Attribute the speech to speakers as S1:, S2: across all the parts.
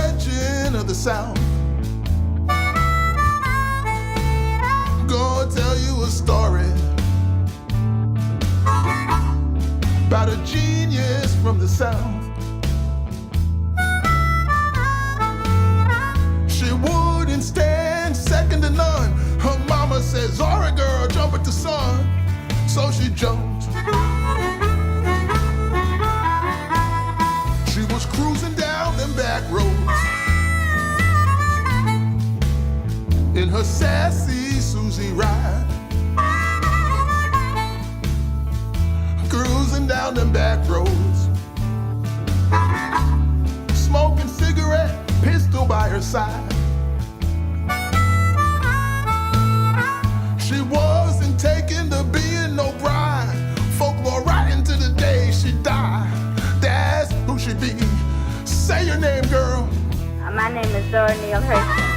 S1: legend of the South. Gonna tell you a story about a genius from the South. She wouldn't stand second to none. Her mama said, Zora girl, jump at the sun. So she jumped. She was cruising down them back roads in her sassy Susie ride. Cruising down them back roads, smoking cigarette, pistol by her side. She wasn't taken to being no bride. Folklore right into the day she died. That's who she be. Say your name, girl.
S2: My name is Zora Neale Hurston.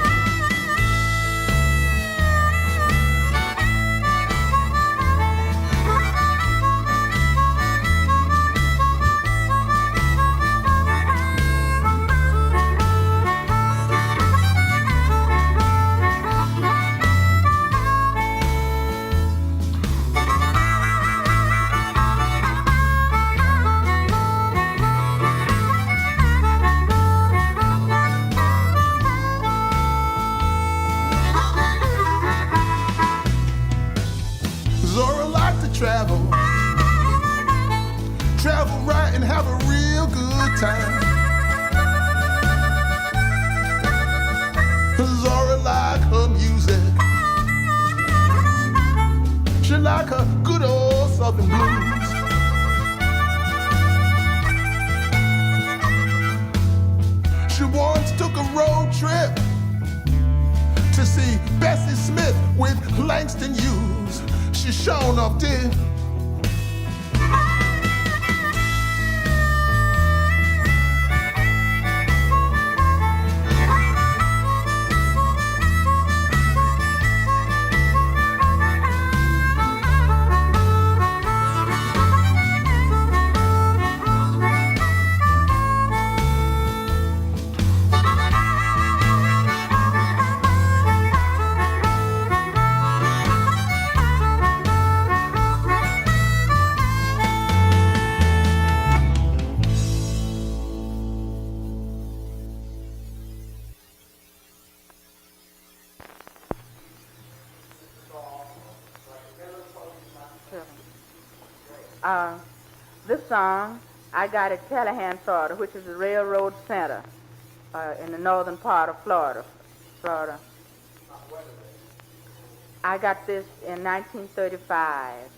S1: Zora liked to travel right and have a real good time. Zora liked her music. She liked her good old Southern blues. She once took a road trip to see Bessie Smith with Langston Hughes. She shown up there.
S2: This song I got at Callahan, Florida, which is a railroad center in the northern part of Florida. I got this in 1935.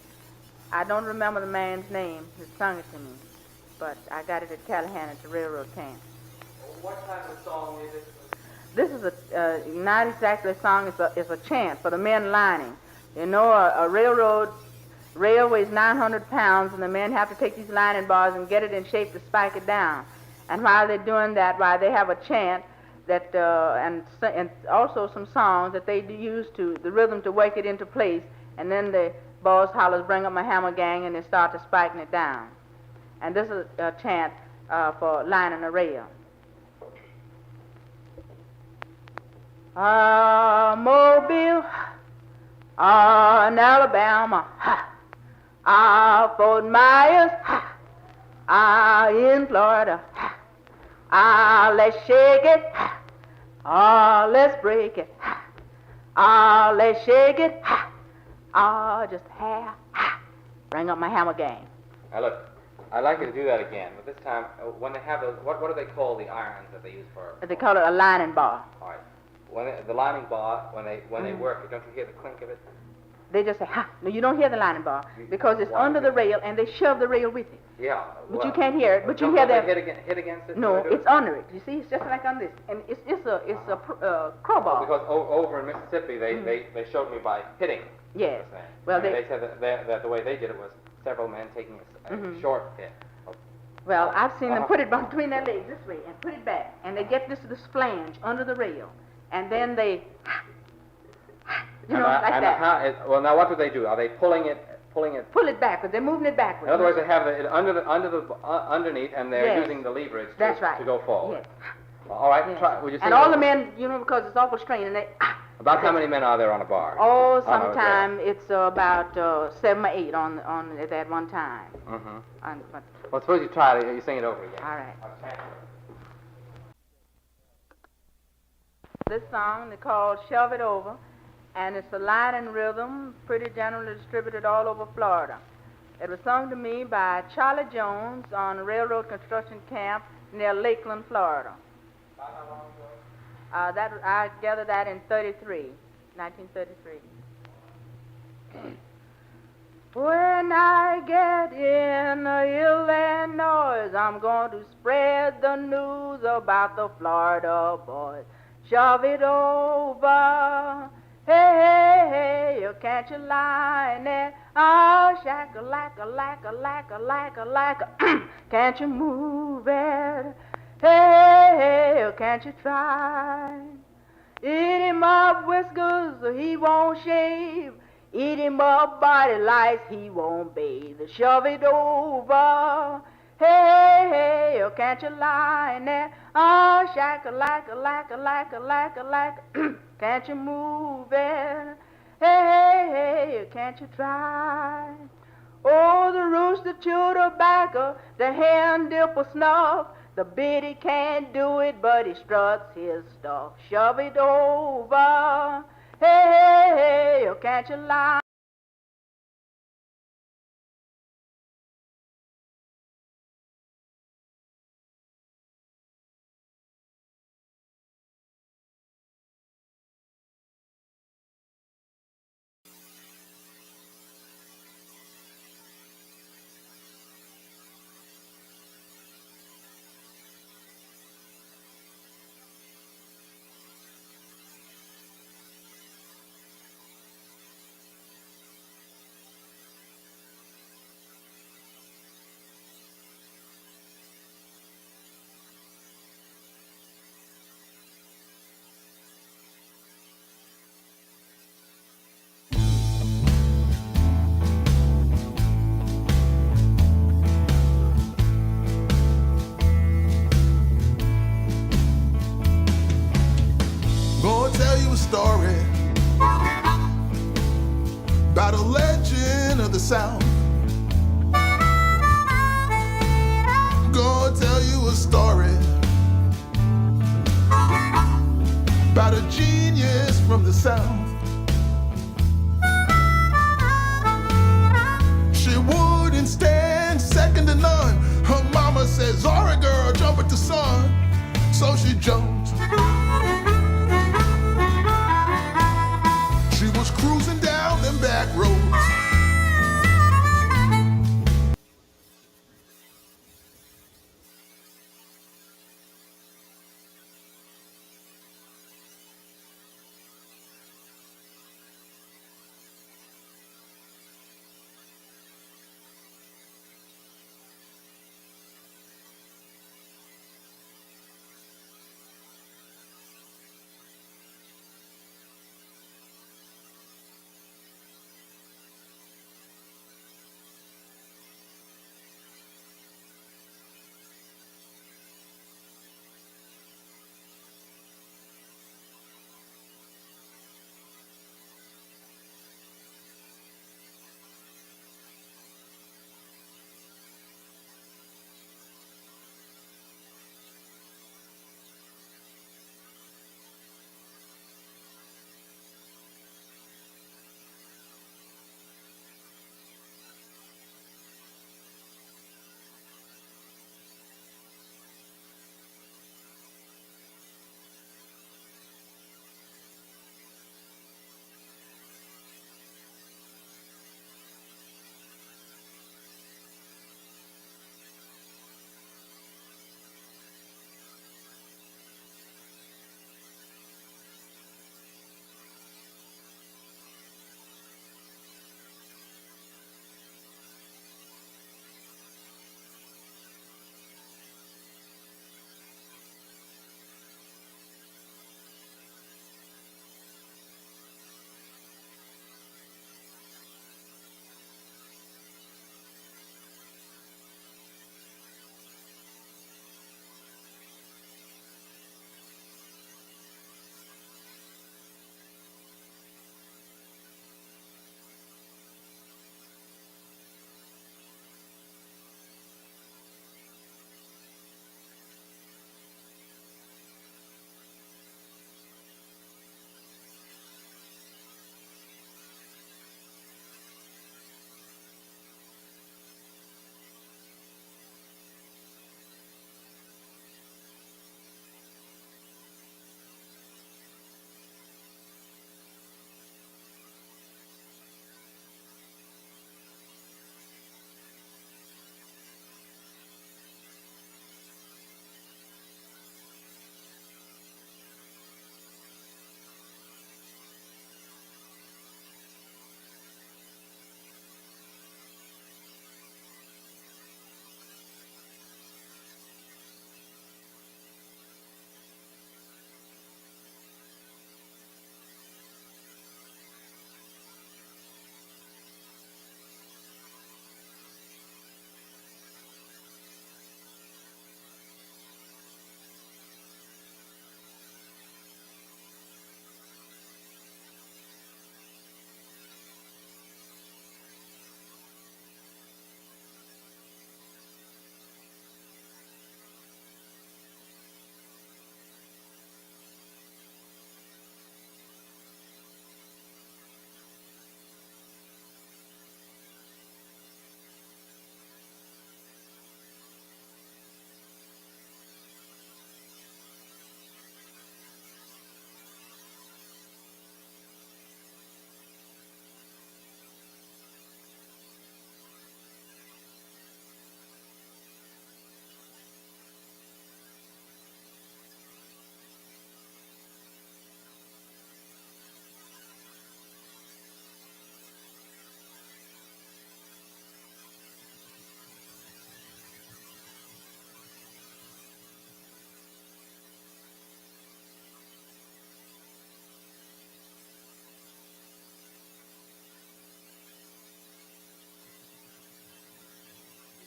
S2: I don't remember the man's name who sung it to me, but I got it at Callahan at the railroad camp.
S3: What type of song is it?
S2: This is not exactly a song, it's a chant for the men lining. You know, a railway is 900 pounds, and the men have to take these lining bars and get it in shape to spike it down. And while they're doing that, they have a chant that, and also some songs that they use the rhythm to wake it into place, and then the boss hollers, bring up my hammer gang, and they start to spiking it down. And this is a chant for lining a rail. Mobile, in Alabama, Fort Myers, in Florida, let's shake it, let's break it, let's shake it, just bring up my hammer gang.
S3: Now look, I'd like you to do that again, but this time, when they have those, what do they call the irons that they use for?
S2: They call it a lining bar.
S3: All right. The lining bar, when they work it, don't you hear the clink of it?
S2: They just say, ha. No, you don't hear the lining bar because it's under the rail and they shove the rail with it.
S3: Yeah.
S2: But you can't hear it. But you hear that.
S3: Hit against it?
S2: No, it's under it. You see, it's just like on this. And it's a crowbar.
S3: Because over in Mississippi, they showed me by hitting.
S2: Yes.
S3: Well, they said that the way they did it was several men taking a short hit.
S2: Well, I've seen them put it between their legs this way and put it back. And they get this flange under the rail. And then they, like that.
S3: Well, now what do they do? Are they pulling it?
S2: Pull it backwards. They're moving it backwards.
S3: In other words, they have it underneath, and they're using the leverage to go forward.
S2: Yes.
S3: Well, all right,
S2: Yeah.
S3: try. Would you sing
S2: And
S3: it
S2: all
S3: over?
S2: the men, you know, because it's awful strained, and they.
S3: About how many men are there on a bar?
S2: Oh,
S3: On a
S2: sometime it's about 7 or 8 on at that one time.
S3: Mm-hmm.
S2: But,
S3: Well, suppose you try it. You sing it over again.
S2: all right. This song is called "Shove It Over," and it's a line and rhythm, pretty generally distributed all over Florida. It was sung to me by Charlie Jones on a railroad construction camp near Lakeland, Florida. That I gathered that in 1933. When I get in Illinois, I'm going to spread the news about the Florida boys. Shove it over, hey, hey, hey, can't you line it? Oh, shack-a-lack-a-lack-a-lack-a-lack-a-lack, can't you move it? Hey, hey, can't you try? Eat him up whiskers, he won't shave. Eat him up body lice, he won't bathe. Shove it over, hey, hey, oh, can't you lie there? Oh, shack-a-lack-a-lack-a-lack-a-lack-a-lack, can't you move it? Hey, hey, can't you try? Oh, the rooster chew tobacco, the hen dip a snuff. The biddy can't do it, but he struts his stuff. Shove it over, hey, hey, hey, oh, can't you lie?
S1: Gonna tell you a story about a legend of the South. Gonna tell you a story about a genius from the South. She wouldn't stand second to none. Her mama said, Zora girl, jump at the sun. So she jumped. She was cruising down them back roads.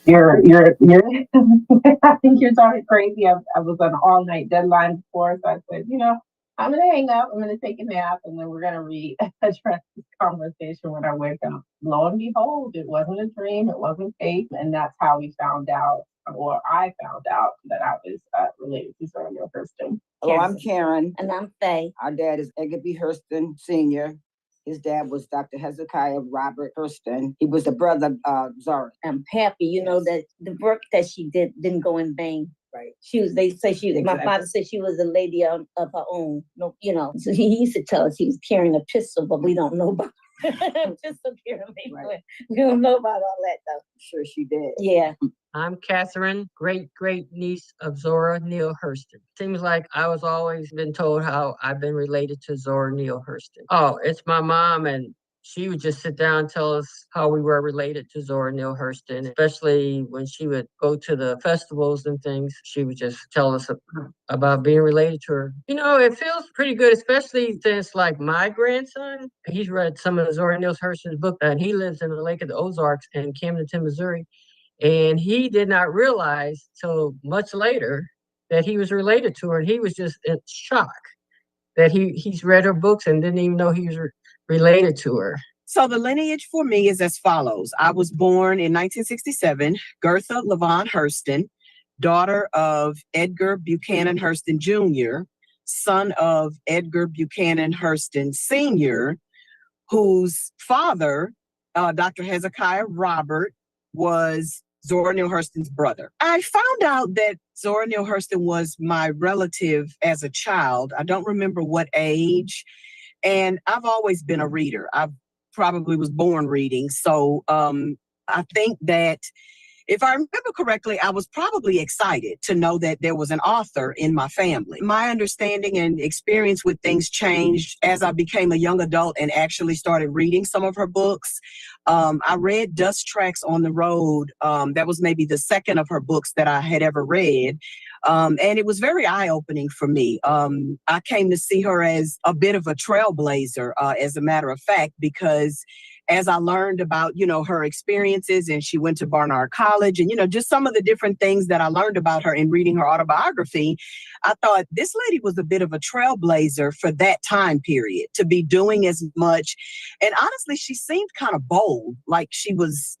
S4: You're I think you're talking crazy. I was on an all night deadline before, so I said, I'm gonna hang up, I'm gonna take a nap, and then we're gonna address this conversation when I wake up. Lo and behold, it wasn't a dream, it wasn't fake, and that's how we found out, or I found out that I was related to Zora Neale Hurston.
S5: Hello, I'm Karen. And I'm Faye. Our dad is Edgar B. Hurston Sr. His dad was Dr. Hezekiah Robert Hurston. He was the brother of Zora. I'm happy, that the work that she did didn't go in vain. Right. My father said she was a lady of her own. No, so he used to tell us he was carrying a pistol, but we don't know about pistol carrying. Right. We don't know about all that though. Sure she did. Yeah.
S6: I'm Catherine, great niece of Zora Neale Hurston. Seems like I was always been told how I've been related to Zora Neale Hurston. Oh, it's my mom, and she would just sit down and tell us how we were related to Zora Neale Hurston, especially when she would go to the festivals and things. She would just tell us about being related to her. It feels pretty good, especially since like my grandson, he's read some of Zora Neale Hurston's book, and he lives in the Lake of the Ozarks in Camdenton, Missouri. And he did not realize till much later that he was related to her. And he was just in shock that he's read her books and didn't even know he was related to her.
S7: So the lineage for me is as follows. I was born in 1967, Gertha Levon Hurston, daughter of Edgar Buchanan Hurston Jr., son of Edgar Buchanan Hurston Sr., whose father, Dr. Hezekiah Robert, was Zora Neale Hurston's brother. I found out that Zora Neale Hurston was my relative as a child. I don't remember what age. And I've always been a reader. I probably was born reading. So I think that if I remember correctly, I was probably excited to know that there was an author in my family. My understanding and experience with things changed as I became a young adult and actually started reading some of her books. I read Dust Tracks on the Road. That was maybe the second of her books that I had ever read. And it was very eye-opening for me. I came to see her as a bit of a trailblazer, as a matter of fact, because as I learned about, her experiences, and she went to Barnard College, and, just some of the different things that I learned about her in reading her autobiography, I thought this lady was a bit of a trailblazer for that time period, to be doing as much. And honestly, she seemed kind of bold, like she was,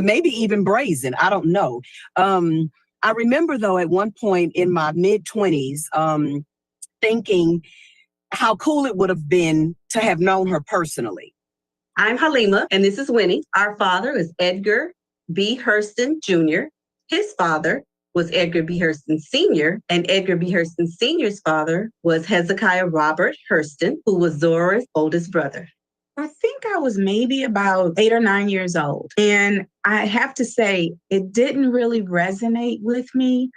S7: maybe even brazen. I don't know. I remember, though, at one point in my mid-20s, thinking how cool it would have been to have known her personally.
S8: I'm Halima, and this is Winnie. Our father is Edgar B. Hurston Jr. His father was Edgar B. Hurston Sr., and Edgar B. Hurston Sr.'s father was Hezekiah Robert Hurston, who was Zora's oldest brother.
S9: I think I was maybe about 8 or 9 years old. And I have to say, it didn't really resonate with me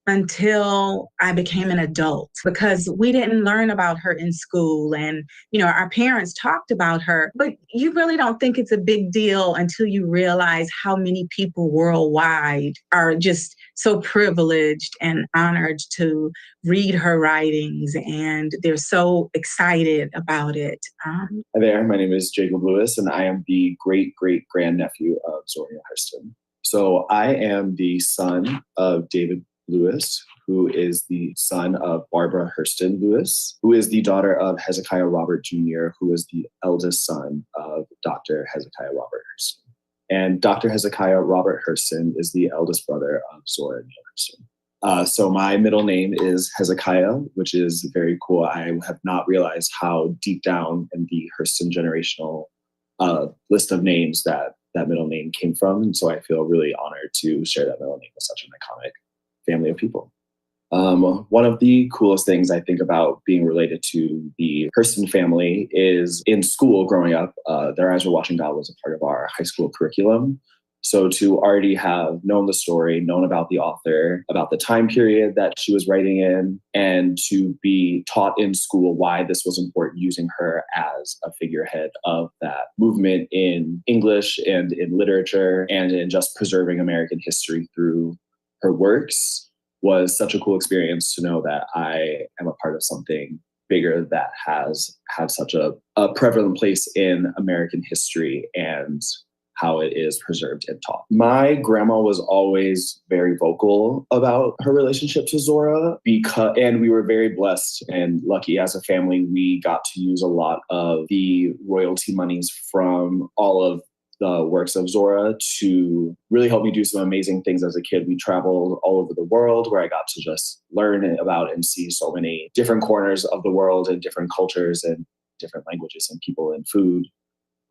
S9: until I became an adult, because we didn't learn about her in school. And, our parents talked about her, but you really don't think it's a big deal until you realize how many people worldwide are just so privileged and honored to read her writings, and they're so excited about it.
S10: Hi there, my name is Jacob Lewis, and I am the great-great-grandnephew of Zora Neale Hurston. So I am the son of David Lewis, who is the son of Barbara Hurston Lewis, who is the daughter of Hezekiah Robert Jr., who is the eldest son of Dr. Hezekiah Robert Hurston. And Dr. Hezekiah Robert Hurston is the eldest brother of Zora Neale Hurston. So my middle name is Hezekiah, which is very cool. I have not realized how deep down in the Hurston generational list of names that middle name came from. And so I feel really honored to share that middle name with such an iconic family of people. One of the coolest things I think about being related to the Hurston family is in school growing up, Their Eyes Were Watching God was a part of our high school curriculum. So to already have known the story, known about the author, about the time period that she was writing in, and to be taught in school why this was important, using her as a figurehead of that movement in English and in literature and in just preserving American history through her works, was such a cool experience to know that I am a part of something bigger that has had such a prevalent place in American history and how it is preserved and taught. My grandma was always very vocal about her relationship to Zora and we were very blessed and lucky as a family. We got to use a lot of the royalty monies from all of the works of Zora to really help me do some amazing things as a kid. We traveled all over the world where I got to just learn about and see so many different corners of the world and different cultures and different languages and people and food.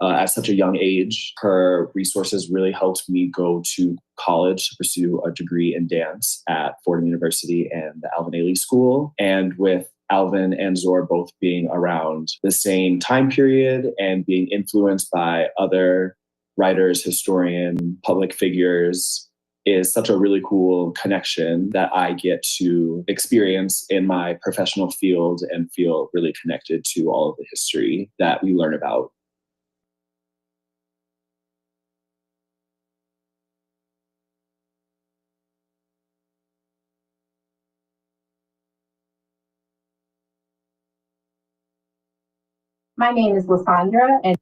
S10: At such a young age, her resources really helped me go to college to pursue a degree in dance at Fordham University and the Alvin Ailey School. And with Alvin and Zora both being around the same time period and being influenced by other writers, historian, public figures, is such a really cool connection that I get to experience in my professional field and feel really connected to all of the history that we learn about.
S4: My name is Lysandra, and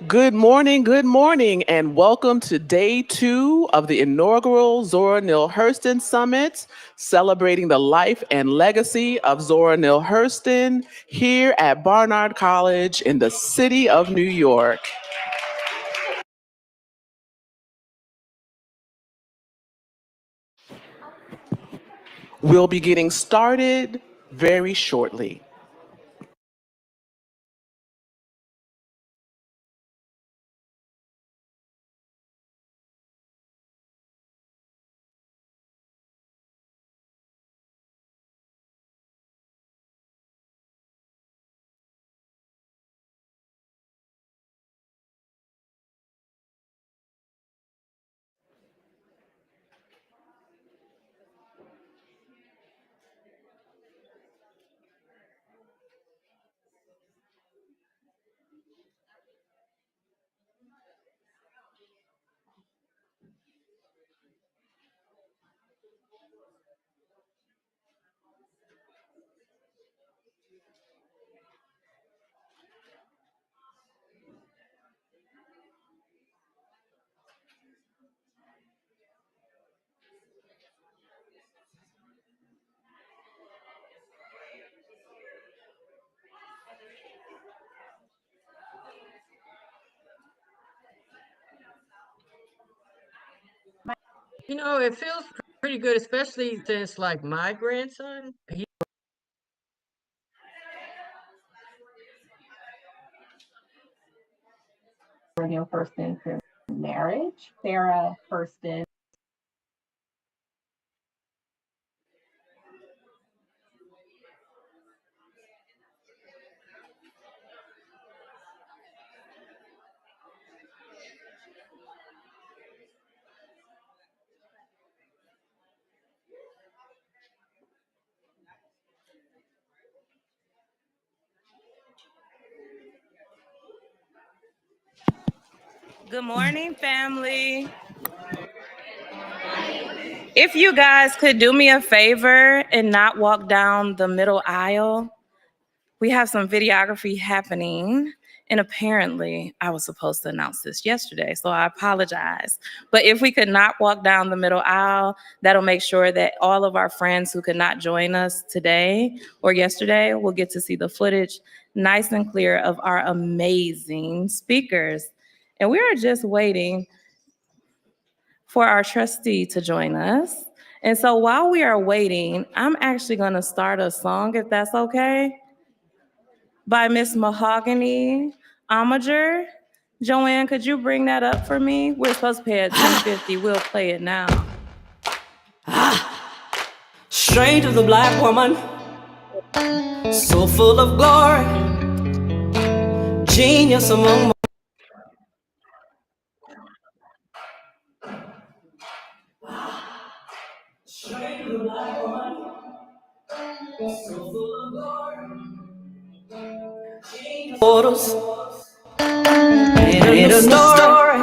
S11: good morning, and welcome to day 2 of the inaugural Zora Neale Hurston Summit, celebrating the life and legacy of Zora Neale Hurston here at Barnard College in the city of New York. We'll be getting started very shortly.
S6: You know, it feels pretty good, especially since like my grandson,
S4: Zora Neale Hurston through marriage. Sarah Hurston.
S12: Good morning, family. If you guys could do me a favor and not walk down the middle aisle, we have some videography happening. And apparently, I was supposed to announce this yesterday, so I apologize. But if we could not walk down the middle aisle, that'll make sure that all of our friends who could not join us today or yesterday will get to see the footage nice and clear of our amazing speakers. And we are just waiting for our trustee to join us. And so while we are waiting, I'm actually gonna start a song, if that's okay, by Miss Mahogany Amager. Joanne, could you bring that up for me? We're supposed to pay at 10:50. We'll play it now.
S13: Strength of the black woman, so full of glory, genius among strength of the black woman, so full of glory, genius portals, and a story.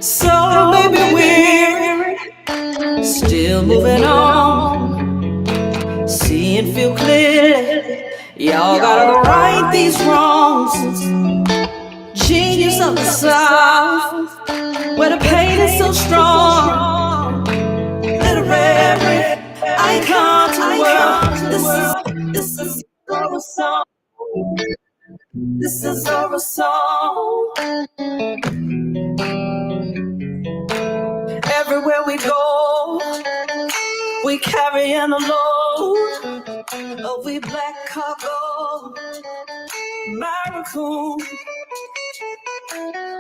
S13: So maybe weary, still moving on. See and feel clearly. Y'all gotta right these wrongs. Genius of the South, where the pain is so strong. Literary icon to the world. This is our song. This is our song. Everywhere we go, we carrying a load of we black cargo. Barracoon,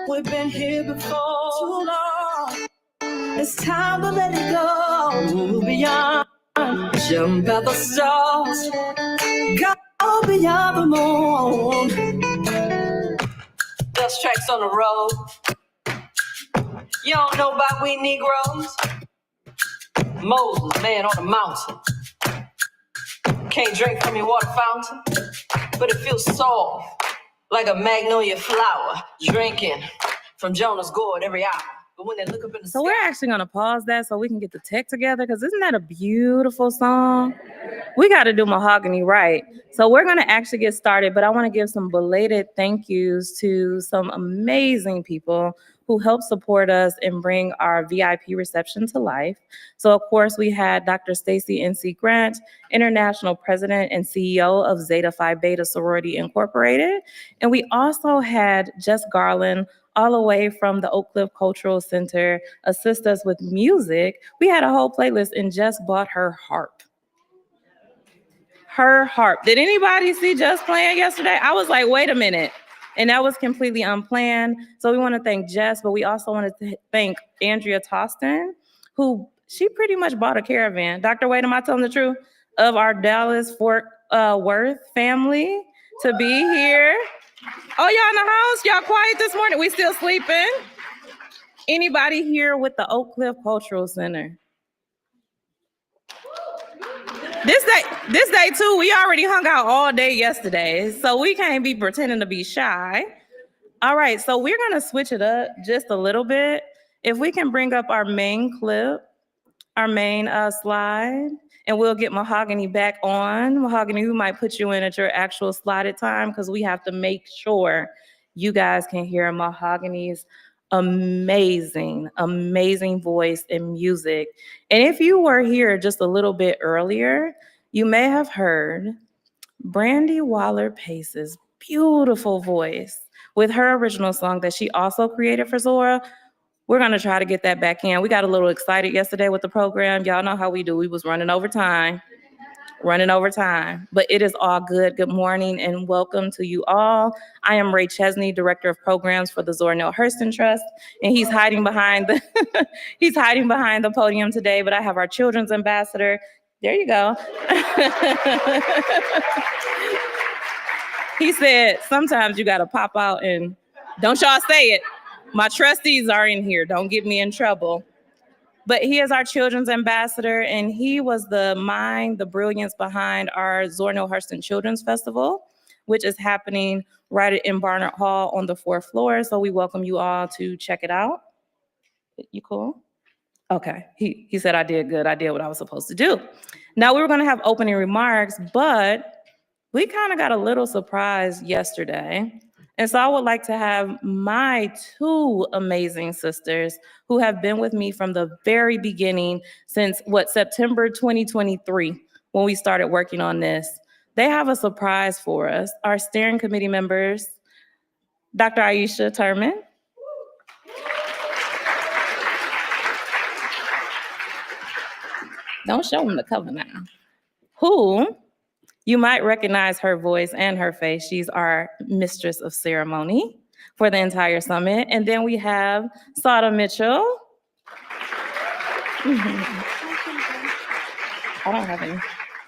S13: we've been here before too long. It's time to let it go beyond. Jump at the stars, go beyond the moon. Best tracks on the road. You don't know about we Negroes. Moses, man on the mountain. Can't drink from your water fountain, but it feels soft like a magnolia flower. Drinking from Jonah's gourd every hour. But when they look up in the
S12: So we're actually gonna pause that so we can get the tech together, because isn't that a beautiful song? We got to do Mahogany right. So we're going to actually get started, but I want to give some belated thank yous to some amazing people who helped support us and bring our VIP reception to life. So of course we had Dr. Stacy N.C. Grant, International President and CEO of Zeta Phi Beta Sorority Incorporated. And we also had Jess Garland, all the way from the Oak Cliff Cultural Center, assist us with music. We had a whole playlist and Jess bought her harp. Her harp. Did anybody see Jess playing yesterday? I was like, wait a minute. And that was completely unplanned. So we want to thank Jess, but we also want to thank Andrea Toston, who she pretty much bought a caravan. Dr. Wade, am I telling the truth? Of our Dallas-Fort Worth family to be here. Oh, y'all in the house? Y'all quiet this morning? We still sleeping? Anybody here with the Oak Cliff Cultural Center? This day too, we already hung out all day yesterday, so we can't be pretending to be shy. All right, so we're gonna switch it up just a little bit. If we can bring up our main clip, our main slide, and we'll get Mahogany back on. Mahogany, we might put you in at your actual slotted time because we have to make sure you guys can hear Mahogany's amazing, amazing voice and music. And if you were here just a little bit earlier, you may have heard Brandy Waller-Pace's beautiful voice with her original song that she also created for Zora. We're gonna try to get that back in. We got a little excited yesterday with the program. Y'all know how we do. We was running over time, but it is all good. Good morning and welcome to you all. I am Ray Chesney, Director of Programs for the Zora Neale Hurston Trust, and he's hiding behind the he's hiding behind the podium today, but I have our Children's Ambassador. There you go. He said, sometimes you gotta pop out and don't y'all say it. My trustees are in here, don't get me in trouble. But he is our Children's Ambassador, and he was the mind, the brilliance behind our Zora Neale Hurston Children's Festival, which is happening right in Barnard Hall on the 4th floor. So we welcome you all to check it out. You cool? Okay, he said I did good. I did what I was supposed to do. Now we were gonna have opening remarks, but we kind of got a little surprised yesterday. And so I would like to have my two amazing sisters who have been with me from the very beginning since September 2023, when we started working on this. They have a surprise for us. Our steering committee members, Dr. Aisha Turman. Don't show them the cover now. Who, you might recognize her voice and her face. She's our mistress of ceremony for the entire summit. And then we have Sada Mitchell. I don't have any.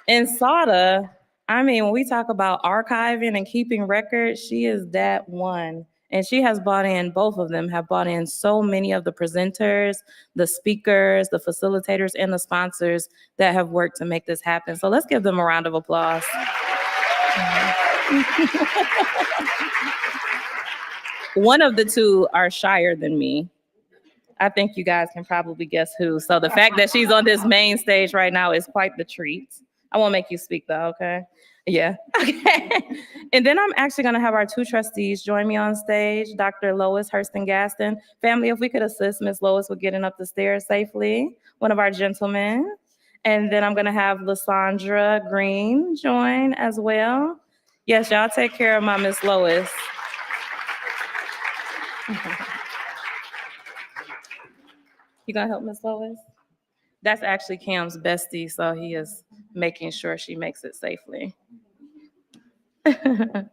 S12: And Sada, I mean, when we talk about archiving and keeping records, she is that one. And she has brought in, both of them have brought in so many of the presenters, the speakers, the facilitators, and the sponsors that have worked to make this happen. So let's give them a round of applause. One of the two are shyer than me. I think you guys can probably guess who. So the fact that she's on this main stage right now is quite the treat. I won't make you speak though, okay? Yeah, okay. And then I'm actually gonna have our two trustees join me on stage, Dr. Lois Hurston Gaston. Family, if we could assist Miss Lois with getting up the stairs safely, one of our gentlemen. And then I'm gonna have Lysandra Green join as well. Yes, y'all take care of my Miss Lois. You gonna help Miss Lois? That's actually Cam's bestie, so he is making sure she makes it safely. And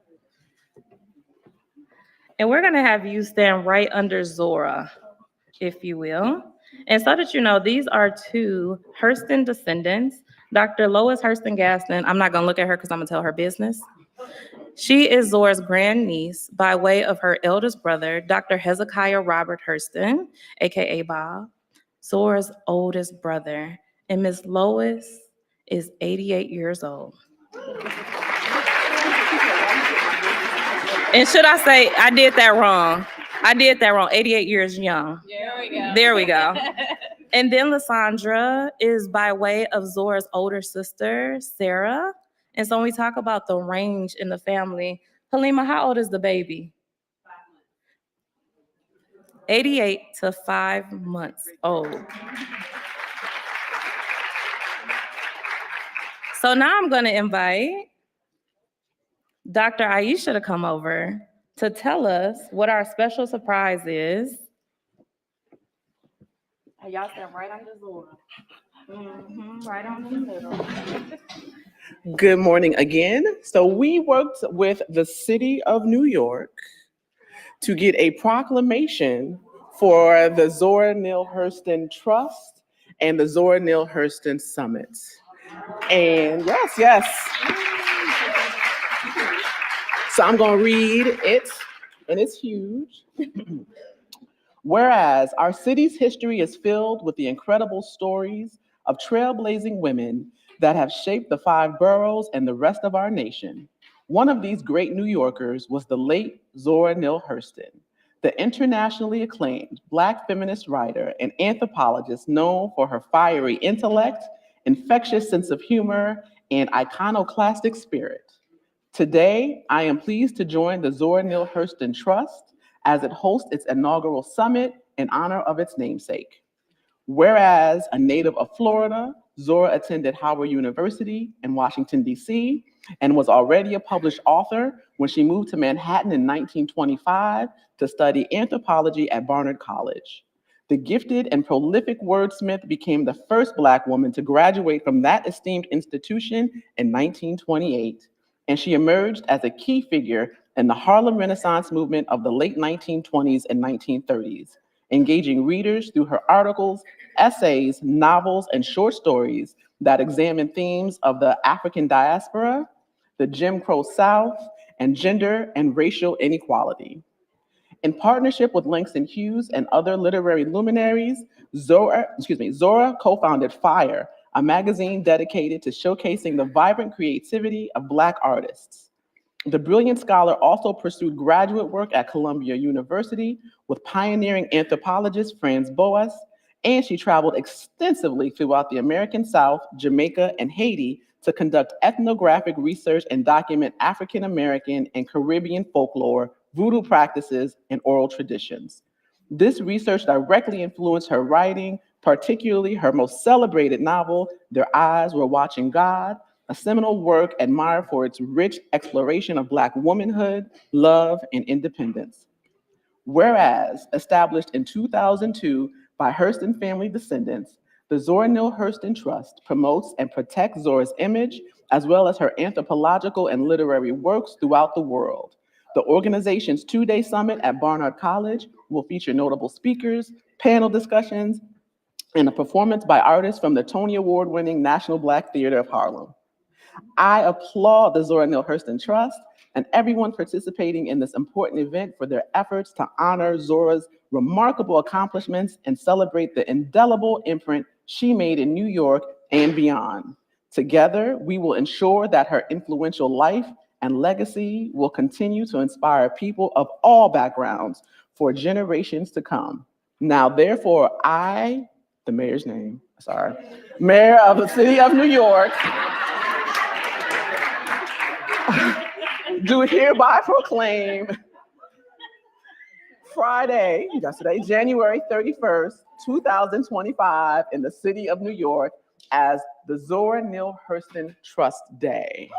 S12: we're gonna have you stand right under Zora, if you will. And so that you know, these are two Hurston descendants, Dr. Lois Hurston Gaston. I'm not gonna look at her because I'm gonna tell her business. She is Zora's grandniece by way of her eldest brother, Dr. Hezekiah Robert Hurston, AKA Bob, Zora's oldest brother. And Miss Lois is 88 years old. And should I say, I did that wrong. 88 years young. There we go. And then Lysandra is by way of Zora's older sister, Sarah. And so when we talk about the range in the family, Halima, how old is the baby? 88 to 5 months old. So now I'm gonna invite Dr. Aisha to come over to tell us what our special surprise is. Y'all stand right under Zora. Right on in the middle.
S11: Good morning again. So we worked with the city of New York to get a proclamation for the Zora Neale Hurston Trust and the Zora Neale Hurston Summit. And yes. So I'm going to read it, and it's huge. Whereas our city's history is filled with the incredible stories of trailblazing women that have shaped the 5 boroughs and the rest of our nation. One of these great New Yorkers was the late Zora Neale Hurston, the internationally acclaimed Black feminist writer and anthropologist known for her fiery intellect, infectious sense of humor, and iconoclastic spirit. Today, I am pleased to join the Zora Neale Hurston Trust as it hosts its inaugural summit in honor of its namesake. Whereas a native of Florida, Zora attended Howard University in Washington, D.C., and was already a published author when she moved to Manhattan in 1925 to study anthropology at Barnard College. The gifted and prolific wordsmith became the first Black woman to graduate from that esteemed institution in 1928, and she emerged as a key figure in the Harlem Renaissance movement of the late 1920s and 1930s, engaging readers through her articles, essays, novels, and short stories that examine themes of the African diaspora, the Jim Crow South, and gender and racial inequality. In partnership with Langston Hughes and other literary luminaries, Zora co-founded FIRE, a magazine dedicated to showcasing the vibrant creativity of Black artists. The brilliant scholar also pursued graduate work at Columbia University with pioneering anthropologist Franz Boas, and she traveled extensively throughout the American South, Jamaica, and Haiti to conduct ethnographic research and document African American and Caribbean folklore, voodoo practices, and oral traditions. This research directly influenced her writing, particularly her most celebrated novel, Their Eyes Were Watching God, a seminal work admired for its rich exploration of Black womanhood, love, and independence. Whereas, established in 2002 by Hurston family descendants, the Zora Neale Hurston Trust promotes and protects Zora's image, as well as her anthropological and literary works throughout the world. The organization's 2-day summit at Barnard College will feature notable speakers, panel discussions, and a performance by artists from the Tony Award-winning National Black Theater of Harlem. I applaud the Zora Neale Hurston Trust and everyone participating in this important event for their efforts to honor Zora's remarkable accomplishments and celebrate the indelible imprint she made in New York and beyond. Together, we will ensure that her influential life and legacy will continue to inspire people of all backgrounds for generations to come. Now, therefore, I, the mayor's name, sorry, mayor of the city of New York, do hereby proclaim Friday, yesterday, January 31st, 2025, in the city of New York as the Zora Neale Hurston Trust Day.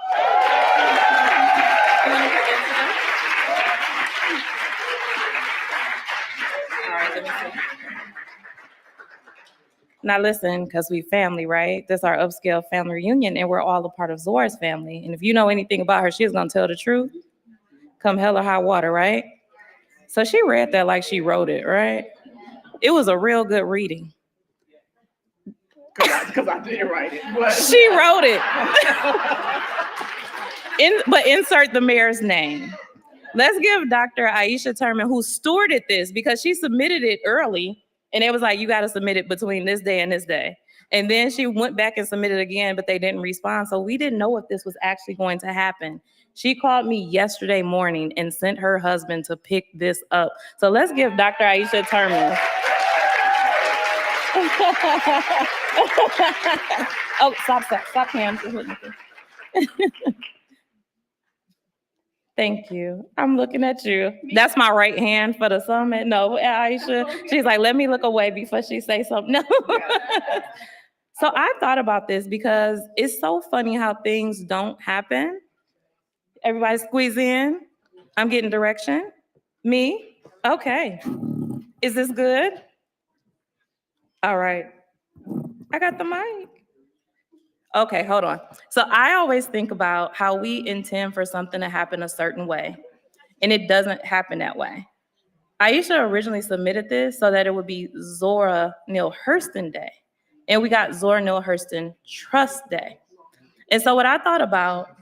S12: Now listen, because we family, right? This is our upscale family reunion, and we're all a part of Zora's family. And if you know anything about her, she's gonna tell the truth, come hell or high water, right? So she read that like she wrote it, right? It was a real good reading.
S11: Because I didn't write it. But.
S12: She wrote it. But insert the mayor's name. Let's give Dr. Aisha Turman, who stewarded this, because she submitted it early, and it was like, you got to submit it between this day and this day. And then she went back and submitted again, but they didn't respond. So we didn't know if this was actually going to happen. She called me yesterday morning and sent her husband to pick this up. So let's give Dr. Aisha Turman. Oh, stop, Cam. Thank you. I'm looking at you. That's my right hand for the summit. No, Aisha. She's like, let me look away before she say something. No. So I thought about this because it's so funny how things don't happen. Everybody squeeze in. I'm getting direction. Me? Okay. Is this good? All right. I got the mic. Okay, hold on. So I always think about how we intend for something to happen a certain way, and it doesn't happen that way. Aisha originally submitted this so that it would be Zora Neale Hurston Day, and we got Zora Neale Hurston Trust Day. And so what I thought about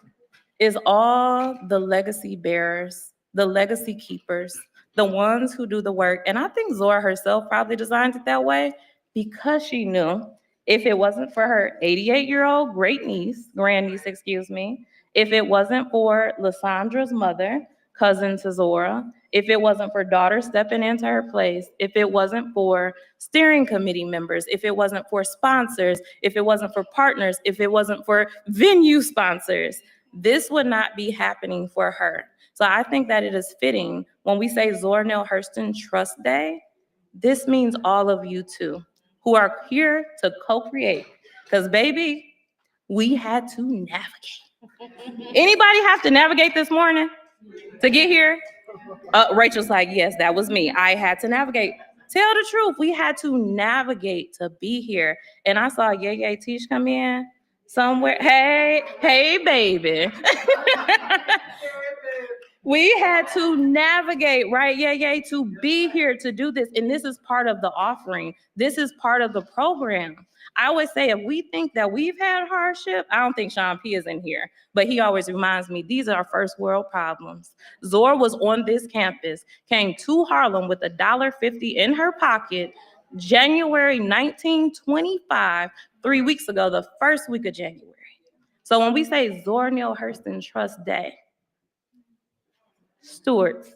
S12: is all the legacy bearers, the legacy keepers, the ones who do the work. And I think Zora herself probably designed it that way because she knew if it wasn't for her 88-year-old grandniece, if it wasn't for Lysandra's mother, cousin to Zora, if it wasn't for daughter stepping into her place, if it wasn't for steering committee members, if it wasn't for sponsors, if it wasn't for partners, if it wasn't for venue sponsors, this would not be happening for her. So I think that it is fitting when we say Zora Neale Hurston Trust Day, this means all of you too, who are here to co-create. Because baby, we had to navigate. Anybody have to navigate this morning to get here? Rachel's like, yes, that was me. I had to navigate. Tell the truth, we had to navigate to be here. And I saw Yay Tish come in somewhere. Hey, baby. We had to navigate, right? Yay, to be here to do this. And this is part of the offering. This is part of the program. I always say, if we think that we've had hardship, I don't think Sean P is in here, but he always reminds me, these are first world problems. Zora was on this campus, came to Harlem with $1.50 in her pocket, January 1925, 3 weeks ago, the first week of January. So when we say Zora Neale Hurston Trust Day, stewards.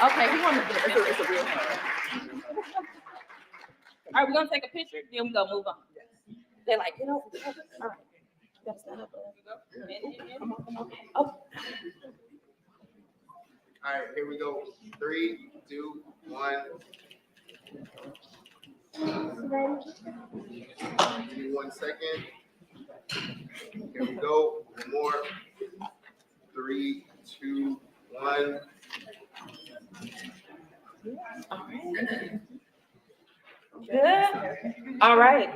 S12: Okay, who wanted to do it? It's a real one. All right, we're gonna take a picture, then we're gonna move on. They're like, get over. All right. You gotta stand up. Come on. Oh.
S14: All right, here we go. 3, 2, 1. Give me 1 second. Here we go. One more. 3, 2, 1.
S12: All right. Good. All right.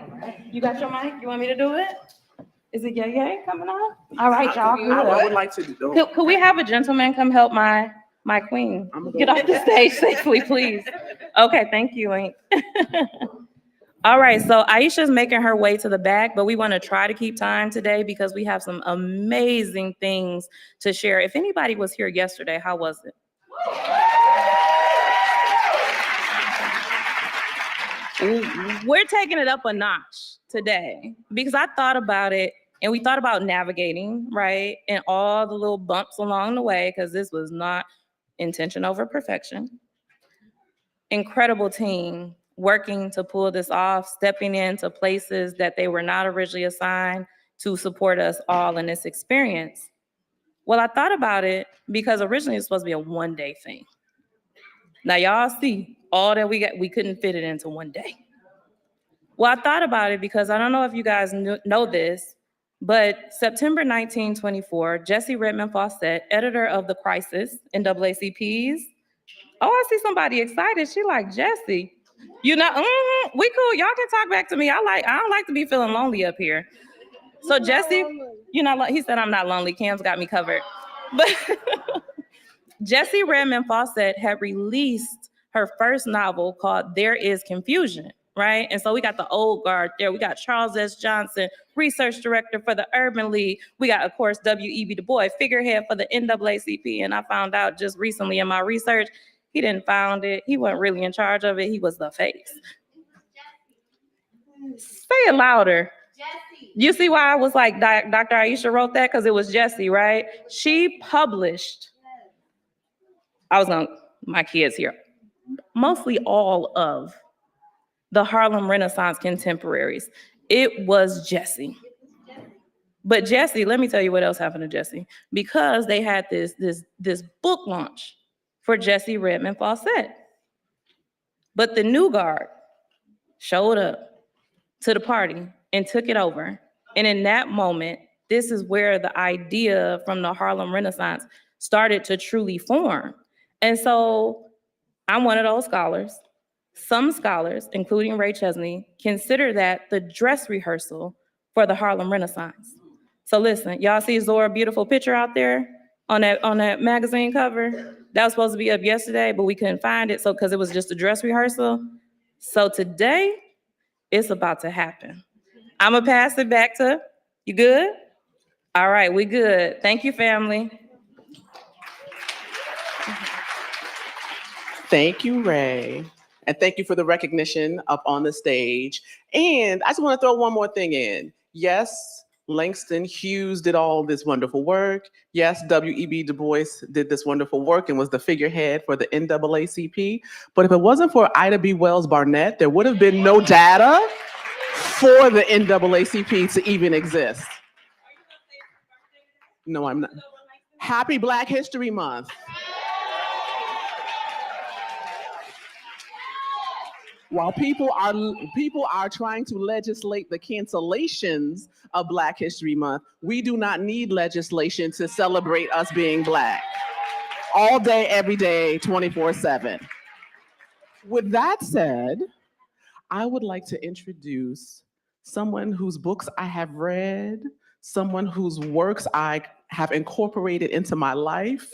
S12: You got your mic? You want me to do it? Is it Yay coming on? All right, y'all.
S11: I would like to do.
S12: Could we have a gentleman come help my queen get off the stage safely, please? Okay, thank you, Link. All right, so Aisha's making her way to the back, but we want to try to keep time today because we have some amazing things to share. If anybody was here yesterday, how was it? We're taking it up a notch today because I thought about it And we thought about navigating, right? And all the little bumps along the way, because this was not intention over perfection. Incredible team working to pull this off, stepping into places that they were not originally assigned to support us all in this experience. Well, I thought about it because originally it was supposed to be a one-day thing. Now y'all see all that we couldn't fit it into one day. Well, I thought about it because I don't know if you guys know this, but September 1924, Jessie Redmond Fawcett, editor of The Crisis, NAACPs. Oh, I see somebody excited. She like, Jessie, you know, we cool. Y'all can talk back to me. I don't like to be feeling lonely up here. So Jessie, he said I'm not lonely. Cam's got me covered. But Jessie Redmond Fawcett had released her first novel called There Is Confusion, right? And so we got the old guard there. We got Charles S. Johnson, research director for the Urban League. We got, of course, W.E.B. Du Bois, figurehead for the NAACP. And I found out just recently in my research, he didn't found it. He wasn't really in charge of it. He was the face. Say it louder. Jessie. You see why I was like, Dr. Aisha wrote that? Because it was Jessie, right? She published, my kids here, mostly all of the Harlem Renaissance contemporaries. It was Jessie. But Jessie, let me tell you what else happened to Jessie. Because they had this book launch for Jessie Redmond Fawcett. But the new guard showed up to the party and took it over. And in that moment, this is where the idea from the Harlem Renaissance started to truly form. And so I'm one of those scholars. Some scholars, including Ray Chesney, consider that the dress rehearsal for the Harlem Renaissance. So listen, y'all see Zora beautiful picture out there on that magazine cover? That was supposed to be up yesterday, but we couldn't find it, so because it was just a dress rehearsal. So today, it's about to happen. I'm gonna pass it back to, you good? All right, we good. Thank you, family.
S11: Thank you, Ray. And thank you for the recognition up on the stage. And I just want to throw one more thing in. Yes, Langston Hughes did all this wonderful work. Yes, W.E.B. Du Bois did this wonderful work and was the figurehead for the NAACP. But if it wasn't for Ida B. Wells Barnett, there would have been no data for the NAACP to even exist. No, I'm not. Happy Black History Month. While people are trying to legislate the cancellations of Black History Month, we do not need legislation to celebrate us being Black. All day, every day, 24/7. With that said, I would like to introduce someone whose books I have read, someone whose works I have incorporated into my life,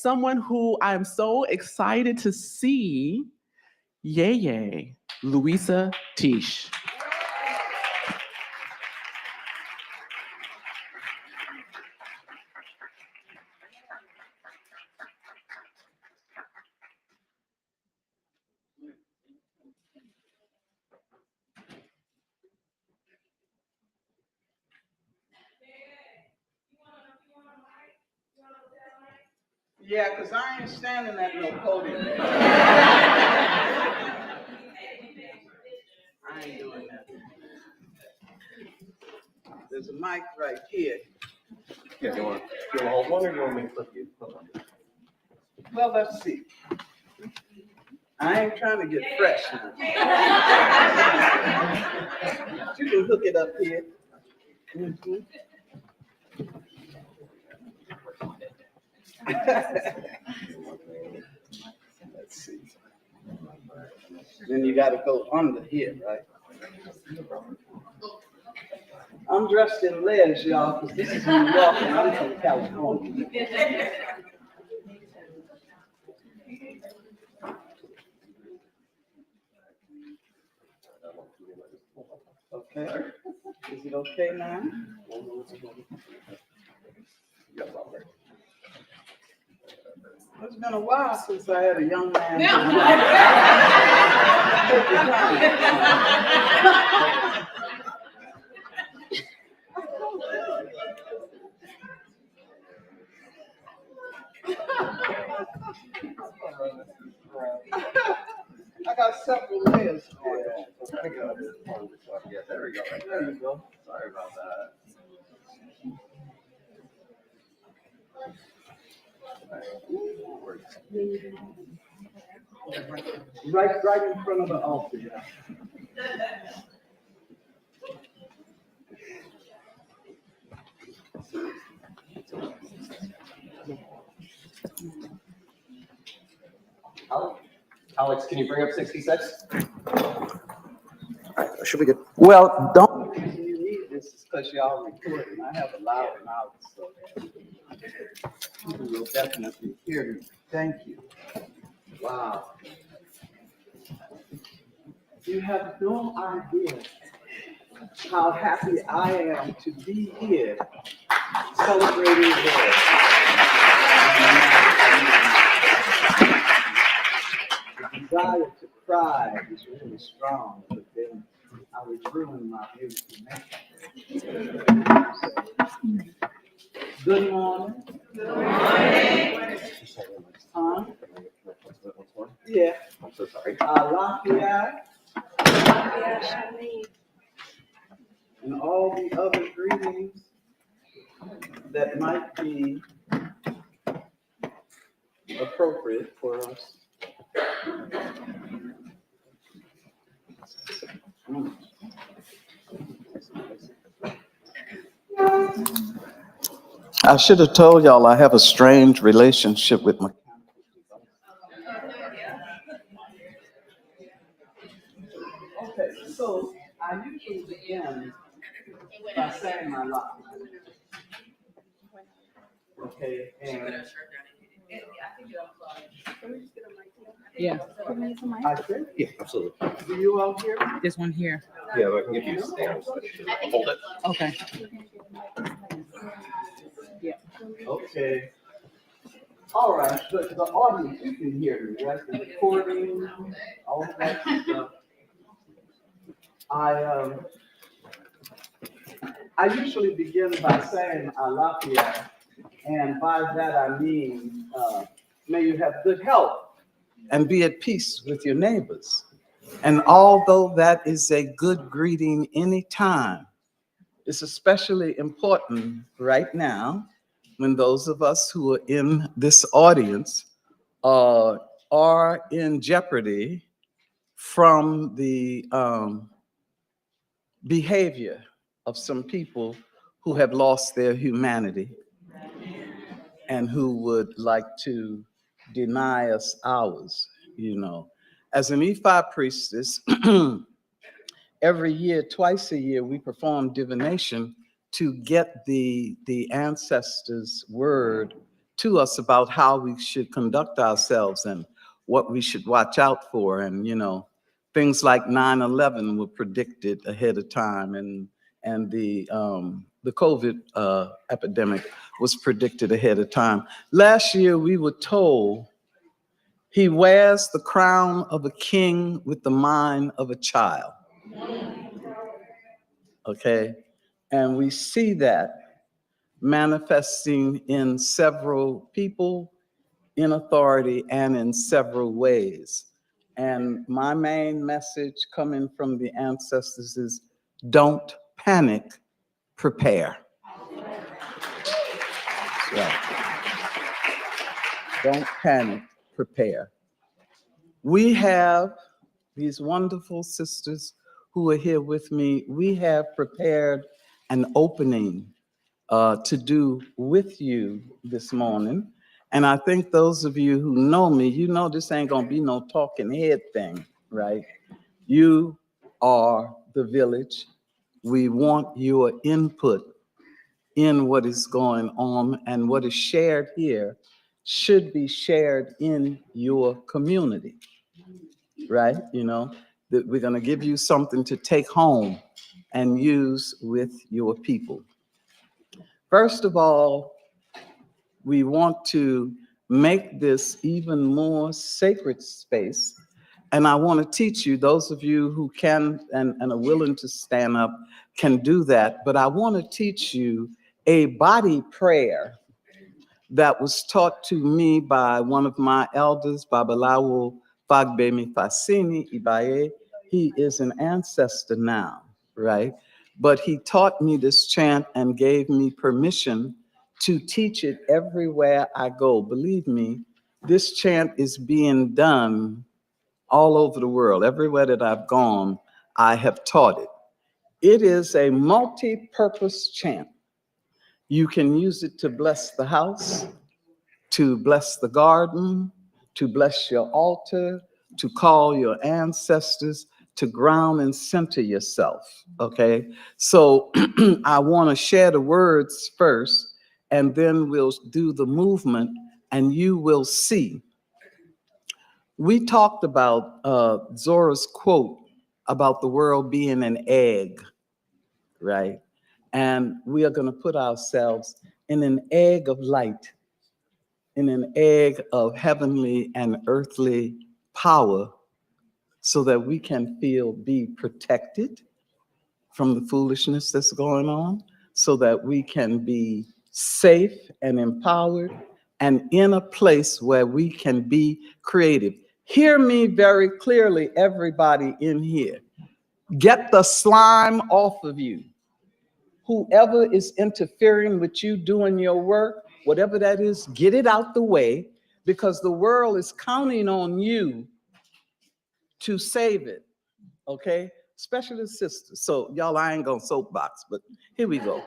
S11: someone who I'm so excited to see, Yeye, Louisa Tiche.
S15: Yeah, because I ain't standing at no podium. I ain't doing that. There's a mic right here.
S10: Yeah, you want to hold one or you want me to flip you?
S15: Well, let's see. I ain't trying to get fresh now. You can hook it up here. Mm-hmm. Let's see. Then you got to go under here, right? I'm dressed in layers, y'all, because this is New York and I'm from California. Okay. Is it okay now? It's been a while since I had a young man. I got several layers going on. Yeah, there we go. There you go. Sorry about that. Right in front of the altar. Yeah.
S16: Alex, can you bring up 66?
S15: Should be good. Well, don't. The reason you need this is because y'all recording. I have a loud mouth, so people will definitely hear me. Thank you. Wow. You have no idea how happy I am to be here celebrating this. The desire to cry is really strong, but then I would ruin my beautiful makeup. Good morning. Good morning. Yeah.
S16: I'm so sorry.
S15: Lafayette. And all the other greetings that might be appropriate for us. I should have told y'all I have a strange relationship with my. Okay, so I usually begin by saying my life. Okay, and
S17: yeah.
S15: I think.
S16: Yeah, absolutely.
S15: Do you all hear me?
S17: This one here.
S16: Yeah, but I can give you a stand. Hold it.
S17: Okay.
S15: Okay. All right, but the audience, you can hear me, right? The recording, all of that stuff. I usually begin by saying I love you, and by that I mean, may you have good health and be at peace with your neighbors. And although that is a good greeting anytime, it's especially important right now when those of us who are in this audience are in jeopardy from the behavior of some people who have lost their humanity and who would like to deny us ours, you know. As an E5 priestess, every year, twice a year, we perform divination to get the ancestors' word to us about how we should conduct ourselves and what we should watch out for. And, you know, things like 9/11 were predicted ahead of time, and the COVID epidemic was predicted ahead of time. Last year, we were told he wears the crown of a king with the mind of a child. Okay, and we see that manifesting in several people in authority and in several ways. And my main message coming from the ancestors is don't panic, prepare. Right. Don't panic, prepare. We have these wonderful sisters who are here with me. We have prepared an opening to do with you this morning. And I think those of you who know me, you know this ain't gonna be no talking head thing, right? You are the village. We want your input in what is going on, and what is shared here should be shared in your community, right? You know, that we're gonna give you something to take home and use with your people. First of all, we want to make this even more sacred space. And I want to teach you, those of you who can and are willing to stand up can do that. But I want to teach you a body prayer that was taught to me by one of my elders, Babalawo Fagbemi Fasini Ibaye. He is an ancestor now, right? But he taught me this chant and gave me permission to teach it everywhere I go. Believe me, this chant is being done all over the world. Everywhere that I've gone, I have taught it. It is a multi-purpose chant. You can use it to bless the house, to bless the garden, to bless your altar, to call your ancestors, to ground and center yourself, okay? So I want to share the words first, and then we'll do the movement, and you will see. We talked about Zora's quote about the world being an egg, right? And we are going to put ourselves in an egg of light, in an egg of heavenly and earthly power, so that we can be protected from the foolishness that's going on, so that we can be safe and empowered and in a place where we can be creative. Hear me very clearly, everybody in here. Get the slime off of you. Whoever is interfering with you doing your work, whatever that is, get it out the way, because the world is counting on you to save it, okay? Especially the sisters. So y'all, I ain't gonna soapbox, but here we go.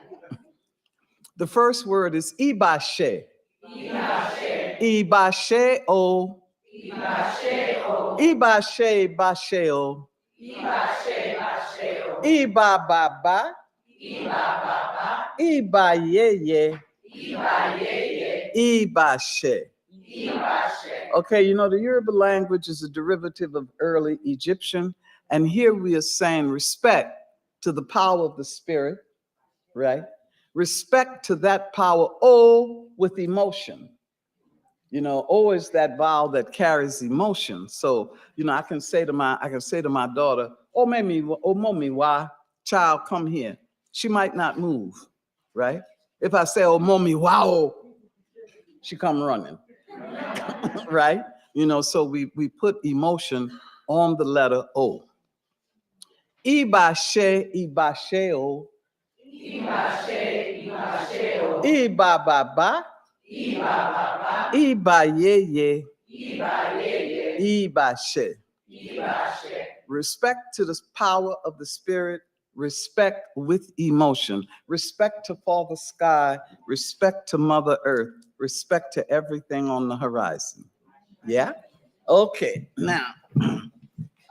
S15: The first word is Ibashe. Ibashe. Ibashe o. Ibashe o. Ibashe bashe o. Ibashe bashe o. Ibababa. Ibababa. Ibayeye. Ibayeye. Ibashe. Ibashe. Okay, you know, the Yoruba language is a derivative of early Egyptian, and here we are saying respect to the power of the spirit, right? Respect to that power, O, with emotion. You know, O is that vowel that carries emotion. So, you know, I can say to my daughter, oh, mommy, why? Child, come here. She might not move, right? If I say, oh, mommy, wow, she come running, right? You know, so we put emotion on the letter O. Ibashe, ibasheo. Ibashe, ibasheo. Ibababa. Ibababa. Ibayeye. Ibayeye. Ibashe. Ibashe. Respect to the power of the spirit, respect with emotion, respect to Father Sky, respect to Mother Earth, respect to everything on the horizon. Yeah? Okay, now,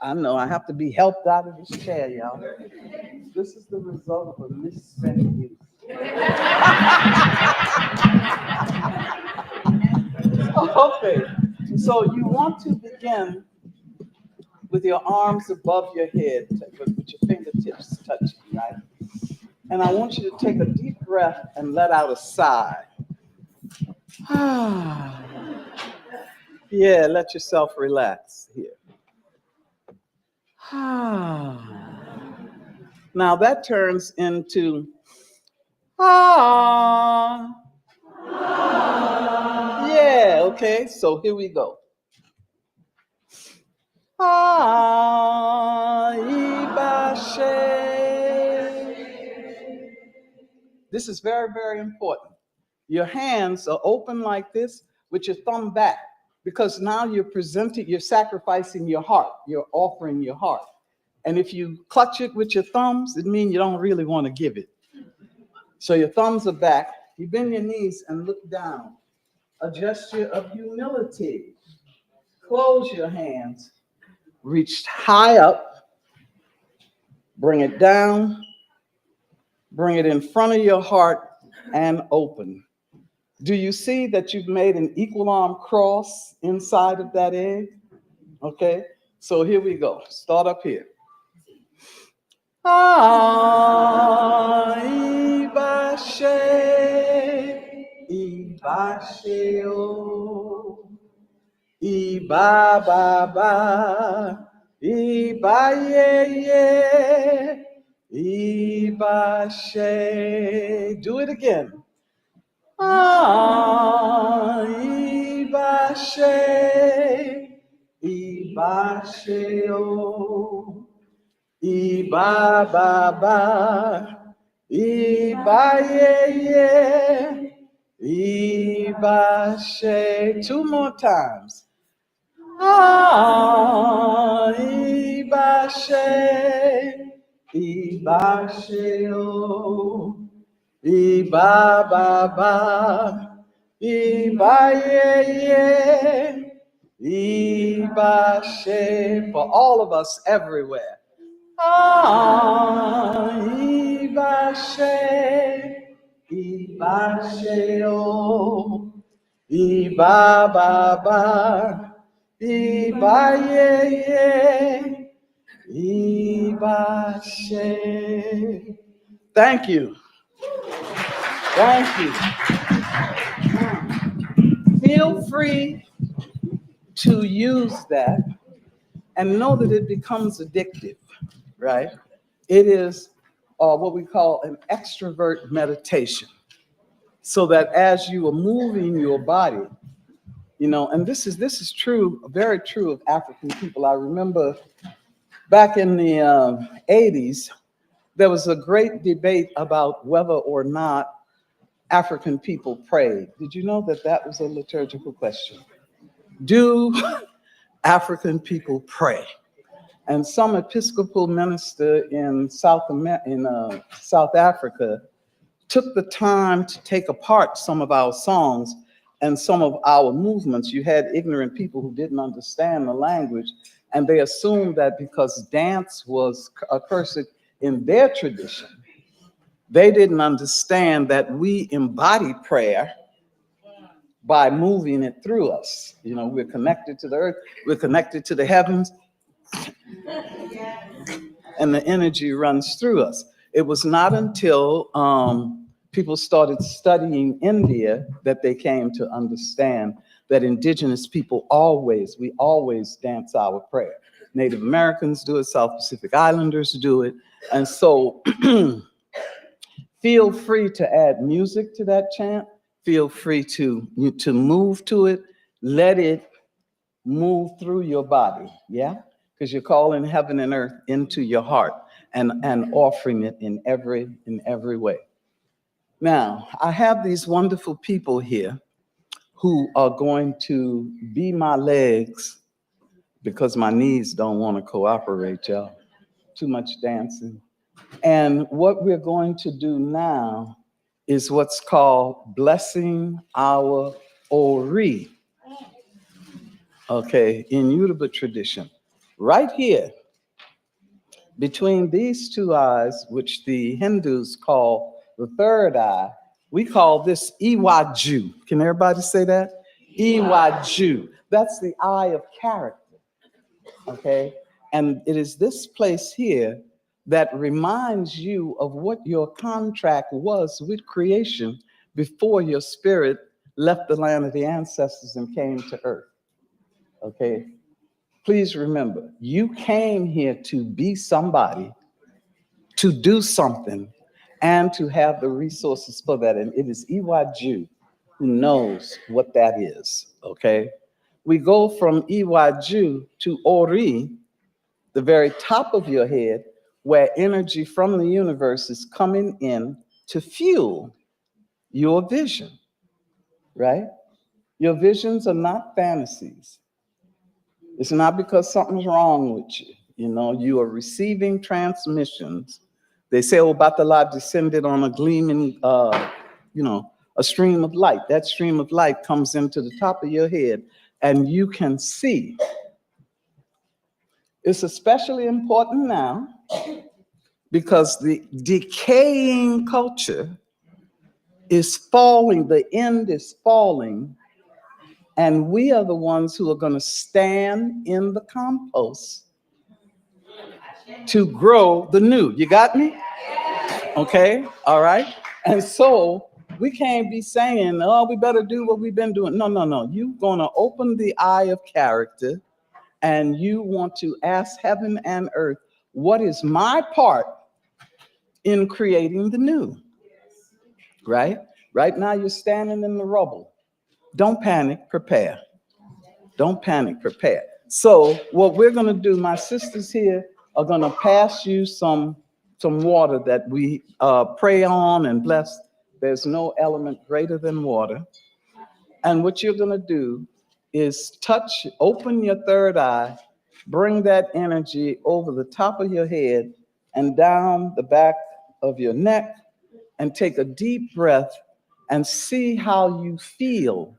S15: I know I have to be helped out of this chair, y'all. This is the result of a misspent youth. Okay, so you want to begin with your arms above your head, with your fingertips touching, right? And I want you to take a deep breath and let out a sigh. Yeah, let yourself relax here. Now that turns into yeah, okay, so here we go. This is very, very important. Your hands are open like this with your thumb back, because now you're sacrificing your heart. You're offering your heart. And if you clutch it with your thumbs, it means you don't really want to give it. So your thumbs are back. You bend your knees and look down. A gesture of humility. Close your hands. Reach high up. Bring it down. Bring it in front of your heart and open. Do you see that you've made an equal arm cross inside of that egg? Okay, so here we go. Start up here. Ibashe, ibasheo, ibababa, ibayeye, ibashe. Do it again. Ibasheo, Iba ba ba, Iba ye ye, Ibashe. Two more times. Ah, Ibashe, Ibasheo, Iba ba ba, Iba ye ye, Ibashe. For all of us everywhere. Ah, Ibashe, Ibasheo, Iba ba ba, Iba ye ye, Ibashe. Thank you. Thank you. Feel free to use that and know that it becomes addictive, right? It is what we call an extrovert meditation. So that as you are moving your body, and this is true, very true of African people. I remember back in the 80s, there was a great debate about whether or not African people prayed. Did you know that that was a liturgical question? Do African people pray? And some Episcopal minister in South Africa took the time to take apart some of our songs and some of our movements. You had ignorant people who didn't understand the language, and they assumed that because dance was accursed in their tradition, they didn't understand that we embody prayer by moving it through us. We're connected to the earth, we're connected to the heavens, and the energy runs through us. It was not until people started studying India that they came to understand that indigenous people we always dance our prayer. Native Americans do it, South Pacific Islanders do it. And so feel free to add music to that chant. Feel free to move to it. Let it move through your body, yeah? Because you're calling heaven and earth into your heart and offering it in every way. Now, I have these wonderful people here who are going to be my legs because my knees don't want to cooperate, y'all. Too much dancing. And what we're going to do now is what's called blessing our Ori. Okay, in Yoruba tradition. Right here, between these two eyes, which the Hindus call the third eye, we call this Iwaju. Can everybody say that? Iwaju. That's the eye of character, okay? And it is this place here that reminds you of what your contract was with creation before your spirit left the land of the ancestors and came to earth, okay? Please remember, you came here to be somebody, to do something, and to have the resources for that. And it is Iwaju who knows what that is, okay? We go from Iwaju to Ori, the very top of your head, where energy from the universe is coming in to fuel your vision, right? Your visions are not fantasies. It's not because something's wrong with you. You are receiving transmissions. They say, oh, Batala descended on a gleaming, a stream of light. That stream of light comes into the top of your head and you can see. It's especially important now because the decaying culture is falling, the end is falling, and we are the ones who are going to stand in the compost to grow the new. You got me? Okay, all right. And so we can't be saying, oh, we better do what we've been doing. No. You're going to open the eye of character and you want to ask heaven and earth, what is my part in creating the new? Right? Right now you're standing in the rubble. Don't panic, prepare. Don't panic, prepare. So what we're gonna do, my sisters here are gonna pass you some water that we pray on and bless. There's no element greater than water. And what you're gonna do is open your third eye, bring that energy over the top of your head and down the back of your neck, and take a deep breath and see how you feel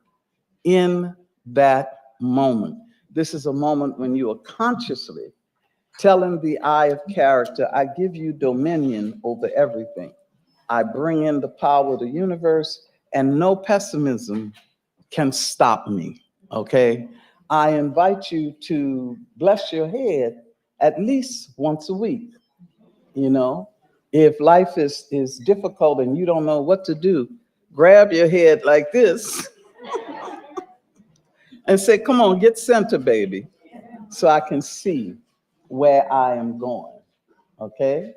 S15: in that moment. This is a moment when you are consciously telling the eye of character, I give you dominion over everything. I bring in the power of the universe, and no pessimism can stop me, okay? I invite you to bless your head at least once a week, you know? If life is difficult and you don't know what to do, grab your head like this and say, come on, get center, baby, so I can see where I am going, okay?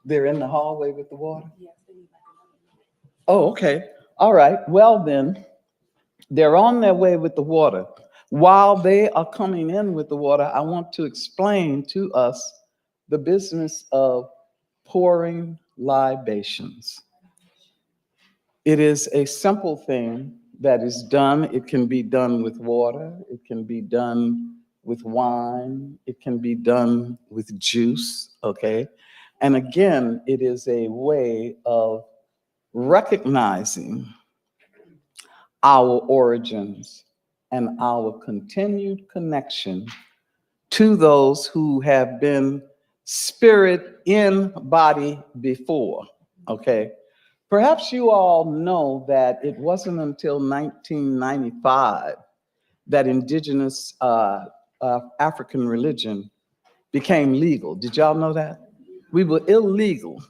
S15: They're in the hallway with the water? Oh, okay. All right. Well, then, they're on their way with the water. While they are coming in with the water, I want to explain to us the business of pouring libations. It is a simple thing that is done. It can be done with water. It can be done with wine. It can be done with juice, okay? And again, it is a way of recognizing our origins and our continued connection to those who have been spirit in body before, okay? Perhaps you all know that it wasn't until 1995 that indigenous African religion became legal. Did y'all know that? We were illegal.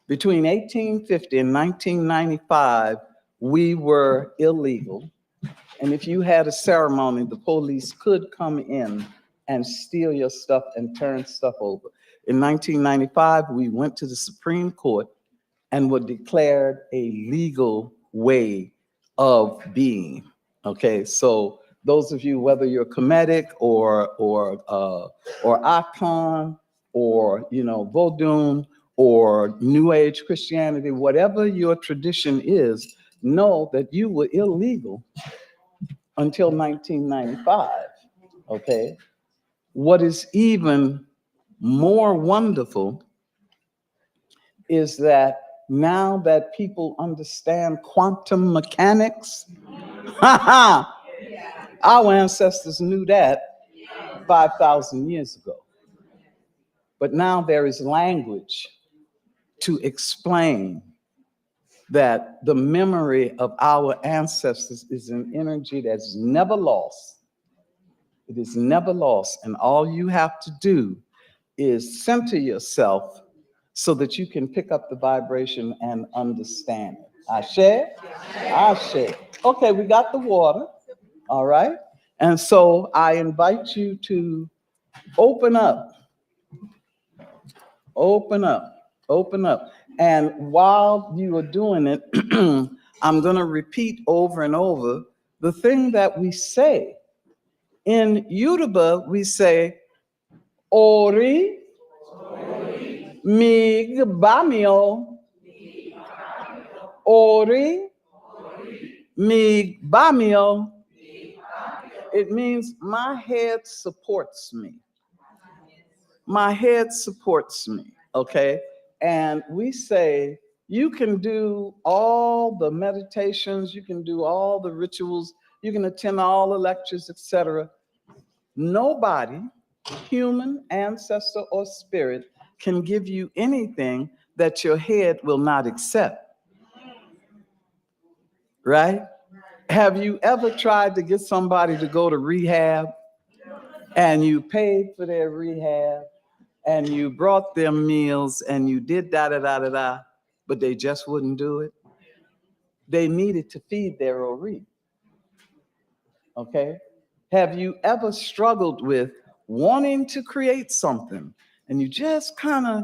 S15: Between 1850 and 1995, we were illegal. And if you had a ceremony, the police could come in and steal your stuff and turn stuff over. In 1995, we went to the Supreme Court and were declared a legal way of being. Okay, so those of you, whether you're Kemetic or Akan or Vodun or New Age Christianity, whatever your tradition is, know that you were illegal until 1995. Okay, what is even more wonderful is that now that people understand quantum mechanics, our ancestors knew that 5,000 years ago. But now there is language to explain that the memory of our ancestors is an energy that's never lost. It is never lost. And all you have to do is center yourself so that you can pick up the vibration and understand it. Ashe? Ashe. Okay, we got the water. All right. And so I invite you to open up. Open up. Open up. And while you are doing it, I'm going to repeat over and over the thing that we say. In Yoruba, we say, Ori, mig bamio. Ori, mig bamio. It means my head supports me. My head supports me, okay? And we say, you can do all the meditations, you can do all the rituals, you can attend all the lectures, etc. Nobody, human, ancestor, or spirit, can give you anything that your head will not accept. Right? Have you ever tried to get somebody to go to rehab and you paid for their rehab and you brought them meals and you did da-da-da-da-da, but they just wouldn't do it? They needed to feed their ori. Okay? Have you ever struggled with wanting to create something and you just kind of,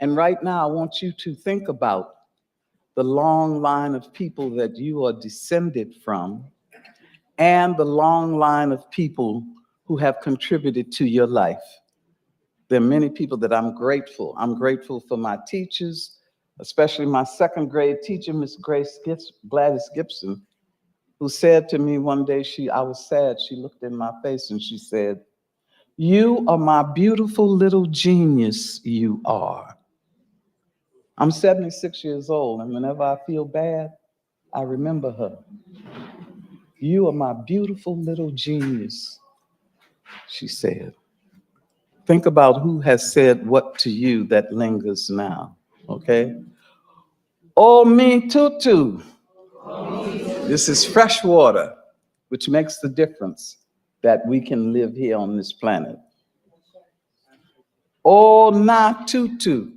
S15: And right now, I want you to think about the long line of people that you are descended from and the long line of people who have contributed to your life. There are many people that I'm grateful. I'm grateful for my teachers, especially my second grade teacher, Miss Gladys Gibson, who said to me one day, I was sad, she looked in my face and she said, "You are my beautiful little genius, you are." I'm 76 years old, and whenever I feel bad, I remember her. "You are my beautiful little genius," she said. Think about who has said what to you that lingers now, okay? Oh, me tutu. This is fresh water, which makes the difference that we can live here on this planet. Oh, na tutu.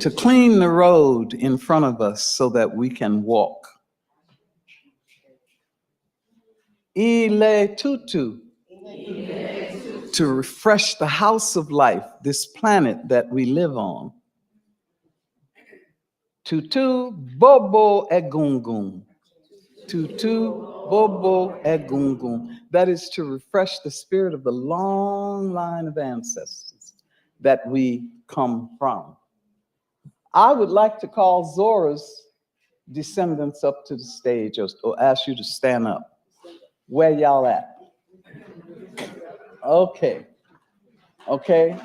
S15: To clean the road in front of us so that we can walk. Ile tutu. To refresh the house of life, this planet that we live on. Tutu bobo egungun. Tutu bobo egungun. That is to refresh the spirit of the long line of ancestors that we come from. I would like to call Zora's descendants up to the stage or ask you to stand up. Where y'all at? Okay. Okay.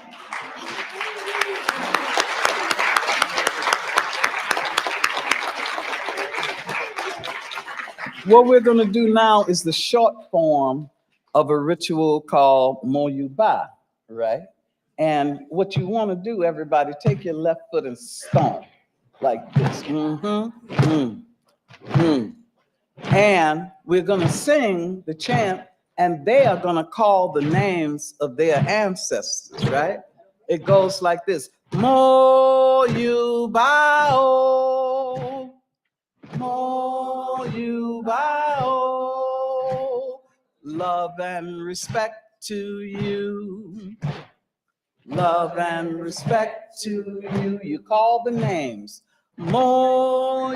S15: What we're going to do now is the short form of a ritual called Moyuba, right? And what you want to do, everybody, take your left foot and stomp like this. And we're going to sing the chant, and they are going to call the names of their ancestors, right? It goes like this. Moyubao, Moyubao, love and respect to you. Love and respect to you. You call the names. Moyubao,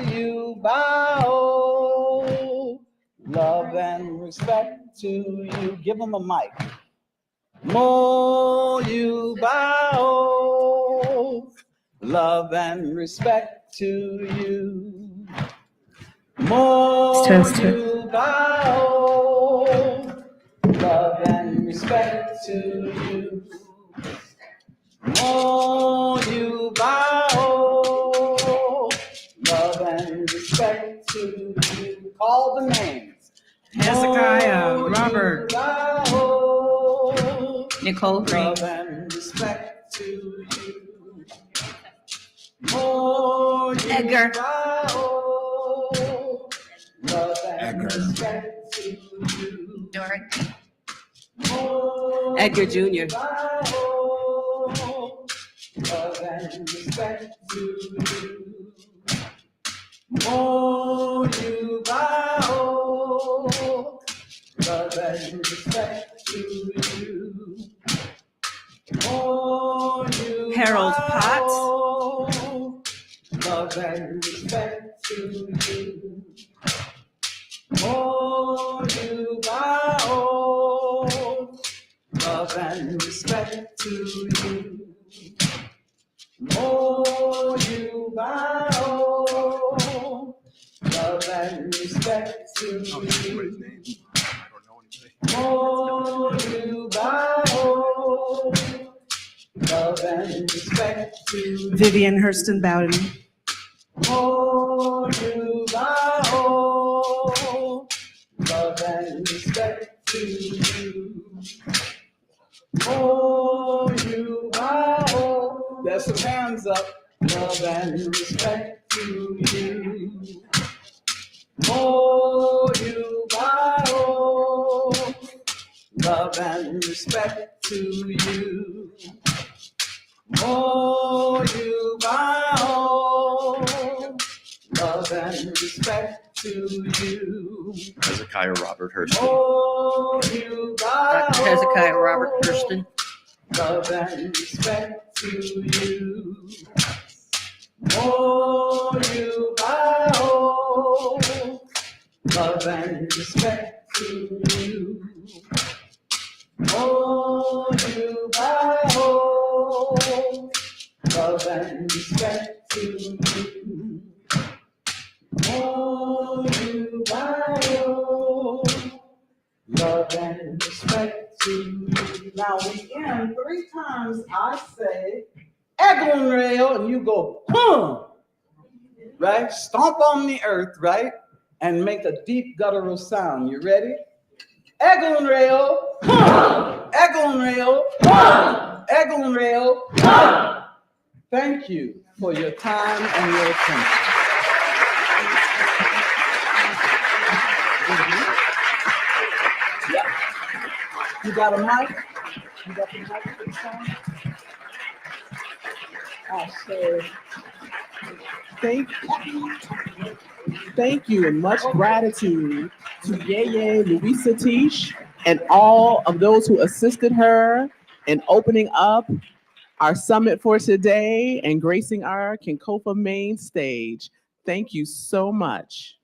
S15: love and respect to you. Give them a mic. Moyubao, love and respect to you. Moyubao, love and respect to you. Moyubao, love and respect to you. Call the names.
S18: Hezekiah, Robert, Nicole Green.
S15: Love and respect to you. Moyubao, love and respect to you.
S18: Dorothy. Edgar Jr.
S15: Love and respect to you. Moyubao, love and respect to you. Moyubao,
S18: Harold Potts.
S15: Love and respect to you. Moyubao, love and respect to you. Moyubao, love and respect to you. Moyubao, love and respect to you.
S18: Vivian Hurston Bowden.
S15: Moyubao, love and respect to you. Moyubao, there's some hands up. Love and respect to you. Moyubao, love and respect to you. Moyubao, love and respect to you.
S19: Hezekiah Robert Hurston.
S15: Moyubao,
S18: Dr. Hezekiah Robert Hurston.
S15: love and respect to you. Oh, you by oh, love and respect to you. Oh, you by oh, love and respect to you. Oh, you by oh, love and respect to you. Now we end 3 times. I say, Eglon rail, and you go, huh, right? Stomp on the earth, right? And make a deep guttural sound. You ready? Eglon rail, huh, Eglon rail, huh, Eglon rail, huh. Thank you for your time and your attention. Yeah. You got a mic? You got the mic for the song? I say,
S11: Thank you and much gratitude to Yeye Louise Satish and all of those who assisted her in opening up our summit for today and gracing our Kinkofa main stage. Thank you so much.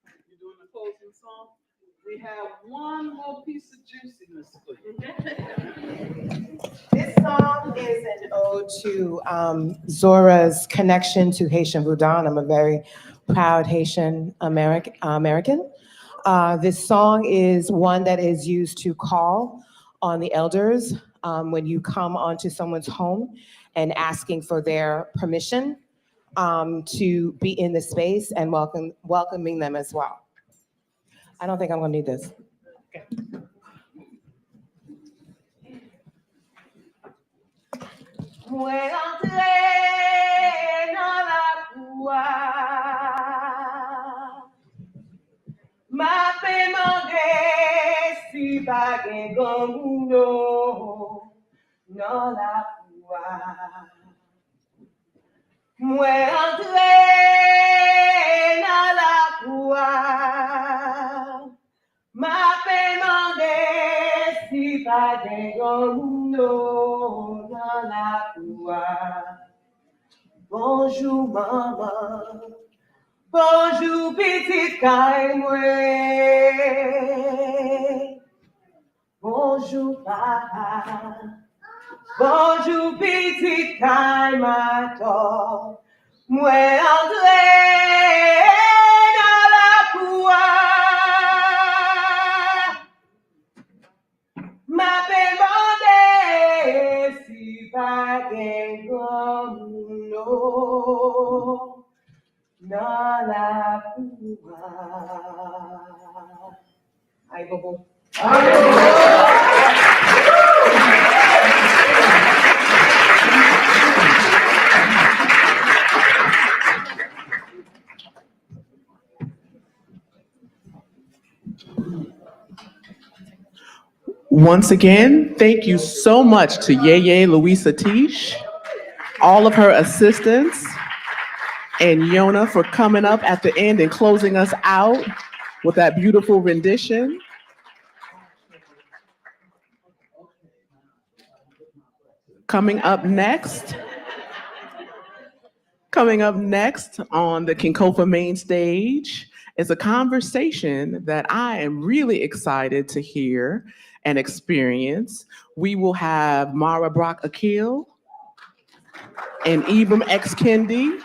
S15: You're doing the closing song? We have one more piece of juiciness for you.
S19: This song is an ode to Zora's connection to Haitian voodoo. I'm a very proud Haitian American. This song is one that is used to call on the elders when you come onto someone's home and asking for their permission to be in the space and welcoming them as well. I don't think I'm gonna need this. Bonjour maman, bonjour petite caille mouais. Bonjour papa, bonjour petite caille mato. Mouais André dans la cour. Ma demandé si pas gen comme nous dans la cour. Aïe bobo.
S11: Once again, thank you so much to Yeye Louise Satish, all of her assistants, and Yona for coming up at the end and closing us out with that beautiful rendition. Coming up next on the Kinkofa main stage is a conversation that I am really excited to hear and experience. We will have Mara Brock Akil and Ibram X. Kendi.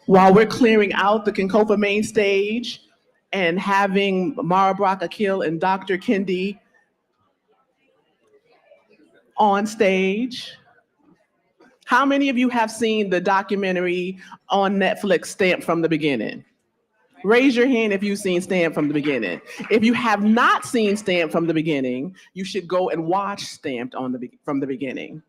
S11: While we're clearing out the Kinkofa main stage and having Mara Brock Akil and Dr. Kendi on stage, how many of you have seen the documentary on Netflix, Stamped from the Beginning? Raise your hand if you've seen Stamped from the Beginning. If you have not seen Stamped from the Beginning, you should go and watch Stamped from the Beginning.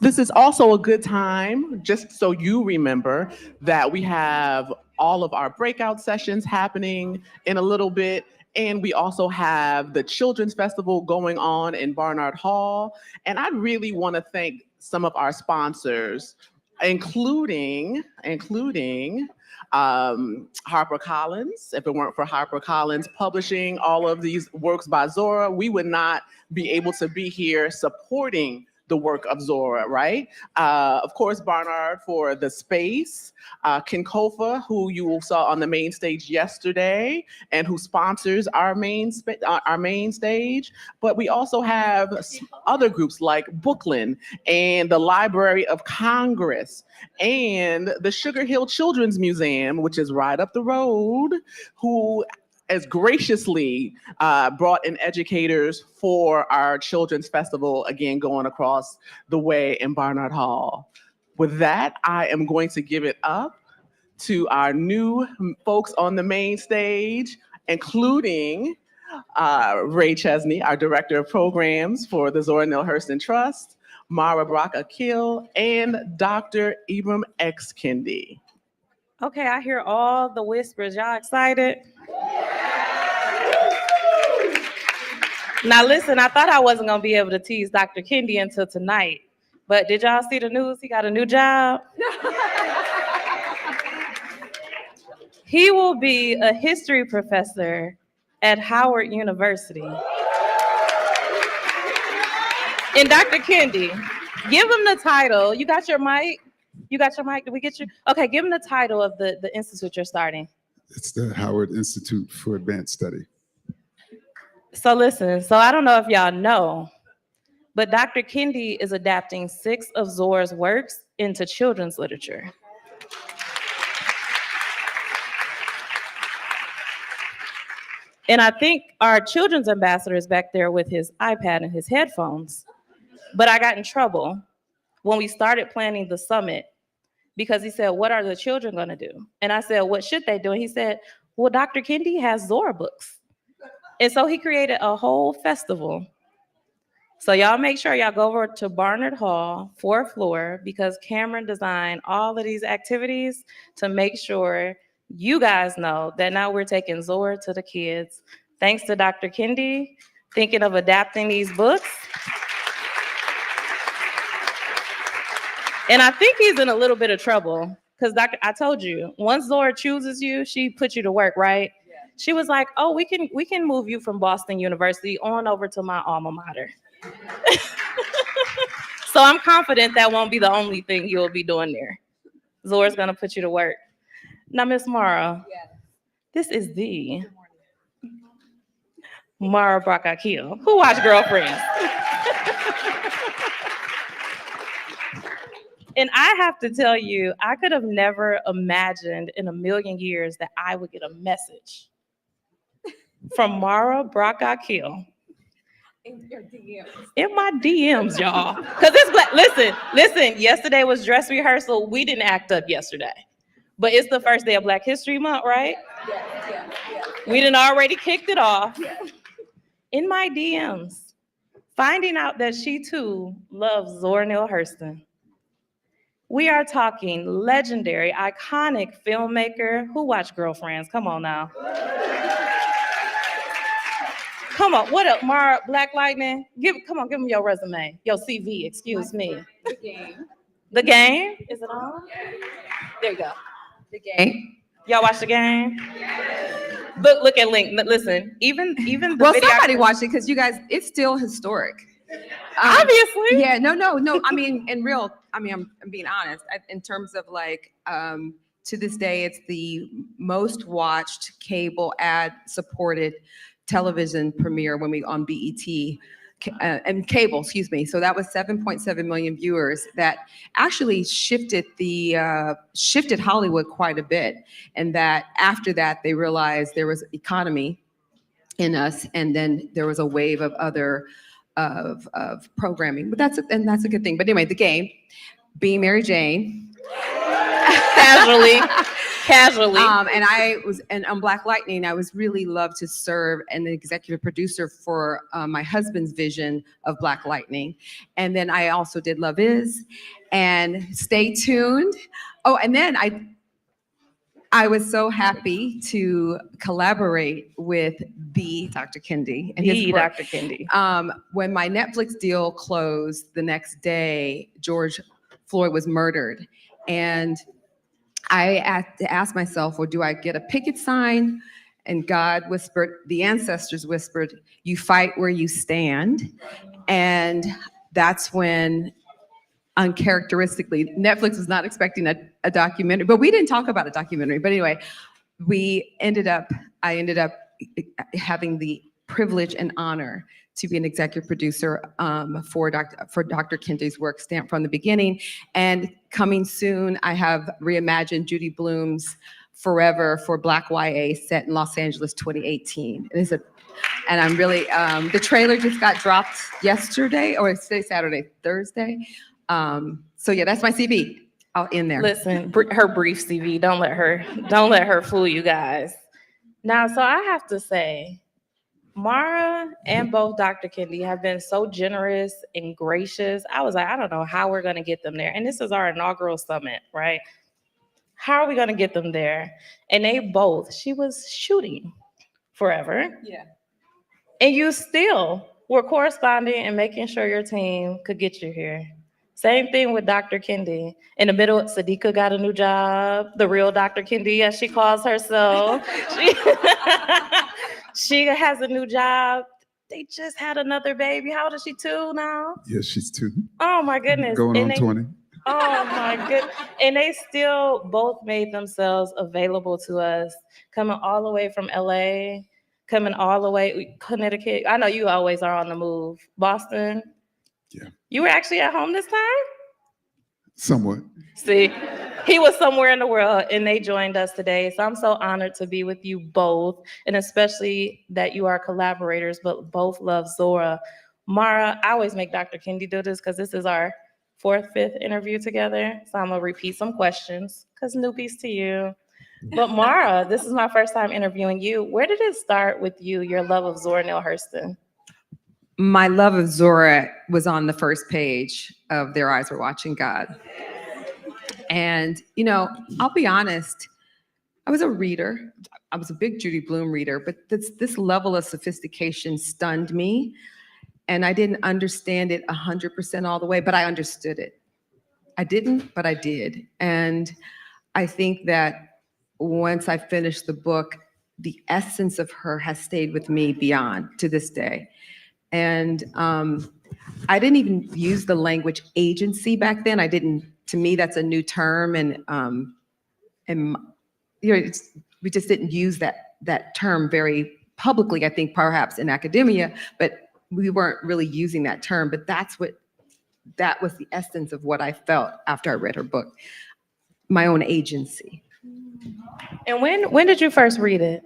S11: This is also a good time, just so you remember, that we have all of our breakout sessions happening in a little bit. And we also have the Children's Festival going on in Barnard Hall. And I really want to thank some of our sponsors, including HarperCollins. If it weren't for HarperCollins publishing all of these works by Zora, we would not be able to be here supporting the work of Zora, right? Of course, Barnard for the space, Kinkofa, who you saw on the main stage yesterday and who sponsors our main stage. But we also have other groups like Brooklyn and the Library of Congress and the Sugar Hill Children's Museum, which is right up the road, who has graciously brought in educators for our Children's Festival, again, going across the way in Barnard Hall. With that, I am going to give it up to our new folks on the main stage, including Ray Chesney, our Director of Programs for the Zora Neale Hurston Trust, Mara Brock Akil, and Dr. Ibram X. Kendi.
S12: Okay, I hear all the whispers. Y'all excited? Now listen, I thought I wasn't gonna be able to tease Dr. Kendi until tonight, but did y'all see the news? He got a new job. He will be a history professor at Howard University. And Dr. Kendi, give him the title. You got your mic? You got your mic? Did we get you? Okay, give him the title of the institute you're starting.
S20: It's the Howard Institute for Advanced Study.
S12: So listen, so I don't know if y'all know, but Dr. Kendi is adapting 6 of Zora's works into children's literature. And I think our children's ambassador is back there with his iPad and his headphones. But I got in trouble when we started planning the summit because he said, what are the children gonna do? And I said, what should they do? And he said, well, Dr. Kendi has Zora books. And so he created a whole festival. So y'all make sure y'all go over to Barnard Hall, 4th floor, because Cameron designed all of these activities to make sure you guys know that now we're taking Zora to the kids. Thanks to Dr. Kendi, thinking of adapting these books. And I think he's in a little bit of trouble because I told you, once Zora chooses you, she puts you to work, right? Yeah. She was like, oh, we can move you from Boston University on over to my alma mater. So I'm confident that won't be the only thing you'll be doing there. Zora's gonna put you to work. Now, Miss Mara, this is the Mara Brock Akil, who watched Girlfriends. And I have to tell you, I could have never imagined in a million years that I would get a message from Mara Brock Akil.
S18: In your DMs.
S12: In my DMs, y'all. Because it's black. Listen, yesterday was dress rehearsal. We didn't act up yesterday. But it's the first day of Black History Month, right? Yeah. We done already kicked it off. Yeah. In my DMs, finding out that she too loves Zora Neale Hurston. We are talking legendary, iconic filmmaker who watched Girlfriends. Come on now. Come on, what up, Mara, Black Lightning? Come on, give them your resume, your CV, excuse me.
S18: The Game.
S12: The Game? Is it on? There you go.
S18: The Game.
S12: Y'all watch The Game? Look at Link. Listen, even the
S18: Well,
S12: video.
S18: somebody watched it because you guys, it's still historic.
S12: Obviously.
S18: Yeah, no. I mean, I'm being honest. In terms of like, to this day, it's the most watched cable ad supported television premiere when we on BET. And cable, excuse me. So that was 7.7 million viewers. That actually shifted Hollywood quite a bit. And that after that, they realized there was economy in us, and then there was a wave of other of programming. But that's a good thing. But anyway, the game, being Mary Jane.
S12: Casually.
S18: And I was, and on Black Lightning, I was really loved to serve and the executive producer for my husband's vision of Black Lightning. And then I also did Love Is and Stay Tuned. Oh, and then I was so happy to collaborate with the Dr. Kendi and his work.
S12: Dr. Kendi.
S18: When my Netflix deal closed the next day, George Floyd was murdered. And I asked myself, well, do I get a picket sign? And God whispered, the ancestors whispered, you fight where you stand. And that's when, uncharacteristically, Netflix was not expecting a documentary, but we didn't talk about a documentary. But anyway, I ended up having the privilege and honor to be an executive producer for Dr. Kendi's work, Stamped from the Beginning. And coming soon, I have reimagined Judy Blume's Forever for Black YA, set in Los Angeles 2018. And I'm really, the trailer just got dropped yesterday, or today, Thursday. So yeah, that's my CV. I'll end there.
S12: Listen, her brief CV. Don't let her fool you guys. Now, so I have to say, Mara and both Dr. Kendi have been so generous and gracious. I was like, I don't know how we're gonna get them there. And this is our inaugural summit, right? How are we gonna get them there? And she was shooting forever.
S18: Yeah.
S12: And you still were corresponding and making sure your team could get you here. Same thing with Dr. Kendi. In the middle, Sadiqa got a new job, the real Dr. Kendi, as she calls herself. She has a new job. They just had another baby. How old is she, 2 now?
S20: Yeah, she's 2.
S12: Oh my goodness.
S20: Going on 20.
S12: Oh my goodness. And they still both made themselves available to us, coming all the way from LA, coming all the way, Connecticut. I know you always are on the move. Boston.
S20: Yeah.
S12: You were actually at home this time?
S20: Somewhat.
S12: See, he was somewhere in the world and they joined us today. So I'm so honored to be with you both, and especially that you are collaborators, but both love Zora. Mara, I always make Dr. Kendi do this because this is our 4th, 5th interview together. So I'm gonna repeat some questions because newbies to you. But Mara, this is my first time interviewing you. Where did it start with you, your love of Zora Neale Hurston?
S18: My love of Zora was on the first page of Their Eyes Were Watching God. And, I'll be honest, I was a reader. I was a big Judy Blume reader, but this level of sophistication stunned me. And I didn't understand it 100% all the way, but I understood it. I didn't, but I did. And I think that once I finished the book, the essence of her has stayed with me beyond to this day. And I didn't even use the language agency back then. To me, that's a new term. And we just didn't use that term very publicly, I think perhaps in academia, but we weren't really using that term. But that was the essence of what I felt after I read her book, my own agency.
S12: And when did you first read it?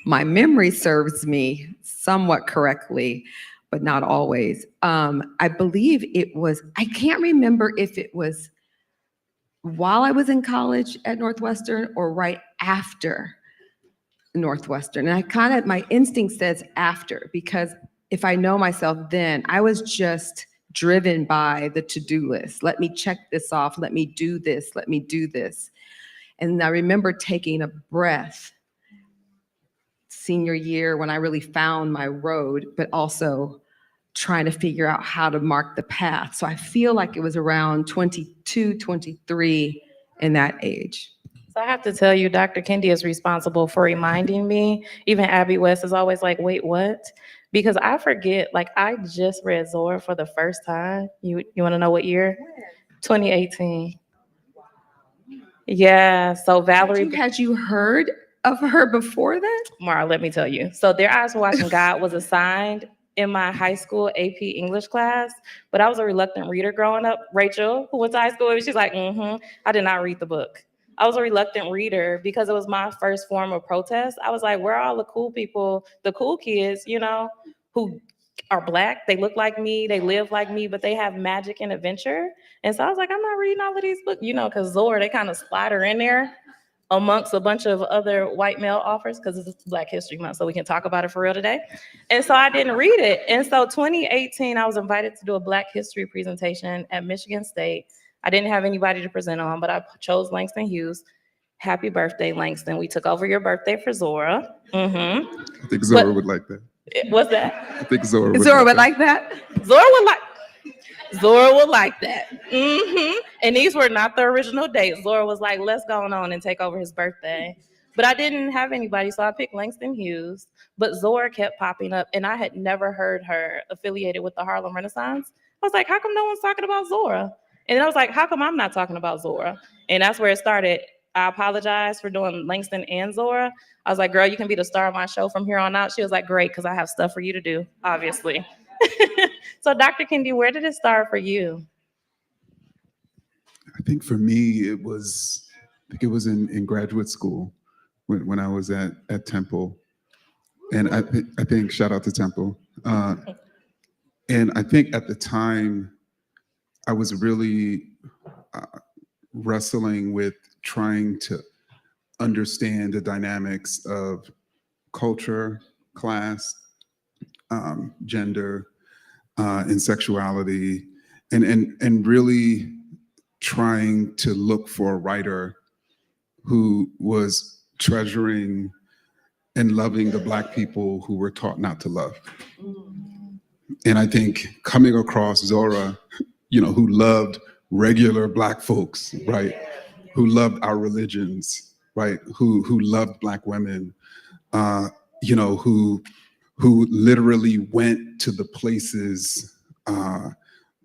S18: My memory serves me somewhat correctly, but not always. I believe I can't remember if it was while I was in college at Northwestern or right after Northwestern. And my instinct says after, because if I know myself then, I was just driven by the to-do list. Let me check this off. Let me do this. Let me do this. And I remember taking a breath senior year when I really found my road, but also trying to figure out how to mark the path. So I feel like it was around 22, 23 in that age.
S12: So I have to tell you, Dr. Kendi is responsible for reminding me. Even Abby West is always like, wait, what? because I forget, like I just read Zora for the first time. You want to know what year? 2018. Yeah, so Valerie.
S18: Had you heard of her before that?
S12: Mara, let me tell you. So Their Eyes Were Watching God was assigned in my high school AP English class, but I was a reluctant reader growing up. Rachel, who went to high school with me, she's like, I did not read the book. I was a reluctant reader because it was my first form of protest. I was like, where are all the cool people, the cool kids, who are Black, they look like me, they live like me, but they have magic and adventure. And so I was like, I'm not reading all of these books, because Zora, they kind of slide her in there amongst a bunch of other white male authors because it's Black History Month, so we can talk about it for real today. And so I didn't read it. And so 2018, I was invited to do a Black history presentation at Michigan State. I didn't have anybody to present on, but I chose Langston Hughes. Happy birthday, Langston. We took over your birthday for Zora.
S20: I think Zora would like that.
S12: What's that?
S20: I think Zora would
S18: like that.
S12: Zora would like that. And these were not the original dates. Zora was like, let's go on and take over his birthday. But I didn't have anybody, so I picked Langston Hughes. But Zora kept popping up, and I had never heard her affiliated with the Harlem Renaissance. I was like, how come no one's talking about Zora? And then I was like, how come I'm not talking about Zora? And that's where it started. I apologize for doing Langston and Zora. I was like, girl, you can be the star of my show from here on out. She was like, great, because I have stuff for you to do, obviously. So Dr. Kendi, where did it start for you?
S20: I think for me, it was in graduate school when I was at Temple. And I think, shout out to Temple. And I think at the time, I was really wrestling with trying to understand the dynamics of culture, class, gender, and sexuality, and really trying to look for a writer who was treasuring and loving the Black people who were taught not to love. And I think coming across Zora, who loved regular Black folks, right? Who loved our religions, right? Who loved Black women, who literally went to the places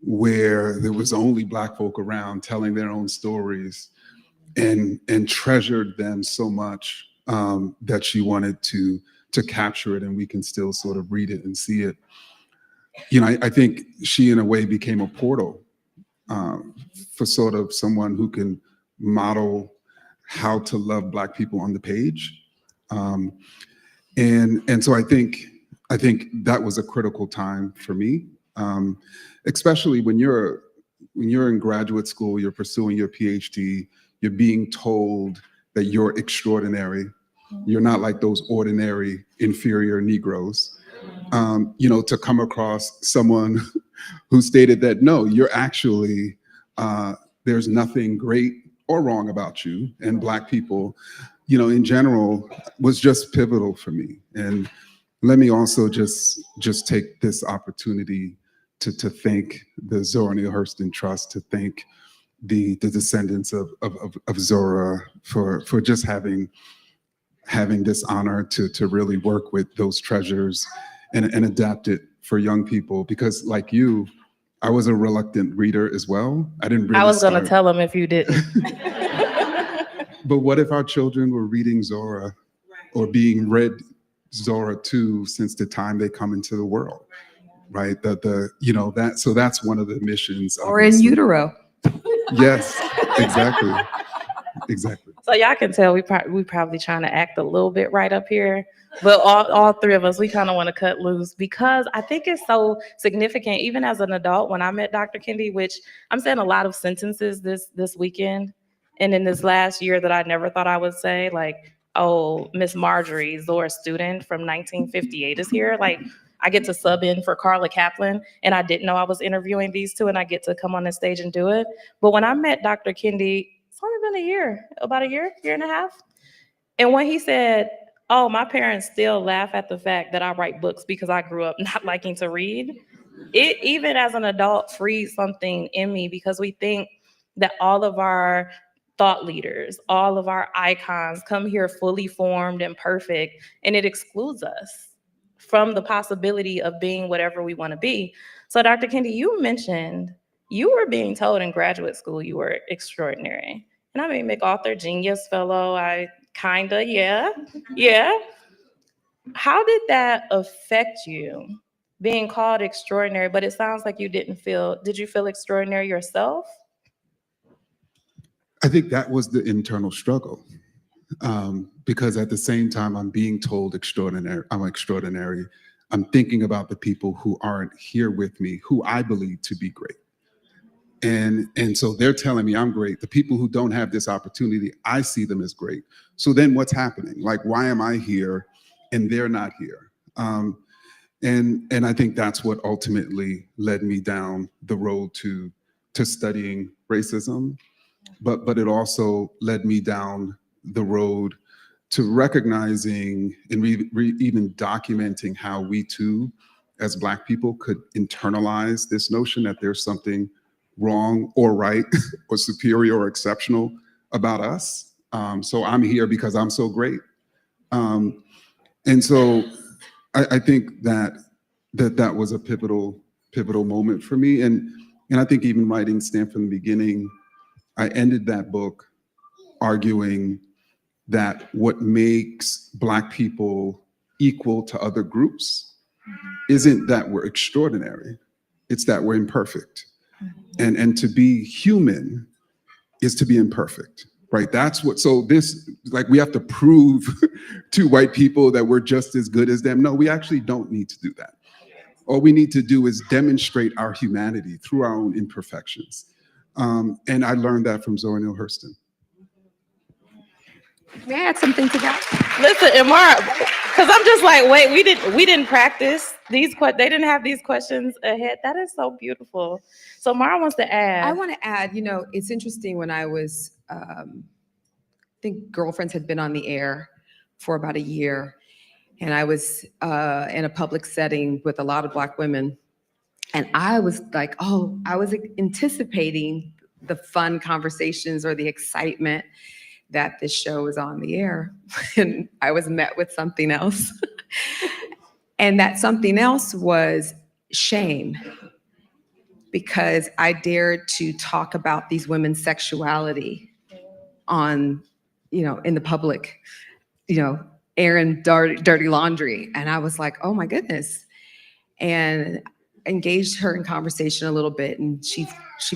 S20: where there was only Black folk around telling their own stories and treasured them so much that she wanted to capture it, and we can still sort of read it and see it. I think she in a way became a portal for sort of someone who can model how to love Black people on the page. And so I think that was a critical time for me, especially when you're in graduate school, you're pursuing your PhD, you're being told that you're extraordinary. You're not like those ordinary inferior Negroes. To come across someone who stated that, no, you're actually, there's nothing great or wrong about you, and Black people, in general, was just pivotal for me. And let me also just take this opportunity to thank the Zora Neale Hurston Trust, to thank the descendants of Zora for just having this honor to really work with those treasures and adapt it for young people. Because like you, I was a reluctant reader as well. I didn't really
S12: I was going to tell them if you didn't.
S20: But what if our children were reading Zora or being read Zora to since the time they come into the world, right? So that's one of the missions.
S18: Or in utero.
S20: Yes, exactly. Exactly.
S12: So y'all can tell we probably trying to act a little bit right up here, but all three of us, we kind of want to cut loose because I think it's so significant. Even as an adult, when I met Dr. Kendi, which I'm saying a lot of sentences this weekend and in this last year that I never thought I would say, like, oh, Miss Marjorie, Zora's student from 1958 is here. Like, I get to sub in for Carla Kaplan, and I didn't know I was interviewing these two, and I get to come on the stage and do it. But when I met Dr. Kendi, it's only been a year, about a year and a half. And when he said, oh, my parents still laugh at the fact that I write books because I grew up not liking to read, it, even as an adult, freed something in me because we think that all of our thought leaders, all of our icons come here fully formed and perfect, and it excludes us from the possibility of being whatever we want to be. So Dr. Kendi, you mentioned you were being told in graduate school you were extraordinary. And I mean, MacArthur Genius Fellow, yeah. How did that affect you, being called extraordinary? But it sounds like you did you feel extraordinary yourself?
S20: I think that was the internal struggle. Because at the same time, I'm being told I'm extraordinary. I'm thinking about the people who aren't here with me, who I believe to be great. And so they're telling me I'm great. The people who don't have this opportunity, I see them as great. So then what's happening? Like, why am I here and they're not here? And I think that's what ultimately led me down the road to studying racism. But it also led me down the road to recognizing and even documenting how we too, as Black people, could internalize this notion that there's something wrong or right or superior or exceptional about us. So I'm here because I'm so great. And so I think that was a pivotal moment for me. And I think even writing Stand from the Beginning, I ended that book arguing that what makes Black people equal to other groups isn't that we're extraordinary, it's that we're imperfect. And to be human is to be imperfect, right? We have to prove to white people that we're just as good as them. No, we actually don't need to do that. All we need to do is demonstrate our humanity through our own imperfections. And I learned that from Zora Neale Hurston.
S18: May I add something to that?
S12: Listen, Amara, because I'm just like, wait, we didn't practice these. They didn't have these questions ahead. That is so beautiful. So Mara wants to add.
S18: I want to add, it's interesting when I was, I think Girlfriends had been on the air for about a year, and I was in a public setting with a lot of Black women, and I was like, I was anticipating the fun conversations or the excitement that this show was on the air, and I was met with something else. And that something else was shame, because I dared to talk about these women's sexuality on, in the public, airing dirty laundry. And I was like, oh my goodness. And engaged her in conversation a little bit. And she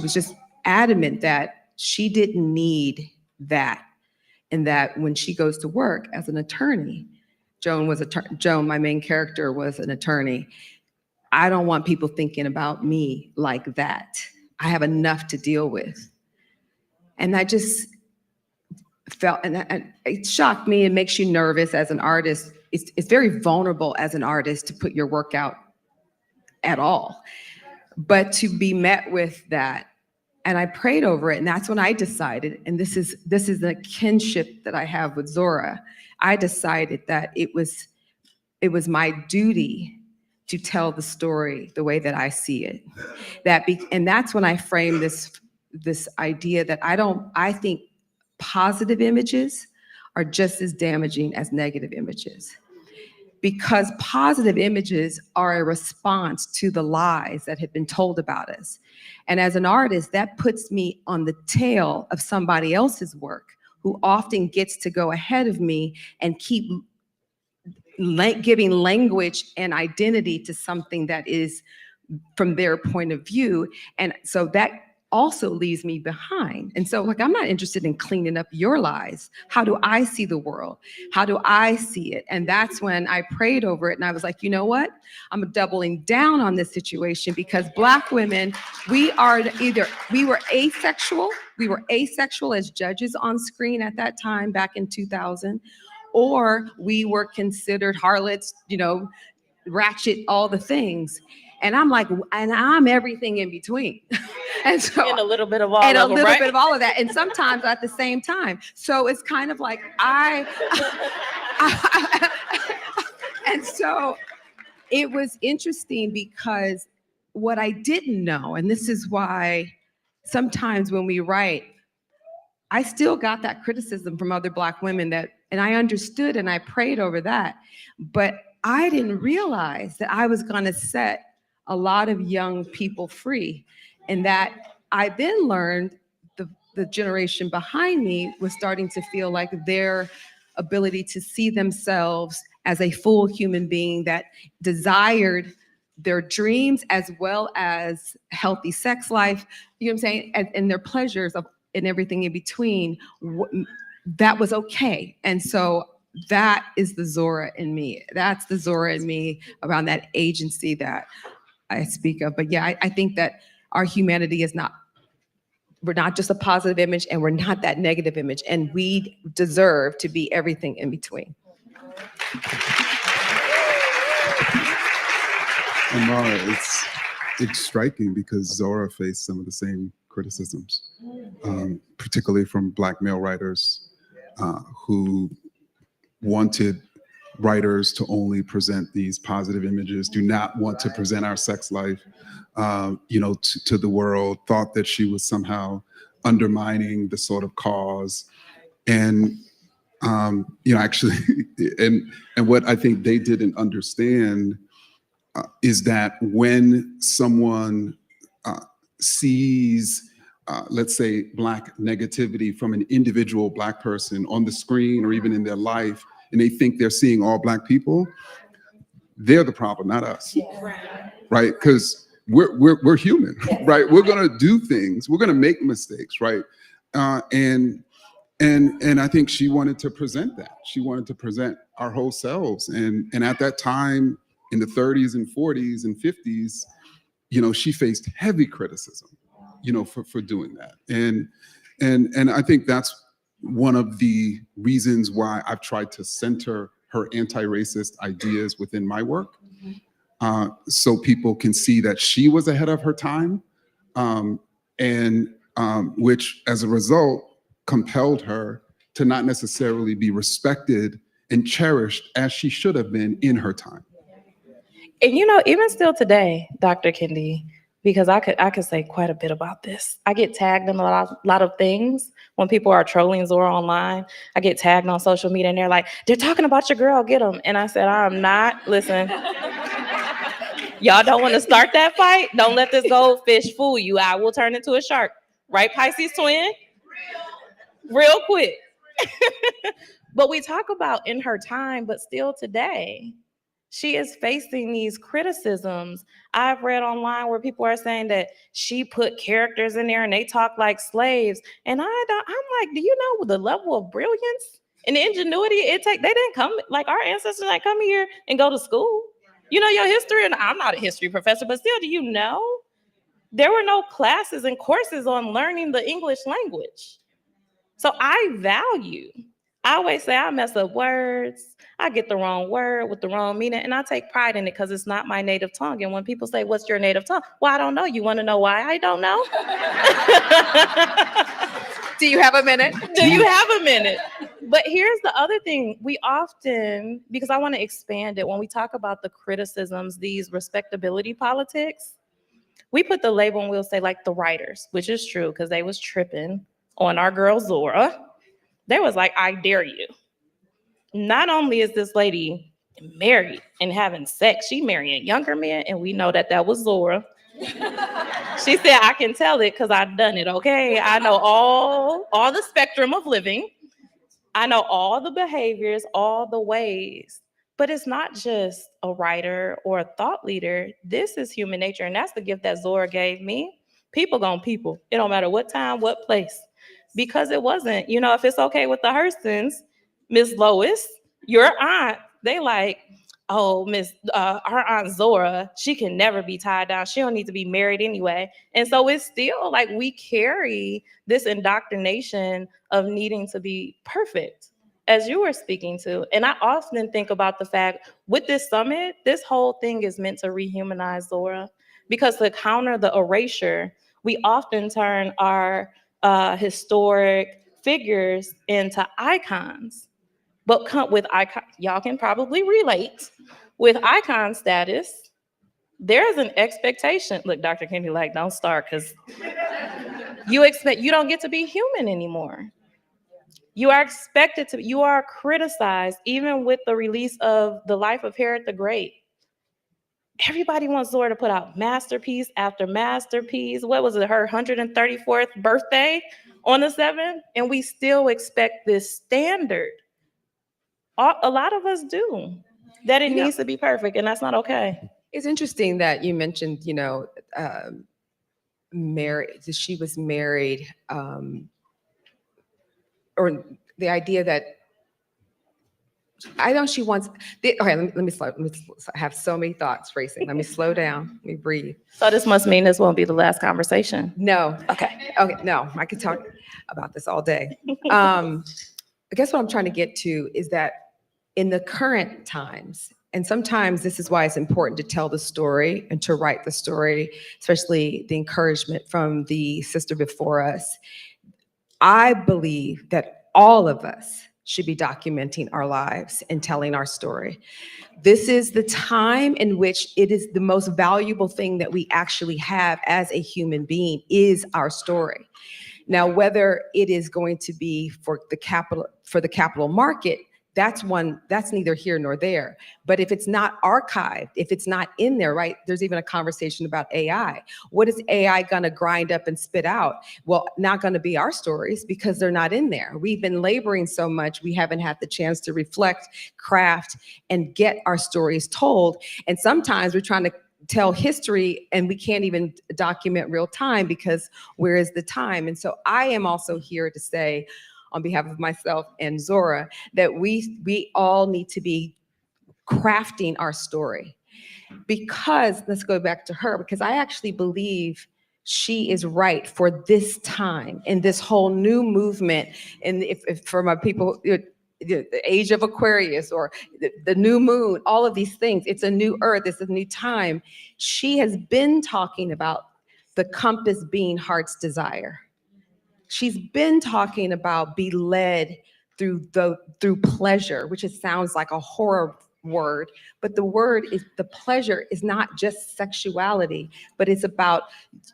S18: was just adamant that she didn't need that. And that when she goes to work as an attorney, Joan, my main character, was an attorney. I don't want people thinking about me like that. I have enough to deal with. And I just felt, and it shocked me. It makes you nervous as an artist. It's very vulnerable as an artist to put your work out at all. But to be met with that, and I prayed over it, and that's when I decided, and this is the kinship that I have with Zora. I decided that it was my duty to tell the story the way that I see it. And that's when I framed this idea that I think positive images are just as damaging as negative images. Because positive images are a response to the lies that have been told about us. And as an artist, that puts me on the tail of somebody else's work, who often gets to go ahead of me and keep giving language and identity to something that is from their point of view. And so that also leaves me behind. And so, I'm not interested in cleaning up your lies. How do I see the world? How do I see it? And that's when I prayed over it, and I was like, you know what? I'm doubling down on this situation, because Black women, we were asexual. We were asexual as judges on screen at that time, back in 2000, or we were considered harlots, ratchet, all the things. And I'm like, and I'm everything in between. And so,
S12: and a little bit of all
S18: and
S12: of
S18: a
S12: them,
S18: little
S12: right?
S18: bit of all of that, and sometimes at the same time. So it's kind of like and so it was interesting, because what I didn't know, and this is why sometimes when we write, I still got that criticism from other Black women, and I understood and I prayed over that. But I didn't realize that I was going to set a lot of young people free, and that I then learned the generation behind me was starting to feel like their ability to see themselves as a full human being that desired their dreams as well as healthy sex life, you know what I'm saying, and their pleasures of and everything in between, that was okay. And so that is the Zora in me. That's the Zora in me around that agency that I speak of. But yeah, I think that our humanity is not, we're not just a positive image and we're not that negative image. And we deserve to be everything in between.
S20: And Mara, it's striking because Zora faced some of the same criticisms, particularly from Black male writers who wanted writers to only present these positive images, do not want to present our sex life, to the world, thought that she was somehow undermining the sort of cause. And, actually, and what I think they didn't understand is that when someone sees, let's say, Black negativity from an individual Black person on the screen or even in their life, and they think they're seeing all Black people, they're the problem, not us, right? Because we're human, right? We're gonna do things, we're gonna make mistakes, right? And I think she wanted to present that. She wanted to present our whole selves, and at that time, in the 30s and 40s and 50s, she faced heavy criticism, for doing that. And I think that's one of the reasons why I've tried to center her anti-racist ideas within my work, so people can see that she was ahead of her time, which as a result compelled her to not necessarily be respected and cherished as she should have been in her time.
S12: And even still today, Dr. Kendi, because I could say quite a bit about this. I get tagged in a lot of things when people are trolling Zora online. I get tagged on social media and they're like, they're talking about your girl, get them. And I said, I'm not, listen. Y'all don't want to start that fight? Don't let this goldfish fool you. I will turn into a shark. Right, Pisces twin? Real quick. But we talk about in her time, but still today, she is facing these criticisms. I've read online where people are saying that she put characters in there and they talk like slaves. And I'm like, do you know the level of brilliance and ingenuity it takes? They didn't come, like our ancestors didn't come here and go to school. You know your history, and I'm not a history professor, but still, do you know? There were no classes and courses on learning the English language. So I always say I mess up words. I get the wrong word with the wrong meaning, and I take pride in it because it's not my native tongue. And when people say, what's your native tongue? Well, I don't know. You want to know why I don't know?
S18: Do you have a minute?
S12: Do you have a minute? But here's the other thing. We often, because I want to expand it, when we talk about the criticisms, these respectability politics, we put the label and we'll say like the writers, which is true because they was tripping on our girl Zora. They was like, I dare you. Not only is this lady married and having sex, she marrying younger men, and we know that was Zora. She said, I can tell it because I've done it, okay? I know all the spectrum of living. I know all the behaviors, all the ways. But it's not just a writer or a thought leader. This is human nature, and that's the gift that Zora gave me. People gonna people. It don't matter what time, what place. Because it wasn't, if it's okay with the Hurstons, Miss Lois, your aunt, they like, oh, our Aunt Zora, she can never be tied down. She don't need to be married anyway. And so it's still like we carry this indoctrination of needing to be perfect, as you were speaking to. And I often think about the fact with this summit, this whole thing is meant to rehumanize Zora, because to counter the erasure, we often turn our historic figures into icons. But with icon, y'all can probably relate. With icon status, there is an expectation. Look, Dr. Kendi, like, don't start, because you don't get to be human anymore. You are expected to, you are criticized, even with the release of The Life of Herod the Great. Everybody wants Zora to put out masterpiece after masterpiece. What was it, her 134th birthday on the 7th? And we still expect this standard. A lot of us do, that it needs to be perfect, and that's not okay.
S18: It's interesting that you mentioned, married. She was married, or the idea that I know she wants. Okay, let me slow. I have so many thoughts racing. Let me slow down. Let me breathe.
S12: So this must mean this won't be the last conversation.
S18: No.
S12: Okay.
S18: Okay. No, I could talk about this all day. I guess what I'm trying to get to is that in the current times, and sometimes this is why it's important to tell the story and to write the story, especially the encouragement from the sister before us. I believe that all of us should be documenting our lives and telling our story. This is the time in which it is the most valuable thing that we actually have as a human being is our story. Now, whether it is going to be for the capital market, that's neither here nor there. But if it's not archived, if it's not in there, right? There's even a conversation about AI. What is AI gonna grind up and spit out? Well, not gonna be our stories because they're not in there. We've been laboring so much, we haven't had the chance to reflect, craft, and get our stories told. And sometimes we're trying to tell history and we can't even document real time because where is the time? And so I am also here to say, on behalf of myself and Zora, that we all need to be crafting our story. Because, let's go back to her, because I actually believe she is right for this time and this whole new movement. And if for my people, the age of Aquarius or the new moon, all of these things, it's a new earth, it's a new time. She has been talking about the compass being heart's desire. She's been talking about be led through pleasure, which it sounds like a horror word, but the pleasure is not just sexuality, but it's about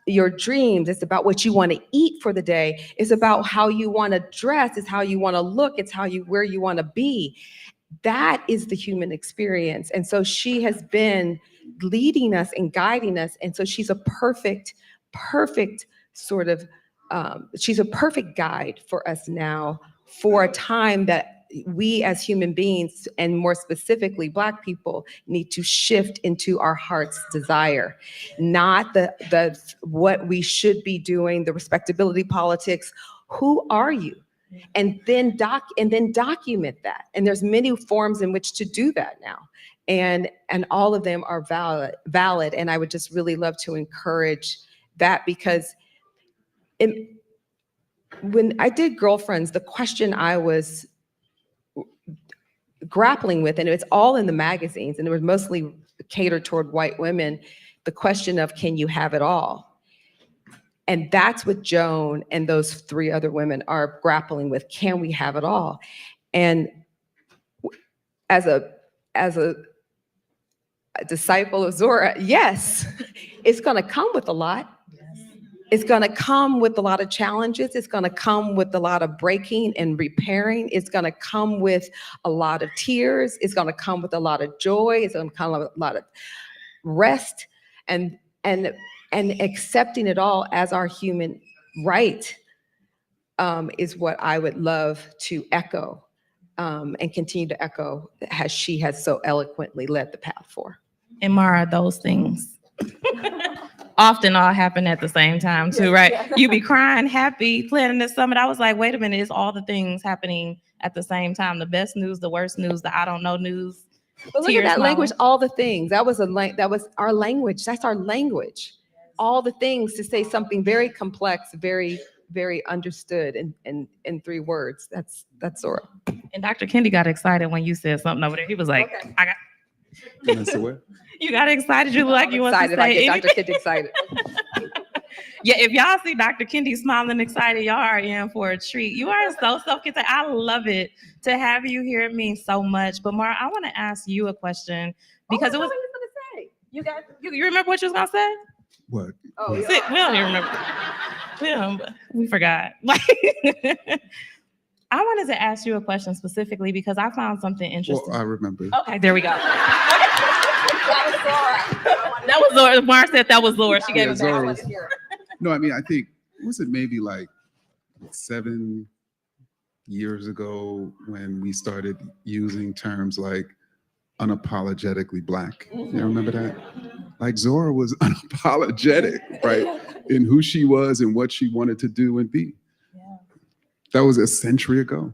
S18: your dreams. It's about what you want to eat for the day. It's about how you want to dress. It's how you want to look. It's where you want to be. That is the human experience. And so she has been leading us and guiding us. And so she's a perfect sort of she's a perfect guide for us now for a time that we as human beings, and more specifically Black people, need to shift into our heart's desire, not the what we should be doing, the respectability politics. Who are you? And then document that. And there's many forms in which to do that now. And all of them are valid. And I would just really love to encourage that, because when I did Girlfriends, the question I was grappling with, and it's all in the magazines, and it was mostly catered toward white women, the question of, can you have it all? And that's what Joan and those 3 other women are grappling with. Can we have it all? And as a disciple of Zora, yes, it's gonna come with a lot. It's gonna come with a lot of challenges. It's gonna come with a lot of breaking and repairing. It's gonna come with a lot of tears. It's gonna come with a lot of joy. It's gonna come with a lot of rest and accepting it all as our human right is what I would love to echo and continue to echo as she has so eloquently led the path for.
S12: And Mara, those things often all happen at the same time too, right? Yeah. You be crying, happy, planning the summit. I was like, wait a minute, it's all the things happening at the same time. The best news, the worst news, the I don't know news.
S18: But look at that language, all the things. That was our language. That's our language. All the things to say something very complex, very, very understood in 3 words. That's Zora.
S12: And Dr. Kendi got excited when you said something over there. He was like, okay. You got excited. You look like you want to say anything.
S18: Dr. Kendi excited.
S12: Yeah, if y'all see Dr. Kendi smiling excited, y'all are in for a treat. You are so self-contained. I love it to have you here. It means so much. But Mara, I want to ask you a question because it was. What were you gonna say? You remember what you was gonna say?
S20: What?
S12: Oh, yeah. We don't even remember. We forgot. I wanted to ask you a question specifically because I found something interesting.
S20: Well, I remember.
S12: Okay, there we go. That was Zora. Mara said that was Zora. She gave
S20: Yeah,
S12: it
S20: Zora
S12: back.
S20: was- No, I mean, I think, was it maybe like 7 years ago when we started using terms like unapologetically Black? You remember that? Like Zora was unapologetic, right? In who she was and what she wanted to do and be. That was a century ago.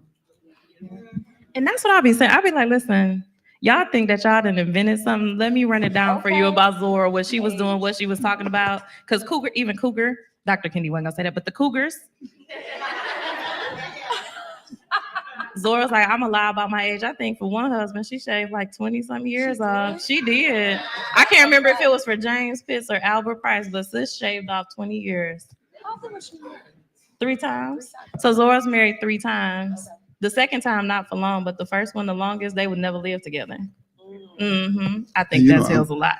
S12: And that's what I'll be saying. I'll be like, listen, y'all think that y'all done invented something. Let me run it down for you about Zora, what she was doing, what she was talking about. Because Cougar, Dr. Kendi wasn't gonna say that, but the Cougars. Zora's like, I'm gonna lie about my age. I think for one husband, she shaved like 20-something years off. She did. I can't remember if it was for James Pitts or Albert Price, but sis shaved off 20 years. 3 times. So Zora's married 3 times. The second time, not for long, but the first one, the longest, they would never live together. I think that tells a lot.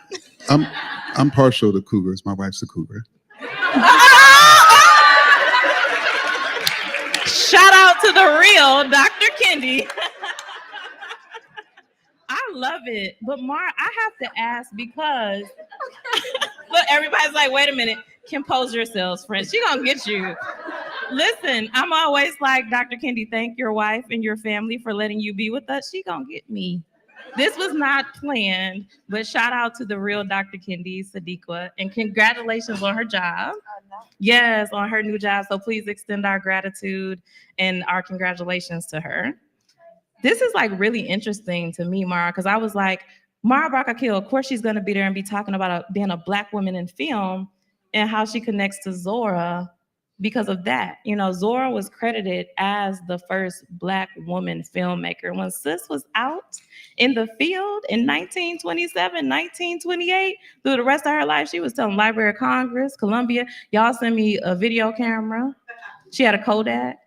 S20: I'm partial to cougars. My wife's a cougar.
S12: Shout out to the real Dr. Kendi. I love it. But Mara, I have to ask because look, everybody's like, wait a minute, compose yourselves, friends. She gonna get you. Listen, I'm always like, Dr. Kendi, thank your wife and your family for letting you be with us. She gonna get me. This was not planned, but shout out to the real Dr. Kendi Sadiqa, and congratulations on her job. Yes, on her new job. So please extend our gratitude and our congratulations to her. This is like really interesting to me, Mara, because I was like, Mara Brock-Akil, of course she's gonna be there and be talking about being a Black woman in film and how she connects to Zora because of that. You know, Zora was credited as the first Black woman filmmaker. When sis was out in the field in 1927, 1928, through the rest of her life, she was telling Library of Congress, Columbia, y'all send me a video camera. She had a Kodak.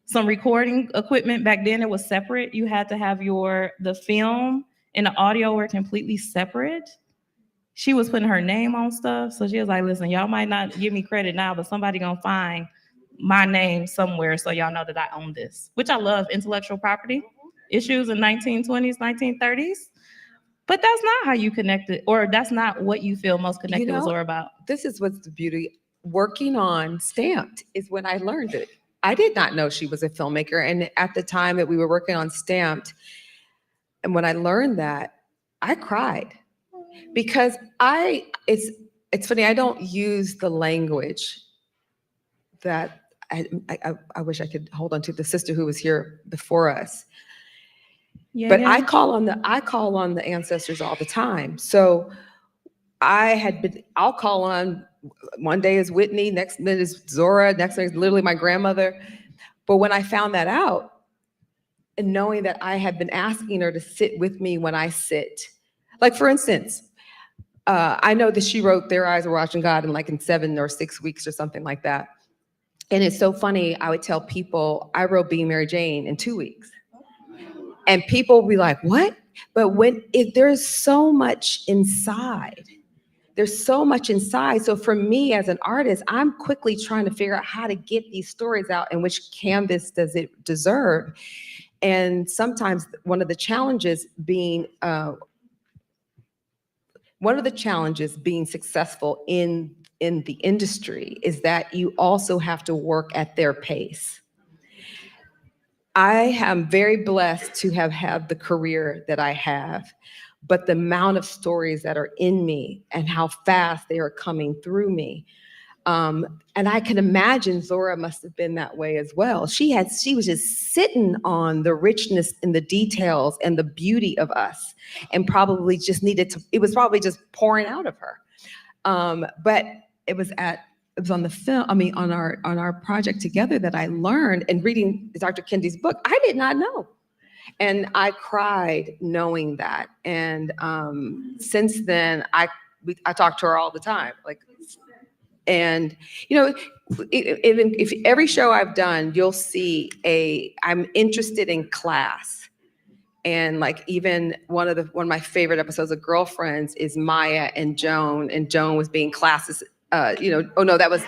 S12: Some recording equipment. Back then it was separate. You had to have the film and the audio were completely separate. She was putting her name on stuff. So she was like, listen, y'all might not give me credit now, but somebody gonna find my name somewhere so y'all know that I own this, which I love intellectual property issues in 1920s, 1930s. But that's not how you connected, or that's not what you feel most connected with Zora about.
S18: This is what's the beauty. Working on Stamped is when I learned it. I did not know she was a filmmaker. And at the time that we were working on Stamped, and when I learned that, I cried. Because it's funny, I don't use the language that I wish I could hold on to, the sister who was here before us. But I call on the ancestors all the time. So I'll call on, one day is Whitney, next minute is Zora, next minute is literally my grandmother. But when I found that out, and knowing that I had been asking her to sit with me when I sit, like for instance, I know that she wrote Their Eyes Were Watching God in 7 or 6 weeks or something like that. And it's so funny, I would tell people, I wrote Being Mary Jane in 2 weeks. And people would be like, what? But there's so much inside. There's so much inside. So for me as an artist, I'm quickly trying to figure out how to get these stories out and which canvas does it deserve. And sometimes one of the challenges being successful in the industry is that you also have to work at their pace. I am very blessed to have had the career that I have, but the amount of stories that are in me and how fast they are coming through me. And I can imagine Zora must have been that way as well. She was just sitting on the richness and the details and the beauty of us, and probably just it was probably just pouring out of her. But it was on the film, on our project together that I learned, and reading Dr. Kendi's book, I did not know. And I cried knowing that. And since then, I talk to her all the time. And if every show I've done, you'll see I'm interested in class. And even one of my favorite episodes of Girlfriends is Maya and Joan was being oh no, that was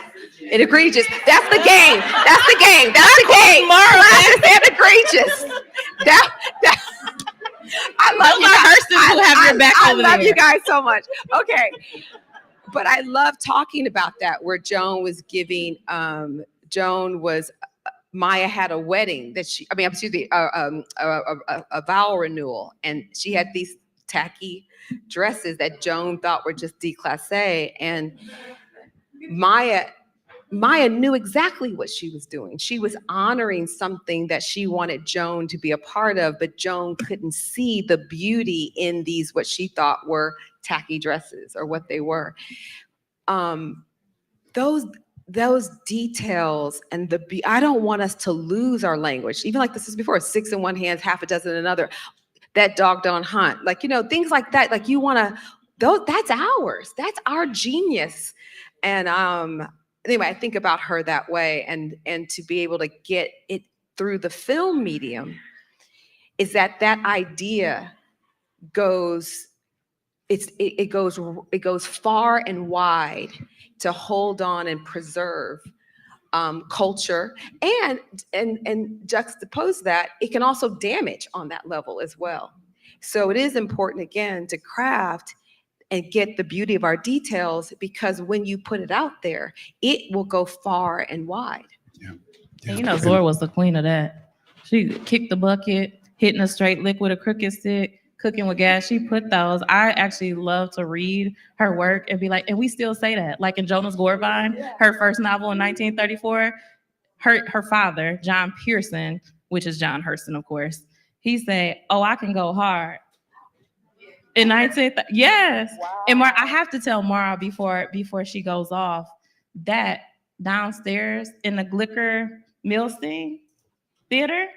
S18: an egregious. That's the game. That's the game. That's the game. Classic and egregious. That I love
S12: Those
S18: you
S12: are
S18: guys.
S12: Hurstons who have your back
S18: I
S12: over
S18: love
S12: there.
S18: you guys so much. Okay. But I love talking about that, where Joan was giving, Maya had a wedding a vow renewal, and she had these tacky dresses that Joan thought were just déclassé, and Maya knew exactly what she was doing. She was honoring something that she wanted Joan to be a part of, but Joan couldn't see the beauty in these, what she thought were tacky dresses or what they were. Those details and I don't want us to lose our language. Even like this is before, 6 in one hand, half a dozen in another. That dog don't hunt. Like, things like that. Like that's ours. That's our genius. And anyway, I think about her that way, and to be able to get it through the film medium is that idea goes, it goes far and wide to hold on and preserve culture, and juxtapose that, it can also damage on that level as well. So it is important, again, to craft and get the beauty of our details, because when you put it out there, it will go far and wide.
S12: And Zora was the queen of that. She kicked the bucket, hitting a straight lick with a crooked stick, cooking with gas. She put those. I actually love to read her work and be like, and we still say that. Like in Jonas Gourvine, her first novel in 1934, her father, John Pearson, which is John Hurston, of course, he said, "Oh, I can go hard." In 1930, yes. Wow. And I have to tell Mara before she goes off that downstairs in the Glicker Milstein Theater,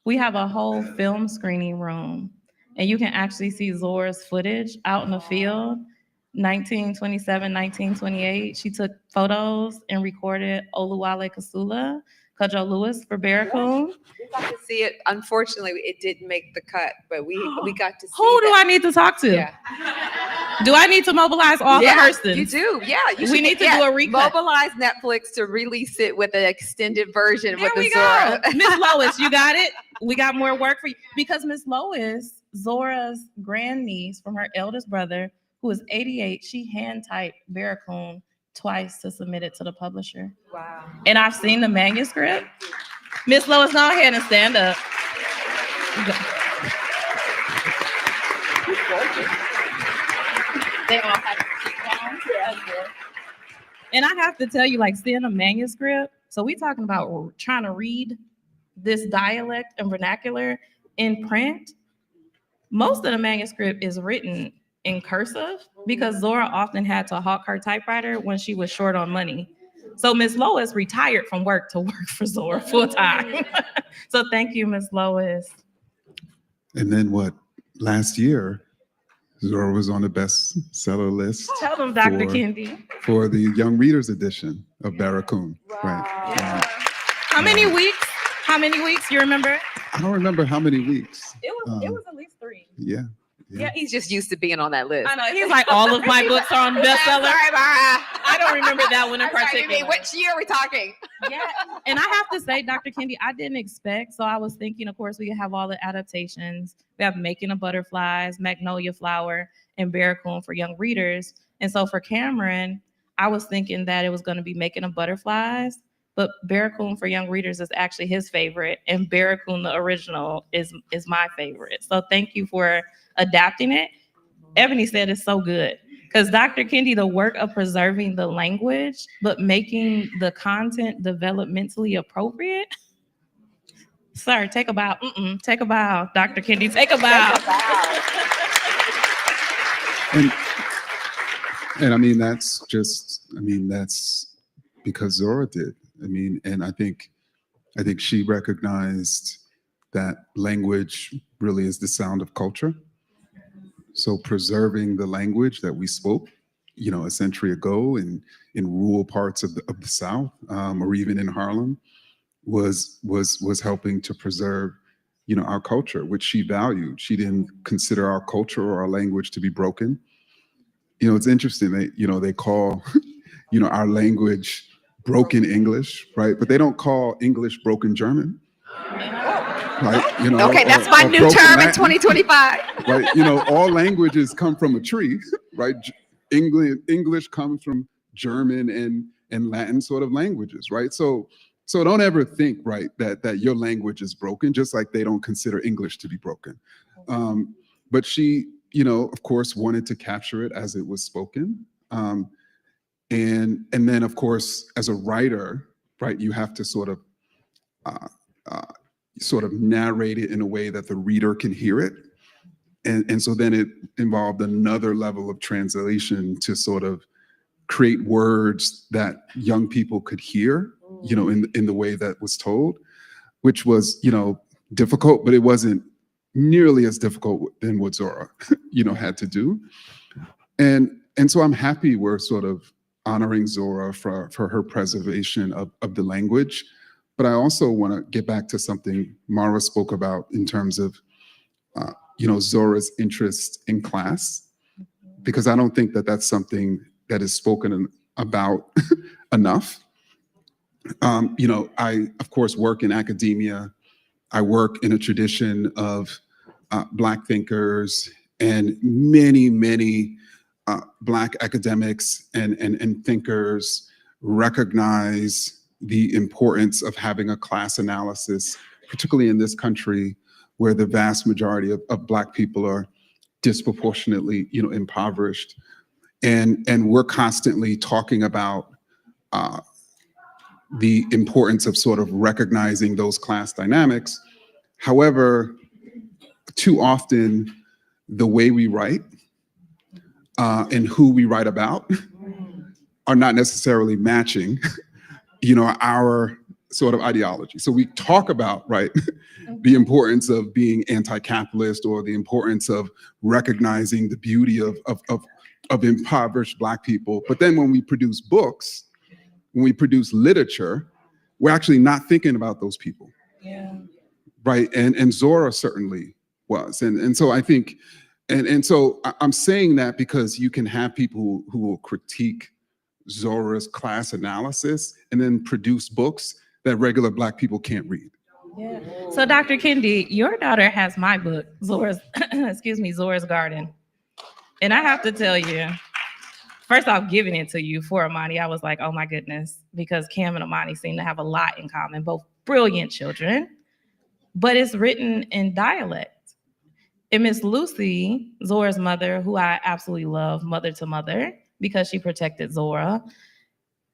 S12: we have a whole film screening room, and you can actually see Zora's footage out in the field. 1927, 1928, she took photos and recorded Oluwale Kasula, Cudjoe Lewis for Barracoon.
S18: We got to see it. Unfortunately, it didn't make the cut, but we got to see
S12: Who do I need to talk to?
S18: Yeah.
S12: Do I need to mobilize all the Hurstons?
S18: You do. Yeah.
S12: We need to do a recut.
S18: Mobilize Netflix to release it with an extended version with the
S12: Zora.
S18: Zora.
S12: Miss Lois, you got it? We got more work for you. Because Miss Lois, Zora's grandniece from her eldest brother, who is 88, she hand-typed Barracoon twice to submit it to the publisher.
S18: Wow.
S12: And I've seen the manuscript. Miss Lois, go ahead and stand up. They all have to sit down. And I have to tell you, like, seeing a manuscript, so we talking about trying to read this dialect and vernacular in print. Most of the manuscript is written in cursive because Zora often had to hawk her typewriter when she was short on money. So Miss Lois retired from work to work for Zora full time. So thank you, Miss Lois.
S20: And then last year, Zora was on the bestseller list.
S12: Tell them, Dr. Kendi.
S20: For the Young Readers edition of Barracoon.
S12: Wow.
S20: Right.
S12: Yeah. How many weeks? How many weeks? You remember?
S20: I don't remember how many weeks.
S12: It was at least 3.
S20: Yeah.
S18: Yeah, he's just used to being on that list.
S12: I know. He's like, all of my books are on bestseller.
S18: Sorry, Mara.
S12: I don't remember that one in particular.
S18: Which year are we talking?
S12: Yeah. And I have to say, Dr. Kendi, I didn't expect. So I was thinking, of course, we have all the adaptations. We have Making of Butterflies, Magnolia Flower, and Barracoon for Young Readers. And so for Cameron, I was thinking that it was going to be Making of Butterflies. But Barracoon for Young Readers is actually his favorite, and Barracoon, the original, is my favorite. So thank you for adapting it. Ebony said it's so good because Dr. Kendi, the work of preserving the language, but making the content developmentally appropriate. Sir, take a bow. Take a bow, Dr. Kendi, take a bow.
S20: And I mean, that's because Zora did. I mean, and I think she recognized that language really is the sound of culture. So preserving the language that we spoke, a century ago in rural parts of the South, or even in Harlem, was helping to preserve, our culture, which she valued. She didn't consider our culture or our language to be broken. It's interesting. They call our language broken English, right? But they don't call English broken German. Right?
S18: Okay, that's my new term in 2025.
S20: Right? All languages come from a tree, right? English comes from German and Latin sort of languages, right? So don't ever think, right, that your language is broken, just like they don't consider English to be broken. But she, of course, wanted to capture it as it was spoken. And then, of course, as a writer, right, you have to sort of narrate it in a way that the reader can hear it. And so then it involved another level of translation to sort of create words that young people could hear, in the way that was told, which was, difficult, but it wasn't nearly as difficult than what Zora, had to do. And so I'm happy we're sort of honoring Zora for her preservation of the language. But I also want to get back to something Mara spoke about in terms of, Zora's interest in class, because I don't think that that's something that is spoken about enough. I, of course, work in academia. I work in a tradition of Black thinkers, and many Black academics and thinkers recognize the importance of having a class analysis, particularly in this country where the vast majority of Black people are disproportionately, impoverished. And we're constantly talking about the importance of sort of recognizing those class dynamics. However, too often, the way we write and who we write about are not necessarily matching, our sort of ideology. So we talk about, right, the importance of being anti-capitalist, or the importance of recognizing the beauty of impoverished Black people. But then when we produce books, when we produce literature, we're actually not thinking about those people.
S12: Yeah.
S20: Right. And Zora certainly was. And so I think, and so I'm saying that because you can have people who will critique Zora's class analysis and then produce books that regular Black people can't read.
S12: Yeah. So Dr. Kendi, your daughter has my book, Zora's, Zora's Garden. And I have to tell you, first off, giving it to you for Amani, I was like, oh my goodness, because Cam and Amani seem to have a lot in common, both brilliant children, but it's written in dialect. And Miss Lucy, Zora's mother, who I absolutely love, mother to mother, because she protected Zora,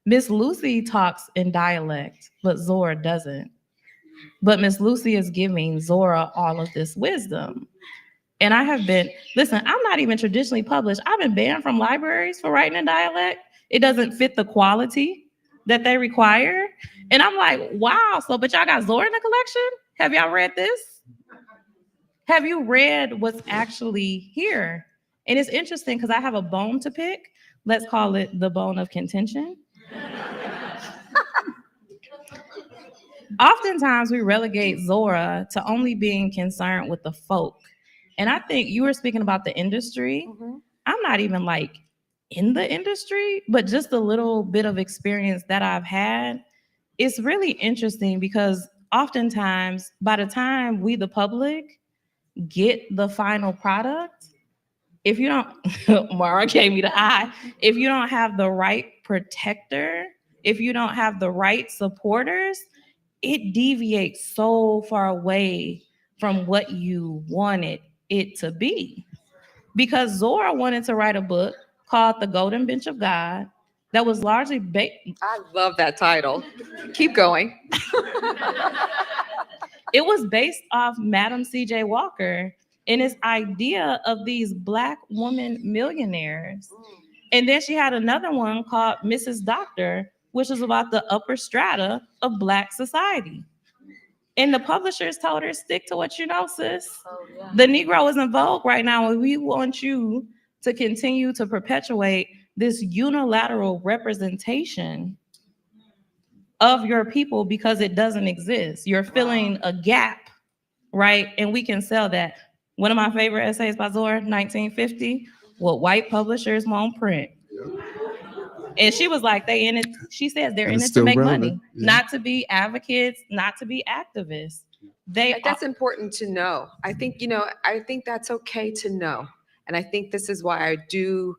S12: Miss Lucy talks in dialect, but Zora doesn't. But Miss Lucy is giving Zora all of this wisdom. And I have been, listen, I'm not even traditionally published. I've been banned from libraries for writing in dialect. It doesn't fit the quality that they require. And I'm like, wow, so, but y'all got Zora in the collection? Have y'all read this? Have you read what's actually here? And it's interesting because I have a bone to pick. Let's call it the bone of contention. Oftentimes we relegate Zora to only being concerned with the folk. And I think you were speaking about the industry. Mm-hmm. I'm not even like in the industry, but just a little bit of experience that I've had. It's really interesting because oftentimes by the time we, the public, get the final product, if you don't, Mara gave me the eye, if you don't have the right protector, if you don't have the right supporters, it deviates so far away from what you wanted it to be. Because Zora wanted to write a book called The Golden Bench of God that was largely based.
S18: I love that title. Keep going.
S12: It was based off Madam C.J. Walker and his idea of these Black woman millionaires. And then she had another one called Mrs. Doctor, which is about the upper strata of Black society. And the publishers told her, stick to what you know, sis. Oh, yeah. The Negro is in vogue right now, and we want you to continue to perpetuate this unilateral representation of your people because it doesn't exist. You're filling a gap, right? And we can sell that. One of my favorite essays by Zora, 1950, what white publishers won't print. And she was like, they in it, she says they're
S20: And
S12: in
S20: it's
S12: it to
S20: still
S12: make
S20: relevant,
S12: money,
S20: yeah.
S12: not to be advocates, not to be activists.
S18: That's important to know. I think, I think that's okay to know. And I think this is why I do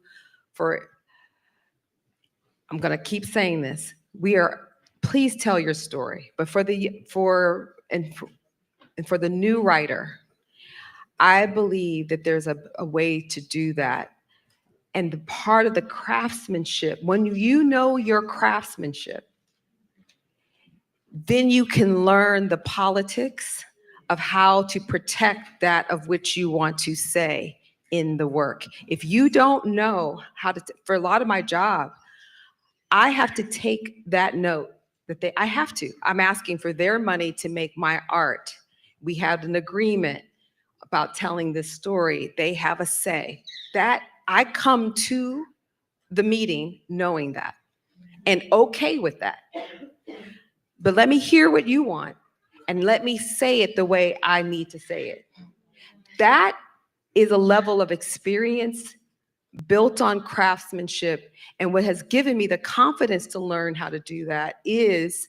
S18: I'm going to keep saying this. Please tell your story. But for the new writer, I believe that there's a way to do that. And the part of the craftsmanship, when you know your craftsmanship, then you can learn the politics of how to protect that of which you want to say in the work. If you don't know how to, for a lot of my job, I have to take that note I have to. I'm asking for their money to make my art. We had an agreement about telling this story. They have a say. That I come to the meeting knowing that and okay with that. But let me hear what you want and let me say it the way I need to say it. That is a level of experience built on craftsmanship. And what has given me the confidence to learn how to do that is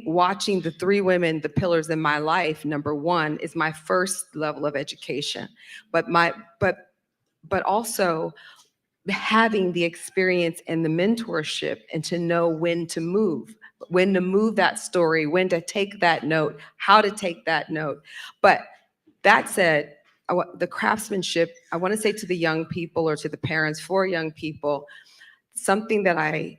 S18: watching the three women, the pillars in my life. Number one is my first level of education, but also having the experience and the mentorship and to know when to move that story, when to take that note, how to take that note. But that said, the craftsmanship, I want to say to the young people or to the parents for young people, something that I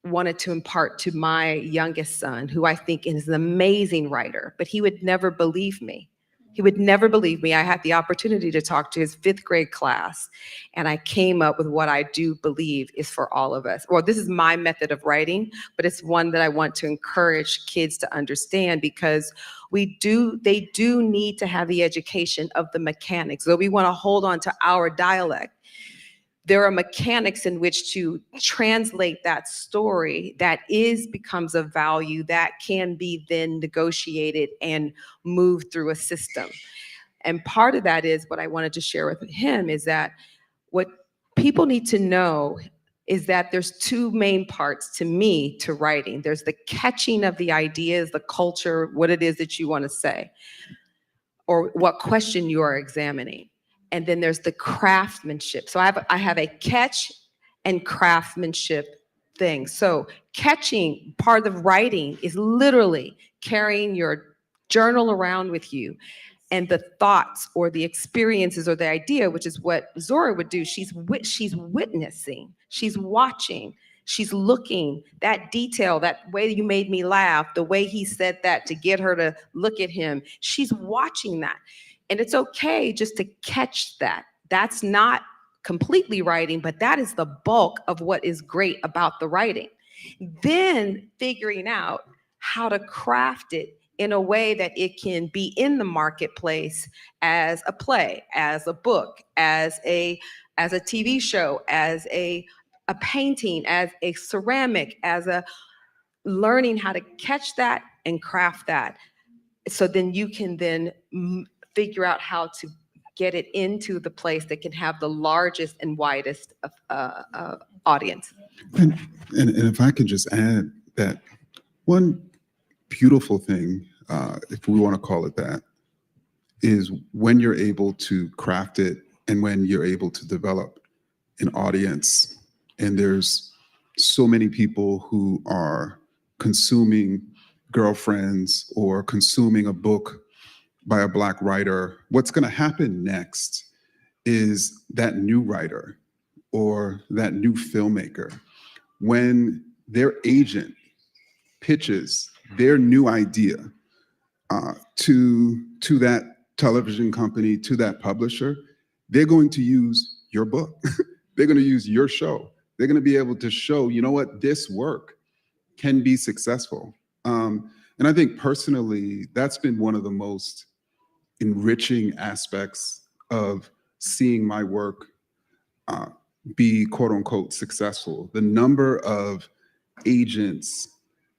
S18: wanted to impart to my youngest son, who I think is an amazing writer, but he would never believe me. He would never believe me. I had the opportunity to talk to his 5th grade class, and I came up with what I do believe is for all of us. Well, this is my method of writing, but it's one that I want to encourage kids to understand because they do need to have the education of the mechanics. So we want to hold on to our dialect. There are mechanics in which to translate that story that becomes of value that can be then negotiated and moved through a system. And part of that is what I wanted to share with him is that what people need to know is that there's 2 main parts to me to writing. There's the catching of the ideas, the culture, what it is that you want to say, or what question you are examining. And then there's the craftsmanship. So I have a catch and craftsmanship thing. So catching, part of writing is literally carrying your journal around with you and the thoughts or the experiences or the idea, which is what Zora would do. She's witnessing, she's watching, she's looking, that detail, that way you made me laugh, the way he said that to get her to look at him. She's watching that. And it's okay just to catch that. That's not completely writing, but that is the bulk of what is great about the writing. Then figuring out how to craft it in a way that it can be in the marketplace as a play, as a book, as a TV show, as a painting, as a ceramic, as a learning how to catch that and craft that. So then you can then figure out how to get it into the place that can have the largest and widest audience.
S20: And if I could just add that one beautiful thing, if we want to call it that, is when you're able to craft it and when you're able to develop an audience. And there's so many people who are consuming Girlfriends or consuming a book by a Black writer. What's going to happen next is that new writer or that new filmmaker, when their agent pitches their new idea to that television company, to that publisher, they're going to use your book. They're going to use your show. They're going to be able to show, you know what, this work can be successful. And I think personally, that's been one of the most enriching aspects of seeing my work be quote unquote successful. The number of agents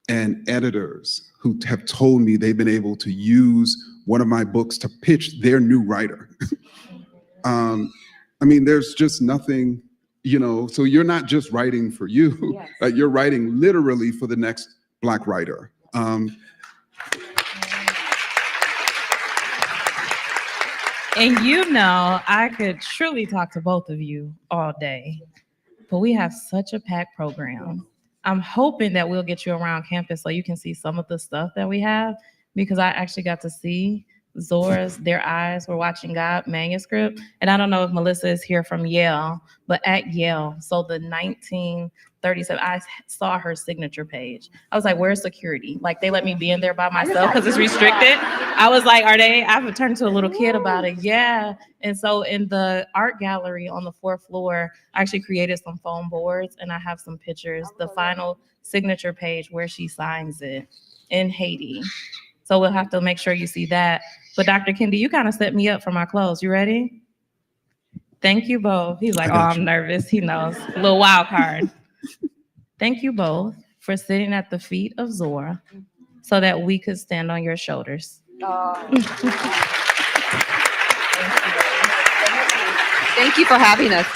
S20: and editors who have told me they've been able to use one of my books to pitch their new writer. I mean, there's just nothing, you know, so you're not just writing for you,
S18: Yes.
S20: you're writing literally for the next Black writer.
S12: And you know, I could truly talk to both of you all day, but we have such a packed program. I'm hoping that we'll get you around campus so you can see some of the stuff that we have, because I actually got to see Zora's Their Eyes Were Watching God manuscript. And I don't know if Melissa is here from Yale, but at Yale, so the 1937, I saw her signature page. I was like, where's security? Like, they let me be in there by myself because it's restricted. I was like, I've turned into a little kid about it. Yeah. And so in the art gallery on the 4th floor, I actually created some foam boards and I have some pictures, the final signature page where she signs it in Haiti. So we'll have to make sure you see that. But Dr. Kendi, you kind of set me up for my close. You ready? Thank you both. He's like, oh, I'm nervous. He knows. Little wild card. Thank you both for sitting at the feet of Zora so that we could stand on your shoulders.
S18: Thank you for having us.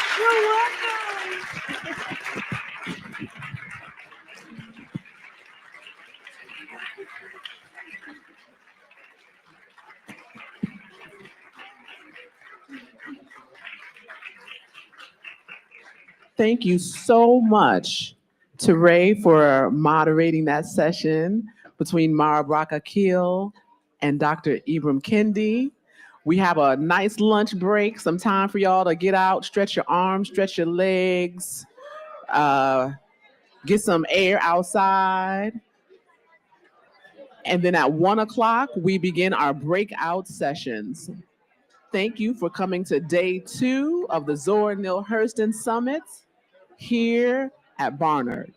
S11: Thank you so much to Ray for moderating that session between Mara Brock-Akil and Dr. Ibram Kendi. We have a nice lunch break, some time for y'all to get out, stretch your arms, stretch your legs, get some air outside. And then at 1 o'clock, we begin our breakout sessions. Thank you for coming to day 2 of the Zora Neale Hurston Summit here at Barnard.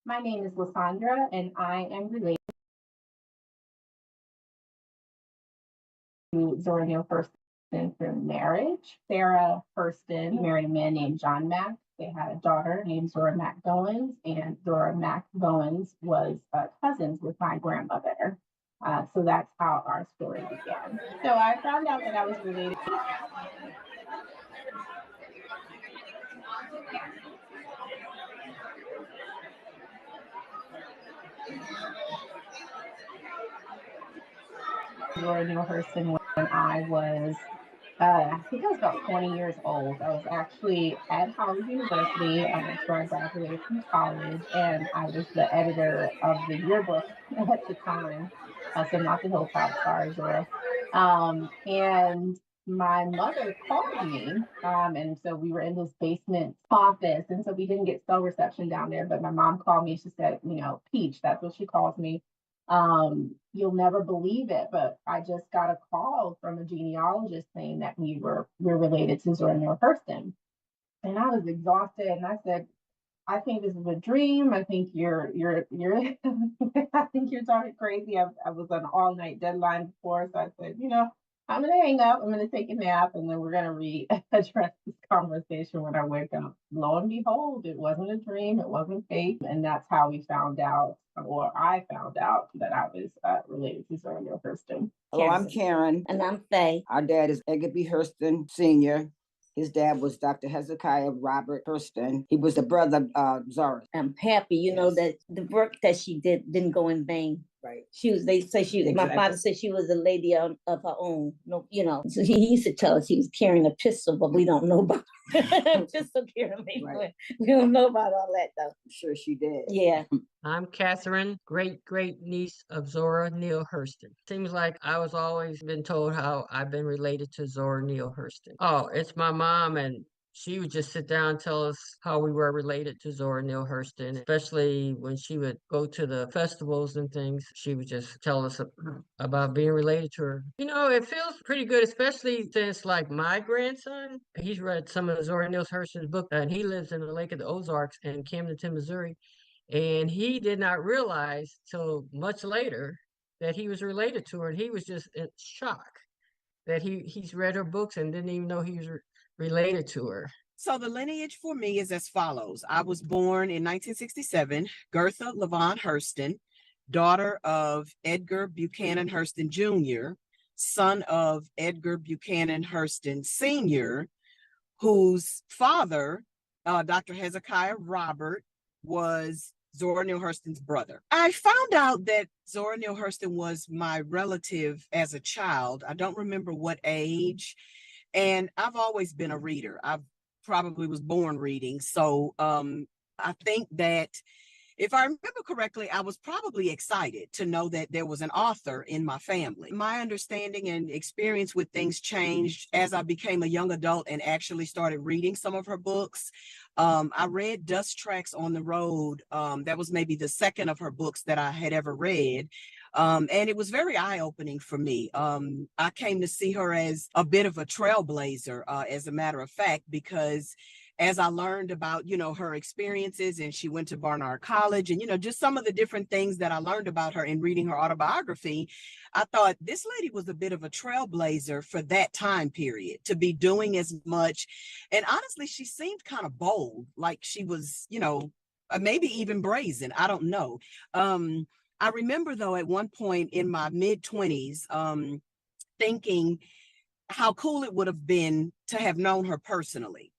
S4: My name is Lysandra, and I am related to Zora Neale Hurston through marriage. Sarah Hurston married a man named John Mack. They had a daughter named Zora Mack Bowens, and Zora Mack Bowens was cousins with my grandmother. So that's how our story began. So I found out that I was related. Zora Neale Hurston when I was, I think I was about 20 years old. I was actually at Howard University. That's where I graduated from college, and I was the editor of the yearbook at the time. So not the Hilltop, sorry, Zora. And my mother called me, and so we were in this basement office, and so we didn't get cell reception down there. But my mom called me. She said, Peach, that's what she calls me. You'll never believe it, but I just got a call from a genealogist saying that we're related to Zora Neale Hurston. And I was exhausted, and I said, I think this is a dream. I think you're I think you're talking crazy. I was on an all night deadline before, so I said, I'm gonna hang up. I'm gonna take a nap, and then we're gonna readdress this conversation when I wake up. Lo and behold, it wasn't a dream. It wasn't fake, and that's how we found out, or I found out that I was related to Zora Neale Hurston.
S5: Hello, I'm Karen. And I'm Faye. Our dad is Edgar B. Hurston Sr. His dad was Dr. Hezekiah Robert Hurston. He was the brother of Zora. I'm happy, that the work that she did didn't go in vain. Right. They say my father said she was a lady of her own. No, so he used to tell us he was carrying a pistol, but we don't know about pistol carrying. Right. We don't know about all that though. I'm sure she did. Yeah.
S6: I'm Catherine, great niece of Zora Neale Hurston. Seems like I was always been told how I've been related to Zora Neale Hurston. Oh, it's my mom, and she would just sit down and tell us how we were related to Zora Neale Hurston, especially when she would go to the festivals and things. She would just tell us about being related to her. It feels pretty good, especially since like my grandson, he's read some of Zora Neale Hurston's book, and he lives in the Lake of the Ozarks in Camdenton, Missouri. And he did not realize till much later that he was related to her. And he was just in shock that he's read her books and didn't even know he was related to her.
S7: So the lineage for me is as follows. I was born in 1967, Gertha Levon Hurston, daughter of Edgar Buchanan Hurston Jr., son of Edgar Buchanan Hurston Sr., whose father, Dr. Hezekiah Robert, was Zora Neale Hurston's brother. I found out that Zora Neale Hurston was my relative as a child. I don't remember what age. And I've always been a reader. I probably was born reading. So I think that if I remember correctly, I was probably excited to know that there was an author in my family. My understanding and experience with things changed as I became a young adult and actually started reading some of her books. I read Dust Tracks on the Road. That was maybe the second of her books that I had ever read. And it was very eye-opening for me. I came to see her as a bit of a trailblazer, as a matter of fact, because as I learned about, her experiences, and she went to Barnard College, and, just some of the different things that I learned about her in reading her autobiography, I thought this lady was a bit of a trailblazer for that time period, to be doing as much. And honestly, she seemed kind of bold, like she was, maybe even brazen. I don't know. I remember, though, at one point in my mid-20s, thinking how cool it would have been to have known her personally.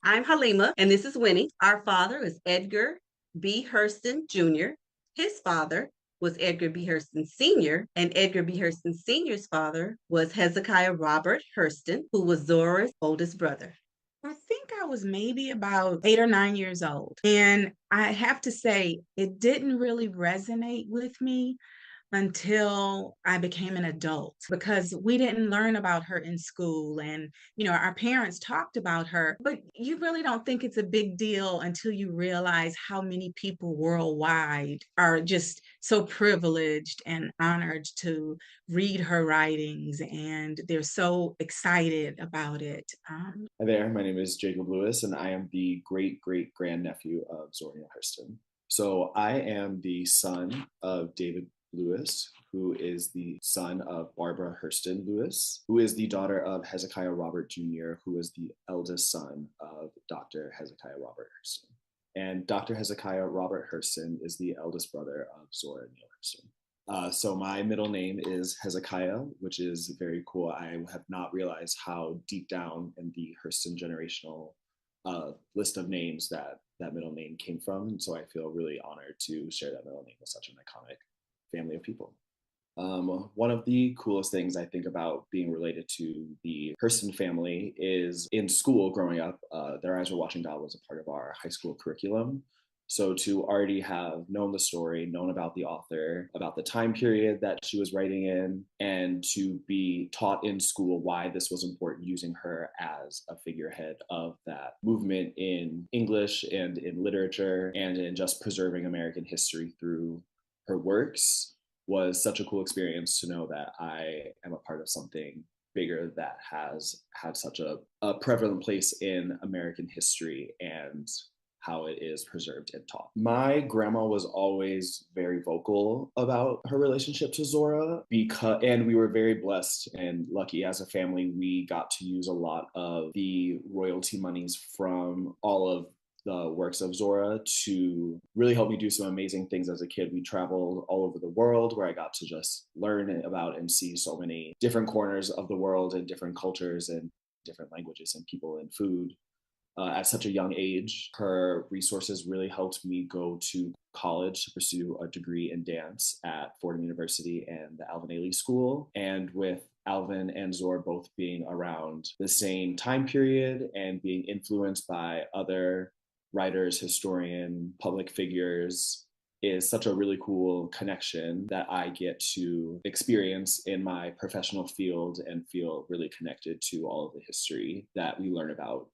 S8: I'm Halima, and this is Winnie. Our father is Edgar B. Hurston Jr. His father was Edgar B. Hurston Sr., and Edgar B. Hurston Sr.'s father was Hezekiah Robert Hurston, who was Zora's oldest brother.
S9: I think I was maybe about 8 or 9 years old. And I have to say, it didn't really resonate with me until I became an adult, because we didn't learn about her in school. And, our parents talked about her, but you really don't think it's a big deal until you realize how many people worldwide are just so privileged and honored to read her writings, and they're so excited about it.
S10: Hi there, my name is Jacob Lewis, and I am the great-great-grandnephew of Zora Neale Hurston. So I am the son of David Lewis, who is the son of Barbara Hurston Lewis, who is the daughter of Hezekiah Robert Jr., who is the eldest son of Dr. Hezekiah Robert Hurston. And Dr. Hezekiah Robert Hurston is the eldest brother of Zora Neale Hurston. So my middle name is Hezekiah, which is very cool. I have not realized how deep down in the Hurston generational list of names that middle name came from. And so I feel really honored to share that middle name with such an iconic family of people. One of the coolest things I think about being related to the Hurston family is in school growing up, Their Eyes Were Watching God was a part of our high school curriculum. So to already have known the story, known about the author, about the time period that she was writing in, and to be taught in school why this was important, using her as a figurehead of that movement in English and in literature and in just preserving American history through her works, was such a cool experience to know that I am a part of something bigger that has had such a prevalent place in American history and how it is preserved and taught. My grandma was always very vocal about her relationship to Zora and we were very blessed and lucky as a family. We got to use a lot of the royalty monies from all of the works of Zora to really help me do some amazing things as a kid. We traveled all over the world where I got to just learn about and see so many different corners of the world and different cultures and different languages and people and food. At such a young age, her resources really helped me go to college to pursue a degree in dance at Fordham University and the Alvin Ailey School. And with Alvin and Zora both being around the same time period and being influenced by other writers, historian, public figures, is such a really cool connection that I get to experience in my professional field and feel really connected to all of the history that we learn about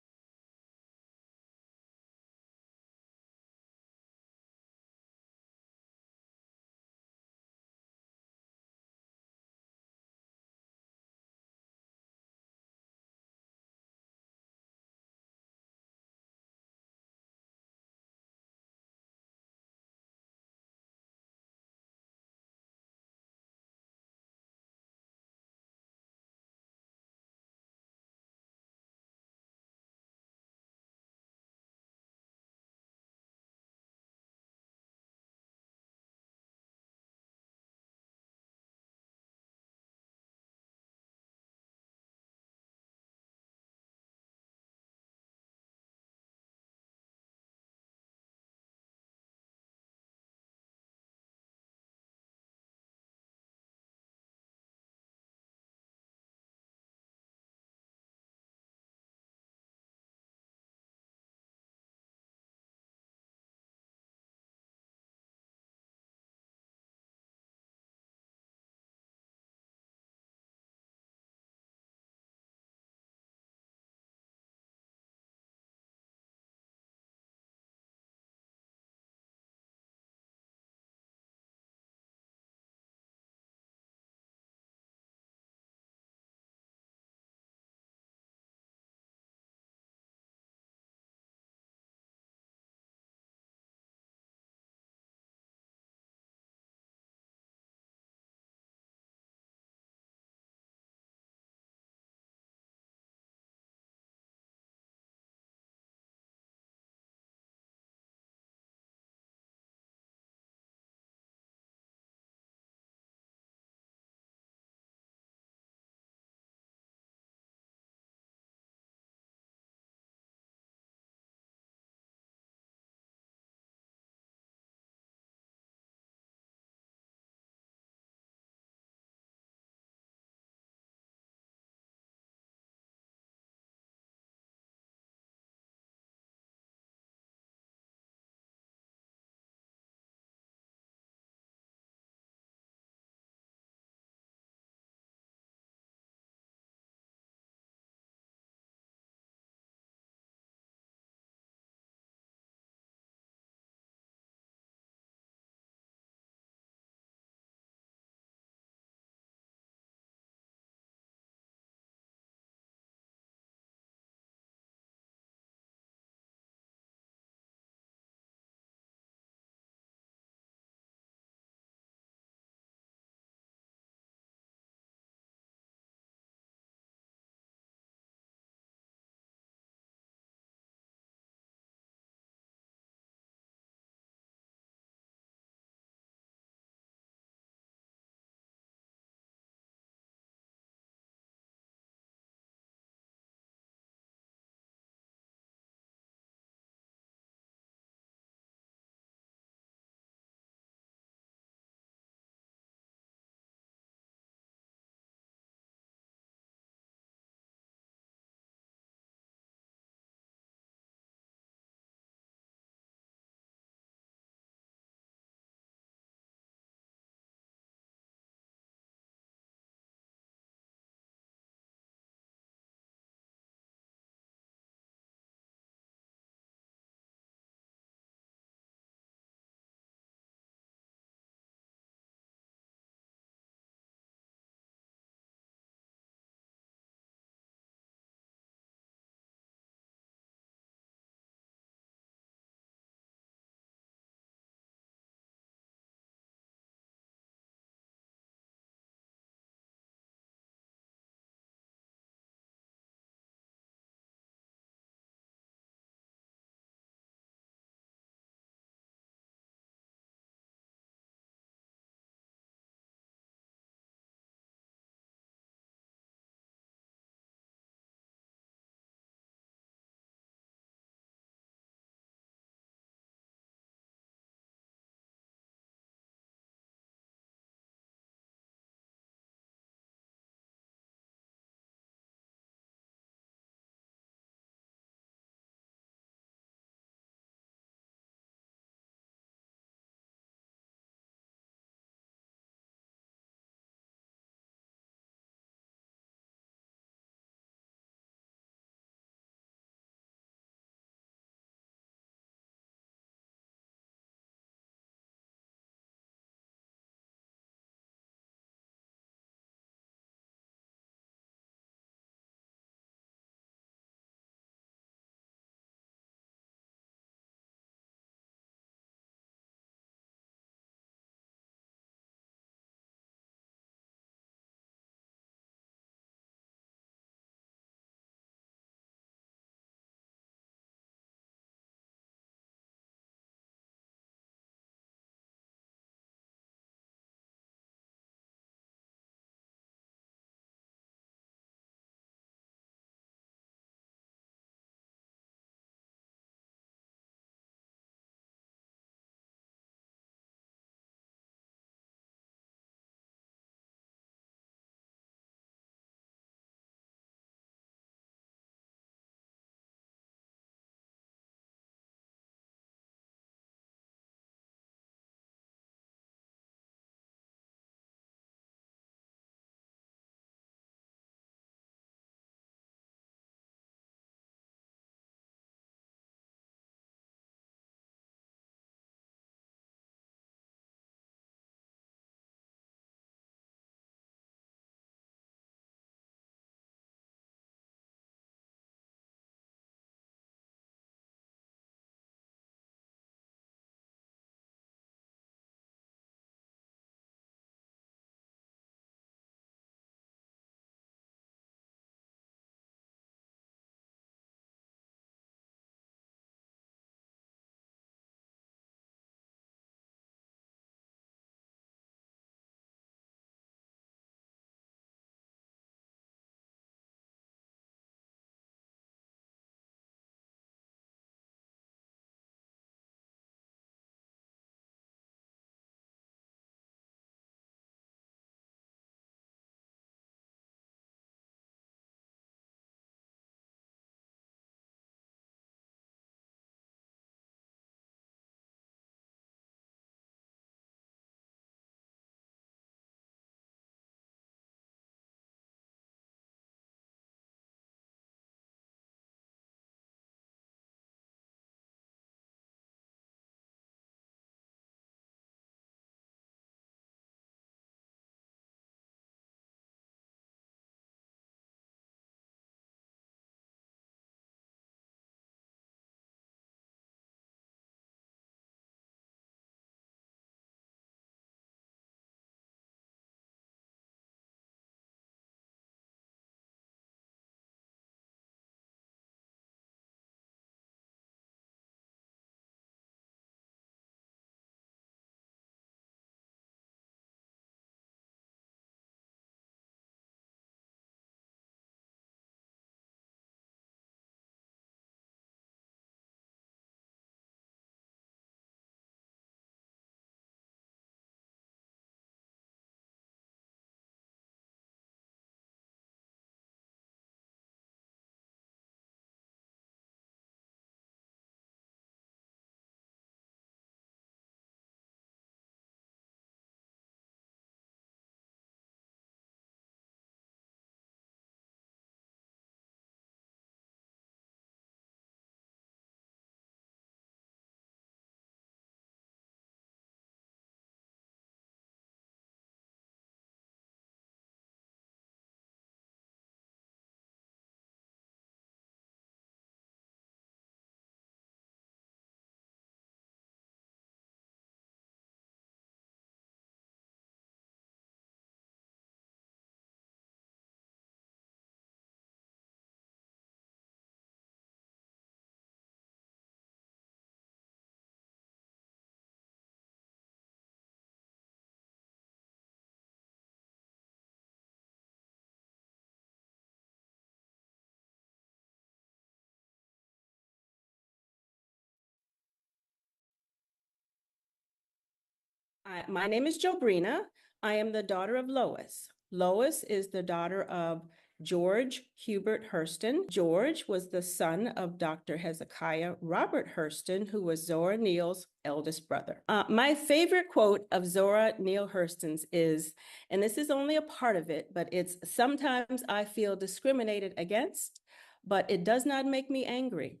S21: My name is Jobrina. I am the daughter of Lois. Lois is the daughter of George Hubert Hurston. George was the son of Dr. Hezekiah Robert Hurston, who was Zora Neale's eldest brother. My favorite quote of Zora Neale Hurston's is, and this is only a part of it, but it's, "Sometimes I feel discriminated against, but it does not make me angry.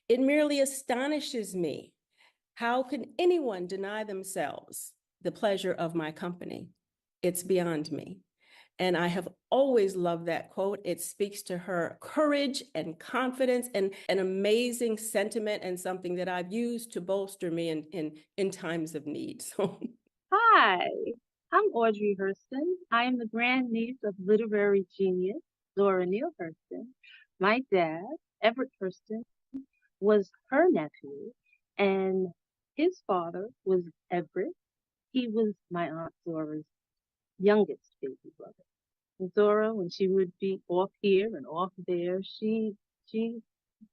S21: It merely astonishes me. How can anyone deny themselves the pleasure of my company? It's beyond me." And I have always loved that quote. It speaks to her courage and confidence and an amazing sentiment, and something that I've used to bolster me in times of need. So,
S22: Hi, I'm Audrey Hurston. I am the grandniece of literary genius Zora Neale Hurston. My dad, Everett Hurston, was her nephew, and his father was Everett. He was my Aunt Zora's youngest baby brother. And Zora, when she would be off here and off there, she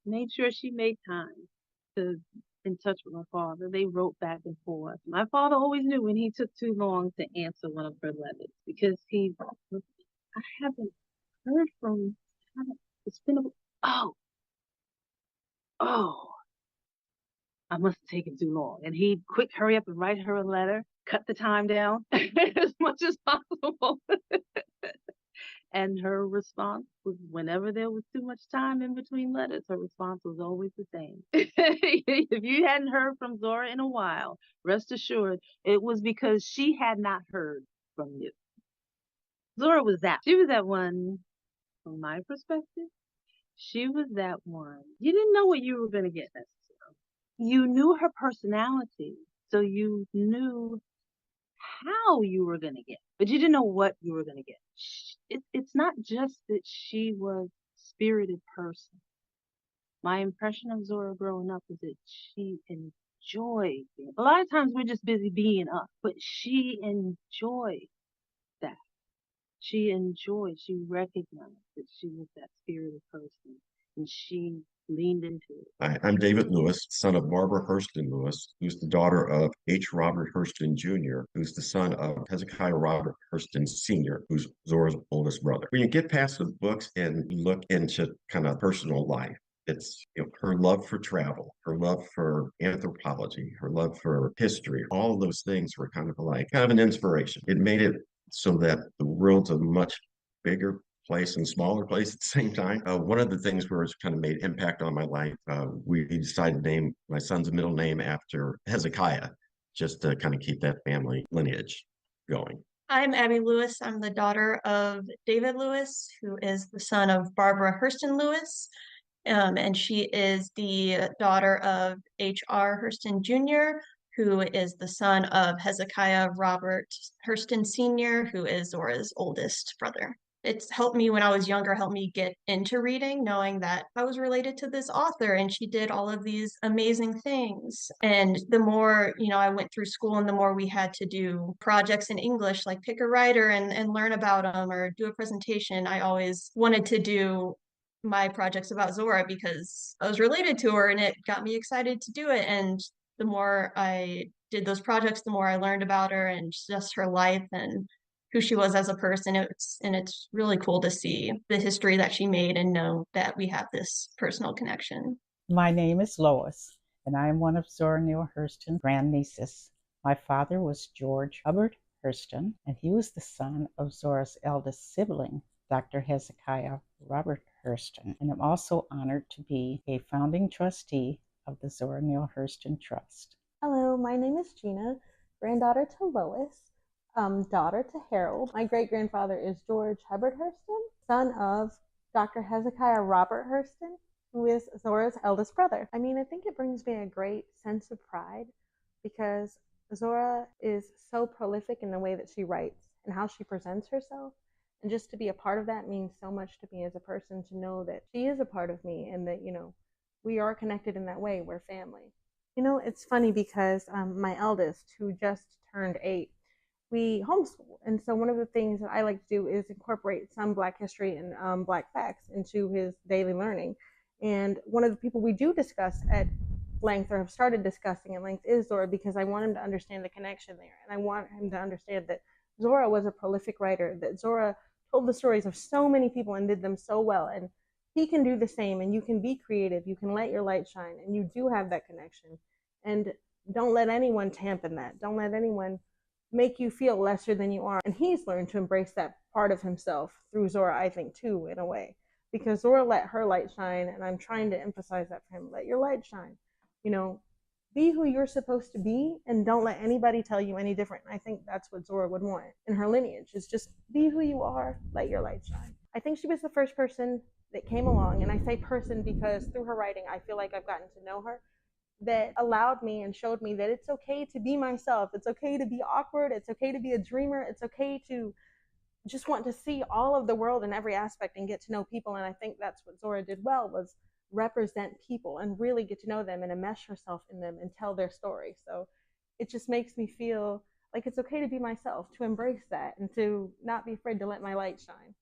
S22: made sure she made time to in touch with my father. They wrote back and forth. My father always knew when he took too long to answer one of her letters, because I haven't heard from, it's been oh, I must have taken too long. And he'd quick hurry up and write her a letter, cut the time down as much as possible. And her response was, whenever there was too much time in between letters, her response was always the same. If you hadn't heard from Zora in a while, rest assured it was because she had not heard from you. Zora was that. She was that one, from my perspective, she was that one. You didn't know what you were going to get necessarily. You knew her personality, so you knew how you were going to get, but you didn't know what you were going to get. It's not just that she was a spirited person. My impression of Zora growing up was that she enjoyed being. A lot of times we're just busy being us, but she enjoyed that. She recognized that she was that spirited person, and she leaned into it.
S23: Hi, I'm David Lewis, son of Barbara Hurston Lewis, who's the daughter of H. Robert Hurston Jr., who's the son of Hezekiah Robert Hurston Sr., who's Zora's oldest brother. When you get past the books and look into kind of personal life, it's her love for travel, her love for anthropology, her love for history. All of those things were kind of an inspiration. It made it so that the world's a much bigger place and smaller place at the same time. One of the things where it's kind of made impact on my life, we decided to name my son's middle name after Hezekiah, just to kind of keep that family lineage going.
S24: I'm Abby Lewis. I'm the daughter of David Lewis, who is the son of Barbara Hurston Lewis. And she is the daughter of H.R. Hurston Jr., who is the son of Hezekiah Robert Hurston Sr., who is Zora's oldest brother. It's helped me when I was younger, helped me get into reading, knowing that I was related to this author and she did all of these amazing things. And the more, I went through school and the more we had to do projects in English, like pick a writer and learn about them or do a presentation, I always wanted to do my projects about Zora because I was related to her and it got me excited to do it. And the more I did those projects, the more I learned about her and just her life and who she was as a person. It's really cool to see the history that she made and know that we have this personal connection.
S25: My name is Lois, and I am one of Zora Neale Hurston's grandnieces. My father was George Hubbard Hurston, and he was the son of Zora's eldest sibling, Dr. Hezekiah Robert Hurston. And I'm also honored to be a founding trustee of the Zora Neale Hurston Trust.
S26: Hello, my name is Gina, granddaughter to Lois, daughter to Harold. My great-grandfather is George Hubbard Hurston, son of Dr. Hezekiah Robert Hurston, who is Zora's eldest brother. I think it brings me a great sense of pride because Zora is so prolific in the way that she writes and how she presents herself. And just to be a part of that means so much to me as a person, to know that she is a part of me and that, we are connected in that way. We're family. It's funny because my eldest, who just turned 8, we homeschool. And so one of the things that I like to do is incorporate some Black history and Black facts into his daily learning. And one of the people we do discuss at length or have started discussing at length is Zora, because I want him to understand the connection there. And I want him to understand that Zora was a prolific writer, that Zora told the stories of so many people and did them so well. And he can do the same, and you can be creative. You can let your light shine, and you do have that connection. And don't let anyone tampen that. Don't let anyone make you feel lesser than you are. And he's learned to embrace that part of himself through Zora, I think, too, in a way. Because Zora let her light shine, and I'm trying to emphasize that for him. Let your light shine. You know, be who you're supposed to be, and don't let anybody tell you any different. And I think that's what Zora would want in her lineage, is just be who you are, let your light shine. I think she was the first person that came along, and I say person because through her writing, I feel like I've gotten to know her, that allowed me and showed me that it's okay to be myself. It's okay to be awkward. It's okay to be a dreamer. It's okay to just want to see all of the world in every aspect and get to know people. And I think that's what Zora did well, was represent people and really get to know them and enmesh herself in them and tell their story. So it just makes me feel like it's okay to be myself, to embrace that, and to not be afraid to let my light shine.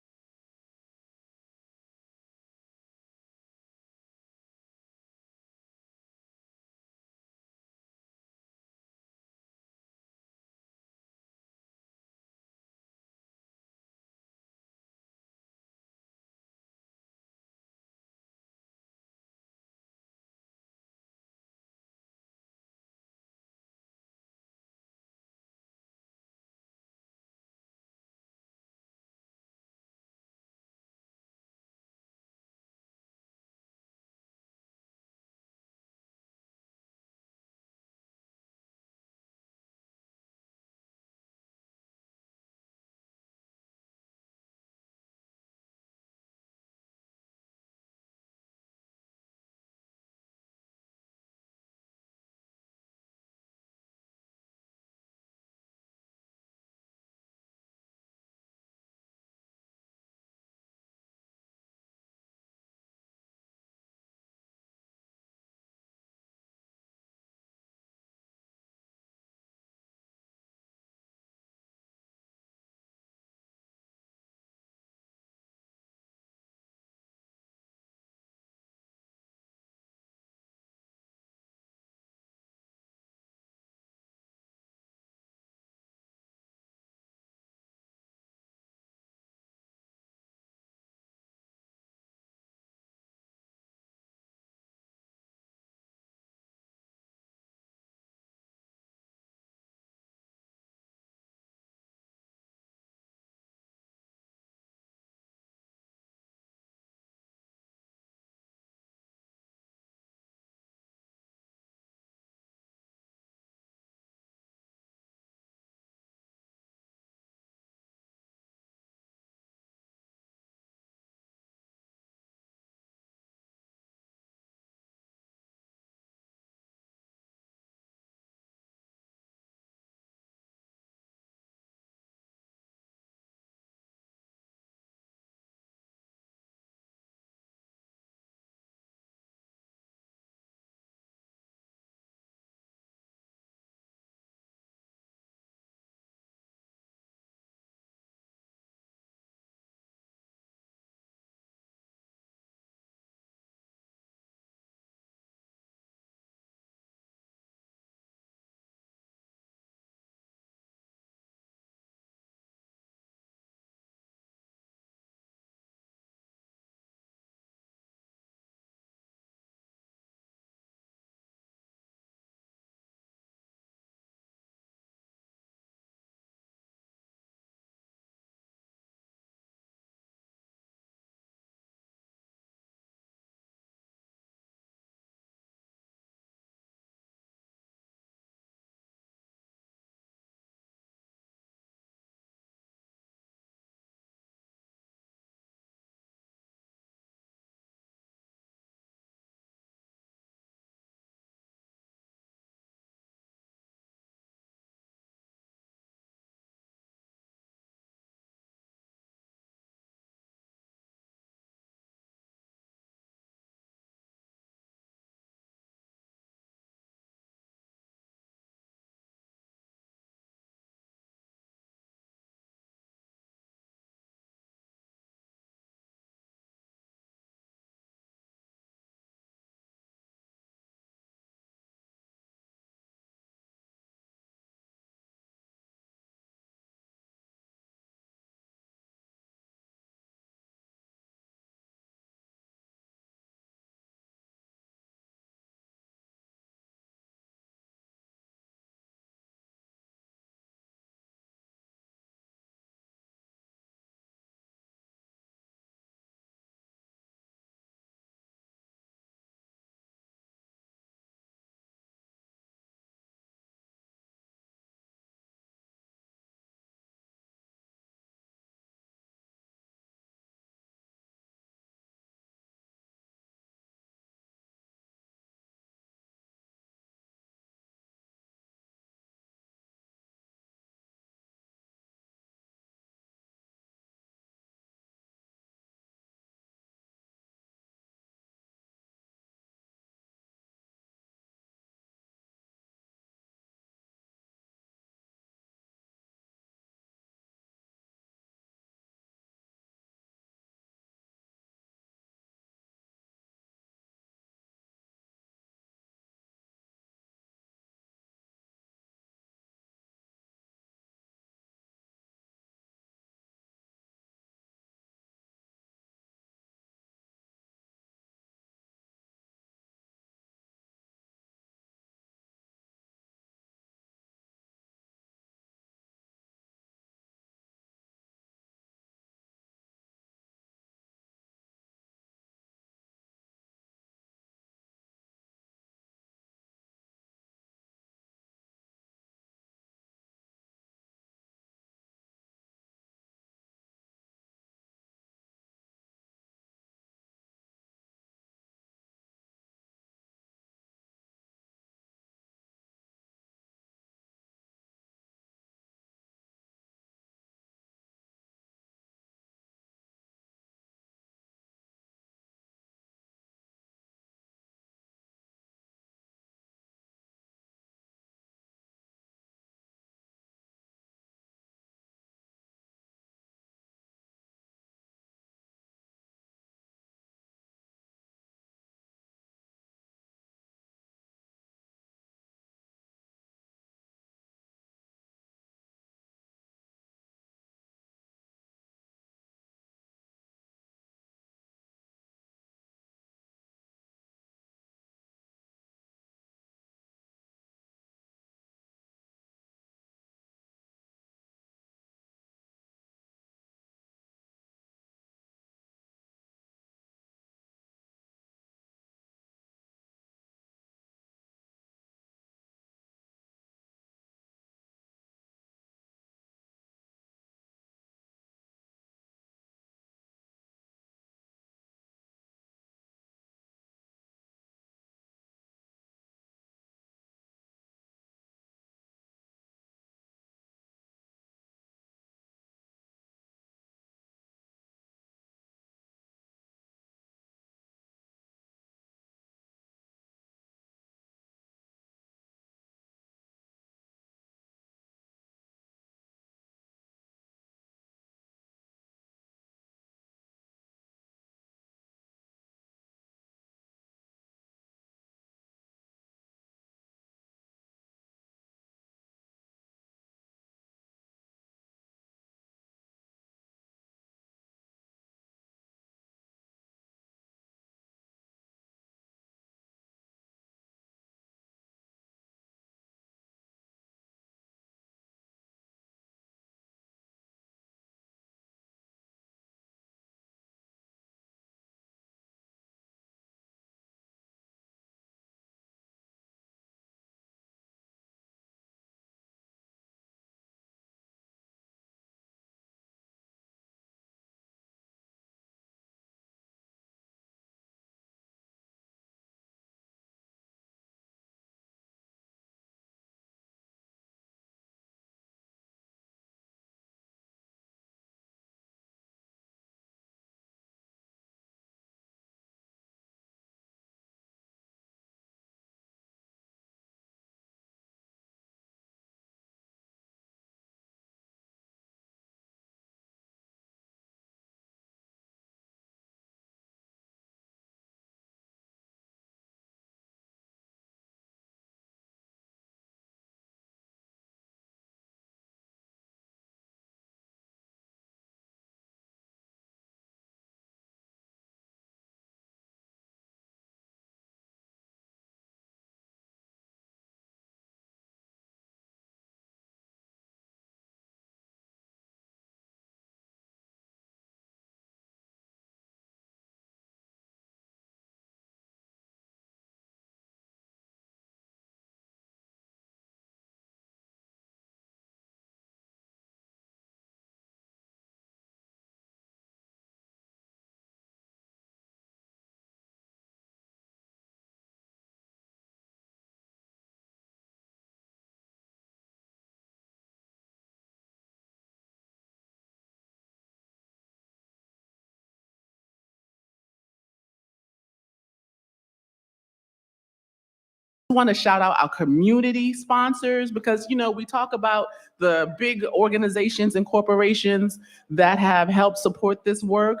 S11: want to shout out our community sponsors because, you know, we talk about the big organizations and corporations that have helped support this work.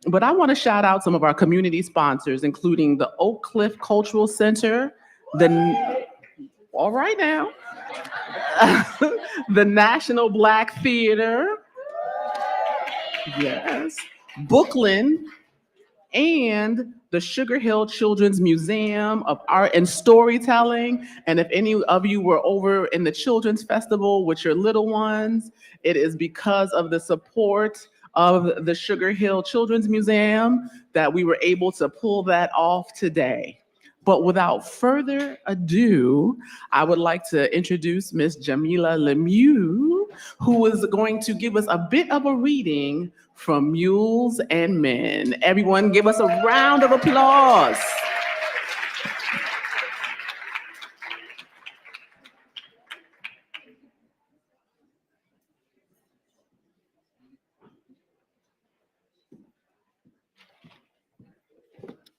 S11: But I want to shout out some of our community sponsors, including the Oak Cliff Cultural Center, all right now, the National Black Theater, yes, Brooklyn, and the Sugar Hill Children's Museum of Art and Storytelling. And if any of you were over in the Children's Festival with your little ones, it is because of the support of the Sugar Hill Children's Museum that we were able to pull that off today. But without further ado, I would like to introduce Miss Jamila Lemieux, who is going to give us a bit of a reading from Mules and Men. Everyone give us a round of applause.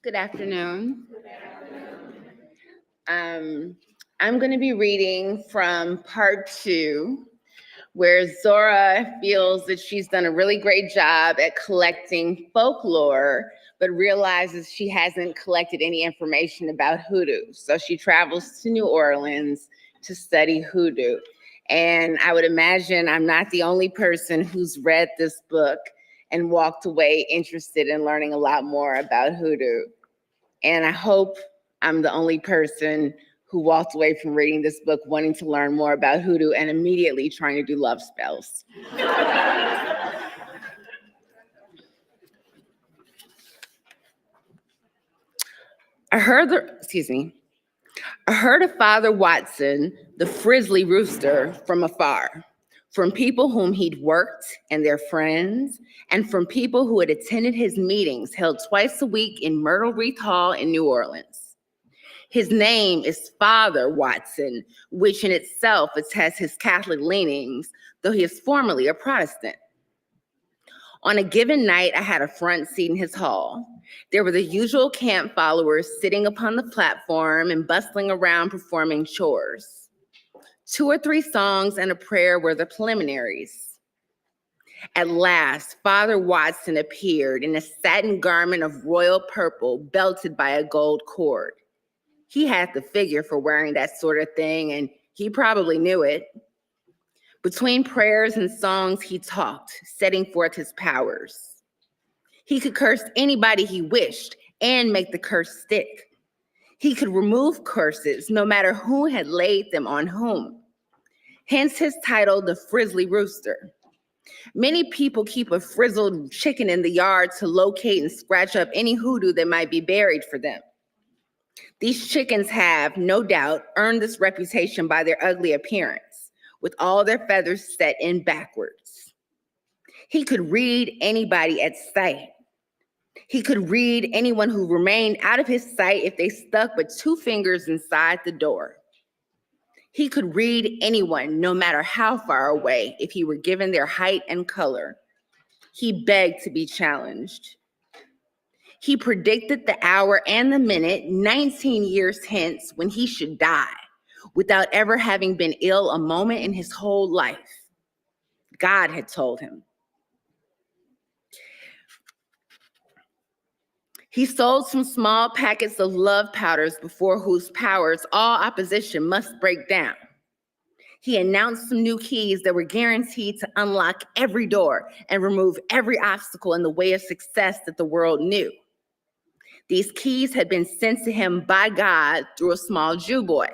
S1: Good afternoon. I'm going to be reading from part 2, where Zora feels that she's done a really great job at collecting folklore, but realizes she hasn't collected any information about hoodoo. So she travels to New Orleans to study hoodoo. And I would imagine I'm not the only person who's read this book and walked away interested in learning a lot more about hoodoo. And I hope I'm the only person who walked away from reading this book wanting to learn more about hoodoo and immediately trying to do love spells. I heard of Father Watson, the Frizzly Rooster, from afar, from people whom he'd worked and their friends, and from people who had attended his meetings held twice a week in Myrtle Wreath Hall in New Orleans. His name is Father Watson, which in itself attests his Catholic leanings, though he is formerly a Protestant. On a given night, I had a front seat in his hall. There were the usual camp followers sitting upon the platform and bustling around performing chores. 2 or 3 songs and a prayer were the preliminaries. At last, Father Watson appeared in a satin garment of royal purple belted by a gold cord. He had the figure for wearing that sort of thing, and he probably knew it. Between prayers and songs, he talked, setting forth his powers. He could curse anybody he wished and make the curse stick. He could remove curses, no matter who had laid them on whom. Hence his title, the Frizzly Rooster. Many people keep a frizzled chicken in the yard to locate and scratch up any hoodoo that might be buried for them. These chickens have, no doubt, earned this reputation by their ugly appearance, with all their feathers set in backwards. He could read anybody at sight. He could read anyone who remained out of his sight if they stuck but 2 fingers inside the door. He could read anyone, no matter how far away, if he were given their height and color. He begged to be challenged. He predicted the hour and the minute 19 years hence when he should die, without ever having been ill a moment in his whole life. God had told him. He sold some small packets of love powders before whose powers all opposition must break down. He announced some new keys that were guaranteed to unlock every door and remove every obstacle in the way of success that the world knew. These keys had been sent to him by God through a small Jew boy.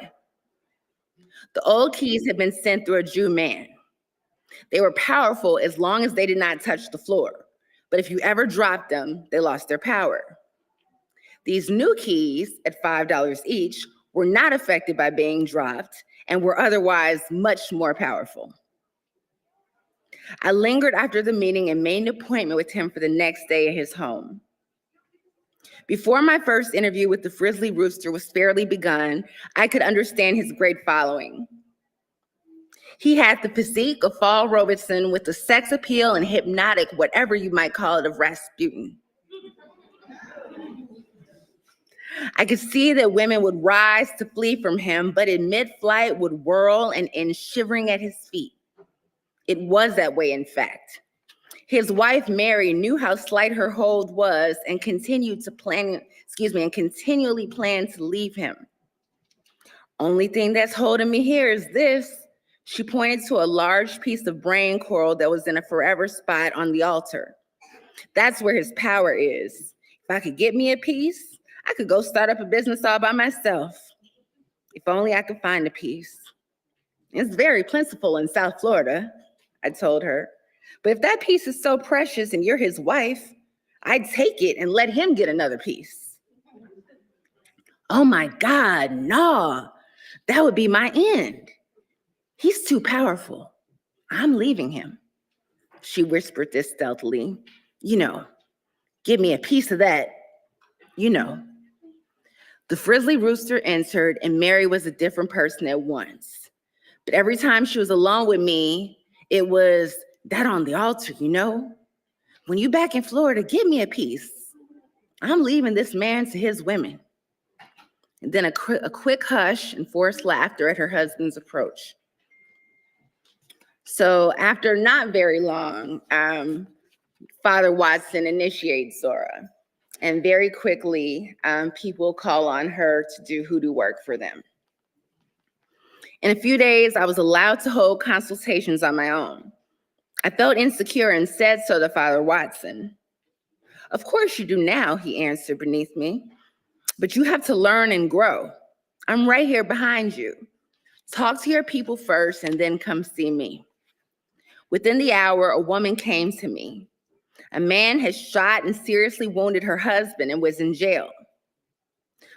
S1: The old keys had been sent through a Jew man. They were powerful as long as they did not touch the floor. But if you ever dropped them, they lost their power. These new keys, at $5 each, were not affected by being dropped and were otherwise much more powerful. I lingered after the meeting and made an appointment with him for the next day at his home. Before my first interview with the Frizzly Rooster was fairly begun, I could understand his great following. He had the physique of Fall Robertson with the sex appeal and hypnotic, whatever you might call it, of Rasputin. I could see that women would rise to flee from him, but in mid-flight would whirl and end shivering at his feet. It was that way, in fact. His wife, Mary, knew how slight her hold was and continued to continually planned to leave him. Only thing that's holding me here is this. She pointed to a large piece of brain coral that was in a forever spot on the altar. That's where his power is. If I could get me a piece, I could go start up a business all by myself. If only I could find a piece. It's very plentiful in South Florida, I told her. But if that piece is so precious and you're his wife, I'd take it and let him get another piece. Oh my God, no, that would be my end. He's too powerful. I'm leaving him. She whispered this stealthily. You know, give me a piece of that, you know. The frizzly rooster entered and Mary was a different person at once. But every time she was alone with me, it was that on the altar, you know? When you back in Florida, give me a piece. I'm leaving this man to his women. And then a quick hush and forced laughter at her husband's approach. So after not very long, Father Watson initiates Zora. And very quickly, people call on her to do hoodoo work for them. In a few days, I was allowed to hold consultations on my own. I felt insecure and said so to Father Watson. Of course you do now, he answered beneath me, but you have to learn and grow. I'm right here behind you. Talk to your people first and then come see me. Within the hour, a woman came to me. A man had shot and seriously wounded her husband and was in jail.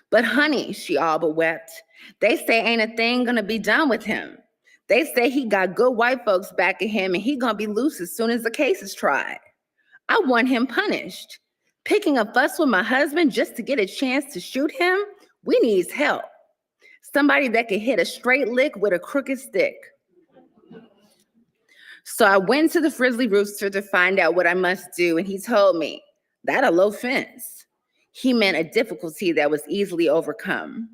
S1: But honey, she all but wept, they say ain't a thing gonna be done with him. They say he got good white folks back at him and he gonna be loose as soon as the case is tried. I want him punished. Picking a fuss with my husband just to get a chance to shoot him? We needs help. Somebody that can hit a straight lick with a crooked stick. So I went to the Frizzly Rooster to find out what I must do, and he told me, that a low fence. He meant a difficulty that was easily overcome.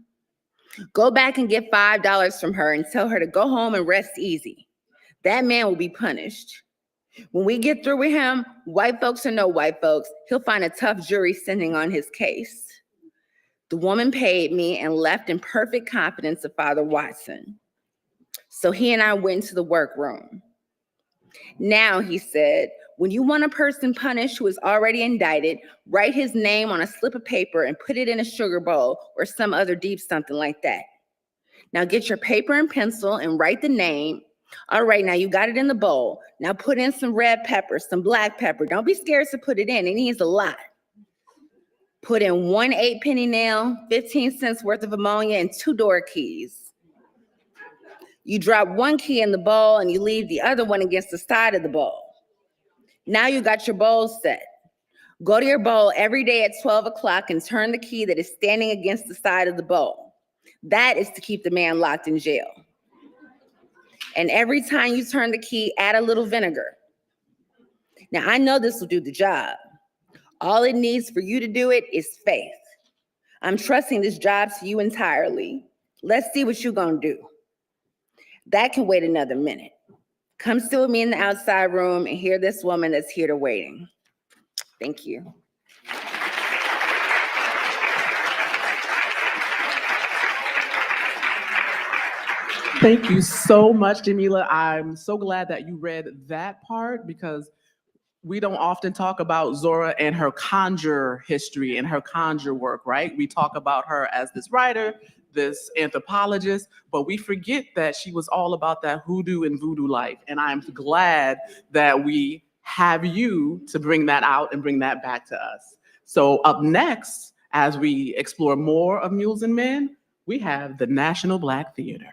S1: Go back and get $5 from her and tell her to go home and rest easy. That man will be punished. When we get through with him, white folks or no white folks, he'll find a tough jury sitting on his case. The woman paid me and left in perfect confidence of Father Watson. So he and I went to the workroom. Now, he said, when you want a person punished who is already indicted, write his name on a slip of paper and put it in a sugar bowl or some other deep something like that. Now get your paper and pencil and write the name. All right, now you got it in the bowl. Now put in some red pepper, some black pepper. Don't be scared to put it in. It needs a lot. Put in 1 8-penny nail, 15 cents worth of ammonia, and 2 door keys. You drop 1 key in the bowl and you leave the other one against the side of the bowl. Now you got your bowl set. Go to your bowl every day at 12 o'clock and turn the key that is standing against the side of the bowl. That is to keep the man locked in jail. And every time you turn the key, add a little vinegar. Now I know this will do the job. All it needs for you to do it is faith. I'm trusting this job to you entirely. Let's see what you're gonna do. That can wait another minute. Come sit with me in the outside room and hear this woman that's here to waiting. Thank you.
S11: Thank you so much, Jamila. I'm so glad that you read that part because we don't often talk about Zora and her conjure history and her conjure work, right? We talk about her as this writer, this anthropologist, but we forget that she was all about that hoodoo and voodoo life. And I'm glad that we have you to bring that out and bring that back to us. So up next, as we explore more of Mules and Men, we have the National Black Theater.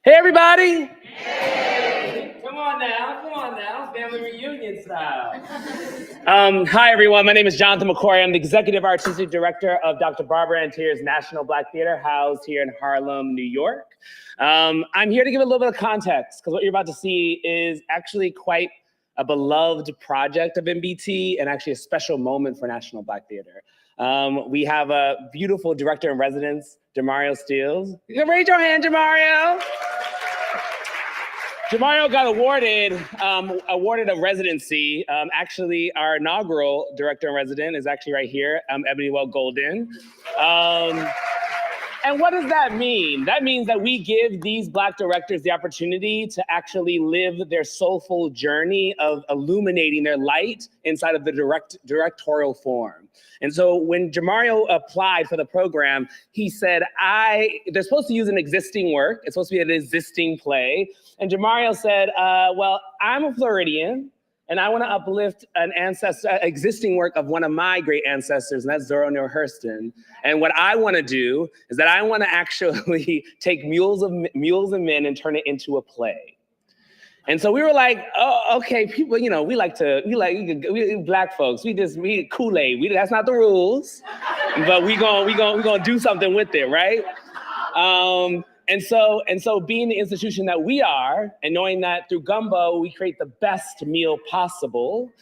S2: Hey, everybody. Hey. Come on now, family reunion style. Hi, everyone. My name is Jonathan McCoy. I'm the Executive Artistic Director of Dr. Barbara Antier's National Black Theater, housed here in Harlem, New York. I'm here to give a little bit of context, because what you're about to see is actually quite a beloved project of NBT and actually a special moment for National Black Theater. We have a beautiful director in residence, Jamario Steels. You can raise your hand, Jamario. Jamario got awarded a residency. Actually, our inaugural director in resident is actually right here, Ebony Well Golden. And what does that mean? That means that we give these Black directors the opportunity to actually live their soulful journey of illuminating their light inside of the directorial form. And so when Jamario applied for the program, he said, they're supposed to use an existing work. It's supposed to be an existing play. And Jamario said, well, I'm a Floridian, and I want to uplift an existing work of one of my great ancestors, and that's Zora Neale Hurston. And what I want to do is that I want to actually take Mules and Men and turn it into a play. And so we were like, oh, okay, people, you know, we Black folks, we Kool-Aid. That's not the rules, but we gonna do something with it, right? And so being the institution that we are, and knowing that through Gumbo, we create the best meal possible,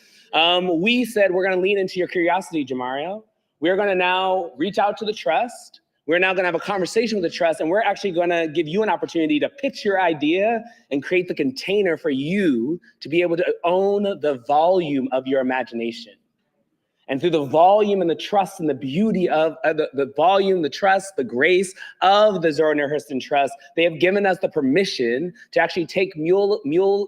S2: we said, we're gonna lean into your curiosity, Jamario. We're gonna now reach out to the trust. We're now gonna have a conversation with the trust, and we're actually gonna give you an opportunity to pitch your idea and create the container for you to be able to own the volume of your imagination. And through the volume and the trust and the beauty of the volume, the trust, the grace of the Zora Neale Hurston Trust, they have given us the permission to actually take Mules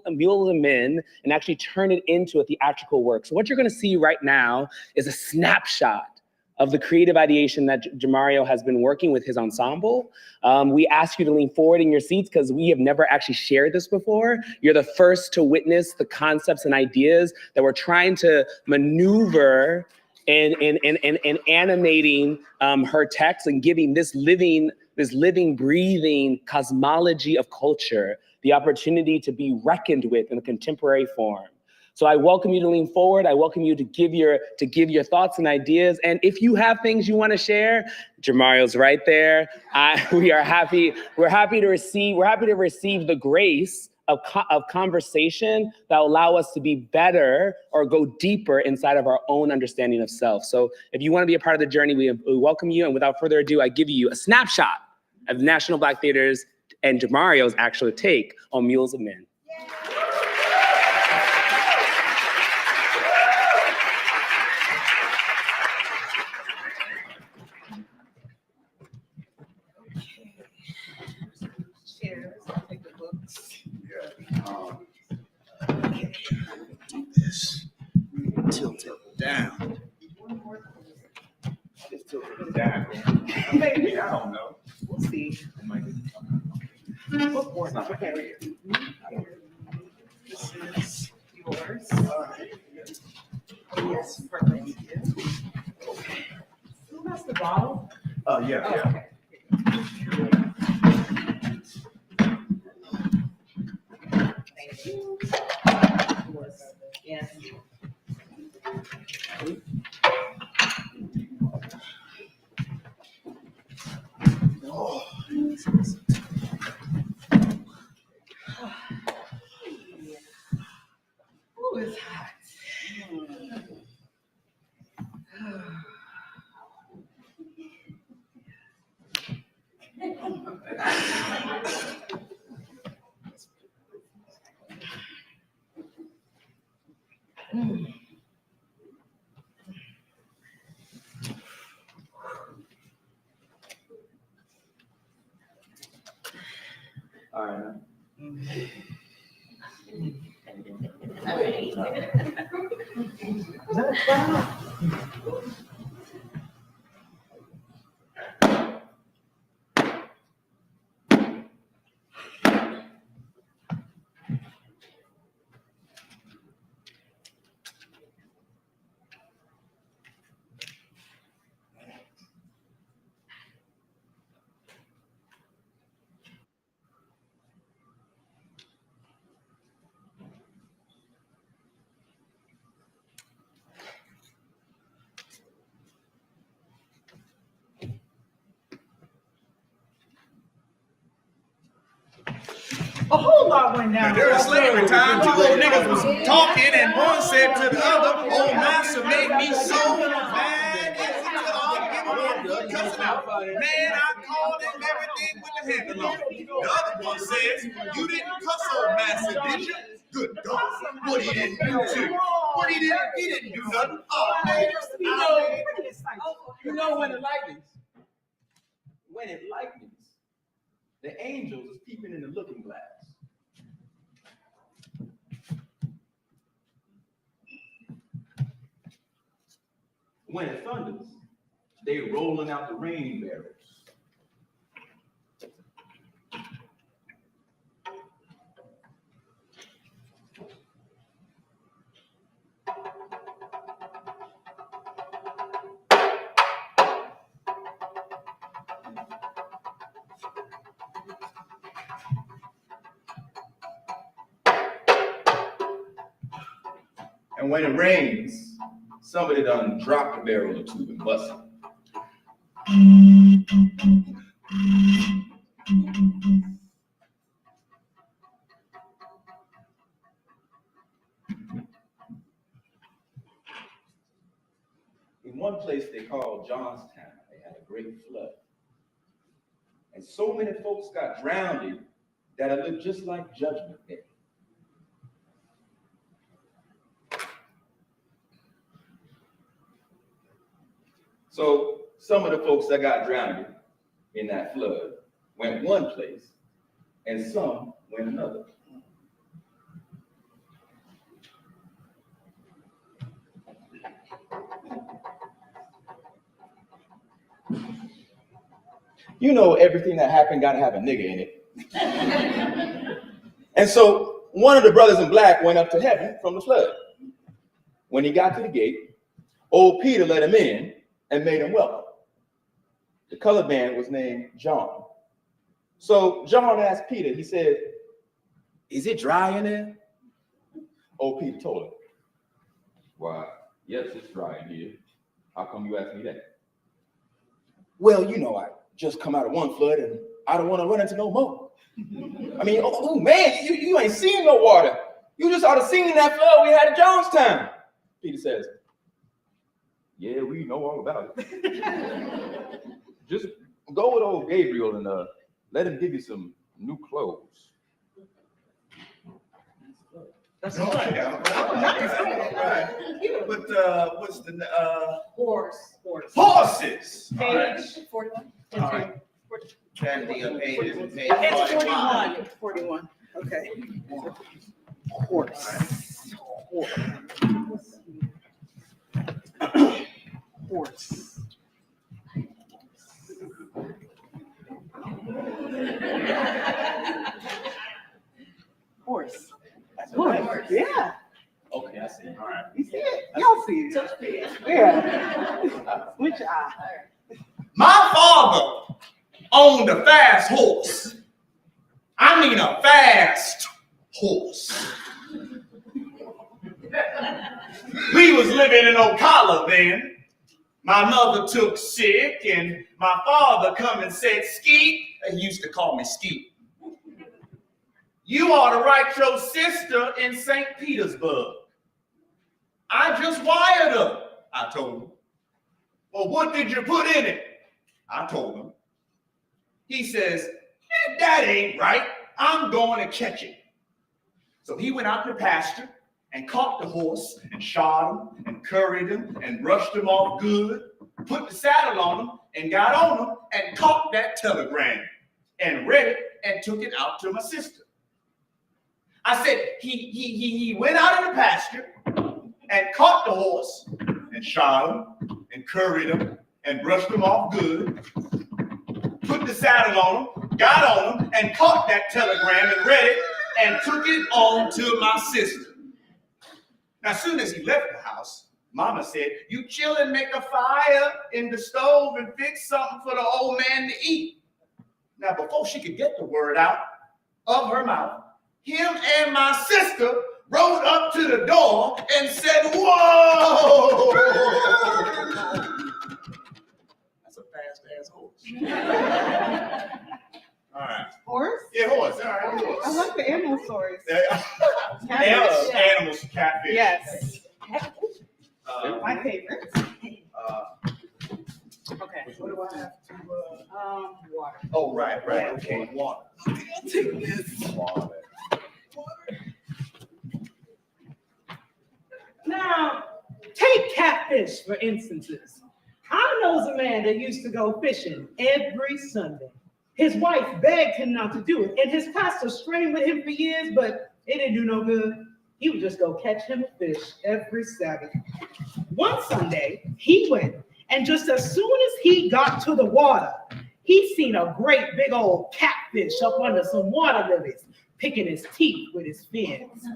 S2: and Men and actually turn it into a theatrical work. So what you're gonna see right now is a snapshot of the creative ideation that Jamario has been working with his ensemble. We ask you to lean forward in your seats because we have never actually shared this before. You're the first to witness the concepts and ideas that we're trying to maneuver in animating her text and giving this living, breathing cosmology of culture the opportunity to be reckoned with in a contemporary form. So I welcome you to lean forward. I welcome you to give your thoughts and ideas. And if you have things you want to share, Jamario's right there. We're happy to receive the grace of conversation that will allow us to be better or go deeper inside of our own understanding of self. So if you want to be a part of the journey, we welcome you. And without further ado, I give you a snapshot of National Black Theater's and Jamario's actual take on Mules and Men.
S3: Tilt it down. Just tilt it down. Maybe, I don't know. We'll see. Okay. This is yours. Yes, perfect. Okay. Who has the bottle? Yeah. Okay. Thank you. Yes. Oh. Ooh, it's hot. All right. A whole lot went down.
S13: Now, during slavery time, two old niggas was talking, and one said to the other, "Old master made me so mad, until I'll give him a good cussing out. Man, I called him everything with the handle on. The other one says, you didn't cuss old master, did you? Good God, what he didn't do to you? He didn't do nothing. Oh, man.
S3: You know when it lightens. When it lightens, the angels is peeping in the looking glass. When it thunders, they rolling out the rain barrels. And when it rains, somebody done drop a barrel or two and bust it. In one place they called Johnstown, they had a great flood. And so many folks got drowned that it looked just like Judgment Day. So some of the folks that got drowned in that flood went one place and some went another. You know, everything that happened got to have a nigga in it. And so one of the brothers in black went up to heaven from the flood. When he got to the gate, old Peter let him in and made him welcome. The colored man was named John. So John asked Peter, he said, "Is it dry in there?" Old Peter told him, "Why, yes, it's dry in here. How come you ask me that?" "Well, you know, I just come out of one flood and I don't want to run into no more. I mean, oh man, you ain't seen no water. You just ought to seen that flood we had at Johnstown." Peter says, "Yeah, we know all about it. Just go with old Gabriel and let him give you some new clothes." That's right. Right. But what's the horse? Horses.
S14: Page 41.
S3: All right.
S14: And the page is page It's 41. 41. Okay.
S3: Horse.
S14: Horse. Horse. Horse. Yeah.
S3: Okay, I see. All right.
S14: You see it? Y'all see it? Yeah. Which eye?
S13: My father owned a fast horse. I mean a fast horse. We was living in Ocala then. My mother took sick and my father come and said, "Skeet," he used to call me Skeet, "you ought to write your sister in St. Petersburg." "I just wired her," I told him. "Well, what did you put in it?" I told him. He says, "That ain't right. I'm going to catch it." So he went out to the pasture and caught the horse and shod him and curried him and brushed him off good, put the saddle on him and got on him and caught that telegram and read it and took it out to my sister. I said, he went out in the pasture and caught the horse and shod him and curried him and brushed him off good, put the saddle on him, got on him, and caught that telegram and read it and took it on to my sister. Now, as soon as he left the house, Mama said, "You chill and make a fire in the stove and fix something for the old man to eat." Now, before she could get the word out of her mouth, him and my sister rode up to the door and said, "Whoa!" That's a fast-ass horse. All right.
S14: Horse?
S13: Yeah, horse. stories.
S12: I like the animal stories.
S13: Animals, catfish.
S12: Yes.
S13: My
S12: favorite.
S13: Okay. What do I have to?
S12: Water.
S13: Oh, right. Okay, water. Water.
S15: Now, take catfish, for instances. I knows a man that used to go fishing every Sunday. His wife begged him not to do it, and his pastor strained with him for years, but it didn't do no good. He would just go catch him a fish every Sabbath. One Sunday, he went, and just as soon as he got to the water, he seen a great big old catfish up under some water lilies, picking his teeth with his fins.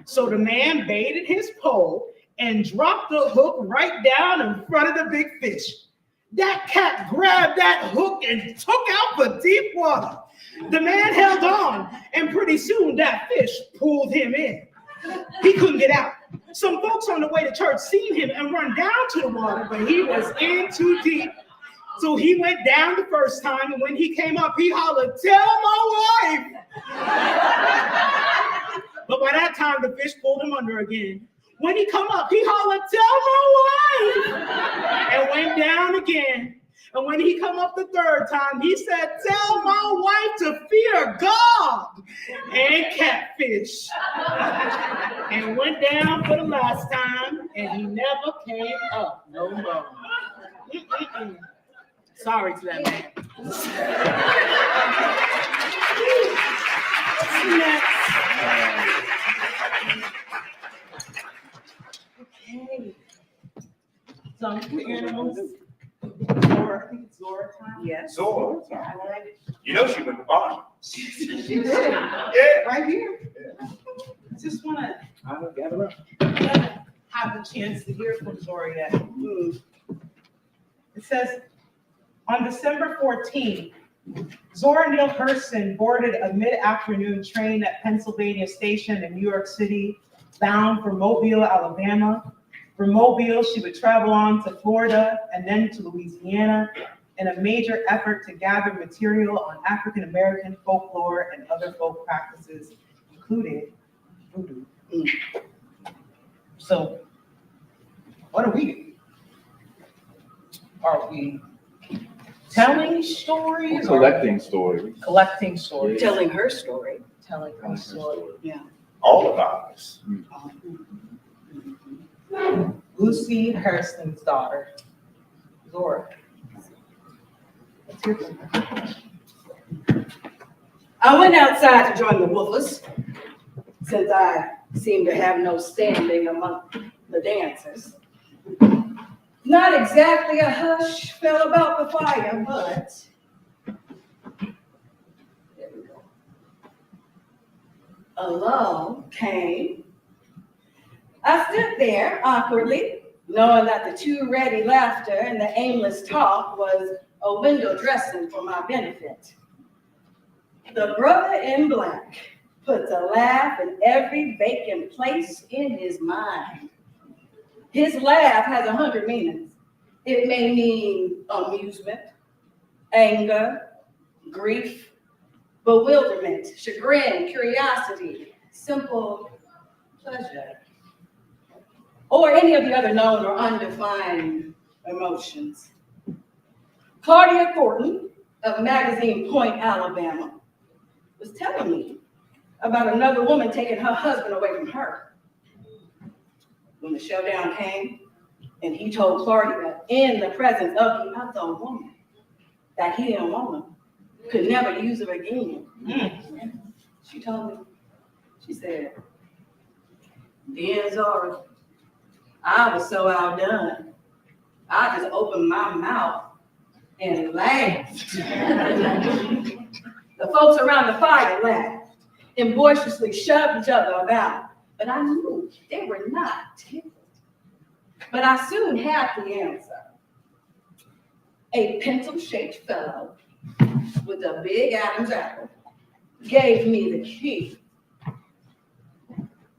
S15: So the man baited his pole and dropped the hook right down in front of the big fish. That cat grabbed that hook and took out for deep water. The man held on, and pretty soon that fish pulled him in. He couldn't get out. Some folks on the way to church seen him and run down to the water, but he was in too deep. So he went down the first time, and when he came up, he hollered, "Tell my wife!" But by that time, the fish pulled him under again. When he come up, he hollered, "Tell my wife!" and went down again. And when he come up the third time, he said, "Tell my wife to fear God and catfish." And went down for the last time, and he never came up no more. Sorry to that man.
S12: Okay.
S15: Some animals.
S12: Zora, I think it's Zora time.
S15: Yes.
S13: Zora.
S12: Yeah, I like it.
S13: You know she went to farm.
S12: She did.
S13: Yeah.
S12: Right here.
S15: I just want to
S13: Gather up.
S15: have the chance to hear from Zora yet. It says, on December 14th, Zora Neale Hurston boarded a mid-afternoon train at Pennsylvania Station in New York City, bound for Mobile, Alabama. From Mobile, she would travel on to Florida and then to Louisiana in a major effort to gather material on African-American folklore and other folk practices, including voodoo. So, what do we do? Are we telling stories?
S3: Collecting stories.
S15: Collecting stories.
S12: Telling her story.
S15: Telling her story.
S12: Yeah.
S13: All of ours.
S15: Lucy Hurston's daughter, Zora. Let's hear from her.
S12: I went outside to join the woofers, since I seem to have no standing among the dancers. Not exactly a hush fell about the fire, but there we go. A lull came. I stood there awkwardly, knowing that the too ready laughter and the aimless talk was a window dressing for my benefit. The brother in black puts a laugh in every vacant place in his mind. His laugh has 100 meanings. It may mean amusement, anger, grief, bewilderment, chagrin, curiosity, simple pleasure, or any of the other known or undefined emotions. Claudia Thornton of magazine Point, Alabama, was telling me about another woman taking her husband away from her. When the showdown came, and he told Claudia in the presence of the other woman that he didn't want her, could never use her again. She told me, she said, "Dear Zora, I was so outdone. I just opened my mouth and laughed." The folks around the fire laughed and boisterously shoved each other about, but I knew they were not tickled. But I soon had the answer. A pencil-shaped fellow with a big Adam's apple gave me the key.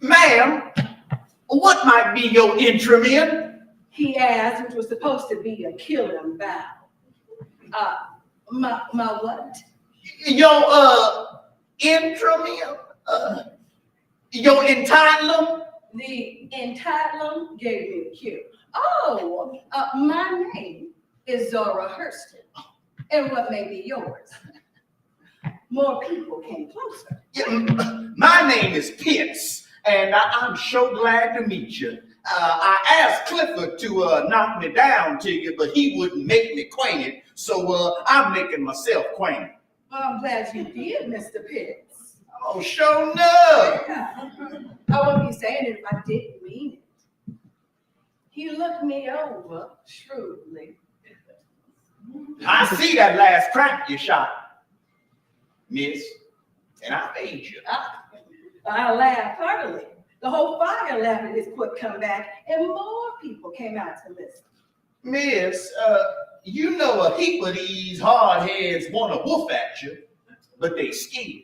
S13: "Ma'am, what might be your interim in?"
S12: He asked, which was supposed to be a killing bow. My what?
S13: Your Interim? Your entitlum?
S12: The entitlum gave me the cue. Oh, my name is Zora Hurston. And what may be yours? More people came closer.
S13: Yeah, my name is Pitts, and I'm so glad to meet you. I asked Clifford to knock me down to you, but he wouldn't make me acquainted, so I'm making myself acquainted.
S12: Well, I'm glad you did, Mr. Pitts.
S13: Oh, sure enough.
S12: Yeah. I wouldn't be saying it if I didn't mean it. He looked me over shrewdly.
S13: I see that last crack you shot, miss, and I paid you.
S12: I laughed heartily. The whole fire laughed at his quick comeback, and more people came out to listen.
S13: Miss, you know a heap of these hardheads want to woof at you, but they scared.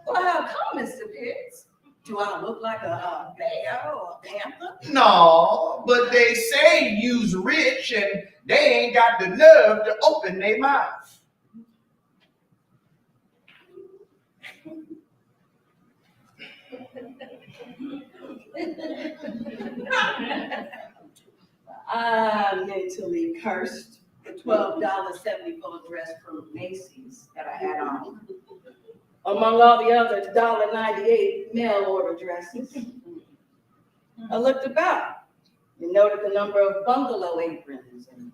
S12: Well, how come, Mr. Pitts? Do I look like a bear or a panther?
S13: No, but they say you's rich and they ain't got the nerve to open their mouth.
S12: I mentally cursed the $12.74 dress from Macy's that I had on, among all the other $1.98 mail order dresses. I looked about and noted the number of bungalow aprons and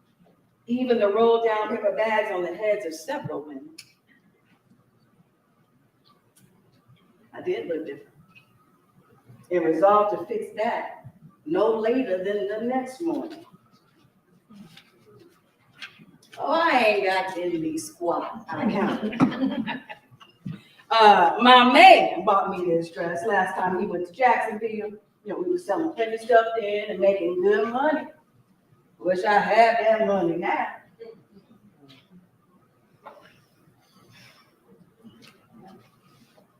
S12: even the rolled down paper bags on the heads of several women. I did look different and resolved to fix that no later than the next morning. Oh, I ain't got any squat. I counted. My man bought me this dress last time he went to Jacksonville. You know, we were selling plenty stuff in and making good money. Wish I had that money now.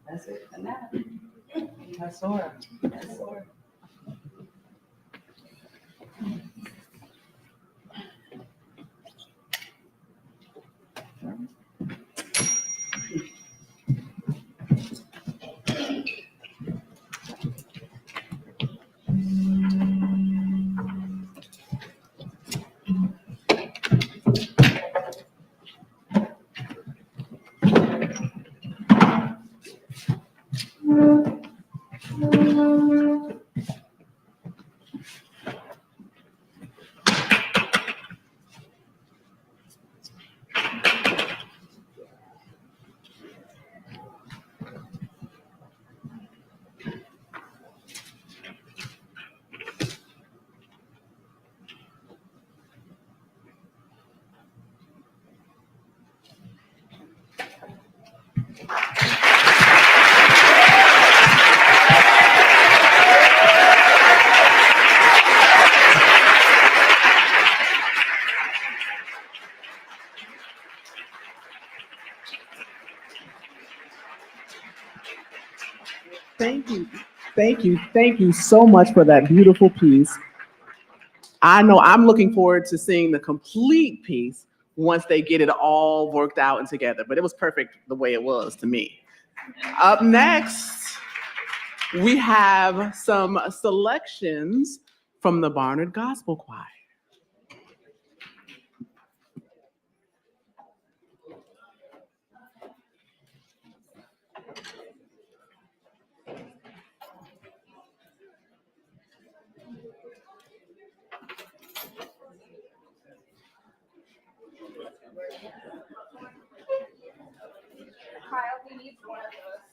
S12: That's it for now. That's Zora. That's Zora.
S11: Thank you so much for that beautiful piece. I know I'm looking forward to seeing the complete piece once they get it all worked out and together, but it was perfect the way it was to me. Up next, we have some selections from the Barnard Gospel Choir.
S1: We need one of those.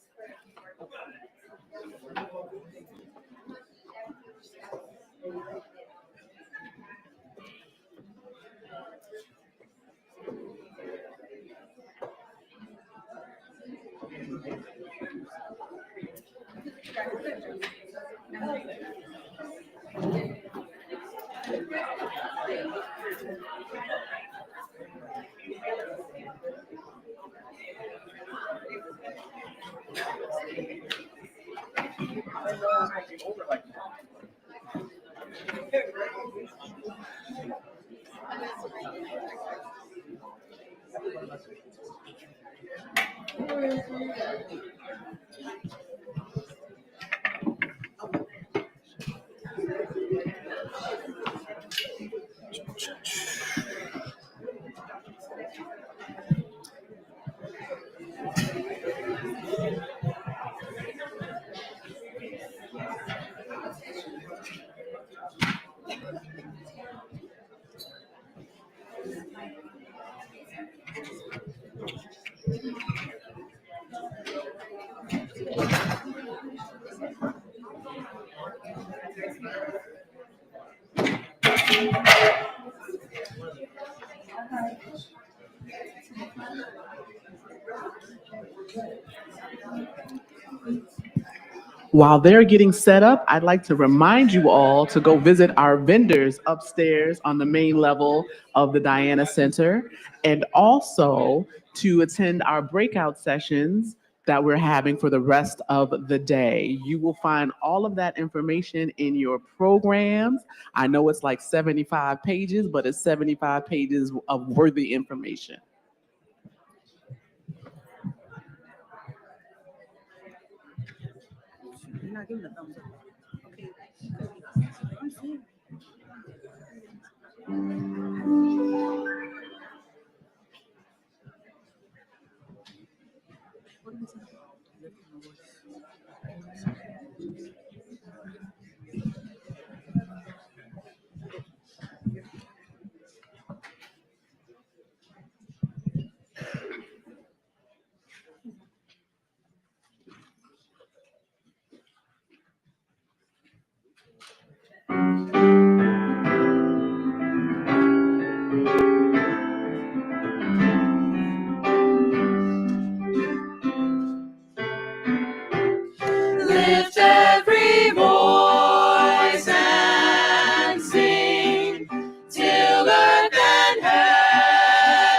S11: While they're getting set up, I'd like to remind you all to go visit our vendors upstairs on the main level of the Diana Center, and also to attend our breakout sessions that we're having for the rest of the day. You will find all of that information in your programs. I know it's like 75 pages, but it's 75 pages of worthy information.
S12: You're not giving a thumbs up. Okay. I'm seeing.
S4: Lift every voice and sing till earth and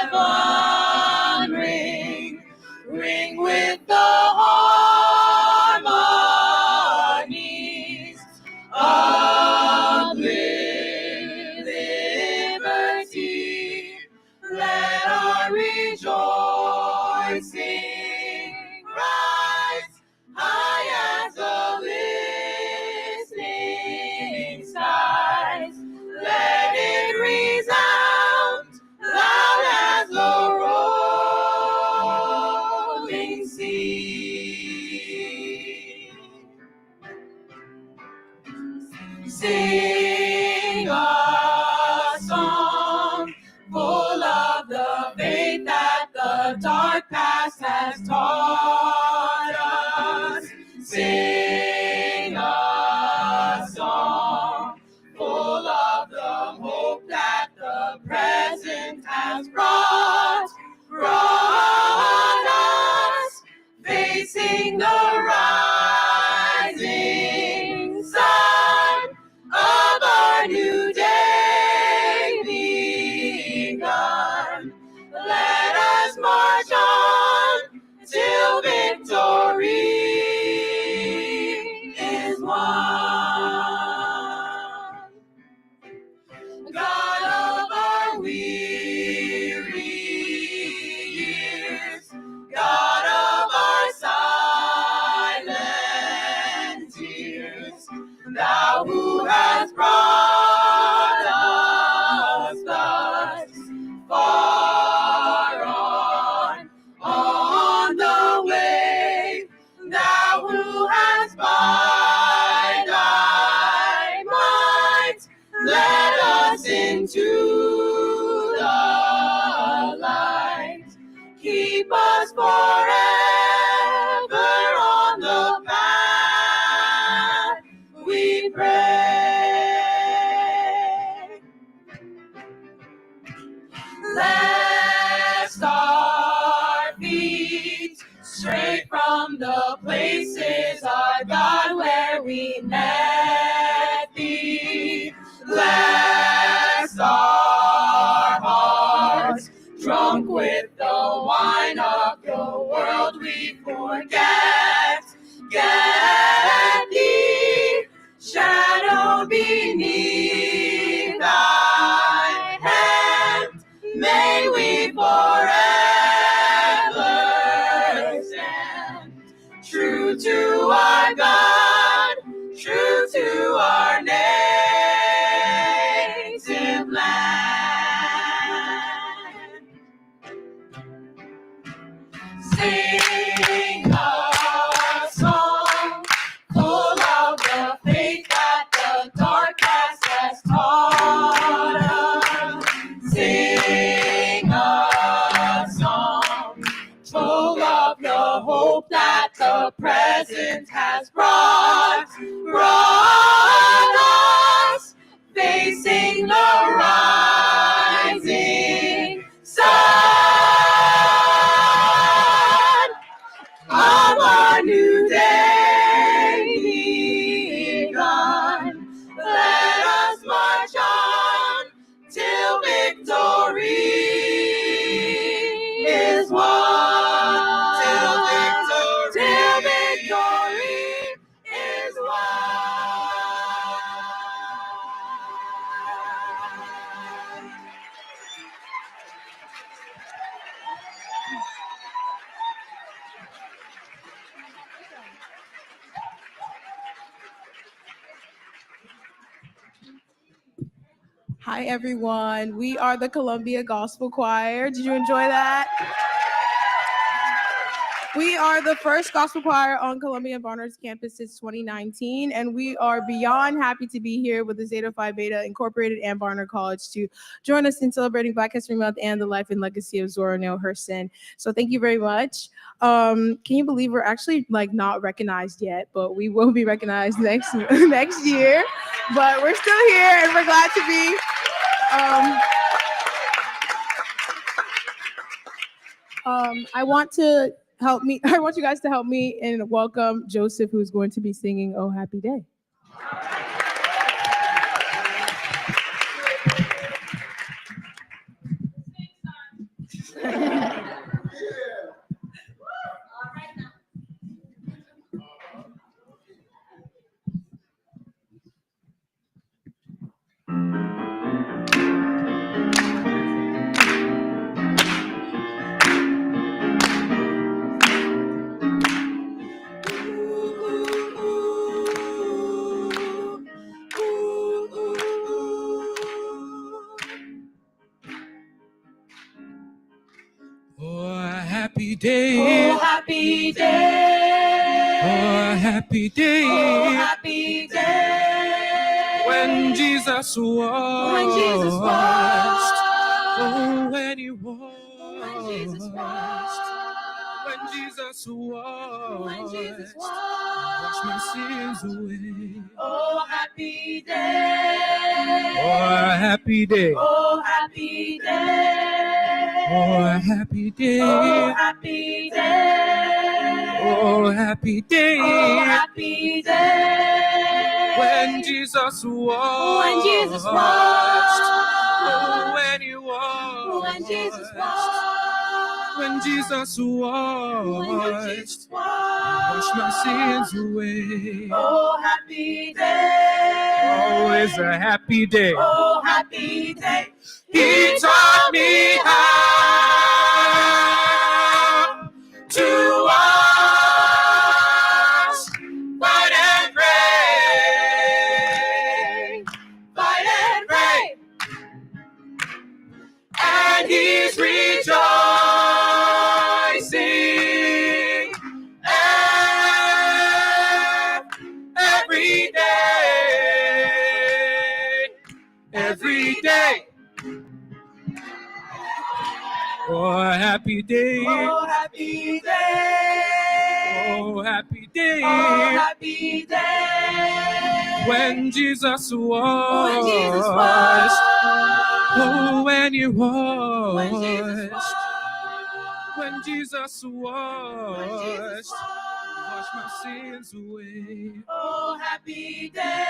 S4: heaven ring, ring with the harmonies of liberty. Let our rejoicing rise high as the listening skies. Let it resound loud as the rolling sea. Sing a song full of the faith that the dark past has taught us. Sing a song full of the hope that the present has brought us, facing the rising sun of our new day begun. Let us march on till victory is won. God of our weary years, God of our silent tears, Thou who hast brought us thus far on the way, Thou who hast by Thy might led us into the light. Keep us forever on the path, we pray. Lest our feet stray from the places, our God, where we met Thee. Lest our hearts, drunk with the wine of the world, we forget Thee, shadowed beneath Thy hand. May we forever hope that the present has brought us, facing the rising sun of our new day begun. Let us march on till victory is won. Till victory is won.
S5: Hi, everyone. We are the Columbia Gospel Choir. Did you enjoy that? We are the first gospel choir on Columbia and Barnard's campus since 2019, and we are beyond happy to be here with the Zeta Phi Beta Incorporated and Barnard College to join us in celebrating Black History Month and the life and legacy of Zora Neale Hurston. So thank you very much. Can you believe we're actually not recognized yet, but we will be recognized next year. But we're still here, and we're glad to be. I want you guys to help me and welcome Joseph, who's going to be singing "Oh Happy Day."
S4: Happy day. Oh, happy day. Oh, happy day. Oh, happy day. When Jesus washed. When Jesus washed. Oh, when he washed. When Jesus washed. When Jesus washed. When Jesus washed my sins away. Oh, happy day. Oh, happy day. Oh, happy day. Oh, happy day. Oh, happy day. Oh, happy day. Oh, happy day. When Jesus washed. When Jesus washed. Oh, when he washed. When Jesus washed. When Jesus washed. Wash my sins away. Oh, happy day. Oh, it's a happy day. Oh, happy day. He taught me how to wash, fight and pray, fight and pray, and he's rejoicing every day, every day. Oh, happy day. Oh, happy day. Oh, happy day. Oh, happy day. When Jesus washed. When Jesus washed. Oh, when he washed. When Jesus washed. When Jesus washed. Wash my sins away. Oh, happy day.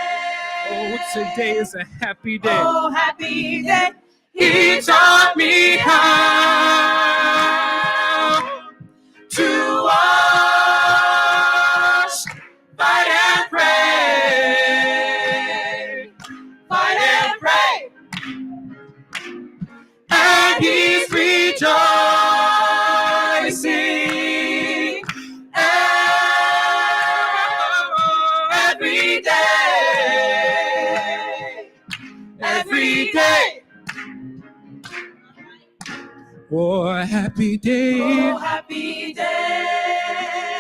S4: Oh, today is a happy day. Oh, happy day. He taught me how to wash, fight and pray, fight and pray, and he's rejoicing every day, every day. Oh, happy day. Oh, happy day.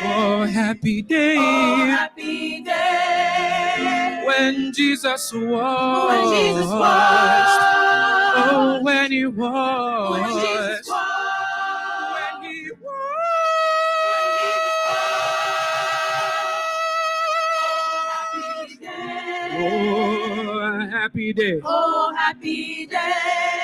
S4: Oh, happy day. Oh, happy day. When Jesus washed. When Jesus washed. Oh, when he washed. When Jesus washed. When he washed. happy day.
S5: Oh, happy day.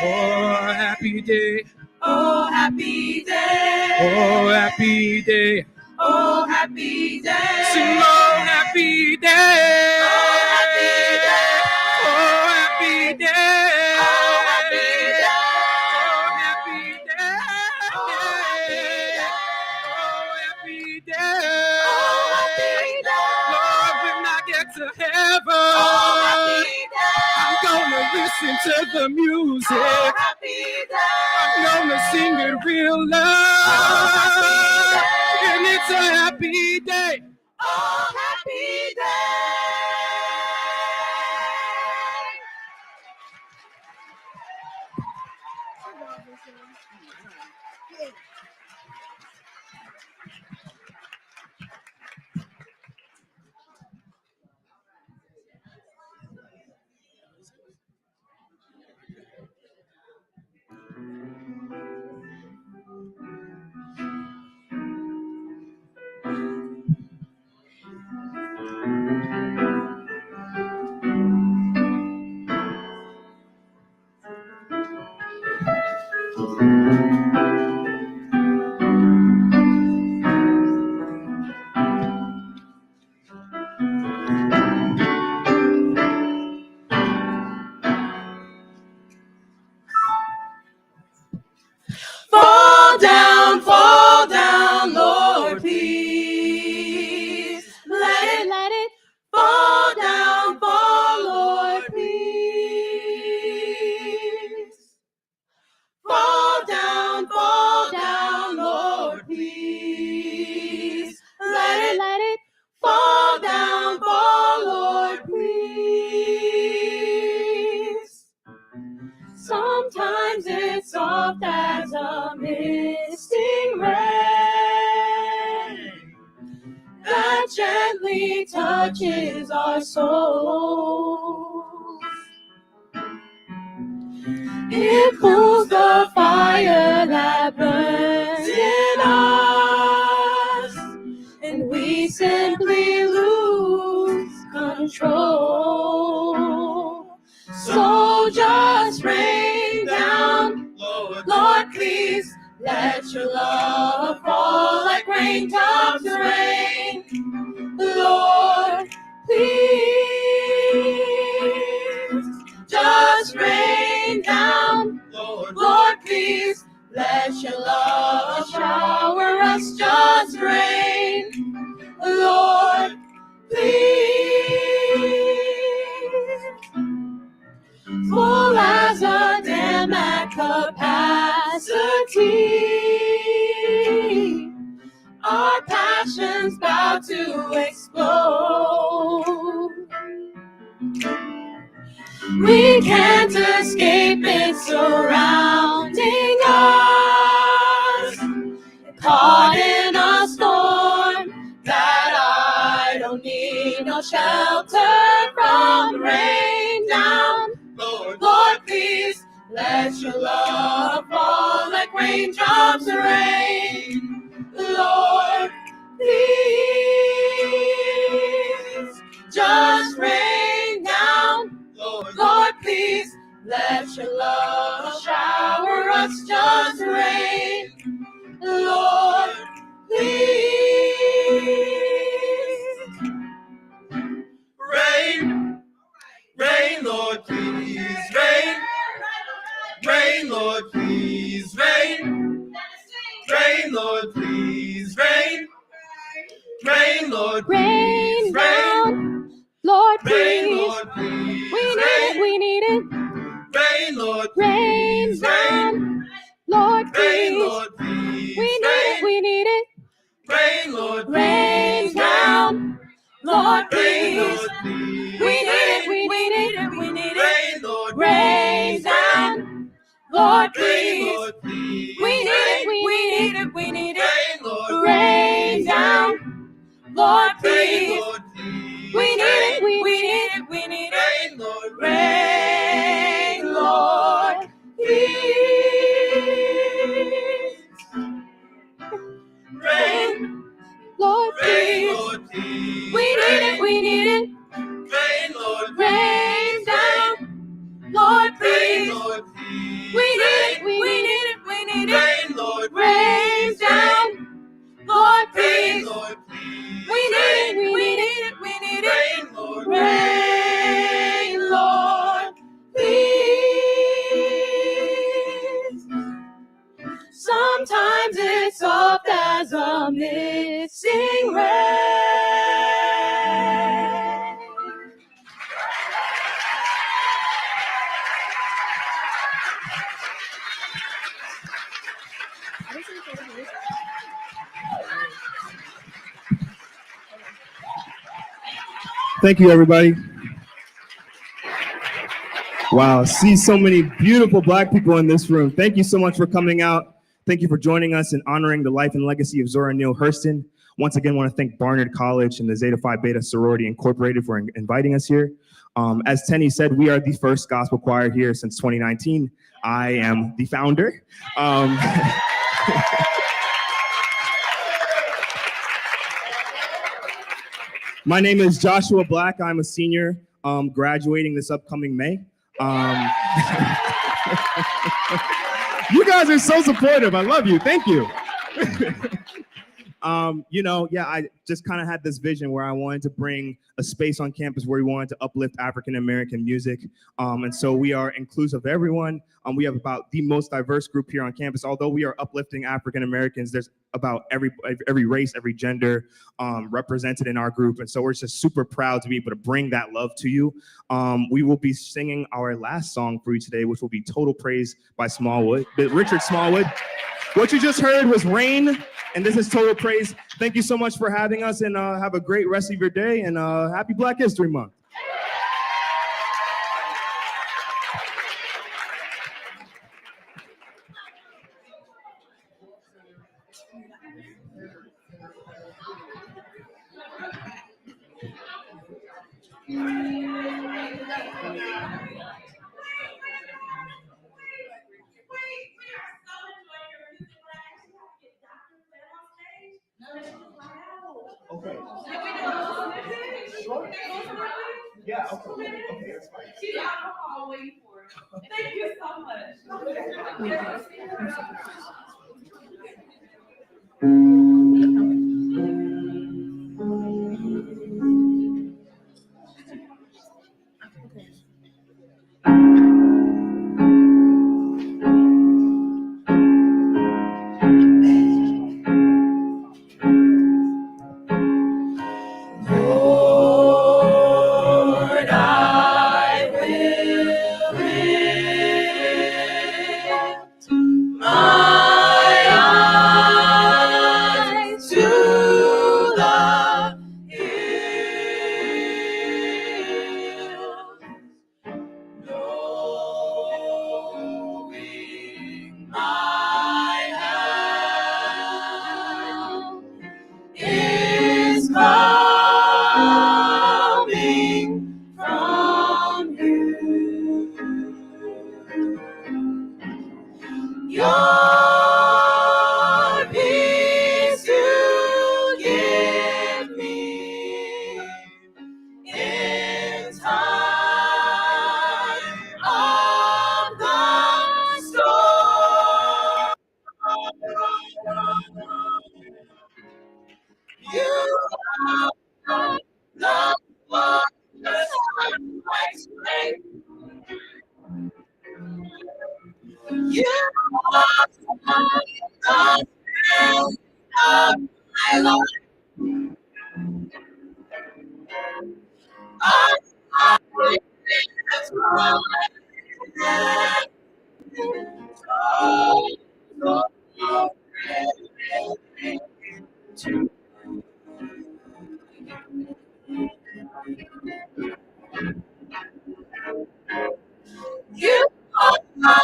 S4: Oh, happy day.
S5: Oh, happy day.
S4: Oh, happy day.
S5: Oh, happy day.
S4: Sing, oh, happy day.
S5: Oh, happy day.
S4: Oh, happy day.
S5: Oh, happy day.
S4: Oh, happy day.
S5: Oh, happy day.
S4: Oh, happy day.
S5: Oh, happy day.
S4: Lord, when I get to heaven,
S5: Oh, happy day.
S4: I'm gonna listen to the music.
S5: Oh, happy day.
S4: I'm gonna sing it real loud. And it's a happy day.
S5: Oh, happy day. Fall down, Lord, please. Let it fall down, Lord, please. Fall down, Lord, please. Let it fall down, Lord, please. Sometimes it's soft as a misting rain that gently touches our souls. It pulls the fire that burns in us, and we simply lose control. So just rain down, Lord, please. Let your love fall like raindrops rain. Lord, please. Just rain down, Lord, please. Let your love shower us. Just rain, Lord, please. Full as a dam at capacity, our passions bow to explode. We can't escape it surrounding us, caught in a storm that I don't need no shelter from. Rain down, Lord, please. Let your love fall like raindrops rain. Lord, please. Just rain down, Lord, please. Let your love shower us. Just rain, Lord, please.
S13: Rain, rain, Lord, please, rain. Rain, Lord, please, rain. Rain, Lord, please, rain. Rain, Lord, please, rain.
S5: Lord,
S13: Rain,
S5: please.
S13: Lord, please,
S5: We need it.
S13: rain, Lord,
S5: Rain
S13: please,
S5: down, Lord,
S13: rain,
S5: please.
S13: Lord, please,
S5: We need it.
S13: rain, Lord,
S5: Rain down, Lord, please.
S13: please,
S5: We need it.
S13: rain, Lord,
S5: Rain down, Lord, please.
S13: please,
S5: We need it.
S13: rain, Lord,
S5: Rain down, Lord, please.
S13: Lord, please,
S5: We need it.
S13: rain, Lord,
S5: Rain, Lord, please.
S13: rain,
S5: Lord,
S13: rain,
S5: please.
S13: Lord, please,
S5: We need it.
S13: rain, Lord,
S5: Rain down,
S4: please.
S6: Lord, please.
S4: We need it, we need it, we need it. Rain, Lord, rain down. Lord, please.
S6: Lord, please.
S4: We need it, we need it, we need it. Rain, Lord, rain, Lord, please. Sometimes it's soft as a missing rain.
S16: Thank you, everybody. Wow, see so many beautiful Black people in this room. Thank you so much for coming out. Thank you for joining us and honoring the life and legacy of Zora Neale Hurston. Once again, I want to thank Barnard College and the Zeta Phi Beta Sorority Incorporated for inviting us here. As Tenny said, we are the first gospel choir here since 2019. I am the founder. My name is Joshua Black. I'm a senior graduating this upcoming May. You guys are so supportive. I love you. Thank you. I just kind of had this vision where I wanted to bring a space on campus where we wanted to uplift African-American music. And so we are inclusive of everyone. We have about the most diverse group here on campus. Although we are uplifting African-Americans, there's about every race, every gender represented in our group. And so we're just super proud to be able to bring that love to you. We will be singing our last song for you today, which will be Total Praise by Richard Smallwood. What you just heard was Rain, and this is Total Praise. Thank you so much for having us, and have a great rest of your day, and happy Black History Month. Okay. Sure. Yeah, okay, that's fine. She's out the hall waiting for it. Thank you so much.
S4: Lord, I will lift my eyes to the hills, knowing my help is coming from you. Your peace you give me in time of the storm. You are the one my strength. You are the strength of my life. You are my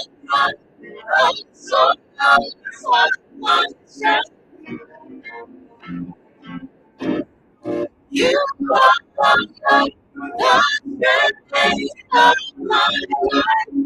S4: so my strength. You are the strength of my life.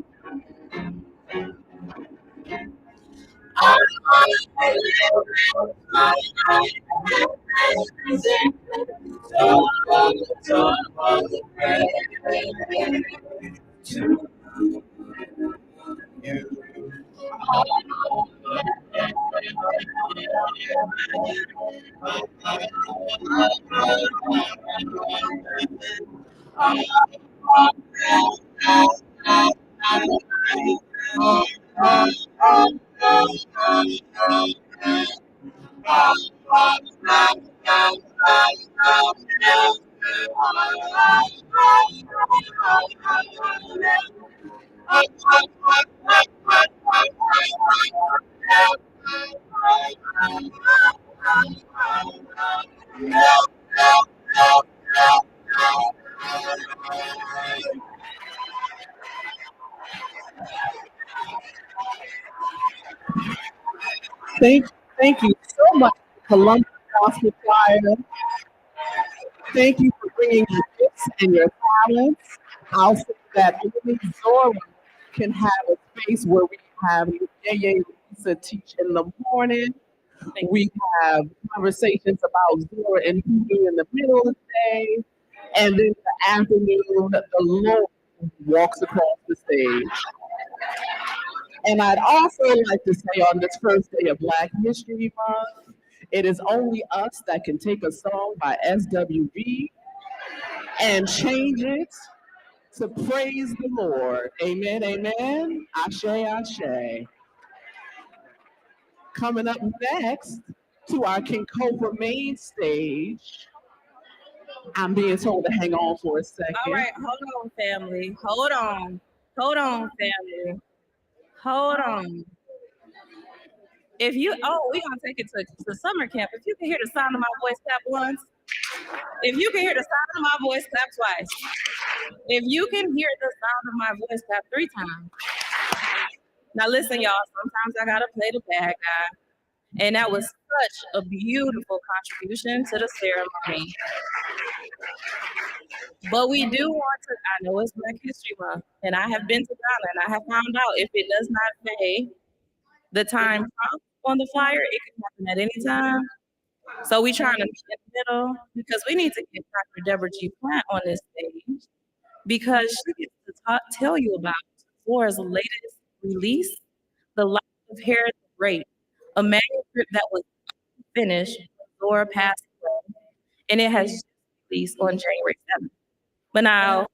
S11: Thank you so much, Columbia Gospel Choir. Thank you for bringing your gifts and your talents. I'll say that only Zora can have a space where we have Yaya and Lisa teach in the morning. We have conversations about Zora and Hulu in the middle of the day. And then in the afternoon, the Lord walks across the stage. And I'd also like to say on this first day of Black History Month, it is only us that can take a song by SWV and change it to praise the Lord. Amen, amen. Ashe, ashe. Coming up next to our King Cobra main stage. I'm being told to hang on for a second.
S7: All right, hold on, family. Hold on. Hold on, family. Hold on. If you, we're gonna take it to summer camp. If you can hear the sound of my voice, clap once. If you can hear the sound of my voice, clap twice. If you can hear the sound of my voice, clap 3 times. Now listen, y'all, sometimes I gotta play the bad guy. And that was such a beautiful contribution to the ceremony. But we do want to, I know it's Black History Month, and I have been to Ghana, and I have found out if it does not say the time on the flyer, it can happen at any time. So we trying to meet in the middle because we need to get Dr. Deborah G. Plant on this stage because she gets to tell you about Zora's latest release, The Life of Herod the Great, a manuscript that was finished when Zora passed away, and it has just released on January 7th. But now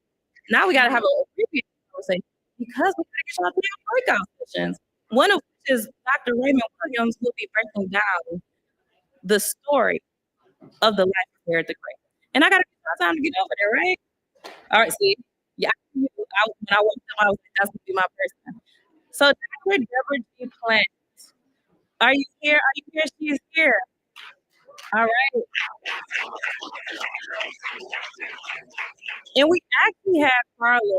S7: we gotta have a previous conversation because we gotta get y'all to our breakout sessions. One of which is Dr. Raymond Williams will be breaking down the story of the life of Herod the Great. And I gotta get y'all time to get over there, right? All right, see, yeah, when I walked up, I was like, that's gonna be my person. So Dr. Deborah G. Plant, are you here? Are you here? She is here. All right. And we actually had Carla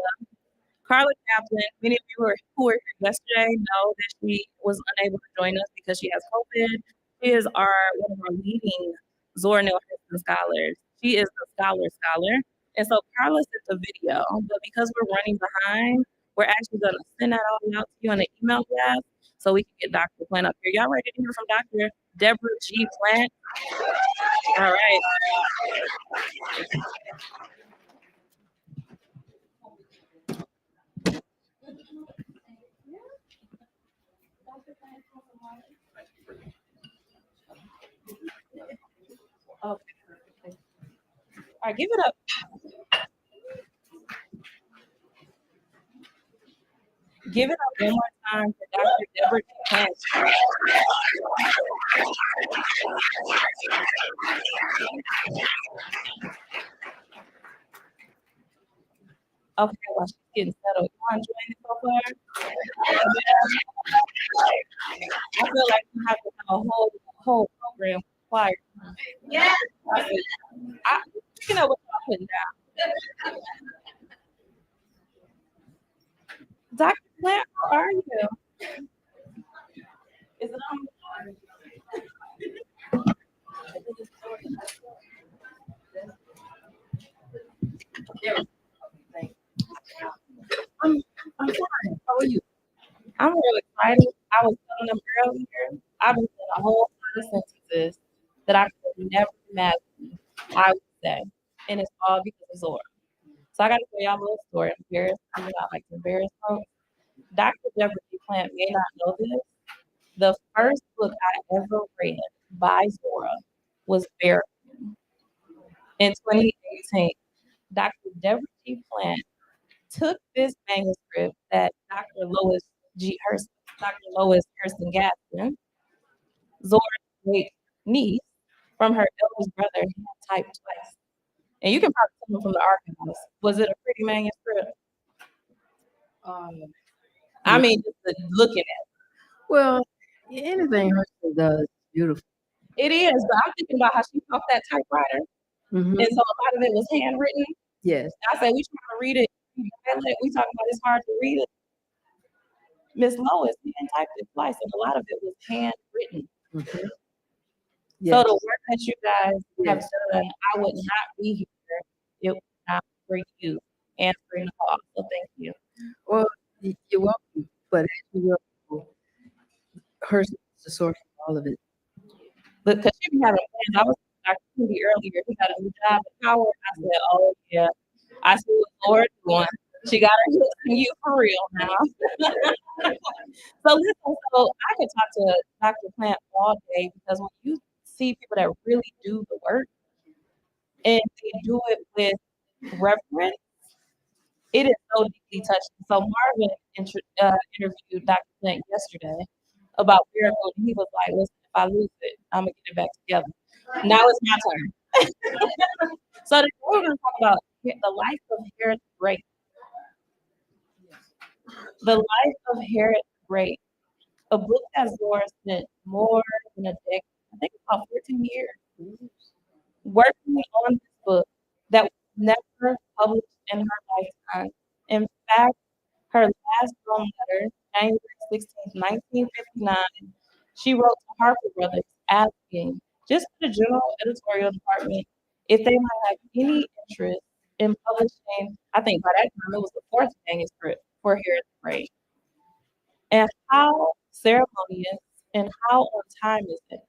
S7: Kaplan. Many of you who were here yesterday know that she was unable to join us because she has COVID. She is one of our leading Zora Neale Hurston scholars. She is the scholar. And so Carla sent a video, but because we're running behind, we're actually going to send that all out to you on an email blast so we can get Dr. Plant up here. Y'all ready to hear from Dr. Deborah G. Plant? All right. Okay. All right, give it up. Give it up one more time for Dr. Deborah G. Plant. Okay, well, she's getting settled. You enjoying it so far? I feel like you have to have a whole program required. Yeah. You know what y'all putting down. Dr. Plant, how are you? Is it on? I'm fine. How are you? I'm really excited. I was telling them earlier, I've been saying a whole lot of sentences that I could never imagine I would say. And it's all because of Zora. So I got to tell y'all a little story. I'm not like to embarrass folks. Dr. Deborah G. Plant may not know this. The first book I ever read by Zora was Bear. In 2018, Dr. Deborah G. Plant took this manuscript that Dr. Lois Hurston Gaston, Zora's great niece, from her eldest brother, had typed twice. And you can probably tell from the archives. Was it a pretty manuscript? I mean, just looking at it.
S8: Well, anything Hurston does is beautiful.
S7: It is, but I'm thinking about how she talked that typewriter.
S8: Mhm.
S7: And so a lot of it was handwritten.
S8: Yes.
S7: I said, we trying to read it. We talking about it's hard to read it. Miss Lois, we didn't type it twice, and a lot of it was handwritten.
S8: Mhm.
S7: So
S8: Yes.
S7: the work that you guys have
S8: Yes.
S7: done, I would not be here if it was not for you answering the call. So thank you.
S8: Well, you're welcome. But as you know, Hurston is the source of all of it.
S7: But because she be having plans, I was Dr. Cindy earlier. He got a new job at Howard. I said, oh yeah. I see what Lord doing. She got her hooks in you for real now. So listen, so I could talk to Dr. Plant all day because when you see people that really do the work and they do it with reverence, it is so deeply touching. So Marvin interviewed Dr. Plant yesterday about miracle, and he was like, listen, if I lose it, I'm gonna get it back together. Now it's my turn. So today we're gonna talk about the life of Harriet Great. The Life of Harriet Great, a book that Zora spent more than a decade, I think about 14 years, working on this book that was never published in her lifetime. In fact, her last known letter, January 16th, 1959, she wrote to Harper Brothers asking just for the general editorial department if they might have any interest in publishing, I think by that time it was the fourth manuscript for Harriet Great. And how ceremonious and how on time is it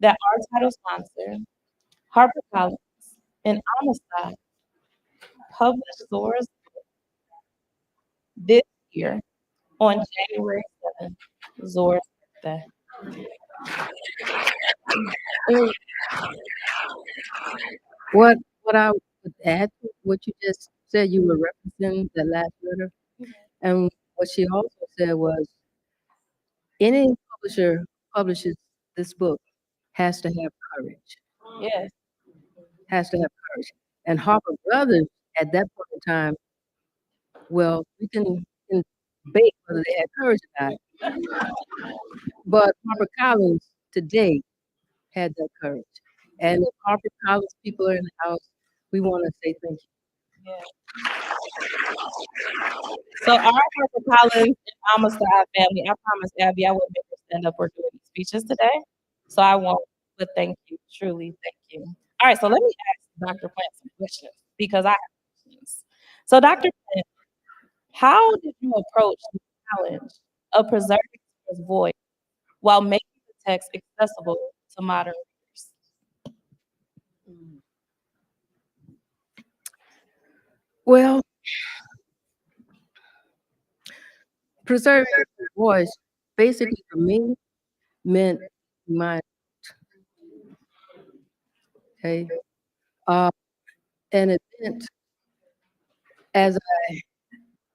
S7: that our title sponsor, HarperCollins and Amistad, published Zora's book this year on January 7th, Zora's birthday.
S8: And what I would add to what you just said, you were referencing the last letter. And what she also said was any publisher who publishes this book has to have courage.
S7: Yes.
S8: Has to have courage. And Harper Brothers at that point in time, well, we can debate whether they had courage or not. But HarperCollins today had that courage. And if HarperCollins people are in the house, we want to say thank you.
S7: So our HarperCollins and Amistad family, I promised Abby I wouldn't make her stand up or do any speeches today. So I won't, but thank you, truly thank you. All right, so let me ask Dr. Plant some questions because I have questions. So Dr. Plant, how did you approach the challenge of preserving his voice while making the text accessible to modern readers?
S8: Well, preserving your voice basically for me meant my okay. And it meant as I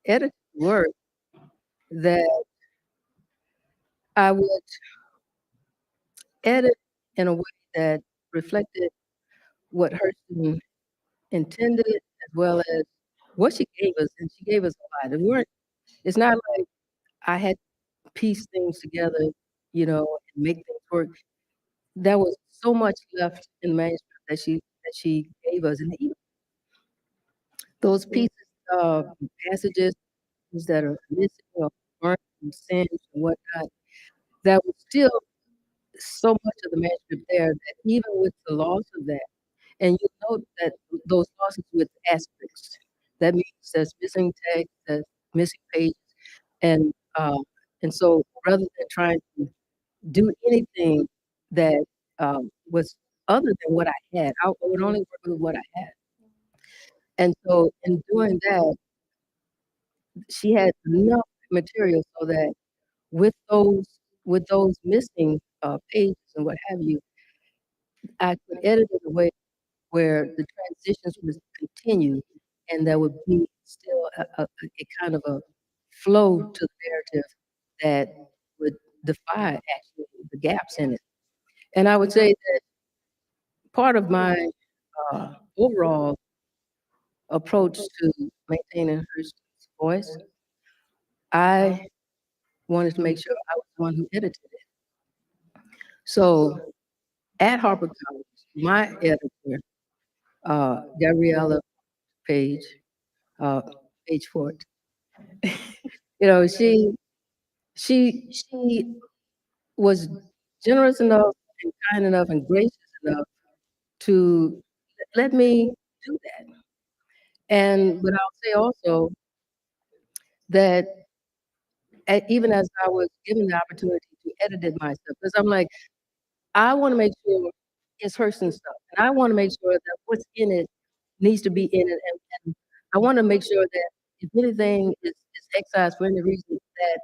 S8: edited the work that I would edit in a way that reflected what Hurston intended as well as what she gave us, and she gave us a lot. It's not like I had to piece things together, and make things work. There was so much left in the manuscript that she gave us, and even those pieces, passages that are missing or burnt and singed and whatnot, that was still so much of the manuscript there that even with the loss of that, and you note that those losses with asterisks, that means there's missing text, there's missing pages, and so rather than trying to do anything that was other than what I had, I would only work with what I had. And so in doing that, she had enough material so that with those missing pages and what have you, I could edit it in a way where the transitions would continue, and there would be still a kind of a flow to the narrative that would defy actually the gaps in it. And I would say that part of my overall approach to maintaining her voice, I wanted to make sure I was the one who edited it. So at HarperCollins, my editor, Gabriella Page, Page Fort, you know, she was generous enough and kind enough and gracious enough to let me do that. And but I'll say also that even as I was given the opportunity to edit it myself, because I'm like, I want to make sure it's Hurston stuff, and I want to make sure that what's in it needs to be in it, and I want to make sure that if anything is excised for any reason, that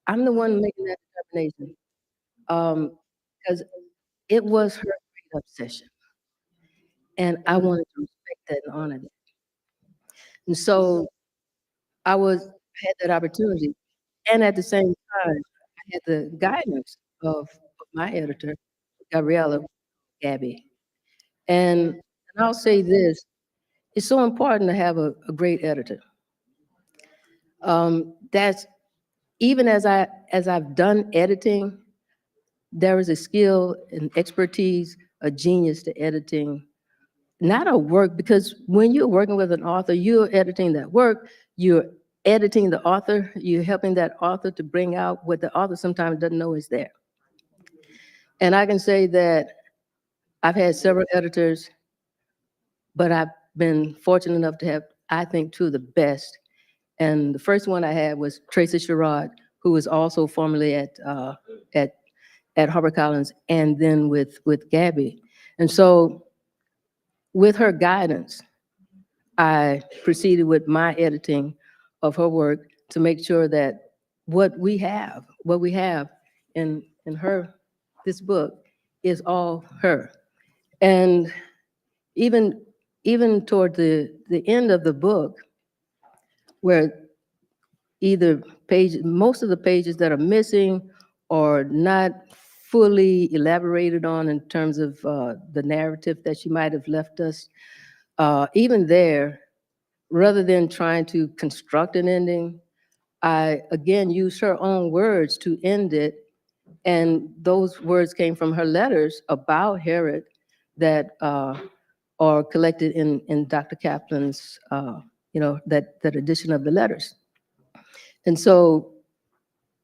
S8: I'm the one making that determination, because it was her great obsession, and I wanted to respect that and honor that. And so I had that opportunity, and at the same time, I had the guidance of my editor, Gabriella, Gabby. And I'll say this, it's so important to have a great editor. That's even as I've done editing, there is a skill and expertise, a genius to editing, not a work, because when you're working with an author, you're editing that work, you're editing the author, you're helping that author to bring out what the author sometimes doesn't know is there. And I can say that I've had several editors, but I've been fortunate enough to have, I think, two of the best. And the first one I had was Tracy Sherrod, who was also formerly at HarperCollins, and then with Gabby. And so with her guidance, I proceeded with my editing of her work to make sure that what we have in this book is all her. And even toward the end of the book, where most of the pages that are missing or not fully elaborated on in terms of the narrative that she might have left us, even there, rather than trying to construct an ending, I again used her own words to end it. And those words came from her letters about Herod that are collected in Dr. Kaplan's, that edition of the letters. And so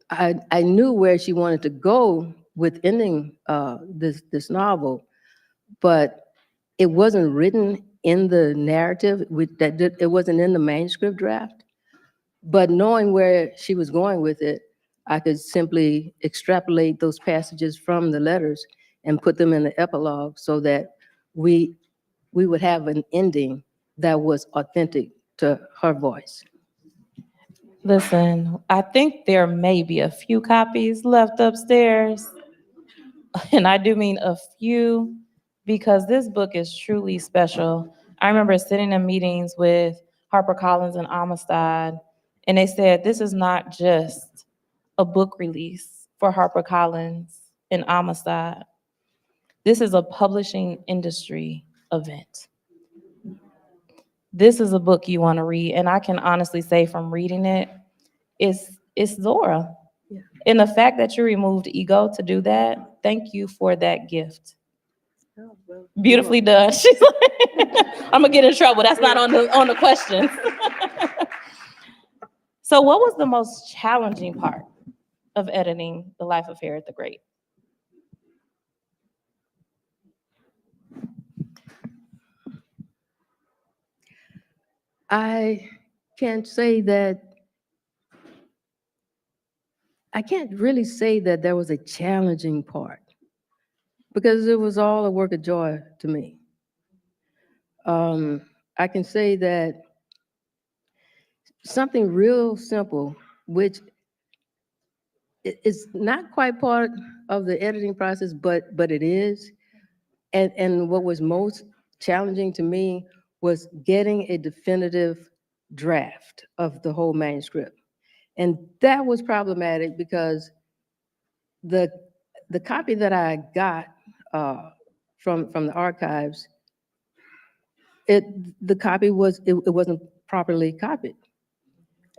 S8: I knew where she wanted to go with ending this novel, but it wasn't written in the narrative. It wasn't in the manuscript draft. But knowing where she was going with it, I could simply extrapolate those passages from the letters and put them in the epilogue so that we would have an ending that was authentic to her voice.
S21: Listen, I think there may be a few copies left upstairs. And I do mean a few, because this book is truly special. I remember sitting in meetings with HarperCollins and Amistad, and they said this is not just a book release for HarperCollins and Amistad. This is a publishing industry event. This is a book you want to read, and I can honestly say from reading it, it's Zora.
S8: Yeah.
S21: And the fact that you removed ego to do that, thank you for that gift.
S8: Oh, well,
S21: Beautifully done. She's like, I'm gonna get in trouble. That's not on the questions. So what was the most challenging part of editing The Life of Herod the Great?
S8: I can't really say that there was a challenging part, because it was all a work of joy to me. I can say that something real simple, which it's not quite part of the editing process, but it is. And what was most challenging to me was getting a definitive draft of the whole manuscript. And that was problematic because the copy that I got from the archives, the copy was it wasn't properly copied.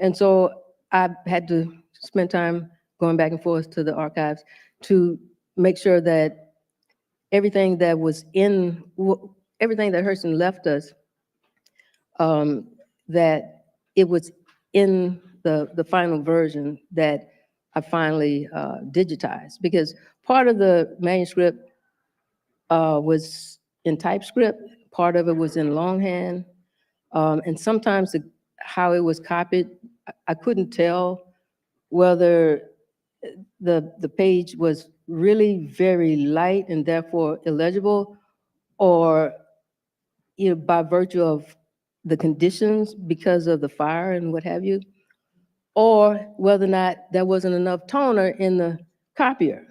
S8: And so I had to spend time going back and forth to the archives to make sure that everything that was in, everything that Hurston left us, that it was in the final version that I finally digitized. Because part of the manuscript was in typescript, part of it was in longhand, and sometimes how it was copied, I couldn't tell whether the page was really very light and therefore illegible, or by virtue of the conditions because of the fire and what have you, or whether or not there wasn't enough toner in the copier.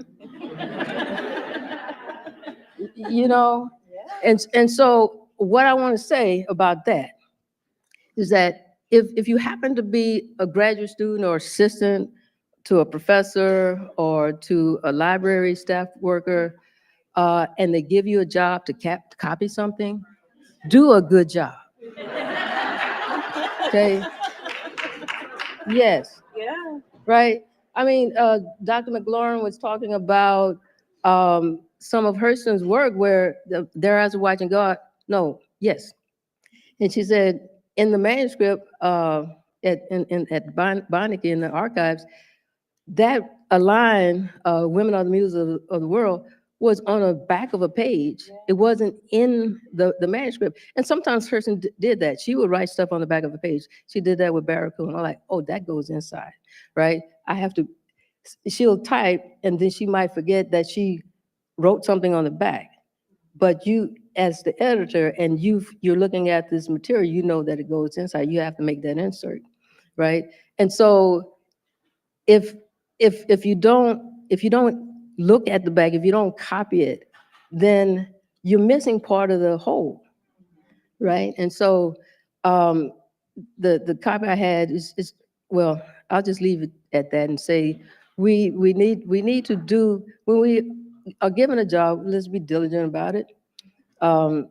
S8: You know, and so what I want to say about that is that if you happen to be a graduate student or assistant to a professor or to a library staff worker, and they give you a job to copy something, do a good job. Okay? Yes.
S21: Yeah.
S8: Right? I mean, Dr. McLaurin was talking about some of Hurston's work where their eyes are watching God. No, yes. And she said, in the manuscript at Bonneke in the archives, that a line, Women Are the Muses of the World, was on the back of a page. It wasn't in the manuscript. And sometimes Hurston did that. She would write stuff on the back of a page. She did that with Barracuda. And I'm like, oh, that goes inside, right? She'll type, and then she might forget that she wrote something on the back. But you, as the editor, and you're looking at this material, you know that it goes inside. You have to make that insert, right? And so if you don't look at the back, if you don't copy it, then you're missing part of the whole, right? And so the copy I had is well, I'll just leave it at that and say we need to do, when we are given a job, let's be diligent about it. And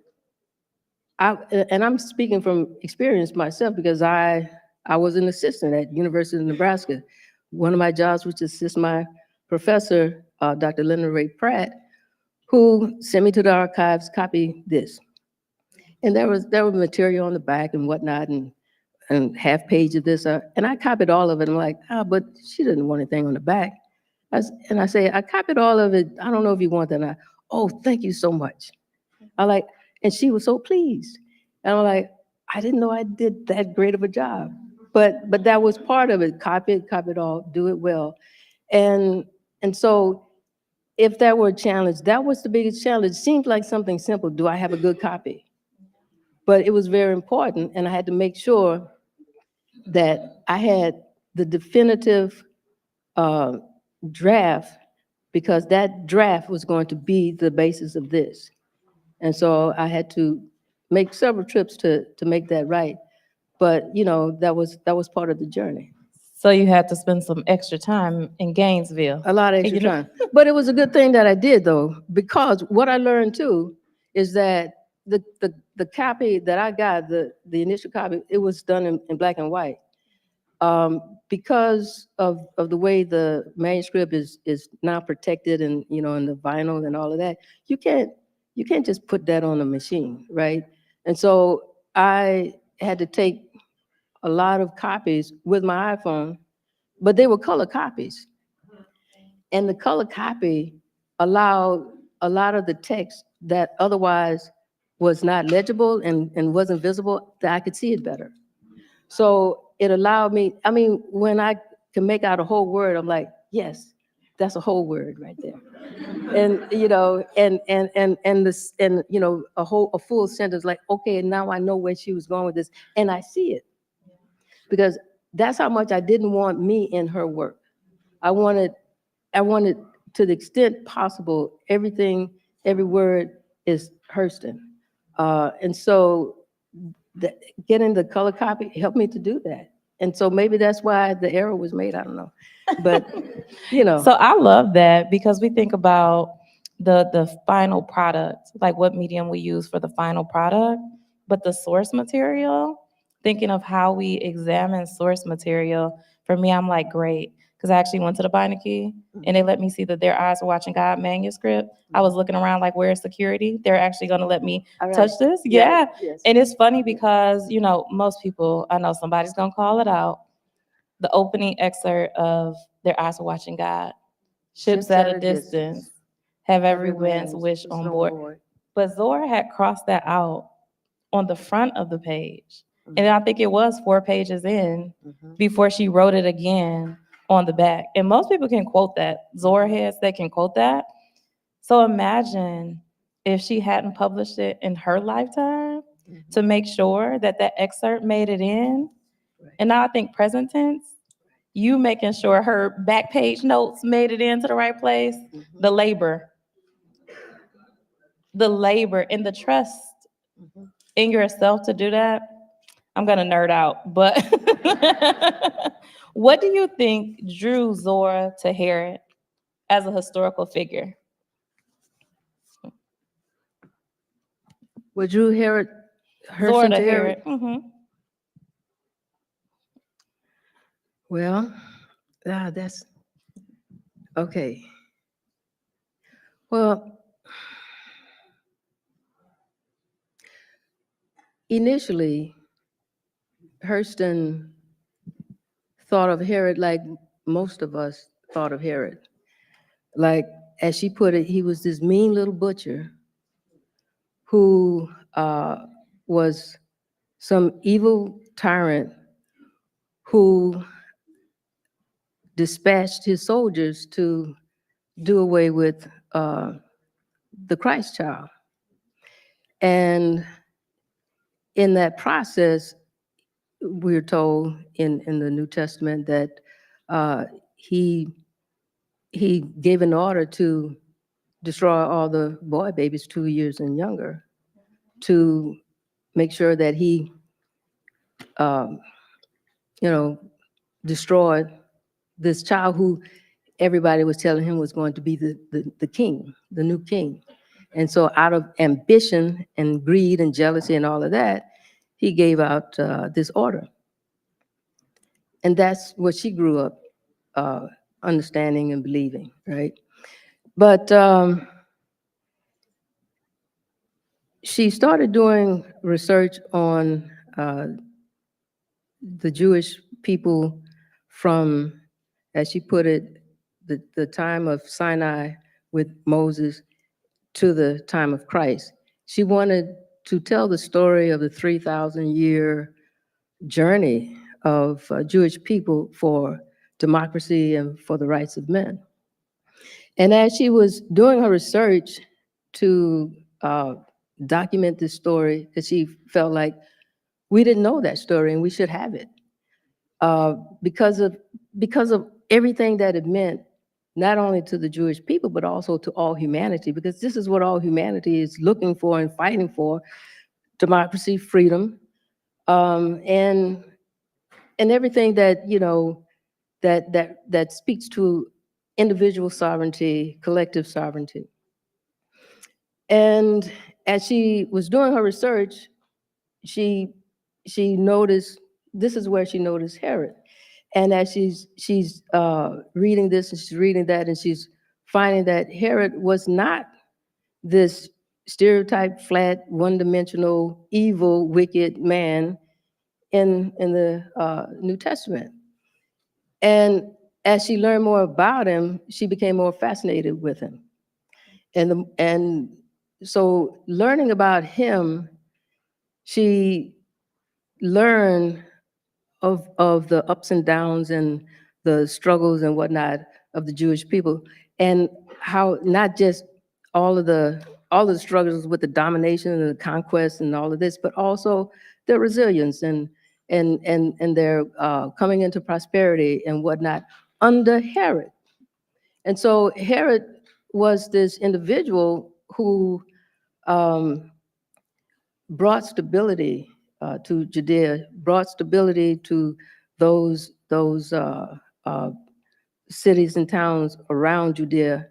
S8: I'm speaking from experience myself because I was an assistant at University of Nebraska. One of my jobs was to assist my professor, Dr. Linda Ray Pratt, who sent me to the archives, copy this. And there was material on the back and whatnot, and half page of this, and I copied all of it. I'm like, but she didn't want anything on the back. And I say, I copied all of it. I don't know if you want that or not. Oh, thank you so much. And she was so pleased. And I'm like, I didn't know I did that great of a job. But that was part of it. Copy it all, do it well. And so if that were a challenge, that was the biggest challenge. It seemed like something simple. Do I have a good copy? But it was very important, and I had to make sure that I had the definitive draft, because that draft was going to be the basis of this. And so I had to make several trips to make that right. But that was part of the journey.
S21: So you had to spend some extra time in Gainesville.
S8: A lot of extra time. But it was a good thing that I did, though, because what I learned too is that the copy that I got, the initial copy, it was done in black and white. Because of the way the manuscript is now protected and in the vinyl and all of that, you can't just put that on a machine, right? And so I had to take a lot of copies with my iPhone, but they were color copies. And the color copy allowed a lot of the text that otherwise was not legible and wasn't visible, that I could see it better. So it allowed me, when I can make out a whole word, I'm like, yes, that's a whole word right there. And a full sentence, like, okay, now I know where she was going with this, and I see it. Because that's how much I didn't want me in her work. I wanted I wanted, to the extent possible, everything, every word is Hurston. And so getting the color copy helped me to do that. And so maybe that's why the error was made. I don't know. But, you know.
S21: So I love that because we think about the final product, like what medium we use for the final product, but the source material, thinking of how we examine source material, for me, I'm like, great. Because I actually went to the Beinecke and they let me see that Their Eyes Were Watching God manuscript. I was looking around like, where's security? They're actually going to let me touch this. Yeah.
S8: Yes.
S21: And it's funny because, you know, most people, I know somebody's going to call it out. The opening excerpt of Their Eyes Were Watching God. Ships at a distance, have every wind's wish on board. But Zora had crossed that out on the front of the page. And I think it was 4 pages in before she wrote it again on the back. And most people can quote that. Zora heads, they can quote that. So imagine if she hadn't published it in her lifetime to make sure that that excerpt made it in. And now I think present tense, you making sure her back page notes made it into the right place, the labor and the trust in yourself to do that. I'm gonna nerd out, but what do you think drew Zora to Herod as a historical figure?
S8: What drew Herod
S21: Zora
S8: Hurston
S21: to
S8: to Herod?
S21: Herod.
S8: Well, that's okay. Well, initially, Hurston thought of Herod like most of us thought of Herod. Like, as she put it, he was this mean little butcher who was some evil tyrant who dispatched his soldiers to do away with the Christ child. And in that process, we're told in the New Testament that he gave an order to destroy all the boy babies 2 years and younger, to make sure that he, destroyed this child who everybody was telling him was going to be the king, the new king. And so out of ambition and greed and jealousy and all of that, he gave out this order. And that's what she grew up understanding and believing, right? But she started doing research on the Jewish people from, as she put it, the time of Sinai with Moses to the time of Christ. She wanted to tell the story of the 3,000-year journey of Jewish people for democracy and for the rights of men. And as she was doing her research to document this story, because she felt like we didn't know that story and we should have it, because of everything that it meant, not only to the Jewish people, but also to all humanity, because this is what all humanity is looking for and fighting for: democracy, freedom, and everything that, that speaks to individual sovereignty, collective sovereignty. And as she was doing her research, she noticed, this is where she noticed Herod. And as she's reading this and she's reading that, and she's finding that Herod was not this stereotyped, flat, one-dimensional, evil, wicked man in the New Testament. And as she learned more about him, she became more fascinated with him. And so learning about him, she learned of the ups and downs and the struggles and whatnot of the Jewish people, and how not just all of the struggles with the domination and the conquest and all of this, but also their resilience and their coming into prosperity and whatnot under Herod. And so Herod was this individual who brought stability to Judea, brought stability to those cities and towns around Judea,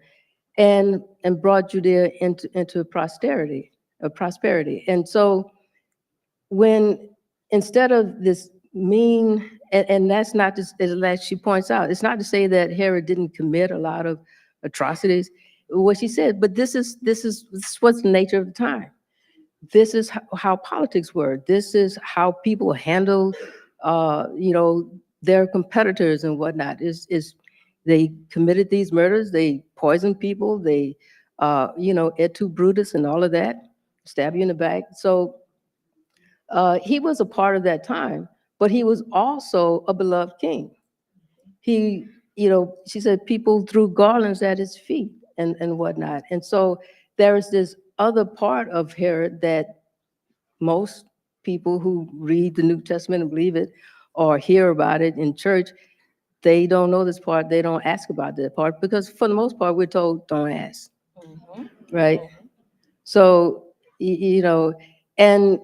S8: and brought Judea into prosperity. And so when, instead of this mean, and that's not just, as she points out, it's not to say that Herod didn't commit a lot of atrocities, what she said, but this is what's the nature of the time. This is how politics work. This is how people handle, their competitors and whatnot. Is they committed these murders, they poisoned people, they, et tu Brutus and all of that, stab you in the back. So he was a part of that time, but he was also a beloved king. He, she said people threw garlands at his feet and whatnot. And so there is this other part of Herod that most people who read the New Testament and believe it or hear about it in church, they don't know this part. They don't ask about that part because for the most part, we're told don't ask, right? So, and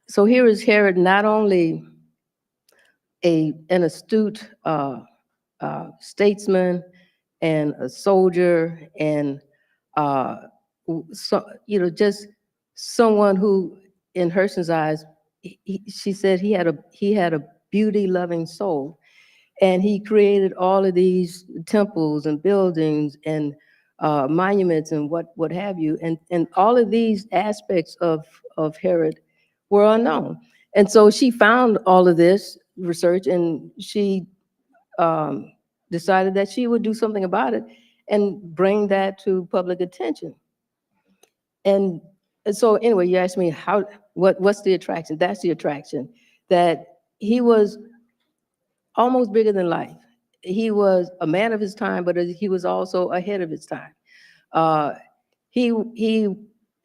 S8: so here is Herod, not only an astute statesman and a soldier and just someone who, in Hurston's eyes, she said he had a beauty loving soul, and he created all of these temples and buildings and monuments and what have you, and all of these aspects of Herod were unknown. And so she found all of this research, and she decided that she would do something about it and bring that to public attention. And so anyway, you asked me what's the attraction? That's the attraction, that he was almost bigger than life. He was a man of his time, but he was also ahead of his time. He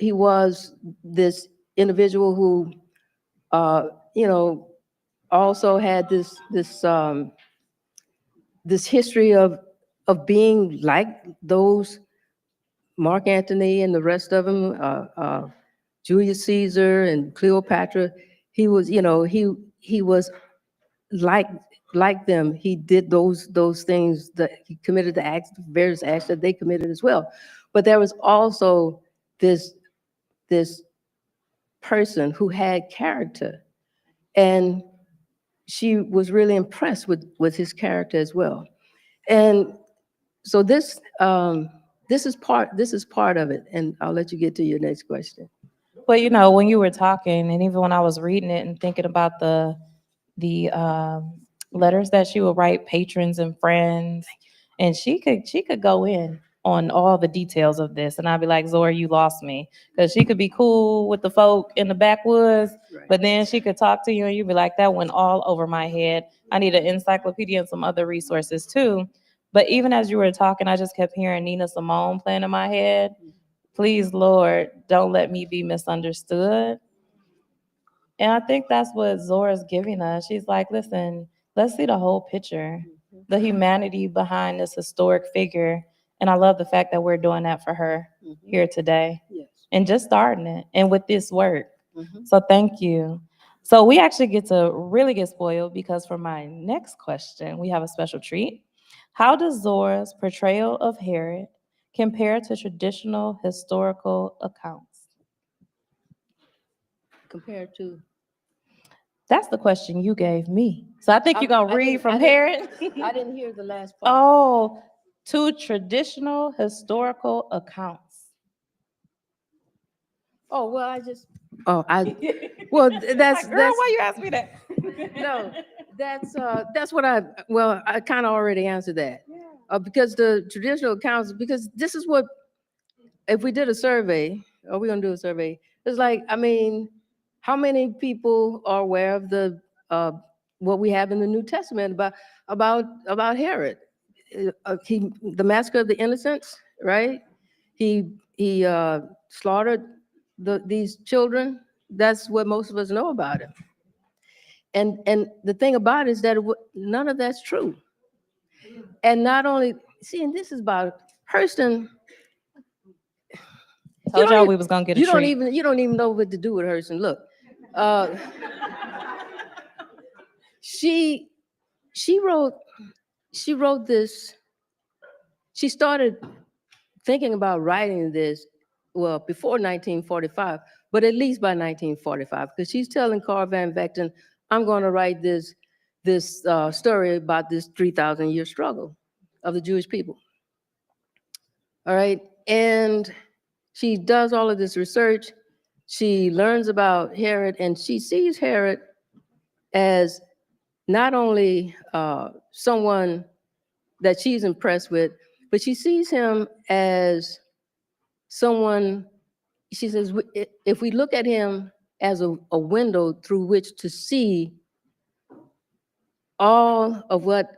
S8: was this individual who, also had this history of being like those Mark Antony and the rest of them, Julius Caesar and Cleopatra. He was, he was like them. He did those things, that he committed the acts, various acts that they committed as well. But there was also this person who had character, and she was really impressed with his character as well. And so this is part of it, and I'll let you get to your next question.
S21: Well, when you were talking, and even when I was reading it and thinking about the letters that she would write patrons and friends, and she could go in on all the details of this, and I'd be like, Zora, you lost me, because she could be cool with the folk in the backwoods, but then she could talk to you and you'd be like, that went all over my head. I need an encyclopedia and some other resources too. But even as you were talking, I just kept hearing Nina Simone playing in my head. Please, Lord, don't let me be misunderstood. And I think that's what Zora's giving us. She's like, listen, let's see the whole picture, the humanity behind this historic figure. And I love the fact that we're doing that for her here today.
S8: Yes.
S21: And just starting it and with this work. So thank you. So we actually get to really get spoiled, because for my next question, we have a special treat. How does Zora's portrayal of Herod compare to traditional historical accounts?
S8: Compared to?
S21: That's the question you gave me. So I think you're going to read from Herod.
S8: I didn't hear the last part.
S21: Oh, to traditional historical accounts.
S8: Oh, well, that's
S21: Like, girl, why you ask me that?
S8: No, that's what I kind of already answered that. Because the traditional accounts, because this is what, if we did a survey, are we gonna do a survey? It's like, I mean, how many people are aware of what we have in the New Testament about Herod? The massacre of the innocents, right? He slaughtered these children. That's what most of us know about him. And the thing about it is that none of that's true. And not only see, and this is about Hurston.
S7: Told y'all we was gonna get a
S8: you don't
S7: treat.
S8: even you don't even know what to do with Hurston. Look, she wrote this. She started thinking about writing this, well, before 1945, but at least by 1945, because she's telling Carl Van Vechten, I'm going to write this story about this 3,000-year struggle of the Jewish people. All right, and she does all of this research. She learns about Herod, and she sees Herod as not only someone that she's impressed with, but she sees him as someone, she says, if we look at him as a window through which to see all of what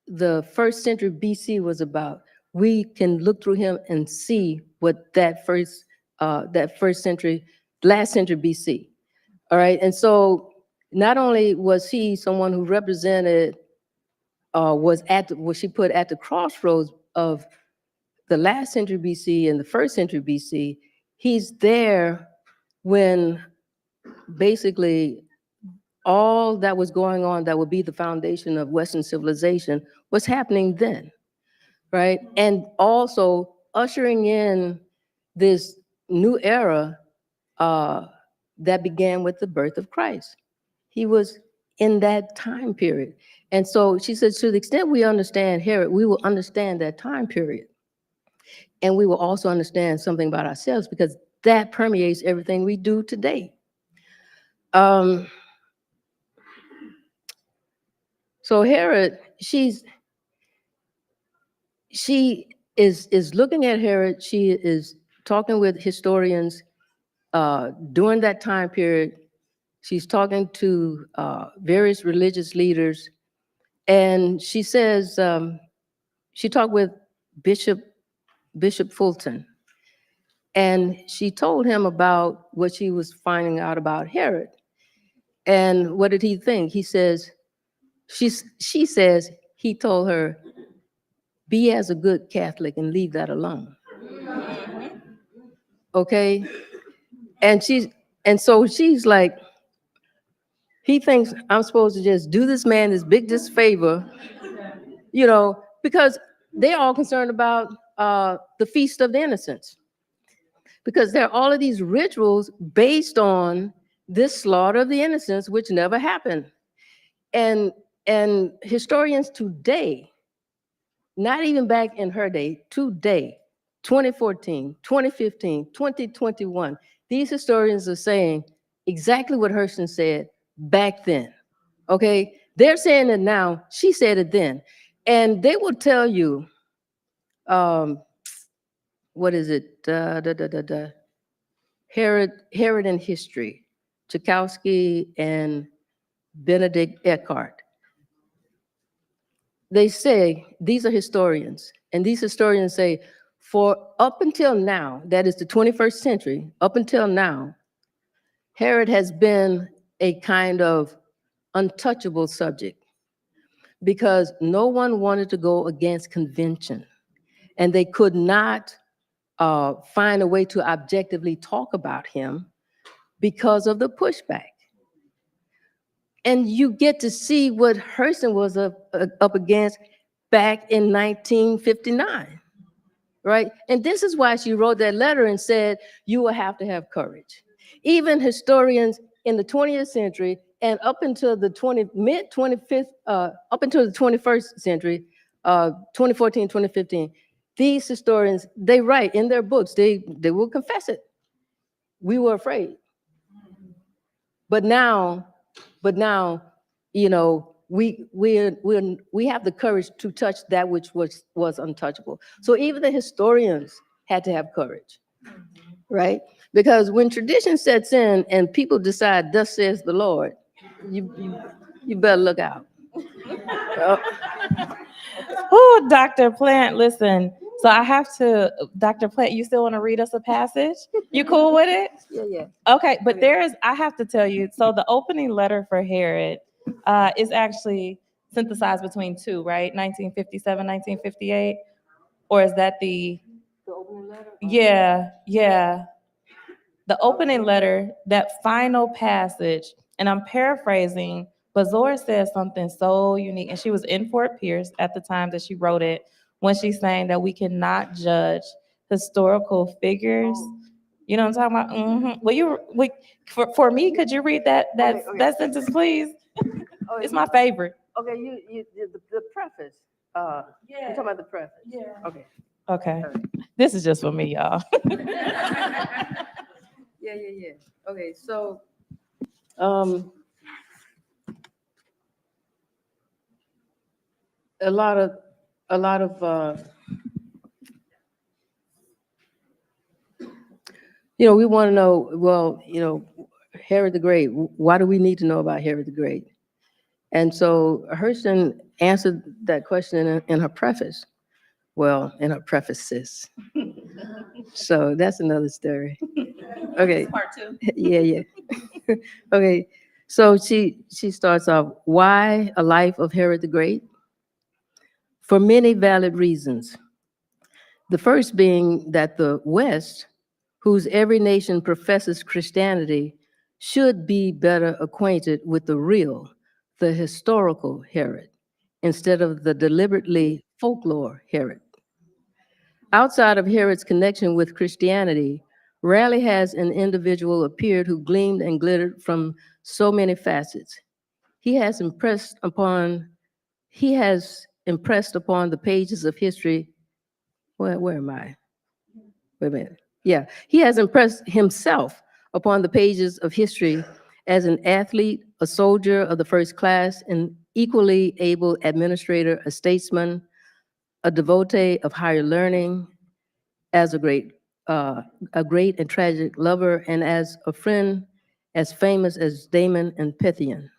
S8: the 1st century BC was about, we can look through him and see what that first century, last century BC. All right, and so not only was he someone who represented, was she put at the crossroads of the last century BC and the 1st century BC, he's there when basically all that was going on that would be the foundation of Western civilization was happening then, right? And also ushering in this new era that began with the birth of Christ. He was in that time period. And so she said, to the extent we understand Herod, we will understand that time period. And we will also understand something about ourselves, because that permeates everything we do today. So Herod, she is looking at Herod. She is talking with historians during that time period. She's talking to various religious leaders, and she says she talked with Bishop Fulton, and she told him about what she was finding out about Herod. And what did he think? He says, she says, he told her, be as a good Catholic and leave that alone. Okay? And so she's like, he thinks I'm supposed to just do this man this big disfavor, because they're all concerned about the Feast of the Innocents. Because there are all of these rituals based on this slaughter of the innocents, which never happened. And historians today, not even back in her day, today, 2014, 2015, 2021, these historians are saying exactly what Hurston said back then. Okay? They're saying it now, she said it then. And they will tell you, what is it? Herod in History, Tchaikovsky and Benedict Eckhart. They say, these are historians, and these historians say, for up until now, that is the 21st century, up until now, Herod has been a kind of untouchable subject because no one wanted to go against convention, and they could not find a way to objectively talk about him because of the pushback. And you get to see what Hurston was up against back in 1959, right? And this is why she wrote that letter and said, you will have to have courage. Even historians in the 20th century and up until the mid-25th, up until the 21st century, 2014, 2015, these historians, they write in their books, they will confess it. We were afraid. But now, we have the courage to touch that which was untouchable. So even the historians had to have courage, right? Because when tradition sets in and people decide, thus says the Lord, you better look out.
S7: Oh, Dr. Plant, listen. So I have to, Dr. Plant, you still want to read us a passage? You cool with it?
S8: Yeah.
S7: Okay, but I have to tell you, so the opening letter for Herod is actually synthesized between two, right? 1957, 1958. Or is that the
S8: opening letter?
S7: yeah. The opening letter, that final passage, and I'm paraphrasing, but Zora said something so unique, and she was in Fort Pierce at the time that she wrote it, when she's saying that we cannot judge historical figures. You know what I'm talking about? For me, could you read that sentence, please? It's my favorite.
S8: Okay, the preface. You're talking about the preface.
S7: Yeah.
S8: Okay.
S7: Okay. This is just for me, y'all.
S8: Yeah. Okay, so a lot of we want to know, well, Herod the Great, why do we need to know about Herod the Great? And so Hurston answered that question in her preface. Well, in her prefaces. So that's another story. Okay.
S7: Part two.
S8: Yeah. Okay. So she starts off, why a life of Herod the Great? For many valid reasons. The first being that the West, whose every nation professes Christianity, should be better acquainted with the real, the historical Herod, instead of the deliberately folklore Herod. Outside of Herod's connection with Christianity, rarely has an individual appeared who gleamed and glittered from so many facets. He has impressed upon the pages of history. Where am I? Wait a minute. Yeah, he has impressed himself upon the pages of history as an athlete, a soldier of the first class, an equally able administrator, a statesman, a devotee of higher learning, as a great and tragic lover, and as a friend as famous as Damon and Pythian.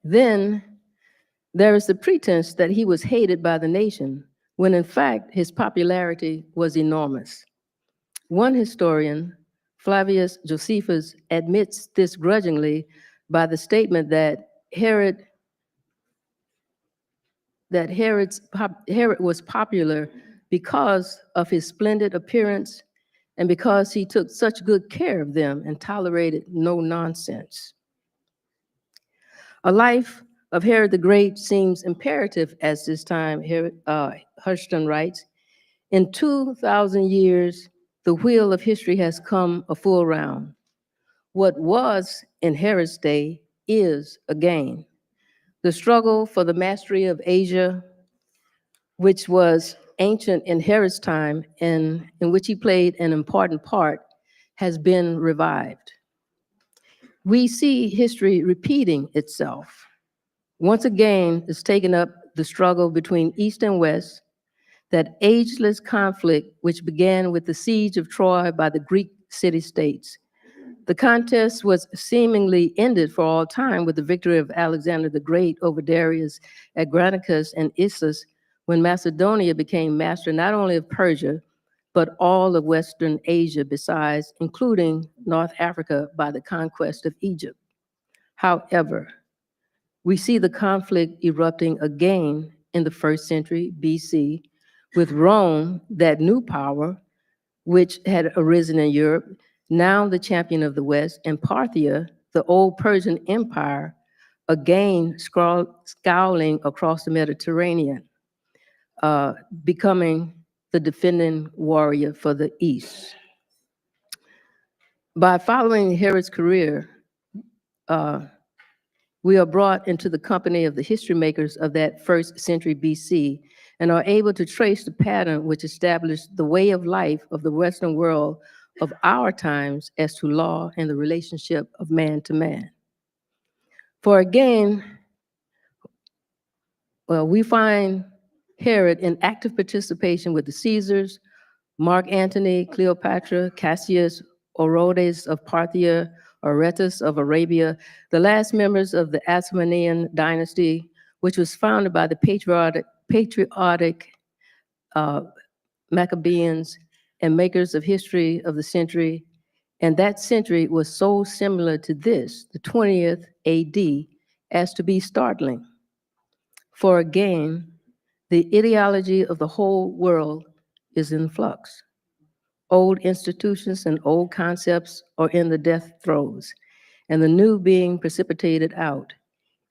S8: Then there is the pretense that he was hated by the nation, when in fact his popularity was enormous. One historian, Flavius Josephus, admits this grudgingly by the statement that Herod was popular because of his splendid appearance and because he took such good care of them and tolerated no nonsense. A life of Herod the Great seems imperative as this time, Hurston writes. In 2,000 years, the wheel of history has come a full round. What was in Herod's day is again. The struggle for the mastery of Asia, which was ancient in Herod's time and in which he played an important part, has been revived. We see history repeating itself. Once again, it's taken up the struggle between East and West, that ageless conflict which began with the siege of Troy by the Greek city-states. The contest was seemingly ended for all time with the victory of Alexander the Great over Darius at Granicus and Issus, when Macedonia became master not only of Persia, but all of Western Asia besides, including North Africa by the conquest of Egypt. However, we see the conflict erupting again in the 1st century BC with Rome, that new power, which had arisen in Europe, now the champion of the West, and Parthia, the old Persian empire, again scowling across the Mediterranean, becoming the defending warrior for the East. By following Herod's career, we are brought into the company of the history makers of that 1st century BC and are able to trace the pattern which established the way of life of the Western world of our times as to law and the relationship of man to man. For again, we find Herod in active participation with the Caesars, Mark Antony, Cleopatra, Cassius, Orodes of Parthia, Aretas of Arabia, the last members of the Asmonean dynasty, which was founded by the patriotic Maccabeans and makers of history of the century. And that century was so similar to this, the 20th AD, as to be startling. For again, the ideology of the whole world is in flux. Old institutions and old concepts are in the death throes, and the new being precipitated out.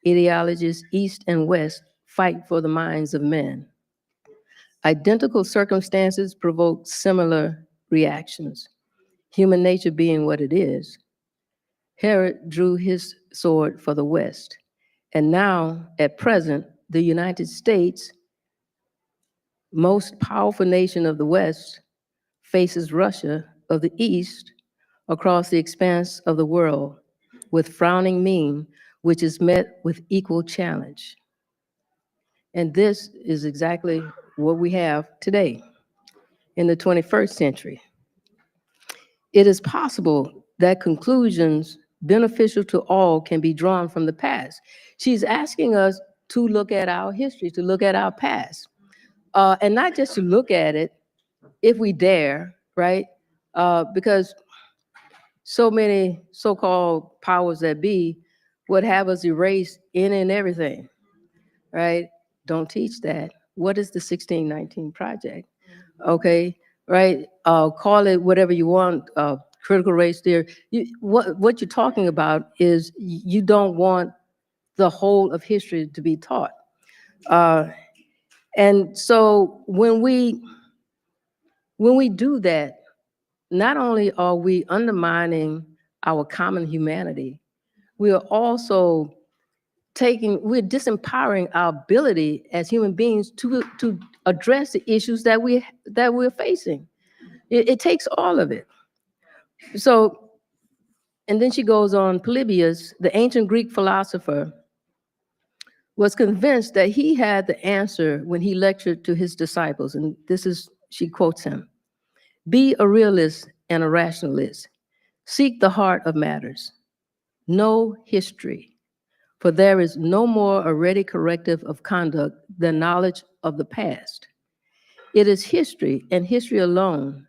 S8: Ideologies east and west fight for the minds of men. Identical circumstances provoke similar reactions. Human nature being what it is, Herod drew his sword for the West. And now, at present, the United States, most powerful nation of the West, faces Russia of the East across the expanse of the world with frowning mien, which is met with equal challenge. And this is exactly what we have today in the 21st century. It is possible that conclusions beneficial to all can be drawn from the past. She's asking us to look at our history, to look at our past, and not just to look at it if we dare, right? Because so many so-called powers that be would have us erase any and everything, right? Don't teach that. What is the 1619 Project? Okay, right? Call it whatever you want, critical race theory. What you're talking about is you don't want the whole of history to be taught. And so when we do that, not only are we undermining our common humanity, we are also we're disempowering our ability as human beings to address the issues that we're facing. It takes all of it. So, and then she goes on, Polybius, the ancient Greek philosopher, was convinced that he had the answer when he lectured to his disciples. And this is, she quotes him, "Be a realist and a rationalist. Seek the heart of matters. Know history, for there is no more a ready corrective of conduct than knowledge of the past. It is history and history alone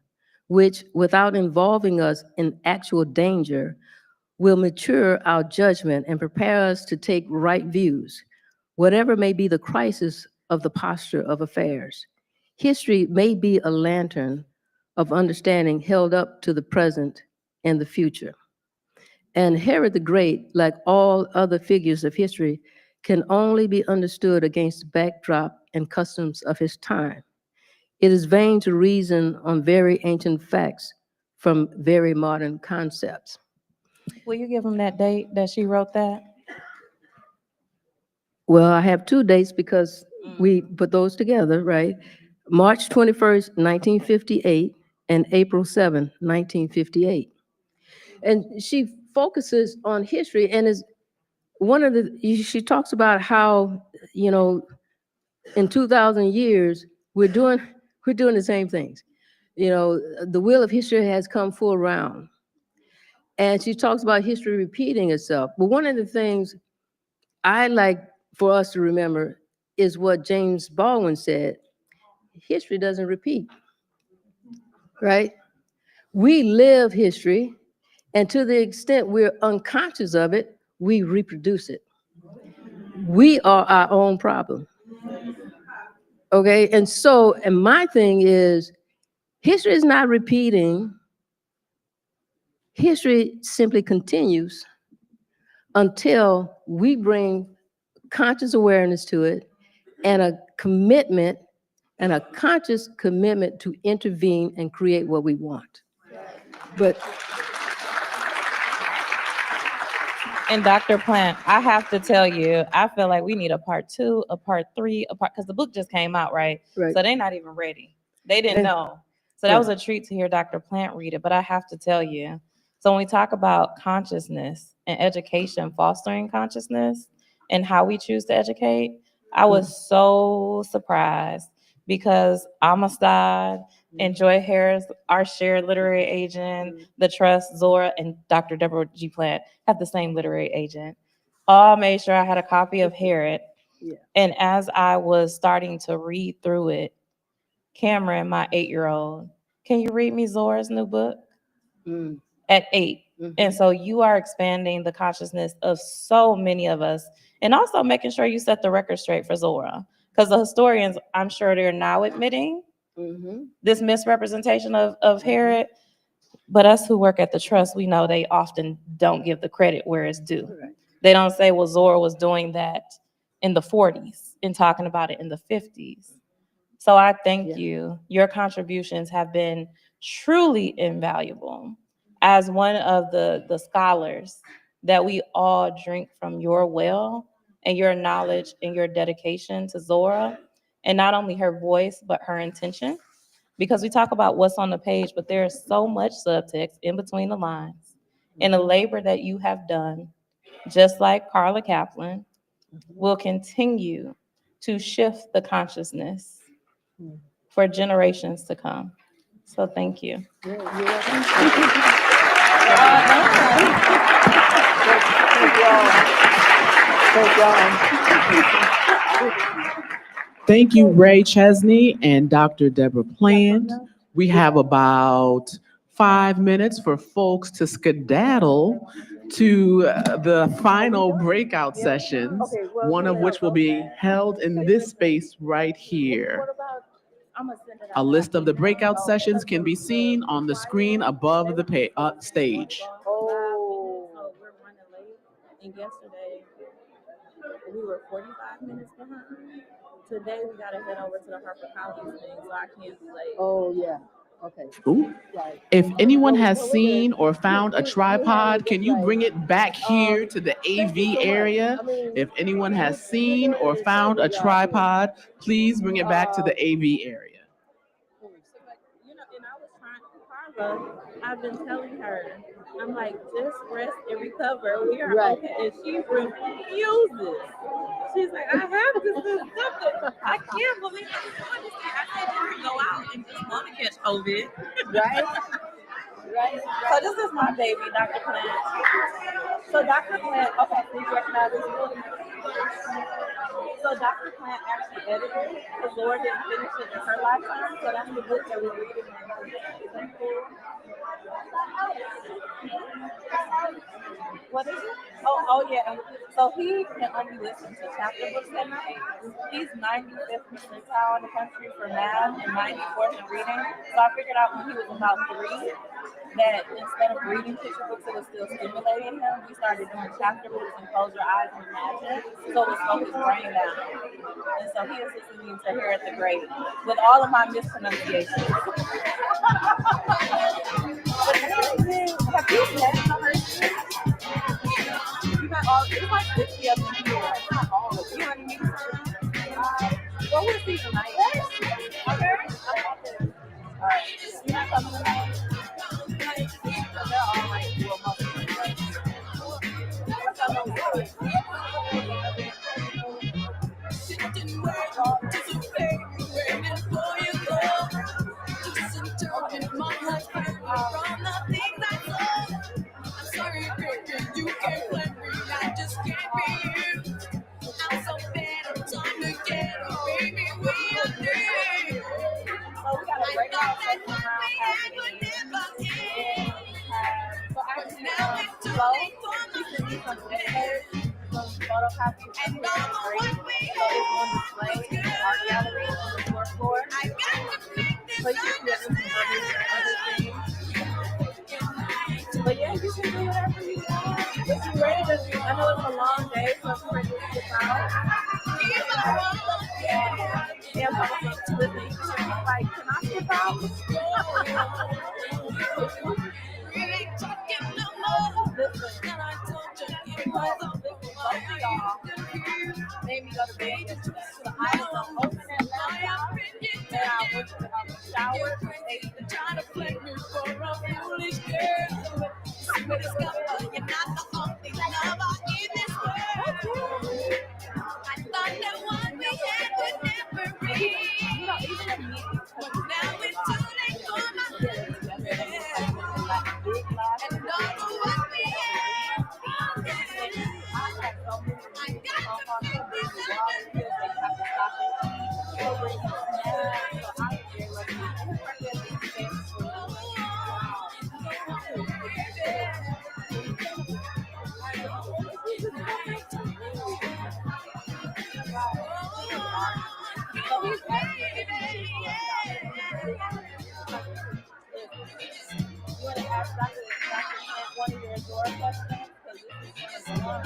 S8: which, without involving us in actual danger, will mature our judgment and prepare us to take right views, whatever may be the crisis of the posture of affairs. History may be a lantern of understanding held up to the present and the future." And Herod the Great, like all other figures of history, can only be understood against the backdrop and customs of his time. It is vain to reason on very ancient facts from very modern concepts.
S21: Will you give them that date that she wrote that?
S8: Well, I have two dates because we put those together, right? March 21st, 1958, and April 7th, 1958. And she focuses on history and is one of she talks about how, in 2,000 years, we're doing the same things. The wheel of history has come full round. And she talks about history repeating itself. But one of the things I like for us to remember is what James Baldwin said: history doesn't repeat, right? We live history, and to the extent we're unconscious of it, we reproduce it. We are our own problem. Okay, and my thing is, history is not repeating. History simply continues until we bring conscious awareness to it and a commitment and a conscious commitment to intervene and create what we want. But
S21: And Dr. Plant, I have to tell you, I feel like we need a part 2, a part 3, because the book just came out, right?
S8: Right.
S21: So they're not even ready. They didn't know. So that was a treat to hear Dr. Plant read it. But I have to tell you, so when we talk about consciousness and education, fostering consciousness and how we choose to educate, I was so surprised because Amistad and Joy Harris, our shared literary agent, the Trust, Zora, and Dr. Deborah G. Plant have the same literary agent. All made sure I had a copy of Herod.
S8: Yeah.
S21: And as I was starting to read through it, Cameron, my 8-year-old, can you read me Zora's new book? At 8. And so you are expanding the consciousness of so many of us, and also making sure you set the record straight for Zora. Because the historians, I'm sure they're now admitting this misrepresentation of Herod. But us who work at the trust, we know they often don't give the credit where it's due. They don't say, well, Zora was doing that in the 40s and talking about it in the 50s. So I thank you. Your contributions have been truly invaluable. As one of the scholars that we all drink from your well and your knowledge and your dedication to Zora, and not only her voice, but her intention. Because we talk about what's on the page, but there's so much subtext in between the lines. And the labor that you have done, just like Carla Kaplan, will continue to shift the consciousness for generations to come. So thank you.
S11: Thank you, Ray Chesney and Dr. Deborah Plant. We have about 5 minutes for folks to skedaddle to the final breakout sessions, one of which will be held in this space right here. A list of the breakout sessions can be seen on the screen above the stage.
S21: Oh, so we're running late. And yesterday, we were 45 minutes behind. Today, we got to head over to the Harper Collins thing, so I can't be late.
S8: Oh, yeah. Okay.
S11: Ooh. If anyone has seen or found a tripod, can you bring it back here to the AV area? If anyone has seen or found a tripod, please bring it back to the AV area.
S21: You know, and I was trying, Carla, I've been telling her, I'm like, just rest and recover. We are okay. And she refuses. She's like, I have to do something. I can't believe it. I said, you can go out and just want to catch COVID. Right? Right. So this is my baby, Dr. Plant. So Dr. Plant, okay, please recognize this building. So Dr. Plant actually edited it because Laura didn't finish it in her lifetime. So that's the book that we're reading. What is it? Oh yeah. So he can only listen to chapter books at night. He's 95th percentile in the country for math and 94th in reading. So I figured out when he was about 3 that instead of reading picture books, it was still stimulating him. We started doing chapter books and close your eyes and imagine. So it would slow his brain down. And so he is listening to Here at the Great with all of my mispronunciations. Have you met her? You met all, it's like 50 of them here. Not all of you. You know what I mean? Well, we'll see tonight. Okay? All right. You're not coming tonight? So they're all like, well, most of them, right?
S6: I'm sorry, baby, you can't blame me. I just can't be you. I'm so bad, I'm trying to get it, baby. We are three.
S21: So we got a breakout session around happening. So actually, Flo, she sent me some pictures, some photocopies of his degree. So it's on display in the art gallery on the fourth floor. So you can see some other things. But yeah, you can do whatever you want. If you're ready to, I know it's a long day, so if you're ready to get out. Yeah, but listen, like, can I skip out?
S6: Really talking no more.
S21: Listen, y'all made me go to bed. So I was open that laptop, and I went to the shower, and
S6: trying to play me for a foolish girl. But it's you're not the only lover in this world. I thought that what we had would never be. But now it's too late for my and all the what we had. I got to make this happen.
S7: ask Dr. one of your Zora questions? Because this is fun.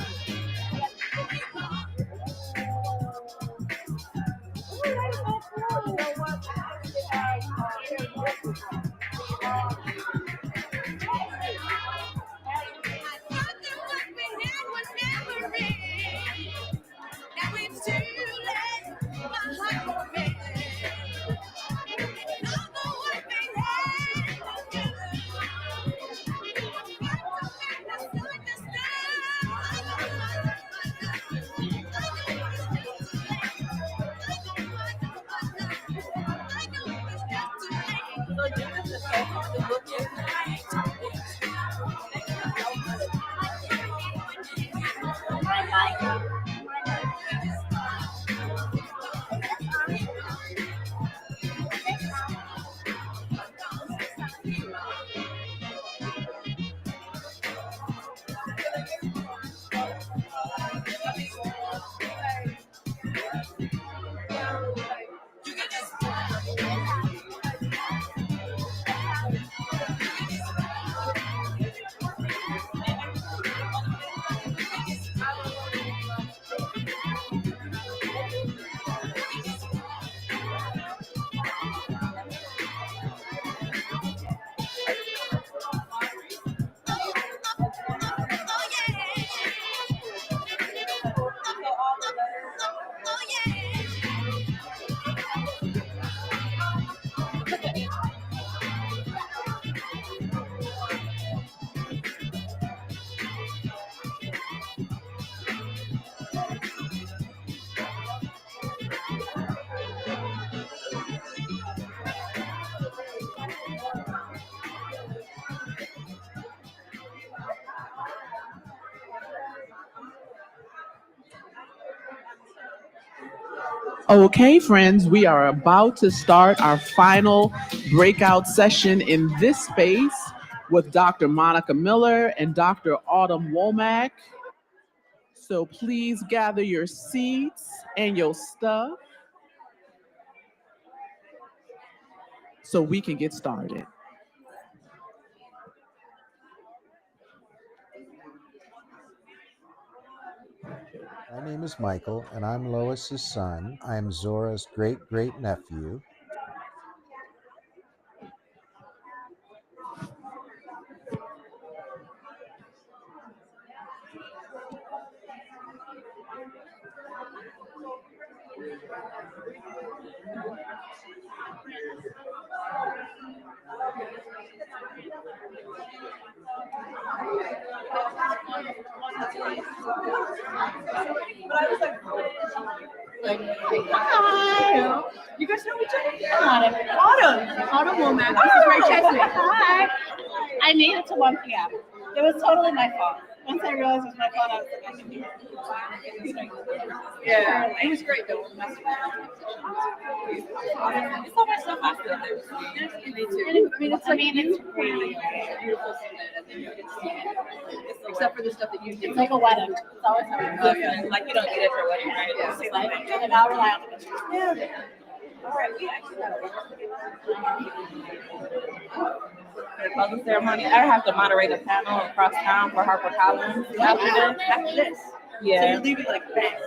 S6: Now it's too late, my heart will break. Not the one thing had together.
S11: Okay, friends, we are about to start our final breakout session in this space with Dr. Monica Miller and Dr. Autumn Womack. So please gather your seats and your stuff so we can get started.
S9: My name is Michael, and I'm Lois's son. I am Zora's great-great-nephew.
S10: Hi. You guys know each other? Autumn Womack. This is Ray Chesney. Hi. I made it to 1 p.m. It was totally my fault. Once I realized it was my fault, I was like, I can do it. Yeah, it was great though. You saw my stuff after. Me too. I mean, it's really beautiful. Except for the stuff that you do. It's like a wedding. It's always happening. Like you don't get it for a wedding, right? Yeah. It's like, and I'll rely on the pictures. Yeah. All right, we actually have
S7: The closing ceremony. I have to moderate a panel across town for HarperCollins
S10: after this.
S7: Yeah.
S10: So you're leaving like that.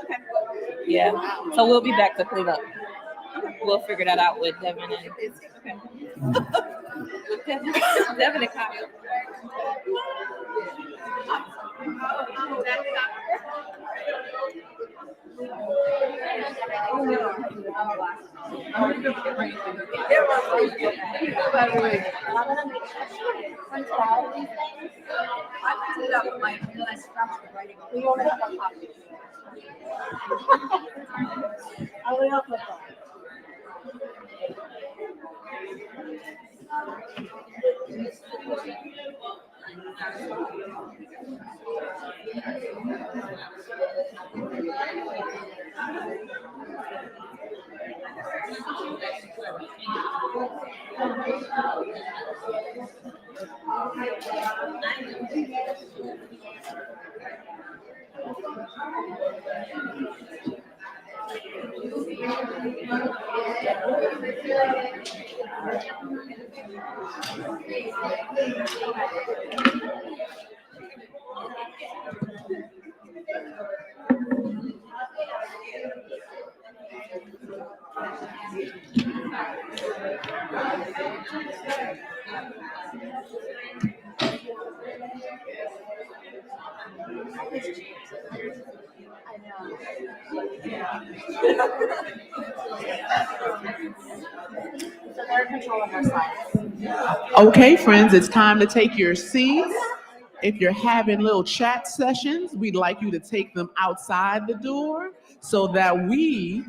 S10: Okay.
S7: Yeah. So we'll be back to clean up. We'll figure that out with Devin and
S10: Devin and Kyle. So they're controlling our slides.
S11: Okay, friends, it's time to take your seats. If you're having little chat sessions, we'd like you to take them outside the door so that we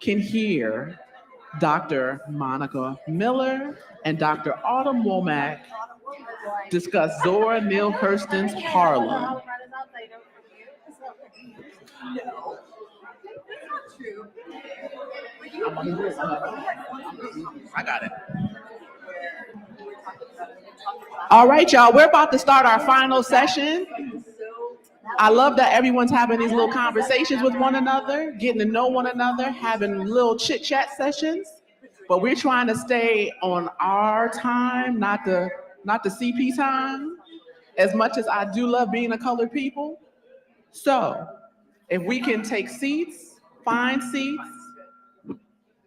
S11: can hear Dr. Monica Miller and Dr. Autumn Womack discuss Zora Neale Hurston's Harlem. I got it. All right, y'all, we're about to start our final session. I love that everyone's having these little conversations with one another, getting to know one another, having little chit chat sessions. But we're trying to stay on our time, not the CP time, as much as I do love being a colored people. So if we can take seats, find seats,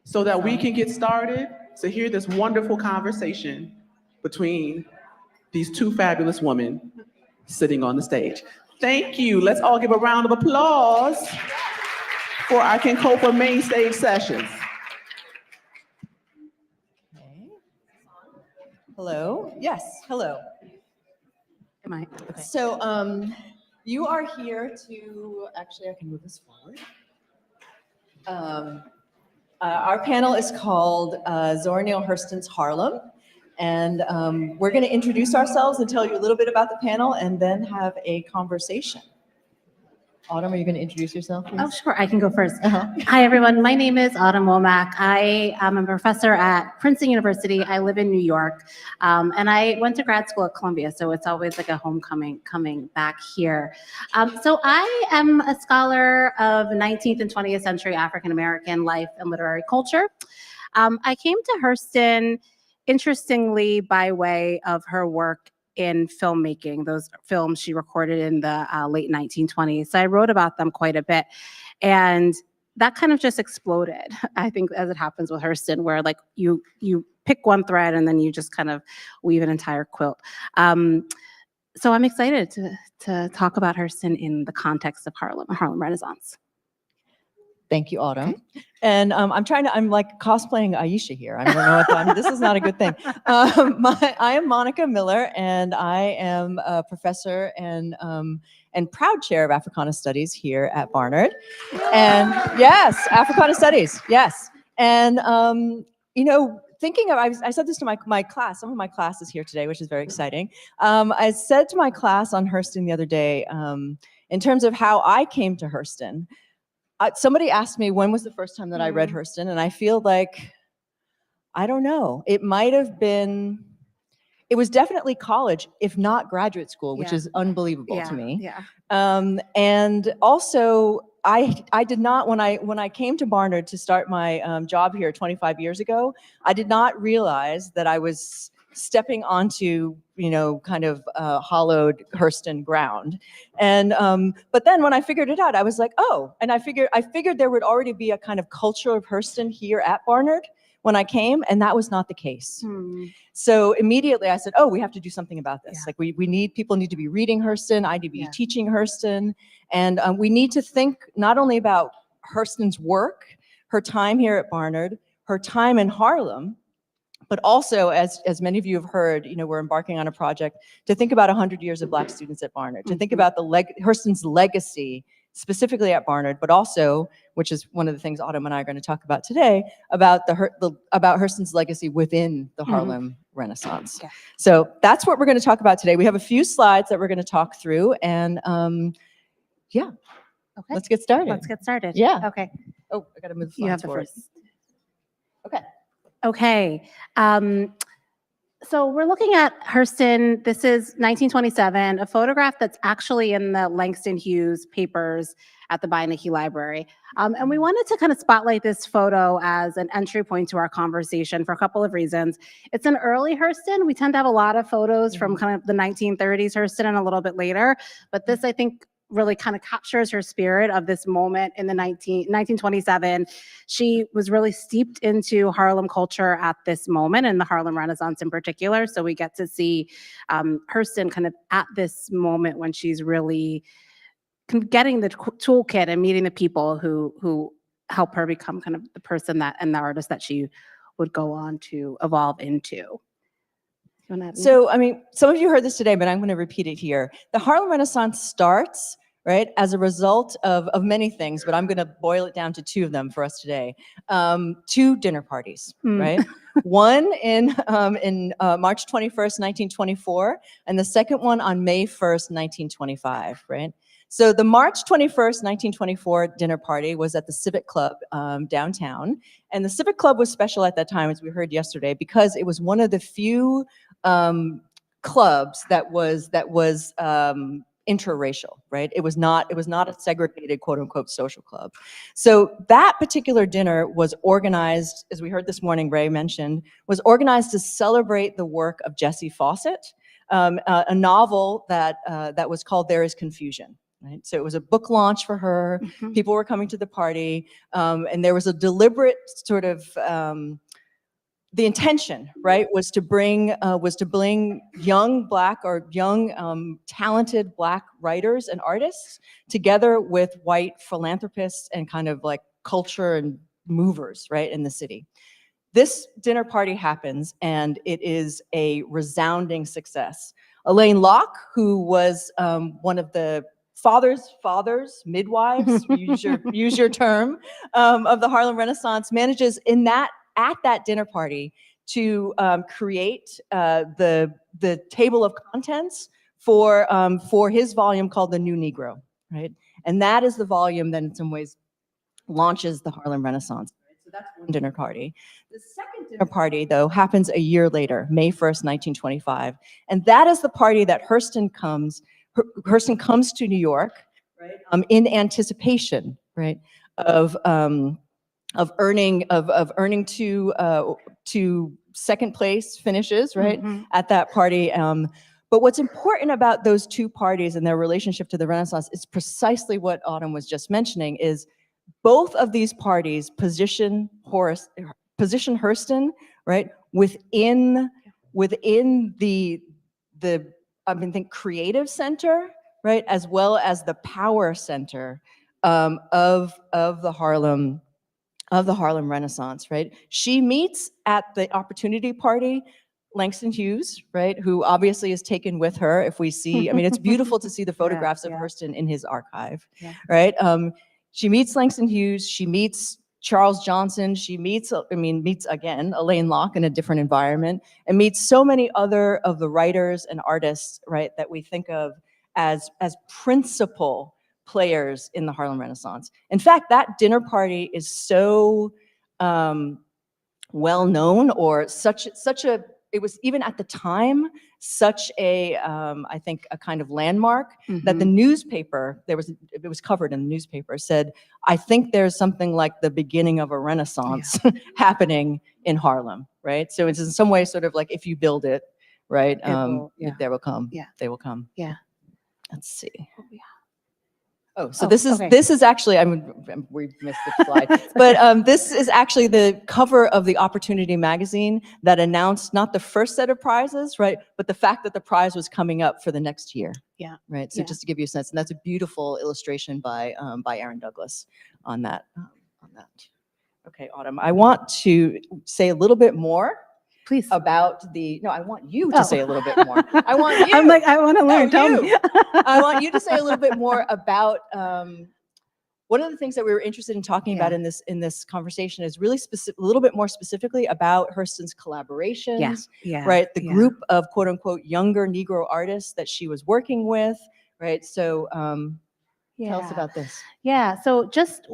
S11: so that we can get started to hear this wonderful conversation between these two fabulous women sitting on the stage. Thank you. Let's all give a round of applause for our Kenkopa main stage sessions.
S17: Hello. Yes, hello.
S10: Am I? Okay.
S17: So you are here to, actually I can move this forward. Our panel is called Zora Neale Hurston's Harlem. And we're going to introduce ourselves and tell you a little bit about the panel and then have a conversation. Autumn, are you going to introduce yourself, please?
S10: Oh, sure. I can go first. Hi, everyone. My name is Autumn Womack. I am a professor at Princeton University. I live in New York. And I went to grad school at Columbia, so it's always like a homecoming coming back here. So I am a scholar of 19th and 20th century African-American life and literary culture. I came to Hurston, interestingly, by way of her work in filmmaking, those films she recorded in the late 1920s. So I wrote about them quite a bit. And that kind of just exploded, I think, as it happens with Hurston, where like you pick one thread and then you just kind of weave an entire quilt. So I'm excited to talk about Hurston in the context of Harlem Renaissance.
S17: Thank you, Autumn. Okay. And I'm like cosplaying Aisha here. I don't know what this is not a good thing. I am Monica Miller, and I am a professor and proud chair of Africana Studies here at Barnard. And yes, Africana Studies, yes. And you know, thinking of, I said this to my class, some of my class is here today, which is very exciting. I said to my class on Hurston the other day, in terms of how I came to Hurston, somebody asked me when was the first time that I read Hurston, and I feel like, I don't know. It might have been, it was definitely college, if not graduate school, which is unbelievable to me.
S10: Yeah.
S17: And also, I did not, when I came to Barnard to start my job here 25 years ago, I did not realize that I was stepping onto, you know, kind of hollowed Hurston ground. And but then when I figured it out, I was like, oh, and I figured there would already be a kind of culture of Hurston here at Barnard when I came, and that was not the case. So immediately I said, oh, we have to do something about this. Like people need to be reading Hurston, I need to be teaching Hurston, and we need to think not only about Hurston's work, her time here at Barnard, her time in Harlem, but also, as many of you have heard, you know, we're embarking on a project to think about 100 years of Black students at Barnard, to think about Hurston's legacy, specifically at Barnard, but also, which is one of the things Autumn and I are going to talk about today, about about Hurston's legacy within the Harlem Renaissance. Yeah. So that's what we're going to talk about today. We have a few slides that we're going to talk through, and yeah, okay. Let's get started.
S10: Let's get started.
S17: Yeah.
S10: Okay.
S17: Oh, I got to move the slides
S10: You have the
S17: forward.
S10: first.
S17: Okay.
S10: Okay.
S18: So we're looking at Hurston. This is 1927, a photograph that's actually in the Langston Hughes papers at the Beinecke Library. And we wanted to kind of spotlight this photo as an entry point to our conversation for a couple of reasons. It's an early Hurston. We tend to have a lot of photos from kind of the 1930s Hurston and a little bit later, but this, I think, really kind of captures her spirit of this moment in the 1927. She was really steeped into Harlem culture at this moment and the Harlem Renaissance in particular. So we get to see Hurston kind of at this moment when she's really getting the toolkit and meeting the people who help her become kind of the person that and the artist that she would go on to evolve into.
S17: So, I mean, some of you heard this today, but I'm going to repeat it here. The Harlem Renaissance starts, right, as a result of many things, but I'm going to boil it down to two of them for us today. 2 dinner parties, right? One in March 21st, 1924, and the second one on May 1st, 1925, right? So the March 21st, 1924 dinner party was at the Civic Club downtown. And the Civic Club was special at that time, as we heard yesterday, because it was one of the few clubs that was interracial, right? It was not a segregated quote unquote social club. So that particular dinner was organized, as we heard this morning, Ray mentioned, was organized to celebrate the work of Jessie Fawcett, a novel that was called There Is Confusion. Right? So it was a book launch for her. People were coming to the party, and there was a deliberate sort of the intention, right, was to bring young Black or young talented Black writers and artists together with white philanthropists and kind of like culture and movers, right, in the city. This dinner party happens, and it is a resounding success. Elaine Locke, who was one of the fathers, midwives, use your term, of the Harlem Renaissance, manages at that dinner party to create the table of contents for his volume called The New Negro, right? And that is the volume that in some ways launches the Harlem Renaissance. So that's one dinner party. The second dinner party, though, happens a year later, May 1st, 1925. And that is the party that Hurston comes to New York, right, in anticipation, right, of earning two second place finishes, right, at that party. But what's important about those two parties and their relationship to the Renaissance is precisely what Autumn was just mentioning, is both of these parties position Hurston, right, within the think creative center, right, as well as the power center of the Harlem Renaissance, right? She meets at the opportunity party Langston Hughes, right, who obviously is taken with her. If we see, I mean, it's beautiful to see the photographs of Hurston in his archive, right? She meets Langston Hughes, she meets Charles Johnson, she meets again Elaine Locke in a different environment, and meets so many other of the writers and artists, right, that we think of as principal players in the Harlem Renaissance. In fact, that dinner party is so well known, or it was even at the time such a I think a kind of landmark that the newspaper, it was covered in the newspaper, said, I think there's something like the beginning of a Renaissance happening in Harlem, right? So it's in some way sort of like, if you build it, right, they will come. They will come.
S18: Yeah.
S17: Let's see. Oh, so this is actually, we missed the slide, but this is actually the cover of the Opportunity magazine that announced not the first set of prizes, right, but the fact that the prize was coming up for the next year.
S18: Yeah.
S17: Right. So just to give you a sense, and that's a beautiful illustration by Aaron Douglas on that. Okay, Autumn, I want to say a little bit more.
S18: Please.
S17: About I want you to say a little bit more. I want you.
S18: I'm like, I want to learn. Tell me.
S17: I want you to say a little bit more about one of the things that we were interested in talking about in this conversation is really a little bit more specifically about Hurston's collaborations, right? The group of quote unquote younger Negro artists that she was working with, right? So Tell us
S18: Yeah.
S17: about this.
S18: Yeah, so just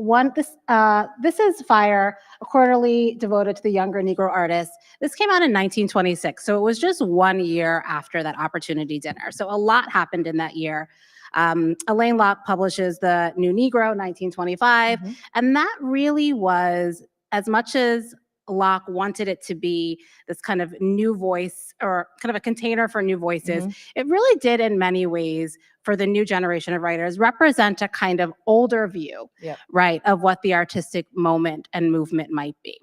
S18: this is Fire, a quarterly devoted to the younger Negro artists. This came out in 1926, so it was just 1 year after that Opportunity Dinner. So a lot happened in that year. Elaine Locke publishes The New Negro, 1925, and that really was, as much as Locke wanted it to be this kind of new voice or kind of a container for new voices, it really did in many ways for the new generation of writers represent a kind of older view, right, of what the artistic moment and movement might be.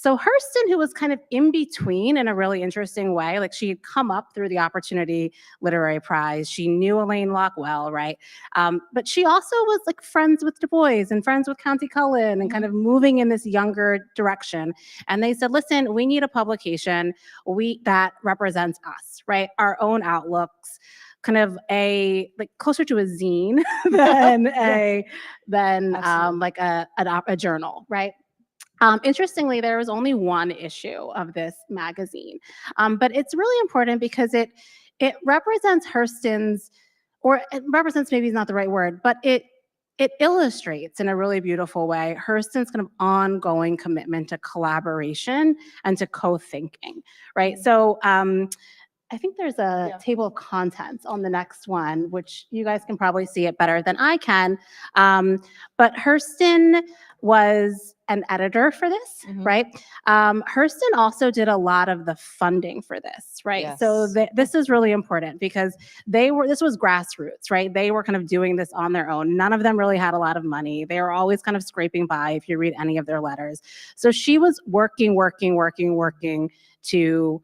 S18: So Hurston, who was kind of in between in a really interesting way, like she had come up through the Opportunity Literary Prize. She knew Elaine Locke well, right? But she also was like friends with Du Bois and friends with Countee Cullen and kind of moving in this younger direction. And they said, listen, we need a publication that represents us, right? Our own outlooks, kind of a like closer to a zine than like a journal, right? Interestingly, there was only one issue of this magazine, but it's really important because it represents Hurston's, or it represents maybe is not the right word, but it illustrates in a really beautiful way Hurston's kind of ongoing commitment to collaboration and to co-thinking, right? So I think there's a table of contents on the next one, which you guys can probably see it better than I can. But Hurston was an editor for this, right? Hurston also did a lot of the funding for this, right? So this is really important because this was grassroots, right? They were kind of doing this on their own. None of them really had a lot of money. They were always kind of scraping by if you read any of their letters. So she was working to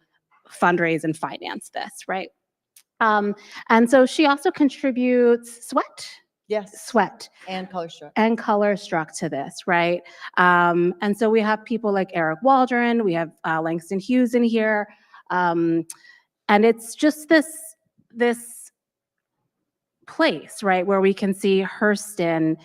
S18: fundraise and finance this, right? And so she also contributes Sweat
S17: and Colorstruck
S18: to this, right? And so we have people like Eric Waldron, we have Langston Hughes in here, and it's just this place, right, where we can see Hurston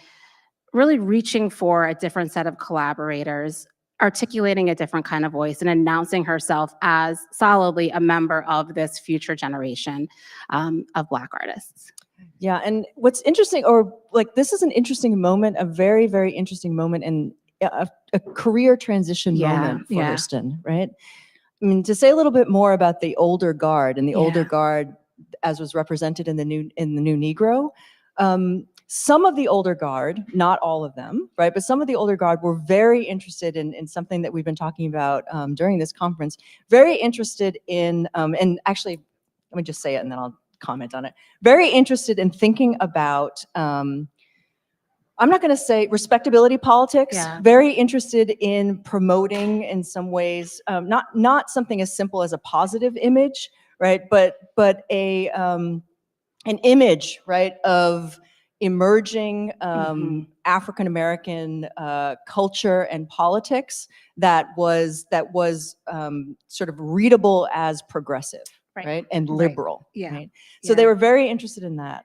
S18: really reaching for a different set of collaborators, articulating a different kind of voice and announcing herself as solidly a member of this future generation of Black artists.
S17: Yeah, and what's interesting, or like this is an interesting moment, a very, very interesting moment and a career transition moment for Hurston, right? I mean, to say a little bit more about the older guard and the older guard as was represented in the new Negro, some of the older guard, not all of them, right? But some of the older guard were very interested in something that we've been talking about during this conference, very interested in, and actually, let me just say it and then I'll comment on it. Very interested in thinking about, I'm not gonna say respectability politics, very interested in promoting in some ways, not something as simple as a positive image, right? But an image, right, of emerging African-American culture and politics that was sort of readable as progressive, right? And liberal, right? So they were very interested in that.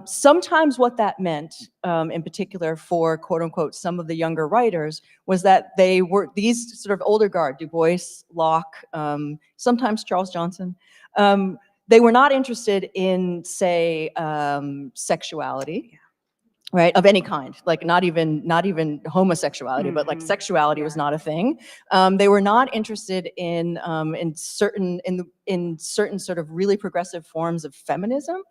S17: Sometimes what that meant, in particular for quote unquote, some of the younger writers, was that they were these sort of older guard, Du Bois, Locke, sometimes Charles Johnson, they were not interested in, say, sexuality, right, of any kind, like not even homosexuality, but like sexuality was not a thing. They were not interested in certain sort of really progressive forms of feminism,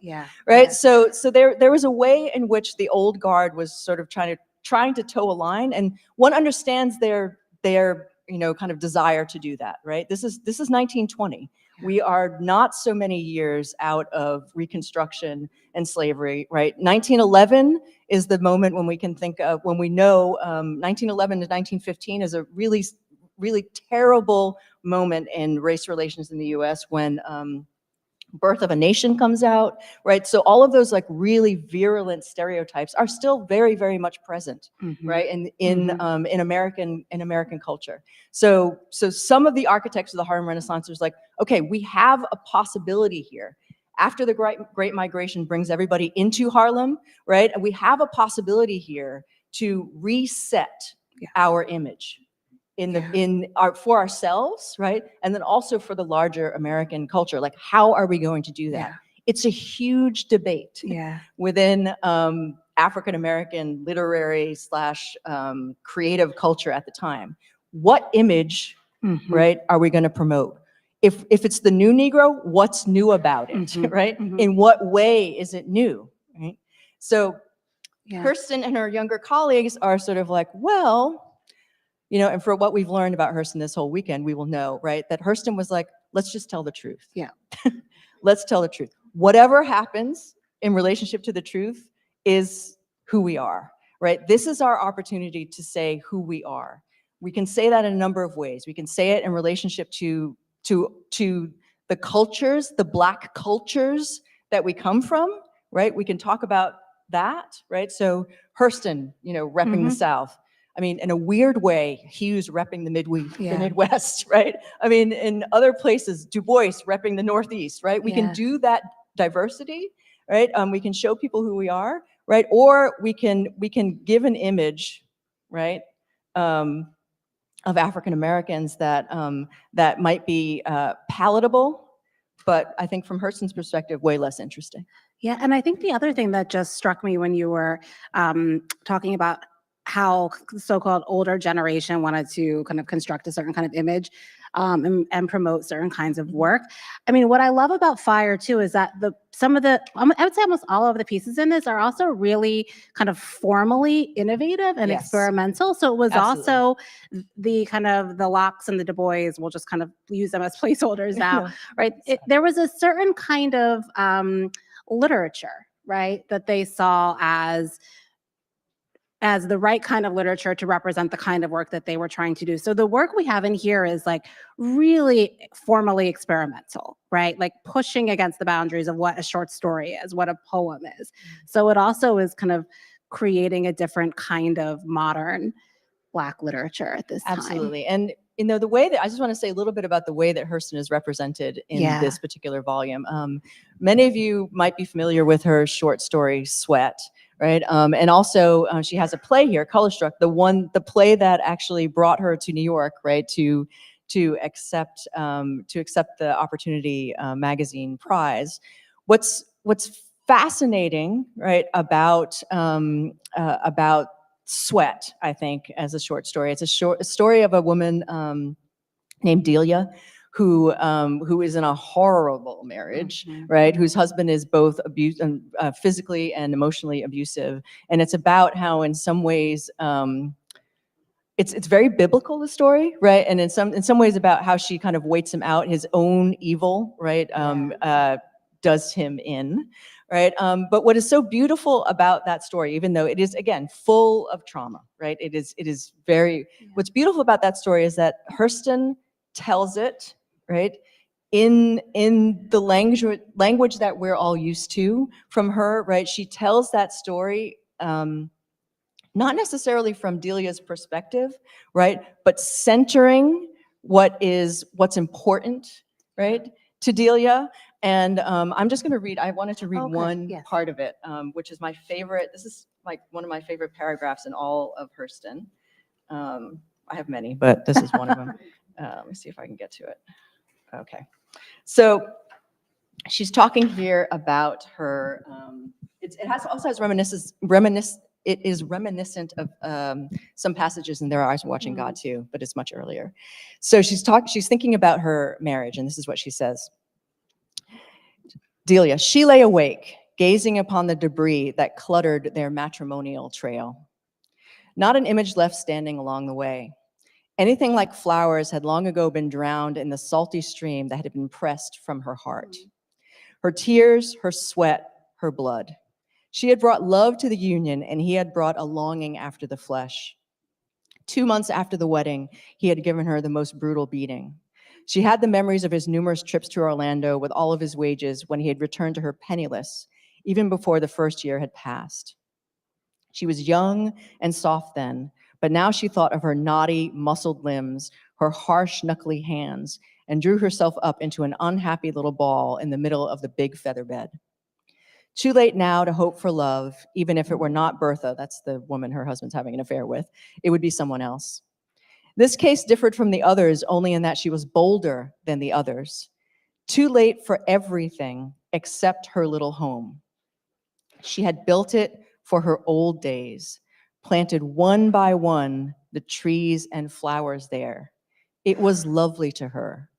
S17: right? So there was a way in which the old guard was sort of trying to toe a line, and one understands their kind of desire to do that, right? This is 1920. We are not so many years out of Reconstruction and slavery, right? 1911 is the moment when we can think of, when we know 1911 to 1915 is a really, really terrible moment in race relations in the US when Birth of a Nation comes out, right? So all of those like really virulent stereotypes are still very, very much present, right? In American culture. So some of the architects of the Harlem Renaissance was like, okay, we have a possibility here. After the Great Migration brings everybody into Harlem, right? And we have a possibility here to reset our image for ourselves, right? And then also for the larger American culture. Like, how are we going to do that? It's a huge debate within African-American literary / creative culture at the time. What image, right, are we going to promote? If it's the new Negro, what's new about it, right? In what way is it new, right? So Hurston and her younger colleagues are sort of like, well, you know, and for what we've learned about Hurston this whole weekend, we will know, right, that Hurston was like, let's just tell the truth.
S18: Yeah.
S17: Let's tell the truth. Whatever happens in relationship to the truth is who we are, right? This is our opportunity to say who we are. We can say that in a number of ways. We can say it in relationship to the cultures, the Black cultures that we come from, right? We can talk about that, right? So Hurston, you know, repping the South. I mean, in a weird way, Hughes repping the Midwest, right? I mean, in other places, Du Bois repping the Northeast, right? We can do that diversity, right? We can show people who we are, right? Or we can give an image, right? Of African Americans that that might be palatable, but I think from Hurston's perspective, way less interesting.
S18: Yeah, and I think the other thing that just struck me when you were talking about how the so-called older generation wanted to kind of construct a certain kind of image and promote certain kinds of work. I mean, what I love about Fire too is that some of the, I would say almost all of the pieces in this are also really kind of formally innovative and experimental. So it was also the kind of the Locks and the Du Bois, we'll just kind of use them as placeholders now, right? There was a certain kind of literature, right, that they saw as the right kind of literature to represent the kind of work that they were trying to do. So the work we have in here is like really formally experimental, right? Like pushing against the boundaries of what a short story is, what a poem is. So it also is kind of creating a different kind of modern Black literature at this time.
S17: Absolutely. And you know, the way that I just want to say a little bit about the way that Hurston is represented in this particular volume. Many of you might be familiar with her short story Sweat, right? And also she has a play here, Colorstruck, the play that actually brought her to New York, right? To accept the Opportunity Magazine prize. What's fascinating, right, about Sweat, I think, as a short story. It's a story of a woman named Delia who is in a horrible marriage, right? Whose husband is both physically and emotionally abusive. And it's about how in some ways, it's very biblical, the story, right? And in some ways about how she kind of waits him out, his own evil, right? Does him in, right? But what is so beautiful about that story, even though it is, again, full of trauma, right? It is very, what's beautiful about that story is that Hurston tells it, right? In the language that we're all used to from her, right? She tells that story, not necessarily from Delia's perspective, right? But centering what's important, right? To Delia. And I'm just going to read, I wanted to read one part of it, which is my favorite. This is like one of my favorite paragraphs in all of Hurston. I have many, but this is one of them. Let me see if I can get to it. Okay. So she's talking here about her, it also has it is reminiscent of some passages in Their Eyes Watching God too, but it's much earlier. So she's thinking about her marriage, and this is what she says. Delia, she lay awake, gazing upon the debris that cluttered their matrimonial trail. Not an image left standing along the way. Anything like flowers had long ago been drowned in the salty stream that had been pressed from her heart. Her tears, her sweat, her blood. She had brought love to the union, and he had brought a longing after the flesh. 2 months after the wedding, he had given her the most brutal beating. She had the memories of his numerous trips to Orlando with all of his wages when he had returned to her penniless, even before the first year had passed. She was young and soft then, but now she thought of her knotty, muscled limbs, her harsh, knuckly hands, and drew herself up into an unhappy little ball in the middle of the big feather bed. Too late now to hope for love, even if it were not Bertha, that's the woman her husband's having an affair with, it would be someone else. This case differed from the others only in that she was bolder than the others. Too late for everything except her little home. She had built it for her old days, planted one by one the trees and flowers there. It was lovely to her,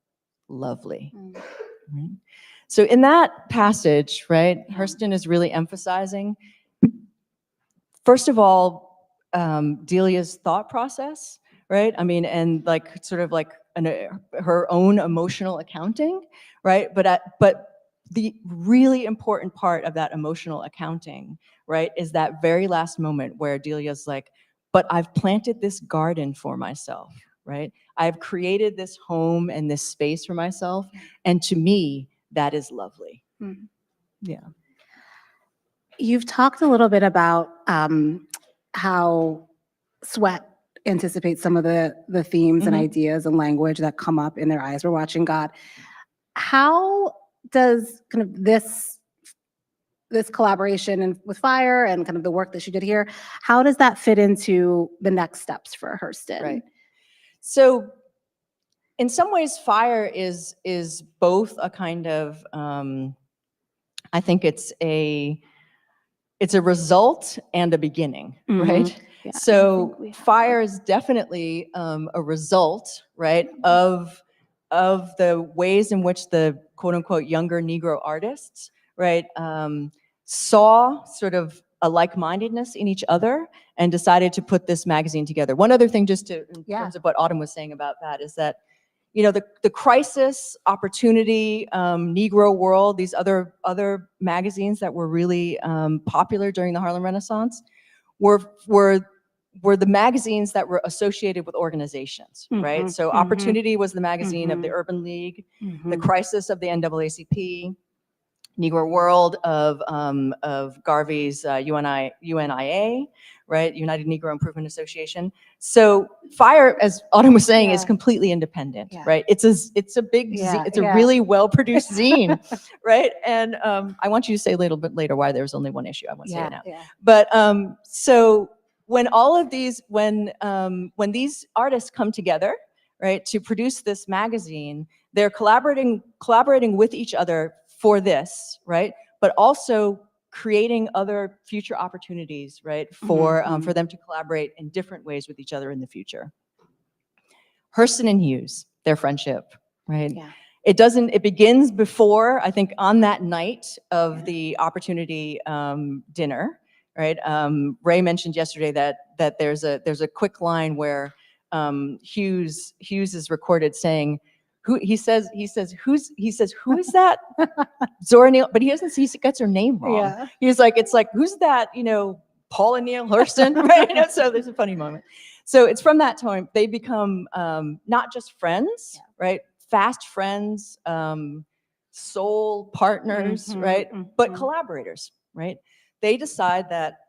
S17: lovely. Right? So in that passage, right, Hurston is really emphasizing, first of all, Delia's thought process, right? I mean, and like sort of like her own emotional accounting, right? But the really important part of that emotional accounting, right, is that very last moment where Delia's like, but I've planted this garden for myself, right? I've created this home and this space for myself, and to me, that is lovely.
S18: Mhm.
S17: Yeah.
S18: You've talked a little bit about how Sweat anticipates some of the themes and
S17: Mhm.
S18: ideas and language that come up in Their Eyes Were Watching God. How does kind of this collaboration and with Fire and kind of the work that she did here, how does that fit into the next steps for Hurston?
S17: Right. So in some ways, Fire is both a kind of, I think it's a result and a beginning, right?
S18: Yeah,
S17: So Fire is definitely a result, right, of the ways in which the quote unquote younger Negro artists, right, saw sort of a like-mindedness in each other and decided to put this magazine together. One other thing, just to, in terms of what Autumn was saying about that, is that, you know, the crisis, opportunity, Negro World, these other magazines that were really popular during the Harlem Renaissance were the magazines that were associated with organizations, right? So Opportunity was the magazine of the Urban League, the Crisis of the NAACP, Negro World of Garvey's UNIA, right? United Negro Improvement Association. So Fire, as Autumn was saying, is completely independent, right? It's a big, it's a really well-produced zine, right? And I want you to say a little bit later why there was only one issue. I won't say it now. But so when all of these, when these artists come together, right, to produce this magazine, they're collaborating with each other for this, right? But also creating other future opportunities, right, for them to collaborate in different ways with each other in the future. Hurston and Hughes, their friendship, right? Yeah. It begins before, I think, on that night of the Opportunity dinner, right? Ray mentioned yesterday that there's a quick line where Hughes is recorded saying, who is that? Zora Neale, but he gets her name wrong.
S18: Yeah.
S17: He's like, it's like, who's that, you know, Paula Neale Hurston, right? You know, so there's a funny moment. So it's from that time they become not just friends, right? Fast friends, soul partners, right? But collaborators, right? They decide that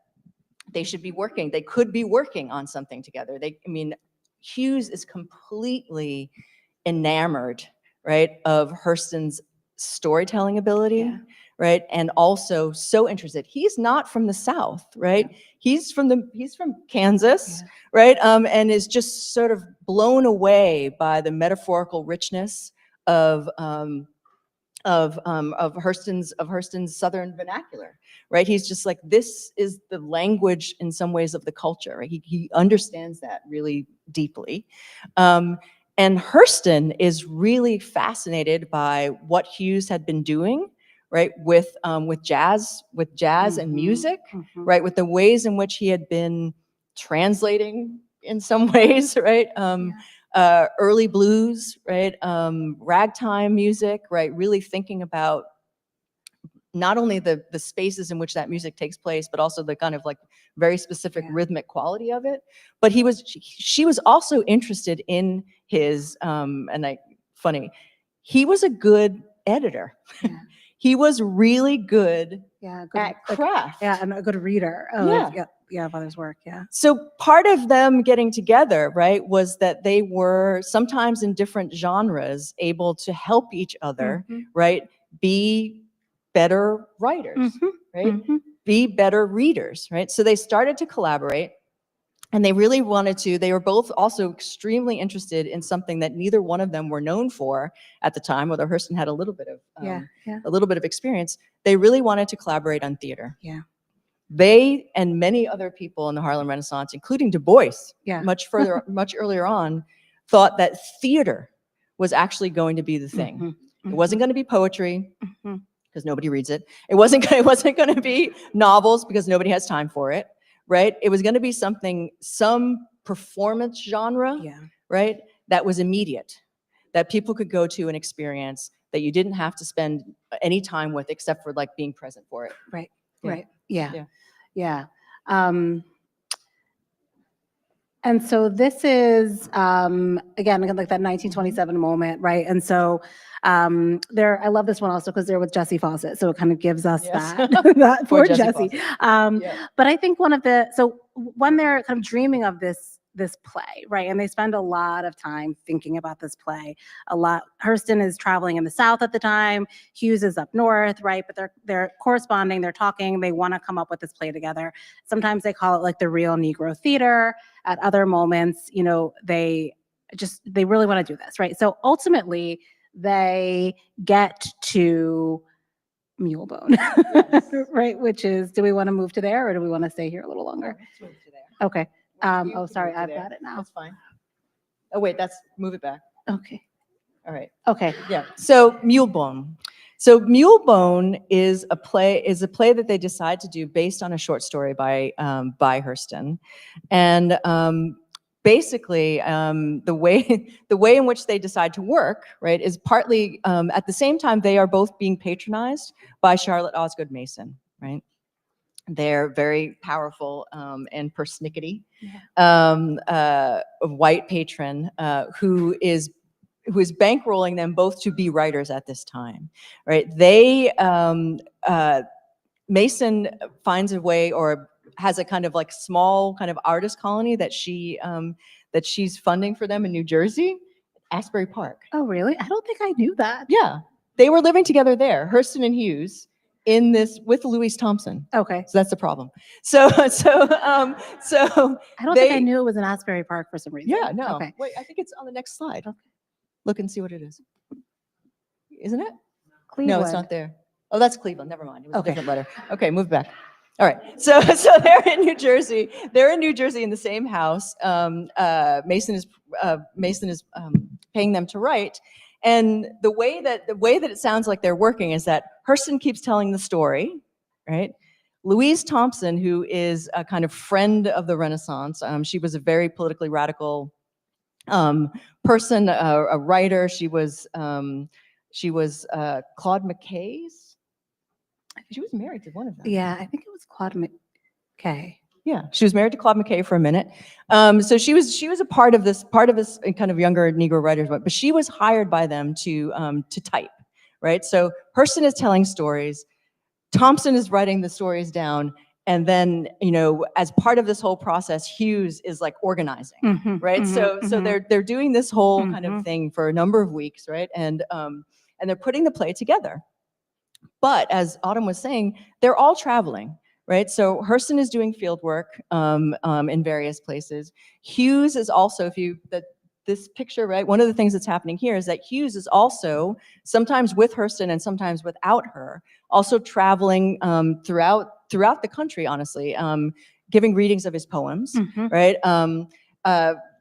S17: they should be working, they could be working on something together. Hughes is completely enamored, right, of Hurston's storytelling ability, right, and also so interested. He's not from the South, right? He's from Kansas, right, and is just sort of blown away by the metaphorical richness of Hurston's Southern vernacular, right? He's just like, this is the language in some ways of the culture, right? He understands that really deeply. And Hurston is really fascinated by what Hughes had been doing, right, with jazz and music, right, with the ways in which he had been translating in some ways, right, early blues, right, ragtime music, right, really thinking about not only the spaces in which that music takes place, but also the kind of like very specific rhythmic quality of it. But she was also interested in his, he was a good editor. He was really good at craft.
S18: And a good reader of others' work,
S17: So part of them getting together, right, was that they were sometimes in different genres able to help each other, right, be better writers, right, be better readers, right? So they started to collaborate. And they really wanted to, they were both also extremely interested in something that neither one of them were known for at the time, although Hurston had a little bit of experience. They really wanted to collaborate on theater.
S18: Yeah.
S17: They and many other people in the Harlem Renaissance, including Du Bois,
S18: Yeah.
S17: much earlier on, thought that theater was actually going to be the thing.
S18: Mm-hmm.
S17: It wasn't going to be poetry,
S18: Mm-hmm.
S17: because nobody reads it. It wasn't going to be novels, because nobody has time for it, right? It was going to be some performance genre,
S18: Yeah.
S17: right? That was immediate, that people could go to and experience, that you didn't have to spend any time with except for like being present for it.
S18: Right.
S17: Yeah.
S18: Right. Yeah.
S17: Yeah.
S18: Yeah. And so this is again like that 1927 moment, right? And so I love this one also because they're with Jessie Fawcett, so it kind of gives us
S17: Yes.
S18: that
S17: Poor
S18: for
S17: Jessie
S18: Jessie.
S17: Fawcett. Yeah.
S18: But I think when they're kind of dreaming of this play, right? And they spend a lot of time thinking about this play. Hurston is traveling in the South at the time. Hughes is up north, right? But they're corresponding, they're talking, they want to come up with this play together. Sometimes they call it like the real Negro theater. At other moments, they really want to do this, right? So ultimately, they get to Mulebone, right? Which is, do we want to move to there or do we want to stay here a little longer? Okay. Sorry, I've got it now.
S17: That's fine. Oh wait, move it back.
S18: Okay.
S17: All right.
S18: Okay.
S17: Yeah. So Mulebone. So Mulebone is a play that they decide to do based on a short story by Hurston, and basically the way in which they decide to work, right, is partly at the same time they are both being patronized by Charlotte Osgood Mason, right? They're very powerful and persnickety, a white patron who is bankrolling them both to be writers at this time, right? Mason finds a way, or has a kind of like small kind of artist colony that she's funding for them in New Jersey, Asbury Park.
S18: Oh, really? I don't think I knew that.
S17: Yeah, they were living together there, Hurston and Hughes, in this with Louise Thompson.
S18: Okay.
S17: So that's the problem. So
S18: I don't think I knew it was in Asbury Park for some reason.
S17: Yeah, no.
S18: Okay.
S17: Wait, I think it's on the next slide. Okay. Look and see what it is. Isn't it?
S18: Cleveland.
S17: No, it's not there. Oh, that's Cleveland. Never mind. It was
S18: Okay.
S17: a different letter. Okay, move back. All right. So they're in New Jersey. They're in New Jersey in the same house. Mason is paying them to write. And the way that it sounds like they're working is that Hurston keeps telling the story, right? Louise Thompson, who is a kind of friend of the Renaissance, she was a very politically radical person, a writer. She was Claude McKay's. She was married to one of them.
S18: Yeah, I think it was Claude McKay.
S17: Yeah, she was married to Claude McKay for a minute. So she was a part of this kind of younger Negro writers, but she was hired by them to type, right? So Hurston is telling stories, Thompson is writing the stories down, and then as part of this whole process, Hughes is like organizing, right?
S18: Mm-hmm,
S17: So they're doing this whole kind of thing for a number of weeks, right? And they're putting the play together. But as Autumn was saying, they're all traveling, right? So Hurston is doing field work in various places. Hughes is also, this picture, right? One of the things that's happening here is that Hughes is also, sometimes with Hurston and sometimes without her, also traveling throughout the country, honestly, giving readings of his poems, right?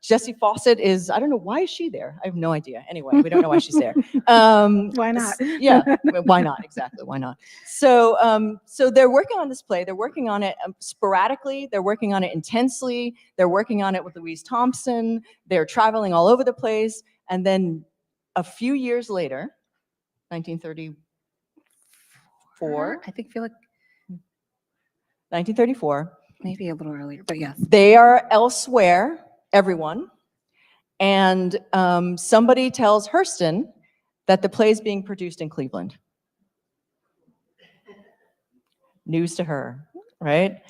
S17: Jessie Fawcett is, I don't know, why is she there? I have no idea. Anyway, we don't know why she's there.
S18: Why not?
S17: Yeah, why not? Exactly, why not? So they're working on this play. They're working on it sporadically. They're working on it intensely. They're working on it with Louise Thompson. They're traveling all over the place. And then a few years later, 1934.
S18: I feel like
S17: 1934.
S18: Maybe a little earlier, but yes.
S17: They are elsewhere, everyone, and somebody tells Hurston that the play is being produced in Cleveland. News to her, right?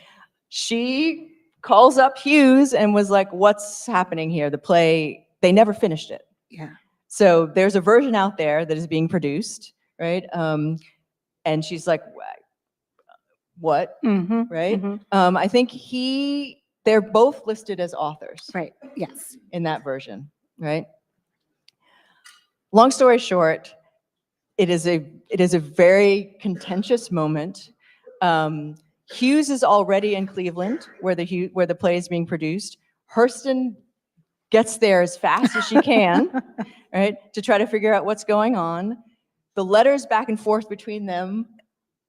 S17: She calls up Hughes and was like, what's happening here? The play, they never finished it.
S18: Yeah.
S17: So there's a version out there that is being produced, right? And she's like, what? Right? I think they're both listed as authors.
S18: Right, yes.
S17: In that version, right? Long story short, it is a very contentious moment. Hughes is already in Cleveland, where the play is being produced. Hurston gets there as fast as she can, right, to try to figure out what's going on. The letters back and forth between them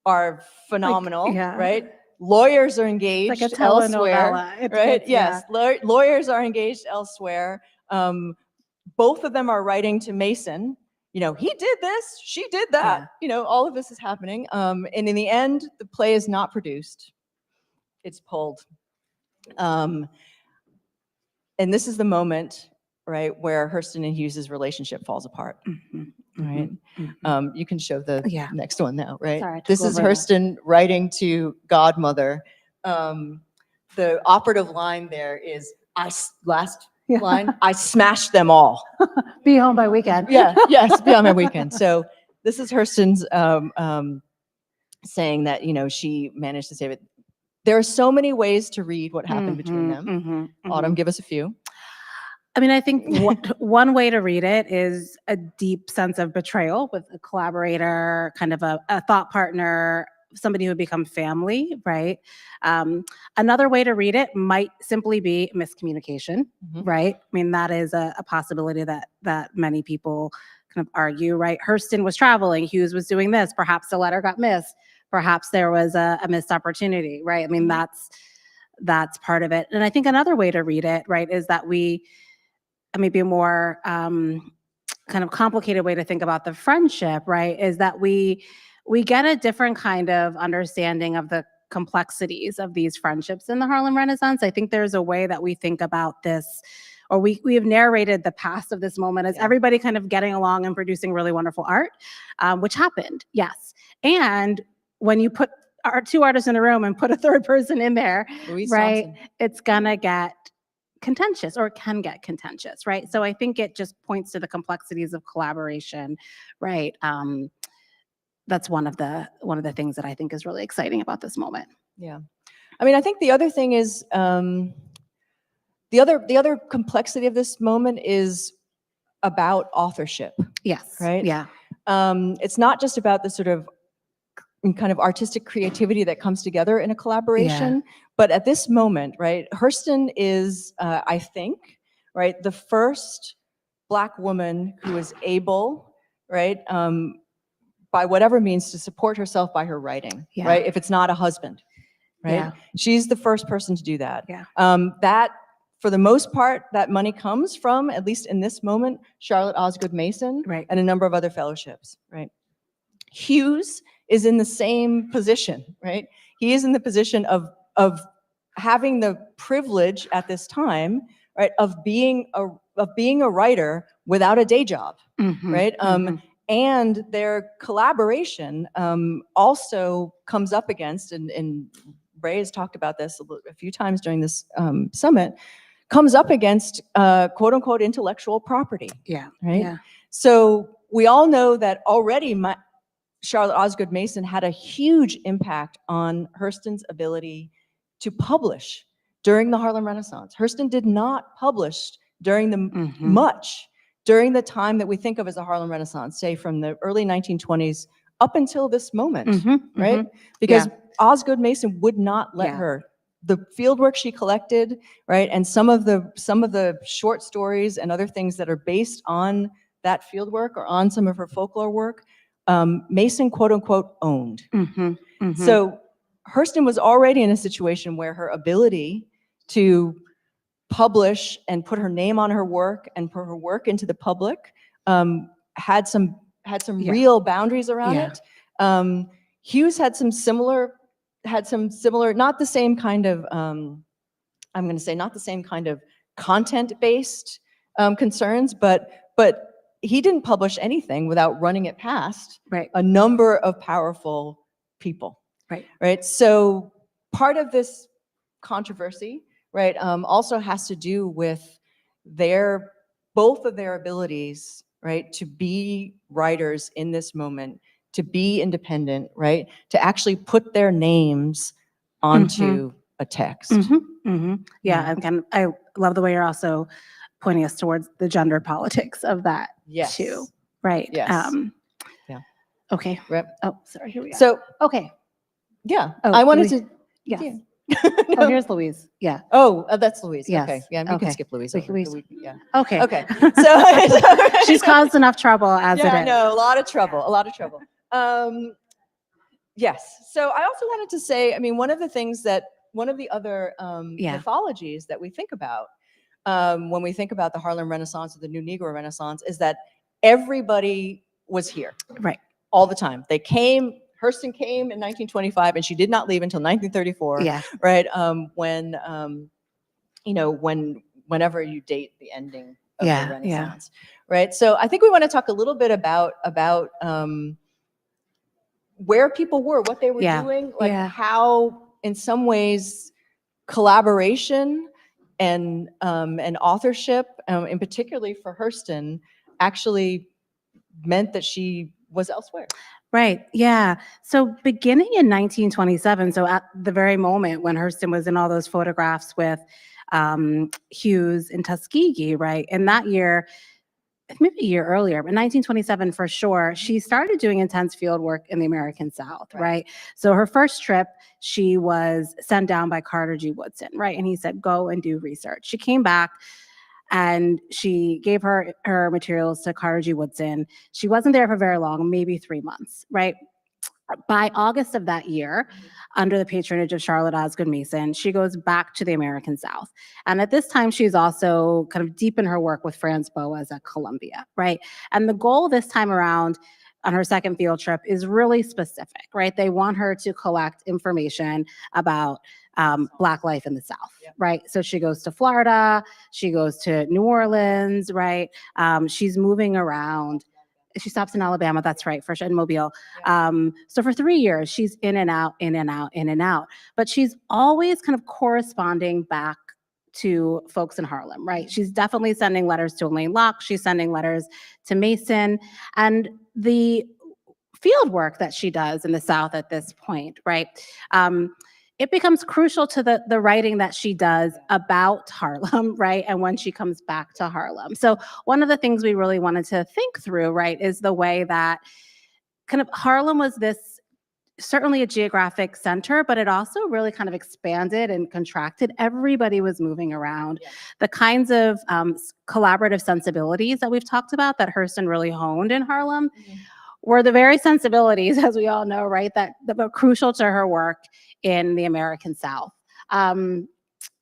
S17: are phenomenal, right? Lawyers are engaged
S18: like a
S17: elsewhere,
S18: telenovela.
S17: right? Yes, lawyers are engaged elsewhere. Both of them are writing to Mason. You know, he did this, she did that. You know, all of this is happening. And in the end, the play is not produced. It's pulled. And this is the moment, right, where Hurston and Hughes's relationship falls apart. Right? You can show the next one now, right?
S18: Sorry, I took
S17: This is
S18: over
S17: Hurston writing to Godmother. The operative line there is, last line, I smashed them all.
S18: Be home by weekend.
S17: Yes, be on my weekend. So this is Hurston's saying that, you know, she managed to save it. There are so many ways to read what happened between them. Autumn, give us a few.
S18: I mean, I think one way to read it is a deep sense of betrayal with a collaborator, kind of a thought partner, somebody who would become family, right? Another way to read it might simply be miscommunication, right? I mean, that is a possibility that many people kind of argue, right? Hurston was traveling, Hughes was doing this, perhaps the letter got missed, perhaps there was a missed opportunity, right? I mean, that's part of it. And I think another way to read it, right, is that maybe a more kind of complicated way to think about the friendship, right, is that we get a different kind of understanding of the complexities of these friendships in the Harlem Renaissance. I think there's a way that we think about this, or we have narrated the past of this moment as everybody kind of getting along and producing really wonderful art, which happened, yes. And when you put two artists in a room and put a third person in there,
S17: Louise
S18: right,
S17: Thompson.
S18: it's gonna get contentious, or it can get contentious, right? So I think it just points to the complexities of collaboration, right? That's one of the things that I think is really exciting about this moment.
S17: Yeah, I mean, I think the other thing is the other complexity of this moment is about authorship.
S18: Yes.
S17: Right.
S18: Yeah.
S17: It's not just about the sort of kind of artistic creativity that comes together in a collaboration. But at this moment, right, Hurston is, I think, right, the first Black woman who is able, right, by whatever means, to support herself by her writing, right, if it's not a husband, right? She's the first person to do that. That, for the most part, that money comes from, at least in this moment, Charlotte Osgood Mason and a number of other fellowships, right? Hughes is in the same position, right? He is in the position of having the privilege at this time, right, of being a writer without a day job, right? And their collaboration also comes up against, and Ray has talked about this a few times during this summit, comes up against quote unquote intellectual property. Right. So we all know that already Charlotte Osgood Mason had a huge impact on Hurston's ability to publish during the Harlem Renaissance. Hurston did not publish during the time that we think of as the Harlem Renaissance, say from the early 1920s up until this moment, right? Because Osgood Mason would not let her. The fieldwork she collected, right, and some of the short stories and other things that are based on that fieldwork or on some of her folklore work, Mason quote unquote owned. So Hurston was already in a situation where her ability to publish and put her name on her work and put her work into the public had some real boundaries around it. Hughes had some similar, not the same kind of, I'm going to say not the same kind of content-based concerns, but he didn't publish anything without running it past a number of powerful people. Right. So part of this controversy, right, also has to do with both of their abilities, right, to be writers in this moment, to be independent, right, to actually put their names onto a text.
S18: Yeah, and I love the way you're also pointing us towards the gender politics of that too. Right.
S17: Yes.
S18: Okay. Oh, sorry. Here we go.
S17: So
S18: okay.
S17: Yeah,
S18: Oh,
S17: I wanted to.
S18: Yes.
S17: Yeah.
S18: Oh, here's Louise. Yeah.
S17: Oh, that's Louise.
S18: Yes.
S17: Okay. Yeah, we
S18: Okay.
S17: can skip Louise.
S18: We
S17: over.
S18: can- we-
S17: Yeah.
S18: Okay.
S17: Okay. So
S18: She's caused enough trouble as
S17: yeah,
S18: it
S17: I
S18: is.
S17: know, a lot of trouble. Yes. So I also wanted to say, I mean, one of the other
S18: Yeah.
S17: mythologies that we think about when we think about the Harlem Renaissance or the New Negro Renaissance is that everybody was here.
S18: Right.
S17: All the time. Hurston came in 1925 and she did not leave until 1934.
S18: Yeah.
S17: Right. Whenever you date the ending of
S18: Yeah,
S17: the
S18: yeah.
S17: Renaissance. Right. So I think we want to talk a little bit about where people were, what they were
S18: Yeah,
S17: doing, like
S18: yeah.
S17: how in some ways collaboration and authorship, and particularly for Hurston, actually meant that she was elsewhere.
S18: Right. Yeah. So beginning in 1927, so at the very moment when Hurston was in all those photographs with Hughes in Tuskegee, right? In that year, maybe a year earlier, but 1927 for sure, she started doing intense field work in the American South, right? So her first trip, she was sent down by Carter G. Woodson, right? And he said, go and do research. She came back and she gave her materials to Carter G. Woodson. She wasn't there for very long, maybe 3 months, right? By August of that year, under the patronage of Charlotte Osgood Mason, she goes back to the American South. And at this time, she's also kind of deep in her work with Franz Boas at Columbia, right? And the goal this time around on her second field trip is really specific, right? They want her to collect information about Black life in the South, right? So she goes to Florida, she goes to New Orleans, right? She's moving around. She stops in Alabama, that's right, for sure, in Mobile. So for 3 years, she's in and out, in and out, in and out. But she's always kind of corresponding back to folks in Harlem, right? She's definitely sending letters to Elaine Locke. She's sending letters to Mason. And the field work that she does in the South at this point, right? It becomes crucial to the writing that she does about Harlem, right? And when she comes back to Harlem. So one of the things we really wanted to think through, right, is the way that kind of Harlem was this certainly a geographic center, but it also really kind of expanded and contracted. Everybody was moving around. The kinds of collaborative sensibilities that we've talked about that Hurston really honed in Harlem were the very sensibilities, as we all know, right, that were crucial to her work in the American South.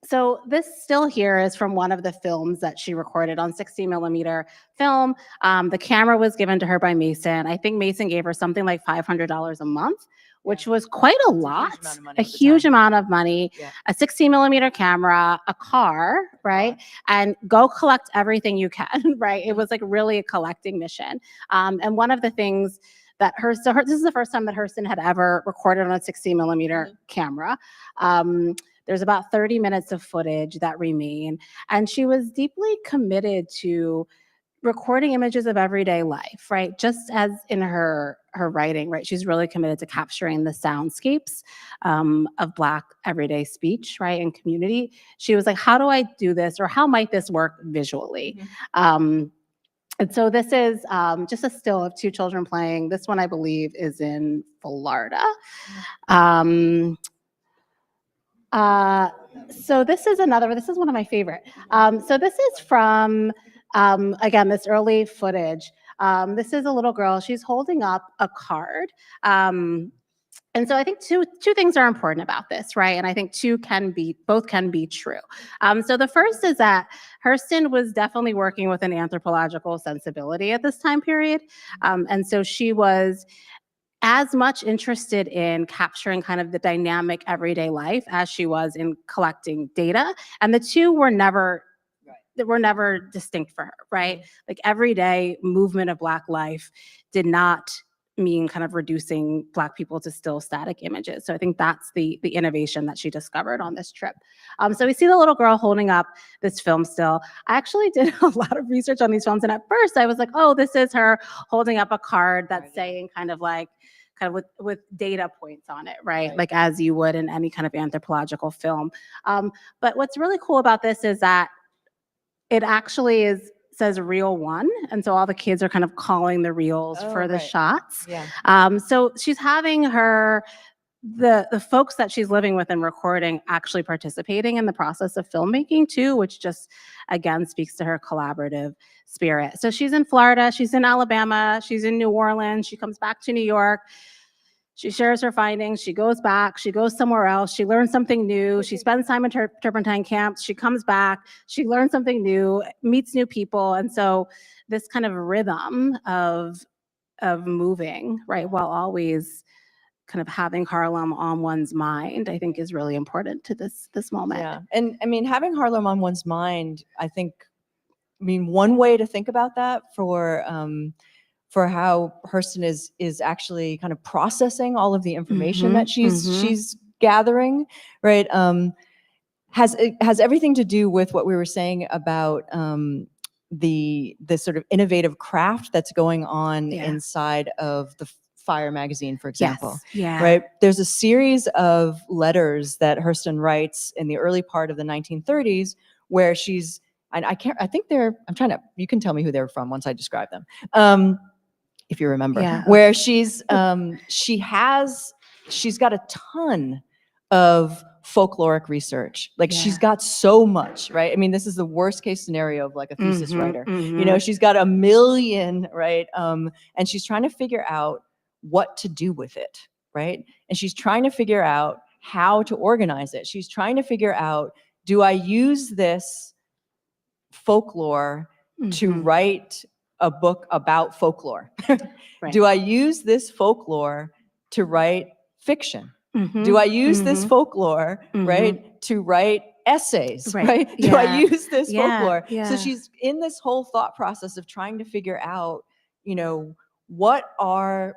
S18: So this still here is from one of the films that she recorded on 60 millimeter film. The camera was given to her by Mason. I think Mason gave her something like $500 a month, which was quite a lot, a huge amount of money, a 60 millimeter camera, a car, right? And go collect everything you can, right? It was like really a collecting mission. And one of the things that this is the first time that Hurston had ever recorded on a 60 millimeter camera. There's about 30 minutes of footage that remain. And she was deeply committed to recording images of everyday life, right? Just as in her writing, right? She's really committed to capturing the soundscapes of Black everyday speech, right? And community. She was like, how do I do this? Or how might this work visually? And so this is just a still of two children playing. This one, I believe, is in Florida. So this is one of my favorite. So this is from, again, this early footage. This is a little girl, she's holding up a card. And so I think two things are important about this, right? And I think both can be true. So the first is that Hurston was definitely working with an anthropological sensibility at this time period. And so she was as much interested in capturing kind of the dynamic everyday life as she was in collecting data. And the two were never distinct for her, right? Like everyday movement of Black life did not mean kind of reducing Black people to still static images. So I think that's the innovation that she discovered on this trip. So we see the little girl holding up this film still. I actually did a lot of research on these films. And at first I was like, oh, this is her holding up a card that's saying kind of with data points on it, right? Like as you would in any kind of anthropological film. But what's really cool about this is that it actually says reel 1. And so all the kids are kind of calling the reels for the shots. So she's having her the folks that she's living with and recording actually participating in the process of filmmaking too, which just again speaks to her collaborative spirit. So she's in Florida, she's in Alabama, she's in New Orleans, she comes back to New York. She shares her findings, she goes back, she goes somewhere else, she learns something new, she spends time in turpentine camps, she comes back, she learns something new, meets new people. And so this kind of rhythm of moving, right, while always kind of having Harlem on one's mind, I think is really important to this moment.
S17: Yeah, and I mean, having Harlem on one's mind, I mean, one way to think about that for how Hurston is actually kind of processing all of the information that she's gathering, right? It has everything to do with what we were saying about the sort of innovative craft that's going on inside of the Fire magazine, for example.
S18: Yes. Yeah.
S17: Right. There's a series of letters that Hurston writes in the early part of the 1930s where she's, and I think I'm trying to, you can tell me who they're from once I describe them. If you remember, where she's got a ton of folkloric research. Like she's got so much, right? I mean, this is the worst case scenario of like a thesis writer. You know, she's got a million, right? And she's trying to figure out what to do with it, right? And she's trying to figure out how to organize it. She's trying to figure out, do I use this folklore to write a book about folklore? Do I use this folklore to write fiction? Do I use this folklore, right, to write essays, right? Do I use this folklore? So she's in this whole thought process of trying to figure out, you know, what are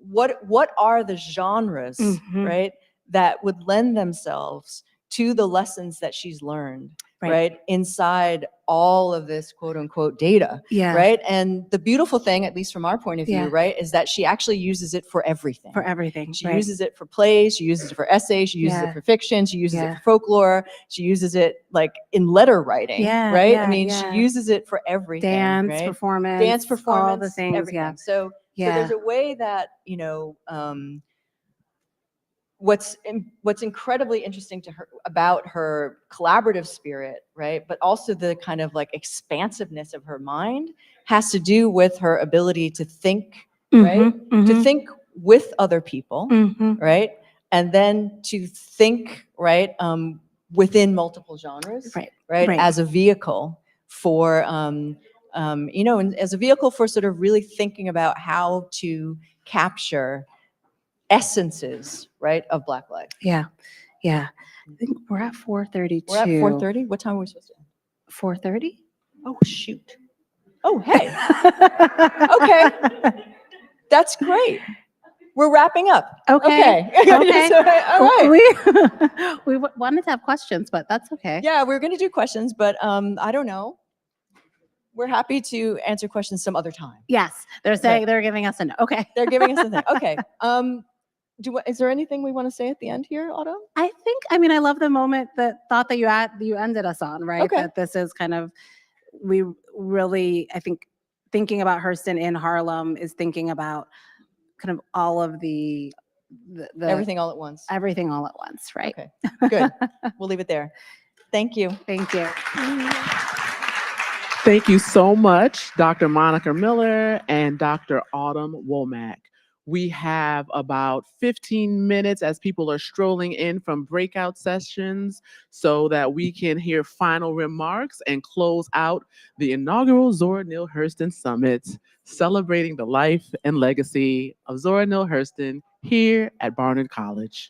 S17: the genres, right, that would lend themselves to the lessons that she's learned, right, inside all of this quote unquote data, right? And the beautiful thing, at least from our point of view, right, is that she actually uses it for everything.
S18: For everything.
S17: She uses it for plays, she uses it for essays, she uses it for fiction, she uses it for folklore, she uses it like in letter writing, right? I mean, she uses it for everything.
S18: Dance, performance, all the things,
S17: everything. So there's a way that, you know, what's incredibly interesting to her about her collaborative spirit, right, but also the kind of like expansiveness of her mind has to do with her ability to think, right, to think with other people, right, and then to think, right, within multiple genres, right, as a vehicle for you know, and as a vehicle for sort of really thinking about how to capture essences, right, of Black life.
S18: Yeah. I think we're at 4:32.
S17: We're at 4:30. What time are we supposed to?
S18: 4:30.
S17: Oh shoot. Oh hey. Okay. That's great. We're wrapping up.
S18: Okay.
S17: Okay. So, all right.
S18: We wanted to have questions, but that's okay.
S17: Yeah, we're going to do questions, but I don't know. We're happy to answer questions some other time.
S18: Yes, they're saying they're giving us a no. Okay.
S17: They're giving us a thing. Okay. Is there anything we want to say at the end here, Autumn?
S18: I think, I mean, I love the moment, that thought that you ended us on, right?
S17: Okay.
S18: That this is kind of, we really, I think, thinking about Hurston in Harlem is thinking about kind of all of the
S17: Everything all at once.
S18: Everything all at once, right?
S17: Okay, good. We'll leave it there. Thank you.
S18: Thank you.
S11: Thank you so much, Dr. Monica Miller and Dr. Autumn Womack. We have about 15 minutes as people are strolling in from breakout sessions so that we can hear final remarks and close out the inaugural Zora Neale Hurston Summit, celebrating the life and legacy of Zora Neale Hurston here at Barnard College.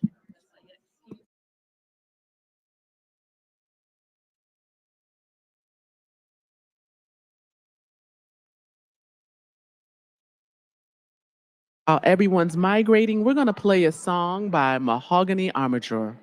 S11: While everyone's migrating, we're going to play a song by Mahogany Armature.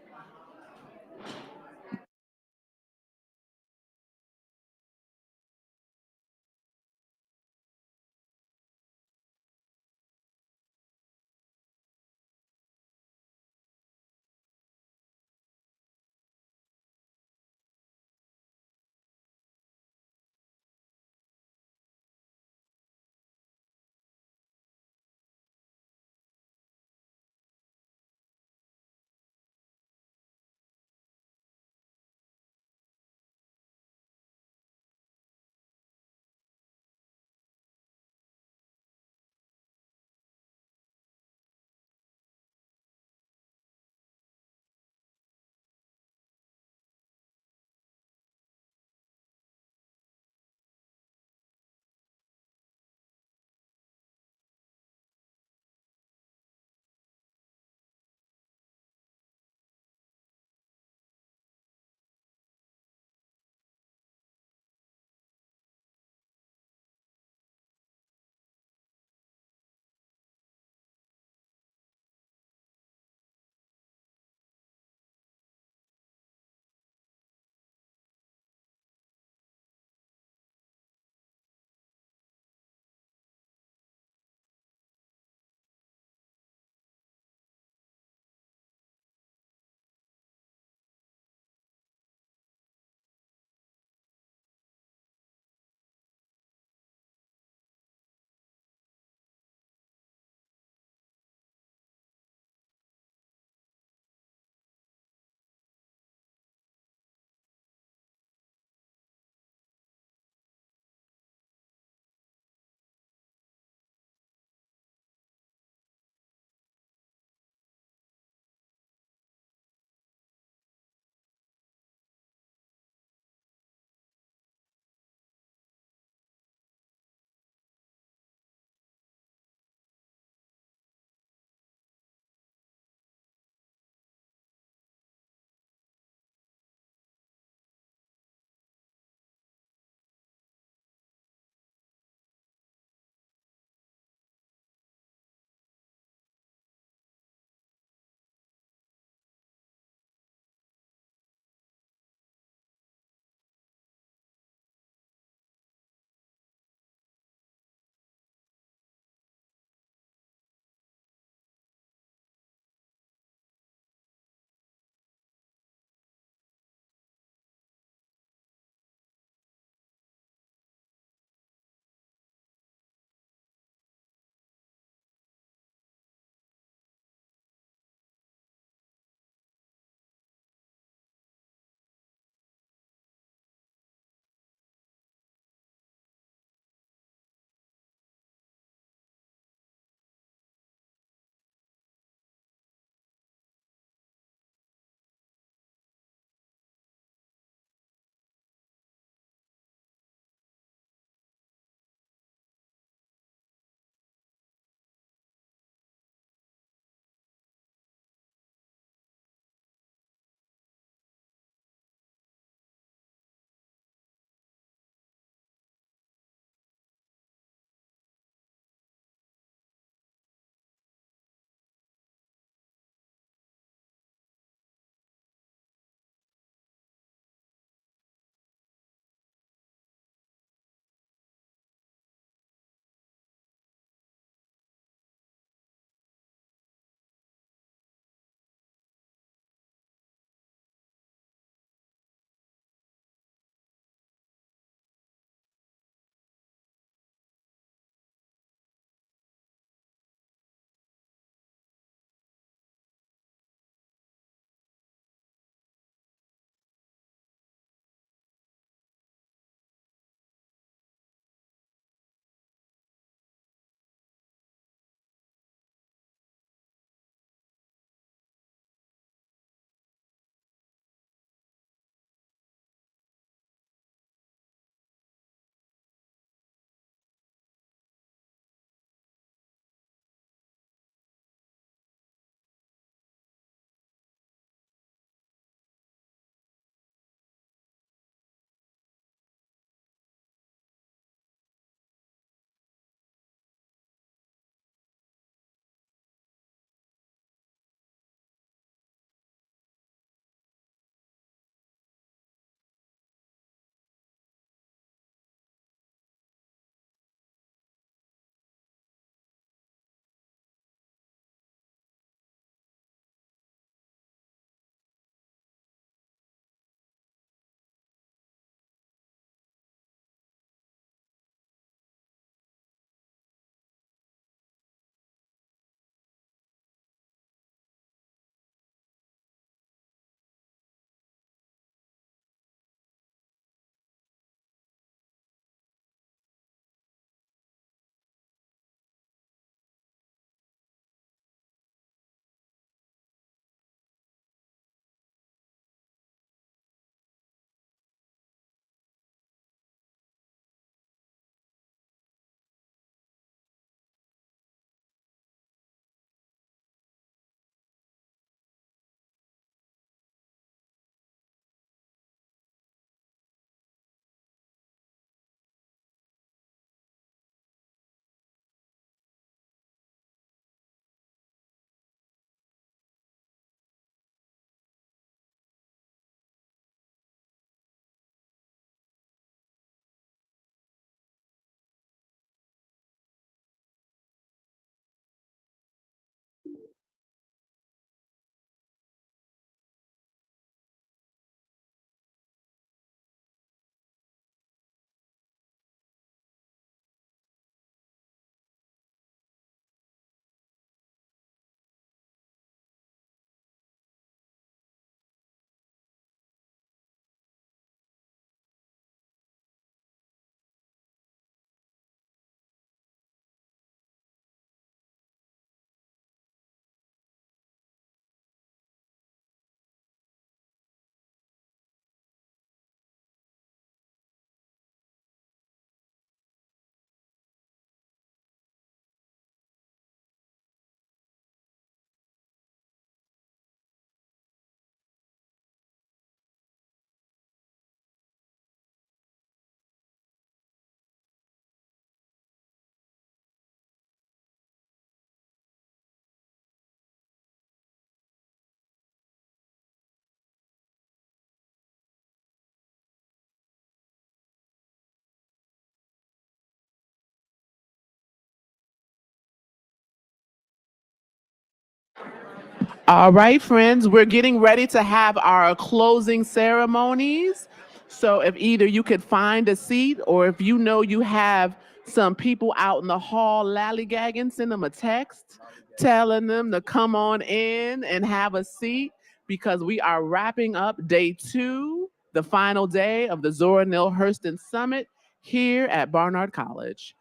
S11: All right, friends, we're getting ready to have our closing ceremonies. So if either you could find a seat or if you know you have some people out in the hall lollygagging, send them a text telling them to come on in and have a seat because we are wrapping up day 2, the final day of the Zora Neale Hurston Summit here at Barnard College.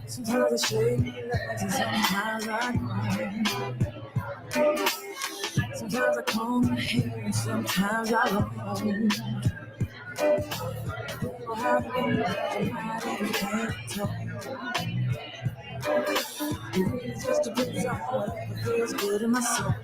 S6: Sometimes I shake, and sometimes I cry. Sometimes I comb my hair, and sometimes I roam. People have been I can't tell. It's just a good song, it feels good in my soul.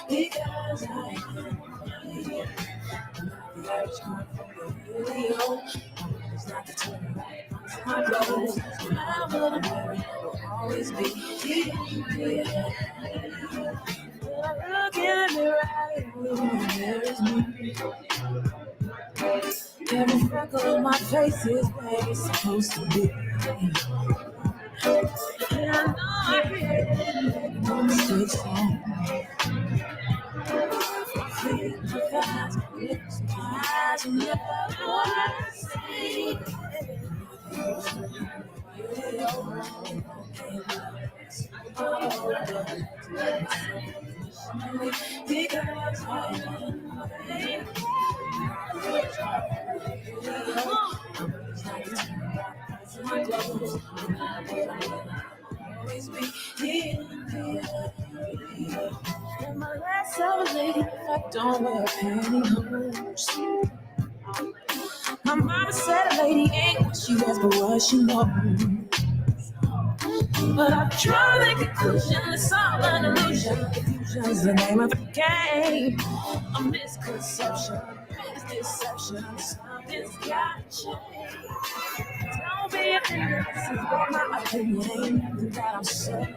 S6: Because I am here. The average kind of video. It's not the turn back onto my clothes. No matter what I'm wearing, will always be here. When I look in the mirror, there is me. Every freckle on my face is where it's supposed to be. And I know I can't make no mistakes on my feet, my thighs, my lips, my eyes, and never what I say. Because always be here. And my last ever lady, if I don't wear pantyhose. My mama said a lady ain't what she was, but what she knows. But I try to make a conclusion, it's all an illusion. Confusion's the name of the game. A misconception, misdeception, something's got to change. Don't be offended, this is what my opinion ain't nothing that I'm saying.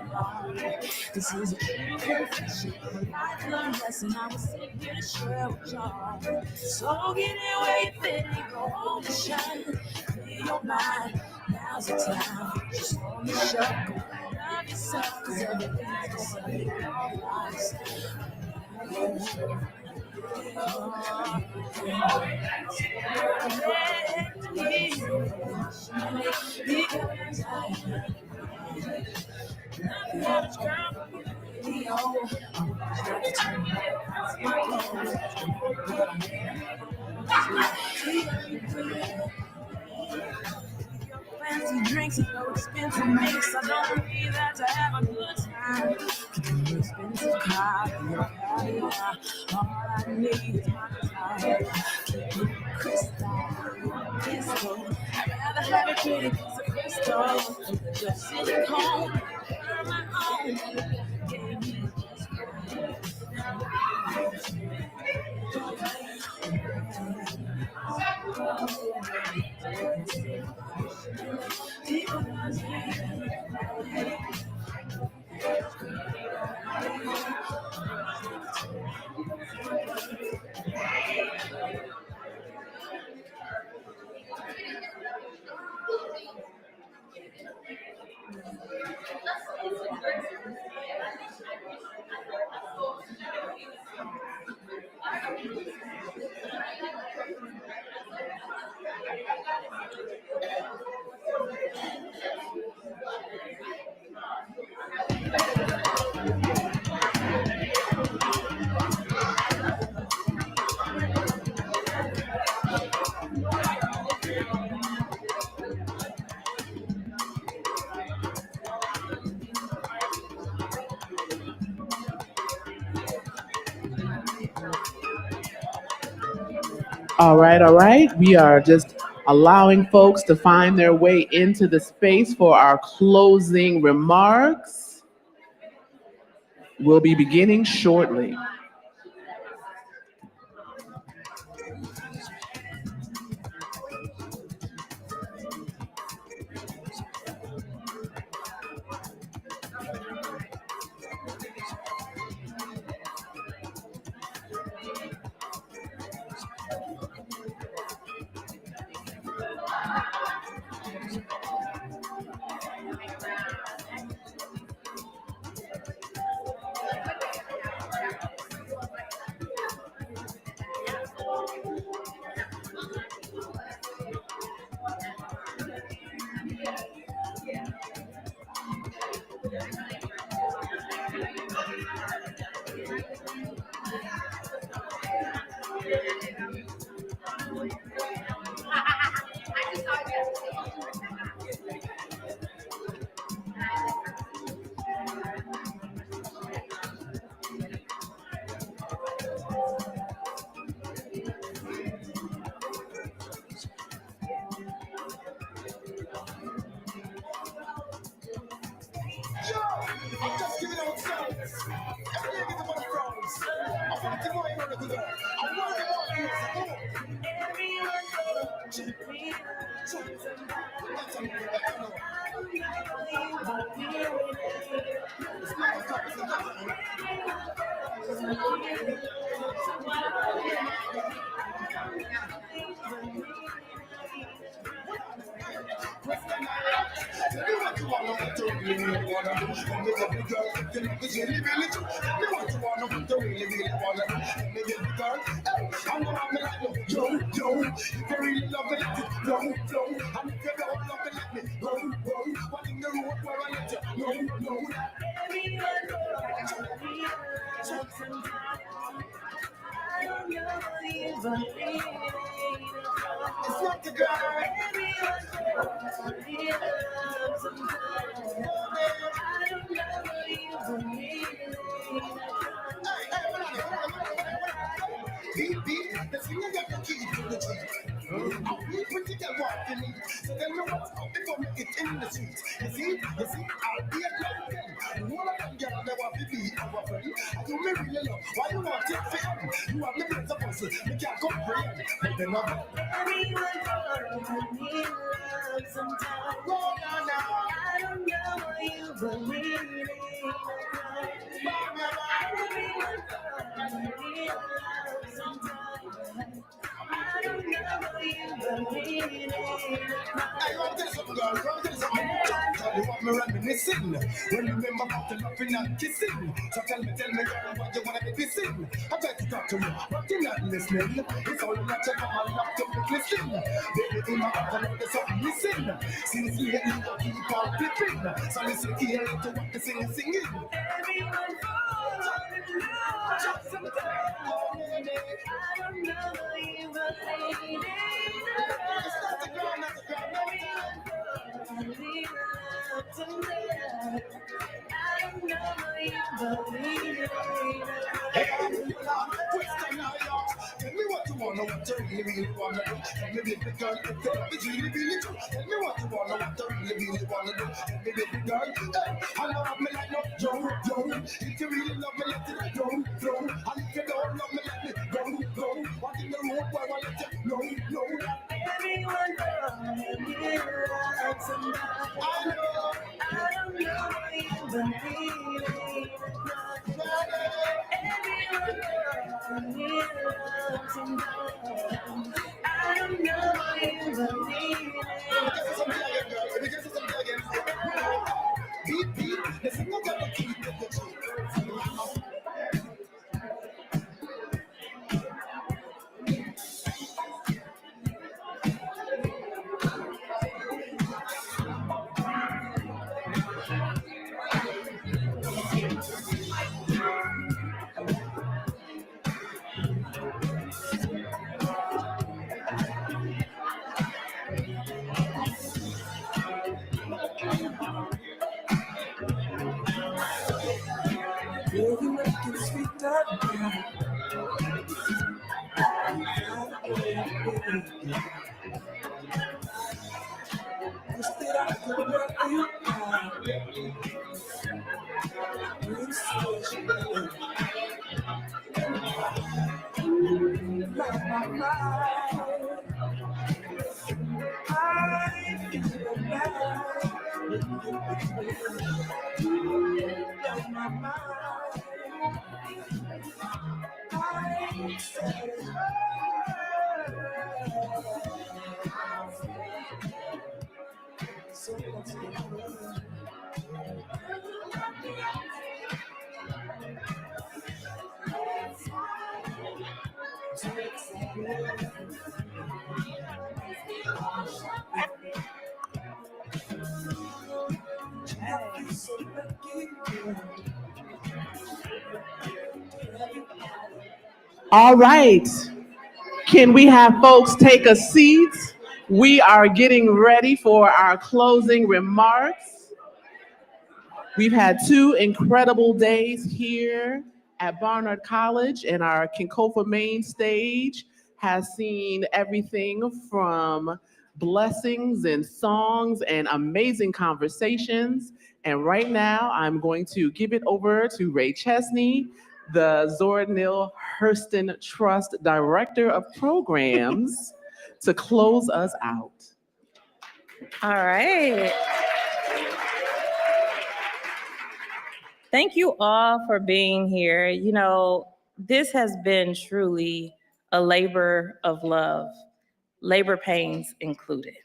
S6: This is a true confession, a lifelong lesson I was sitting here to share with y'all. So get it where you fit and go home and shine. Clear your mind, now's the time. Just on the show, love yourself, cause everything's for something alright. Fancy drinks and no expensive mix. I don't need that to have a good time. Keep an expensive car, your caviar. All I need is my time. Keep it crystal, pistol. I'd rather have a pretty piece of crystal than just sitting home. On my own. Gave me
S11: All right, all right. We are just allowing folks to find their way into the space for our closing remarks. We'll be beginning shortly.
S6: I'm just giving out songs. Every day get my songs. I want to go in on the door. I want to go in it's not the girl. Beat, the singer got the key to the G. I'll be pretty girl walking in. So tell me what's up before me get in the streets. You see, I'll be a black girl. And all of them girls, they want to be our friend. And you may really love, why you want it for him? You want me to be the person, you can't comprehend. But then I'm everyone for me love sometimes. No. I don't know you, but really everyone for me love sometimes. I don't know you, but really I want this one, girl. Tell me what me reminiscing. When you remember about the loving and kissing. So tell me, girl, what you wanna be kissing. I try to talk to you, but you're not listening. It's all that you come and love to be listening. Baby, in my heart, I know there's something missing. Since lately, you keep on flipping. So listen here to what the singer singing. Everyone falls in love sometimes. I don't know you, but lady, it's not the girl, not the girl. Everyone falls in love tonight. I don't know you, but lady. Tell me what you wanna, what you really wanna do. Tell me, baby girl, if the love is really true. Tell me what you wanna, what you really wanna do. Tell me, baby girl, I love me like no yo. If you really love me, let it go. And if you don't love me, let me go. What in the road, why I let you know. Everyone knows me like somebody. I don't know you, but really. Everyone knows me like somebody. I don't know you, but really. Beat, the singer got the key to the truth.
S4: You make it sweeter.
S11: All right. Can we have folks take a seat? We are getting ready for our closing remarks. We've had 2 incredible days here at Barnard College, and our Kinkofa main stage has seen everything from blessings and songs and amazing conversations. And right now, I'm going to give it over to Ray Chesney, the Zora Neale Hurston Trust Director of Programs, to close us out.
S7: All right. Thank you all for being here. You know, this has been truly a labor of love, labor pains included.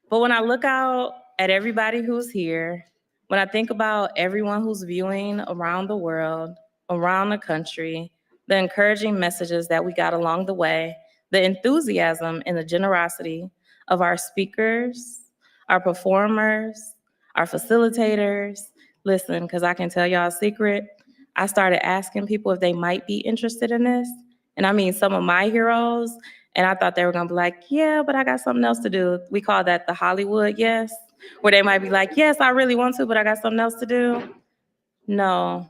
S7: But when I look out at everybody who's here, when I think about everyone who's viewing around the world, around the country, the encouraging messages that we got along the way, the enthusiasm and the generosity of our speakers, our performers, our facilitators. Listen, because I can tell y'all a secret, I started asking people if they might be interested in this. And I mean, some of my heroes, and I thought they were gonna be like, yeah, but I got something else to do. We call that the Hollywood yes, where they might be like, yes, I really want to, but I got something else to do. No,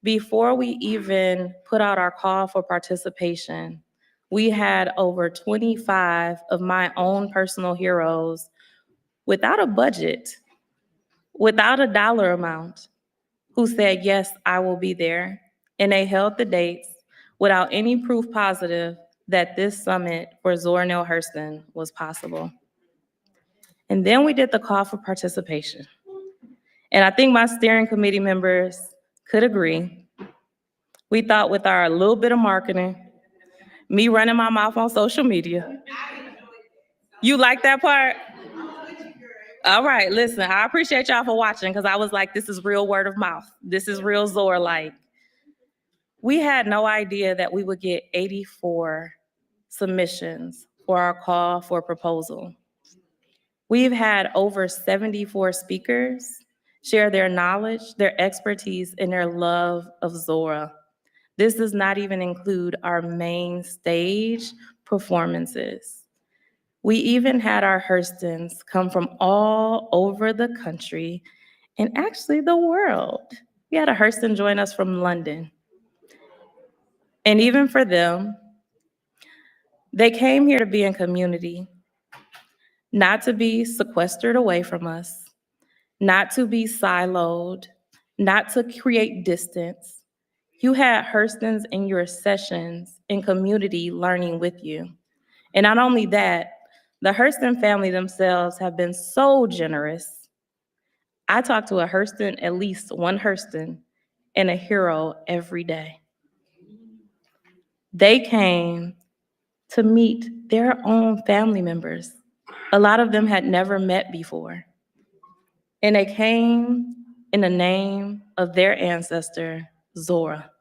S7: before we even put out our call for participation, we had over 25 of my own personal heroes without a budget, without a dollar amount, who said, yes, I will be there. And they held the dates without any proof positive that this summit for Zora Neale Hurston was possible. And then we did the call for participation. And I think my steering committee members could agree. We thought with our little bit of marketing, me running my mouth on social media. You like that part? All right, listen, I appreciate y'all for watching because I was like, this is real word of mouth. This is real Zora-like. We had no idea that we would get 84 submissions for our call for proposal. We've had over 74 speakers share their knowledge, their expertise, and their love of Zora. This does not even include our main stage performances. We even had our Hurstons come from all over the country and actually the world. We had a Hurston join us from London. And even for them, they came here to be in community, not to be sequestered away from us, not to be siloed, not to create distance. You had Hurstons in your sessions in community learning with you. And not only that, the Hurston family themselves have been so generous. I talk to a Hurston, at least one Hurston, and a hero every day. They came to meet their own family members. A lot of them had never met before. And they came in the name of their ancestor, Zora.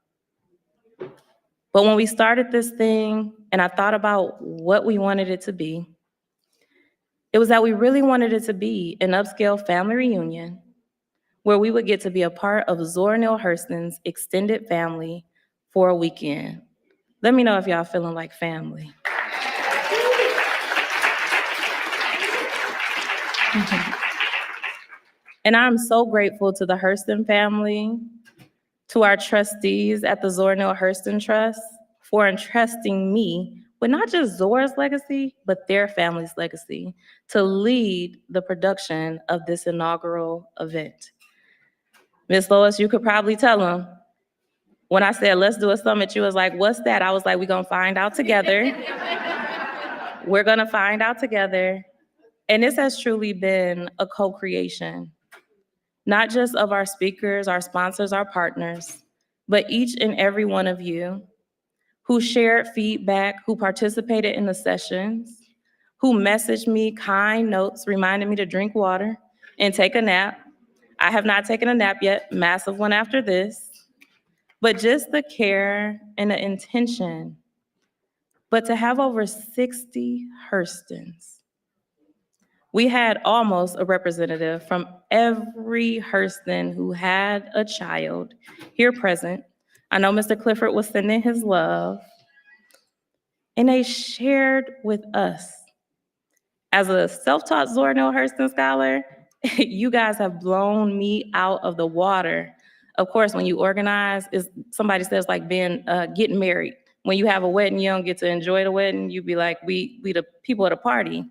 S7: But when we started this thing, and I thought about what we wanted it to be, it was that we really wanted it to be an upscale family reunion where we would get to be a part of Zora Neale Hurston's extended family for a weekend. Let me know if y'all feeling like family. And I'm so grateful to the Hurston family, to our trustees at the Zora Neale Hurston Trust for entrusting me with not just Zora's legacy, but their family's legacy to lead the production of this inaugural event. Miss Lois, you could probably tell them, when I said, let's do a summit, you was like, what's that? I was like, we're gonna find out together. We're gonna find out together. And this has truly been a co-creation, not just of our speakers, our sponsors, our partners, but each and every one of you who shared feedback, who participated in the sessions, who messaged me kind notes, reminding me to drink water and take a nap. I have not taken a nap yet, massive one after this, but just the care and the intention. But to have over 60 Hurstons, we had almost a representative from every Hurston who had a child here present. I know Mr. Clifford was sending his love. And they shared with us. As a self-taught Zora Neale Hurston scholar, you guys have blown me out of the water. Of course, when you organize, somebody says like getting married. When you have a wedding, you don't get to enjoy the wedding. You be like, we the people at a party.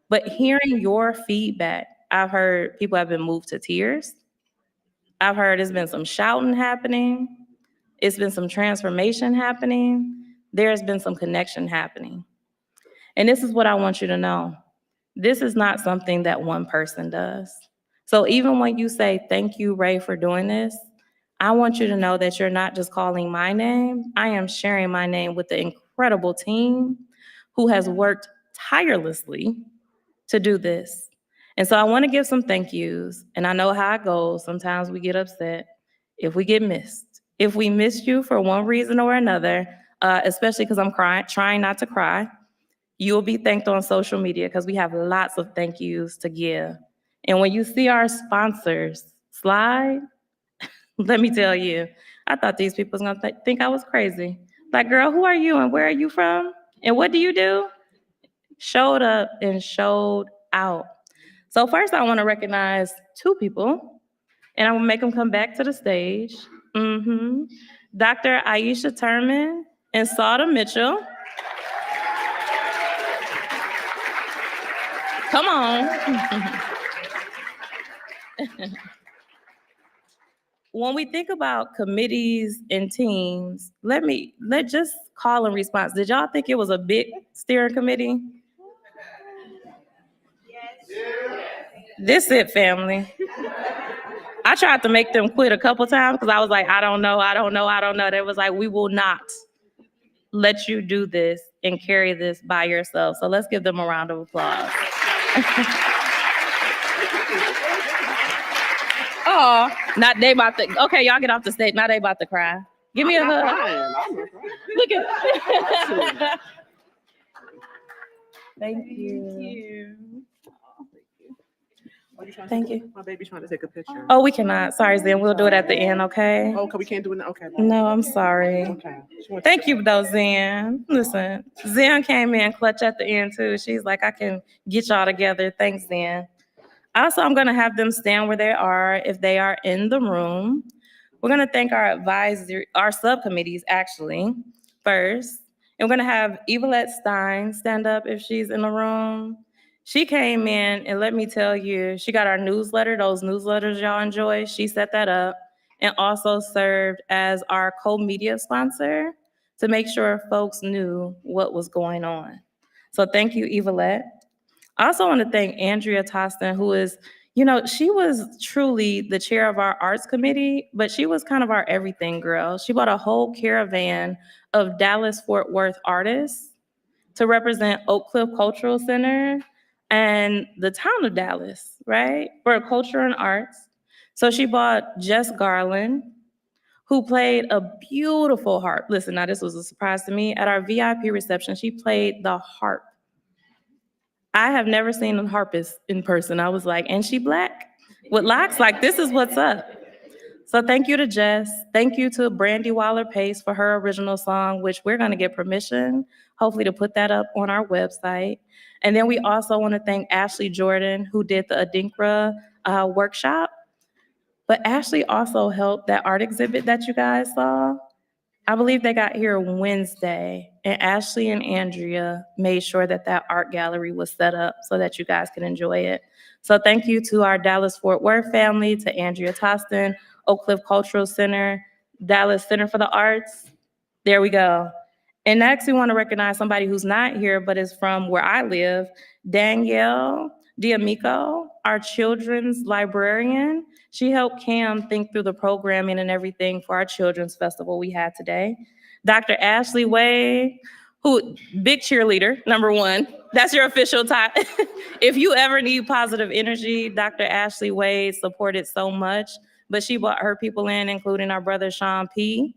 S7: But hearing your feedback, I've heard people have been moved to tears. I've heard there's been some shouting happening. It's been some transformation happening. There's been some connection happening. And this is what I want you to know. This is not something that one person does. So even when you say, thank you, Ray, for doing this, I want you to know that you're not just calling my name. I am sharing my name with the incredible team who has worked tirelessly to do this. And so I want to give some thank yous. And I know how it goes. Sometimes we get upset if we get missed. If we missed you for one reason or another, especially because I'm trying not to cry, you'll be thanked on social media because we have lots of thank yous to give. And when you see our sponsors slide, let me tell you, I thought these people was gonna think I was crazy. Like, girl, who are you and where are you from? And what do you do? Showed up and showed out. So first I wanna recognize two people and I'm gonna make them come back to the stage. Dr. Aisha Turman and Sauda Mitchell. Come on. When we think about committees and teams, let just call and response. Did y'all think it was a big steering committee? This it, family. I tried to make them quit a couple times because I was like, I don't know. They was like, we will not let you do this and carry this by yourself. So let's give them a round of applause. Oh, not they about to, okay, y'all get off the stage. Now they about to cry. Give me a hug. Look at Thank you. Thank you.
S11: My baby's trying to take a picture.
S7: Oh, we cannot. Sorry, Zen. We'll do it at the end, okay?
S11: Okay, we can't do it now. Okay.
S7: No, I'm sorry.
S11: Okay.
S7: Thank you, though, Zen. Listen, Zen came in clutch at the end, too. She's like, I can get y'all together. Thanks, Zen. Also, I'm going to have them stand where they are if they are in the room. We're going to thank our subcommittees, actually, first. And we're going to have Evelette Stein stand up if she's in the room. She came in, and let me tell you, she got our newsletter, those newsletters y'all enjoy. She set that up and also served as our co-media sponsor to make sure folks knew what was going on. So thank you, Evelette. I also want to thank Andrea Toston, who is, she was truly the chair of our arts committee, but she was kind of our everything girl. She brought a whole caravan of Dallas-Fort Worth artists to represent Oak Cliff Cultural Center and the town of Dallas, right? For culture and arts. So she brought Jess Garland, who played a beautiful harp. Listen, now this was a surprise to me. At our VIP reception, she played the harp. I have never seen a harpist in person. I was like, and she black with locks? Like, this is what's up. So thank you to Jess. Thank you to Brandy Waller-Pace for her original song, which we're gonna get permission, hopefully, to put that up on our website. And then we also wanna thank Ashley Jordan, who did the Adinkra workshop. But Ashley also helped that art exhibit that you guys saw. I believe they got here Wednesday, and Ashley and Andrea made sure that that art gallery was set up so that you guys can enjoy it. So thank you to our Dallas-Fort Worth family, to Andrea Toston, Oak Cliff Cultural Center, Dallas Center for the Arts. There we go. And next, we want to recognize somebody who's not here, but is from where I live, Danielle D'Amico, our children's librarian. She helped Cam think through the programming and everything for our children's festival we had today. Dr. Ashley Wade, who, big cheerleader, number one. That's your official title. If you ever need positive energy, Dr. Ashley Wade supported so much, but she brought her people in, including our brother Sean P.,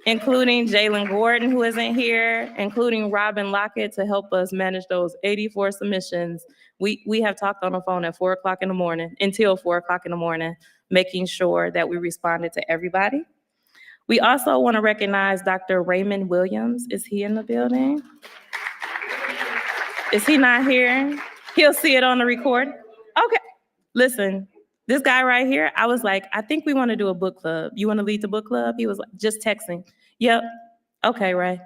S7: including Jalen Gordon, who isn't here, including Robin Lockett to help us manage those 84 submissions. We have talked on the phone at 4 o'clock in the morning, until 4 o'clock in the morning, making sure that we responded to everybody. We also want to recognize Dr. Raymond Williams. Is he in the building? Is he not here? He'll see it on the record. Okay, listen. This guy right here, I was like, I think we want to do a book club. You want to lead the book club? He was like, just texting. Yep. Okay, Ray.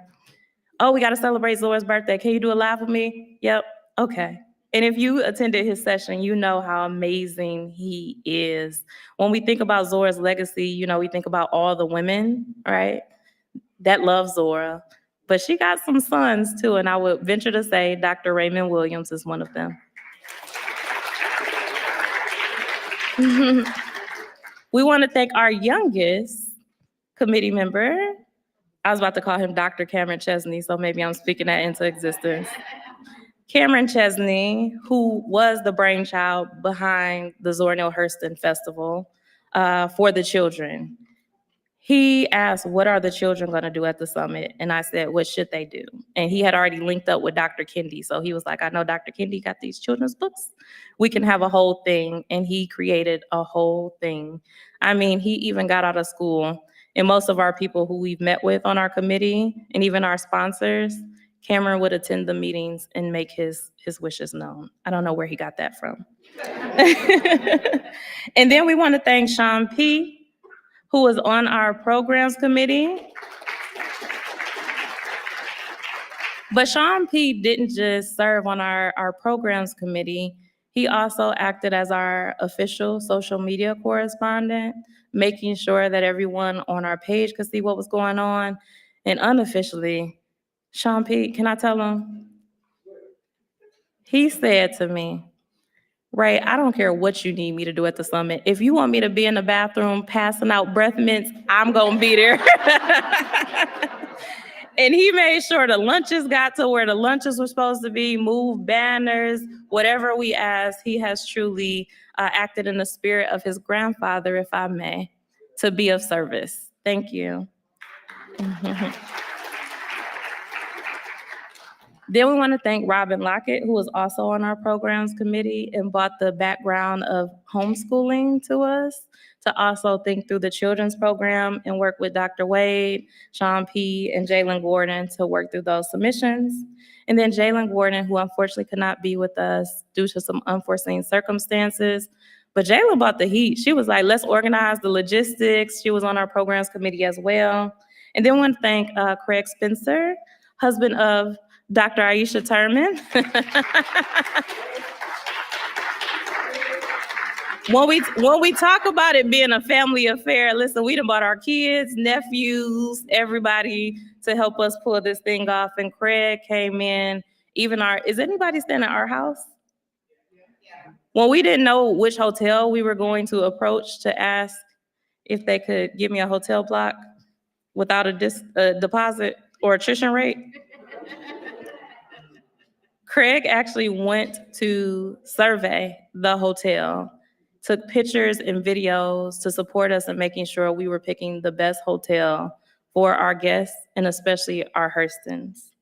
S7: Oh, we got to celebrate Zora's birthday. Can you do a live with me? Yep. Okay. And if you attended his session, you know how amazing he is. When we think about Zora's legacy, you know, we think about all the women, right, that love Zora. But she got some sons too, and I would venture to say Dr. Raymond Williams is one of them. We want to thank our youngest committee member. I was about to call him Dr. Cameron Chesney, so maybe I'm speaking that into existence. Cameron Chesney, who was the brainchild behind the Zora Neale Hurston Festival for the children. He asked, what are the children going to do at the summit? And I said, what should they do? And he had already linked up with Dr. Kendi. So he was like, I know Dr. Kendi got these children's books. We can have a whole thing. And he created a whole thing. I mean, he even got out of school. And most of our people who we've met with on our committee, and even our sponsors, Cameron would attend the meetings and make his wishes known. I don't know where he got that from. And then we want to thank Sean P., who was on our programs committee. But Sean P. didn't just serve on our programs committee. He also acted as our official social media correspondent, making sure that everyone on our page could see what was going on. And unofficially, Sean P., can I tell him? He said to me, Ray, I don't care what you need me to do at the summit. If you want me to be in the bathroom passing out breath mints, I'm gonna be there. And he made sure the lunches got to where the lunches were supposed to be, moved banners, whatever we asked. He has truly acted in the spirit of his grandfather, if I may, to be of service. Thank you. Then we want to thank Robin Lockett, who was also on our programs committee and brought the background of homeschooling to us, to also think through the children's program and work with Dr. Wade, Sean P., and Jalen Gordon to work through those submissions. And then Jalen Gordon, who unfortunately could not be with us due to some unforeseen circumstances. But Jalen brought the heat. She was like, let's organize the logistics. She was on our programs committee as well. And then we want to thank Craig Spencer, husband of Dr. Aisha Turman. When we talk about it being a family affair, listen, we done brought our kids, nephews, everybody to help us pull this thing off. And Craig came in, is anybody staying at our house? When we didn't know which hotel we were going to approach to ask if they could give me a hotel block without a deposit or attrition rate, Craig actually went to survey the hotel, took pictures and videos to support us in making sure we were picking the best hotel for our guests and especially our Hurstons.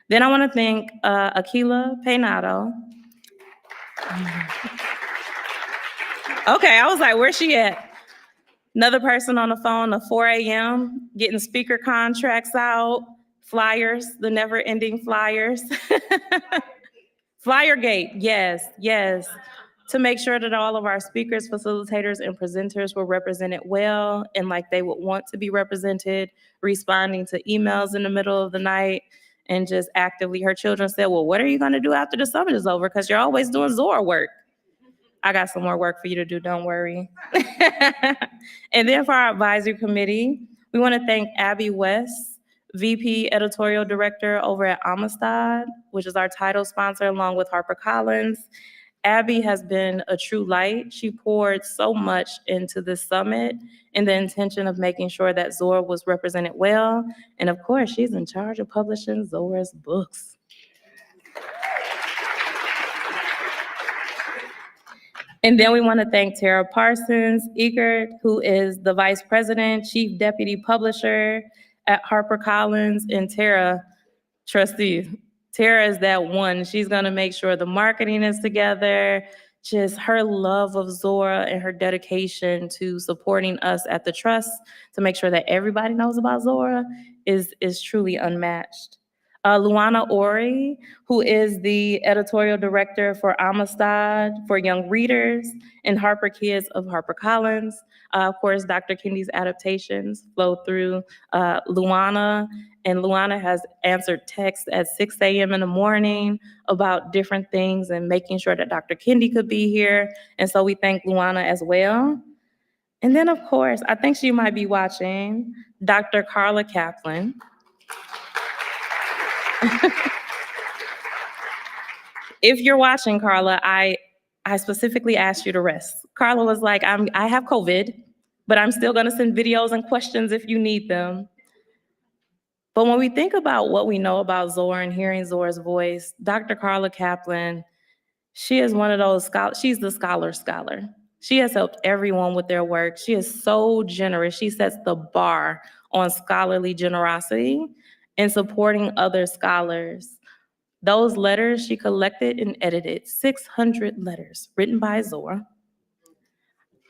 S7: Then I want to thank Aquila Peinado. Okay, I was like, where's she at? Another person on the phone at 4 a.m., getting speaker contracts out, flyers, the never-ending flyers. Flyergate, yes. to make sure that all of our speakers, facilitators, and presenters were represented well and like they would want to be represented, responding to emails in the middle of the night, and just actively. Her children said, well, what are you gonna do after the summit is over? Because you're always doing Zora work. I got some more work for you to do, don't worry. And then for our advisory committee, we wanna thank Abby West, VP Editorial Director over at Amistad, which is our title sponsor, along with HarperCollins. Abby has been a true light. She poured so much into this summit in the intention of making sure that Zora was represented well. And of course, she's in charge of publishing Zora's books. And then we want to thank Tara Parsons Eckert, who is the Vice President, Chief Deputy Publisher at HarperCollins, and Tara, trustee. Tara is that one. She's gonna make sure the marketing is together. Just her love of Zora and her dedication to supporting us at the Trust to make sure that everybody knows about Zora is truly unmatched. Luana Ori, who is the editorial director for Amistad for young readers and Harper Kids of HarperCollins. Of course, Dr. Kendi's adaptations flow through Luana, and Luana has answered texts at 6 a.m. in the morning about different things and making sure that Dr. Kendi could be here. And so we thank Luana as well. And then, of course, I think she might be watching, Dr. Carla Kaplan. If you're watching, Carla, I specifically asked you to rest. Carla was like, I have COVID, but I'm still gonna send videos and questions if you need them. But when we think about what we know about Zora and hearing Zora's voice, Dr. Carla Kaplan, she is one of those scholars, she's the scholar. She has helped everyone with their work. She is so generous. She sets the bar on scholarly generosity and supporting other scholars. Those letters she collected and edited, 600 letters written by Zora.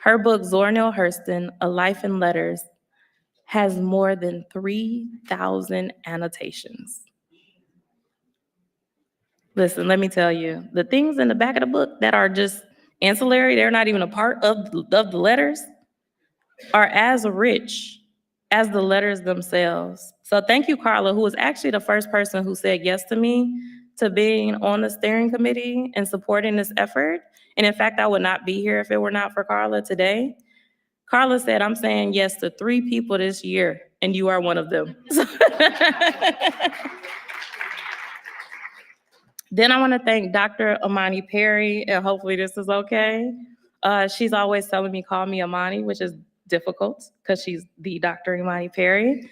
S7: Her book, Zora Neale Hurston, A Life in Letters, has more than 3,000 annotations. Listen, let me tell you, the things in the back of the book that are just ancillary, they're not even a part of the letters, are as rich as the letters themselves. So thank you, Carla, who was actually the first person who said yes to me to being on the steering committee and supporting this effort. And in fact, I would not be here if it were not for Carla today. Carla said, I'm saying yes to 3 people this year, and you are one of them. Then I want to thank Dr. Amani Perry, and hopefully this is okay. She's always telling me, call me Amani, which is difficult because she's the Dr. Imani Perry.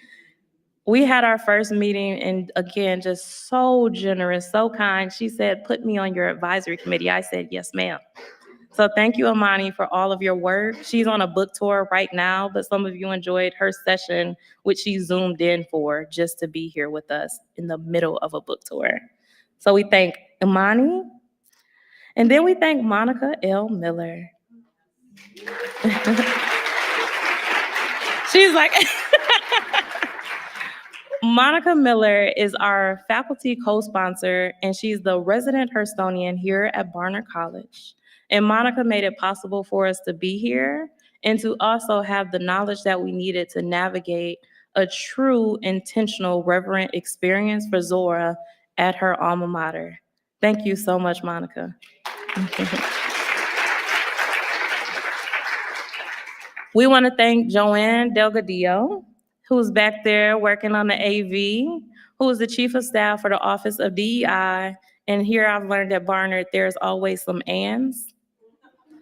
S7: We had our first meeting, and again, just so generous, so kind. She said, put me on your advisory committee. I said, yes, ma'am. So thank you, Amani, for all of your work. She's on a book tour right now, but some of you enjoyed her session, which she zoomed in for just to be here with us in the middle of a book tour. So we thank Imani, and then we thank Monica L. Miller. She's like, Monica Miller is our faculty co-sponsor, and she's the resident Hurstonian here at Barnard College. And Monica made it possible for us to be here and to also have the knowledge that we needed to navigate a true, intentional, reverent experience for Zora at her alma mater. Thank you so much, Monica. We want to thank Joanne Delgadillo, who's back there working on the AV, who is the Chief of Staff for the Office of DEI. And here I've learned at Barnard, there's always some ands.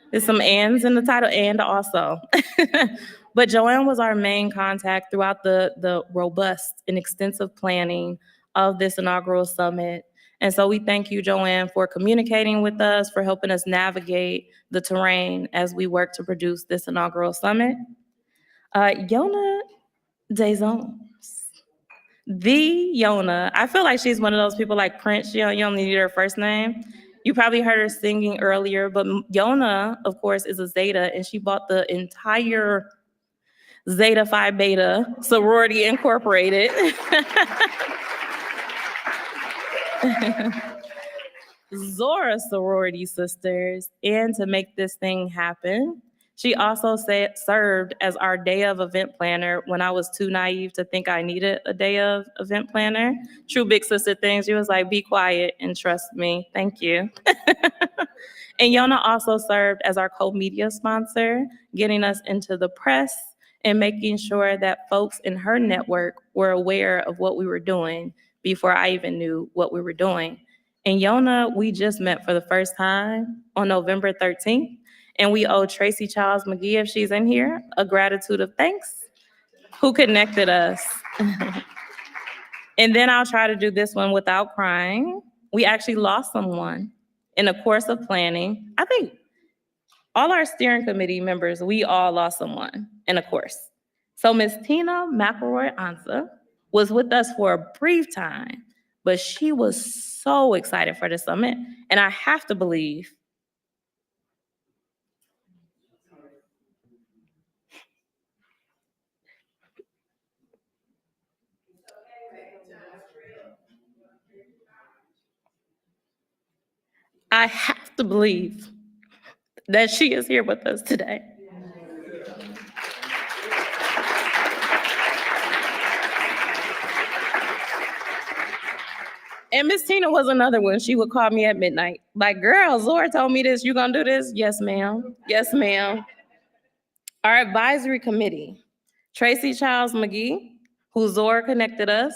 S7: There's some ands in the title, and also. But Joanne was our main contact throughout the robust and extensive planning of this inaugural summit. And so we thank you, Joanne, for communicating with us, for helping us navigate the terrain as we work to produce this inaugural summit. Yona Dezones. The Yona, I feel like she's one of those people like Prince, you only need her first name. You probably heard her singing earlier, but Yona, of course, is a Zeta, and she bought the entire Zeta Phi Beta Sorority Incorporated. Zora sorority sisters. And to make this thing happen, she also served as our day of event planner when I was too naive to think I needed a day of event planner. True big sister things. She was like, be quiet and trust me. Thank you. And Yona also served as our co-media sponsor, getting us into the press and making sure that folks in her network were aware of what we were doing before I even knew what we were doing. And Yona, we just met for the first time on November 13th, and we owe Tracy Charles McGee, if she's in here, a gratitude of thanks, who connected us. And then I'll try to do this one without crying. We actually lost someone in the course of planning. I think all our steering committee members, we all lost someone in a course. So Miss Tina McElroy Ansa was with us for a brief time, but she was so excited for the summit. And I have to believe that she is here with us today. And Miss Tina was another one. She would call me at midnight. Like, girl, Zora told me this. You gonna do this? Yes, ma'am. Yes, ma'am. Our advisory committee, Tracy Charles McGee, who Zora connected us.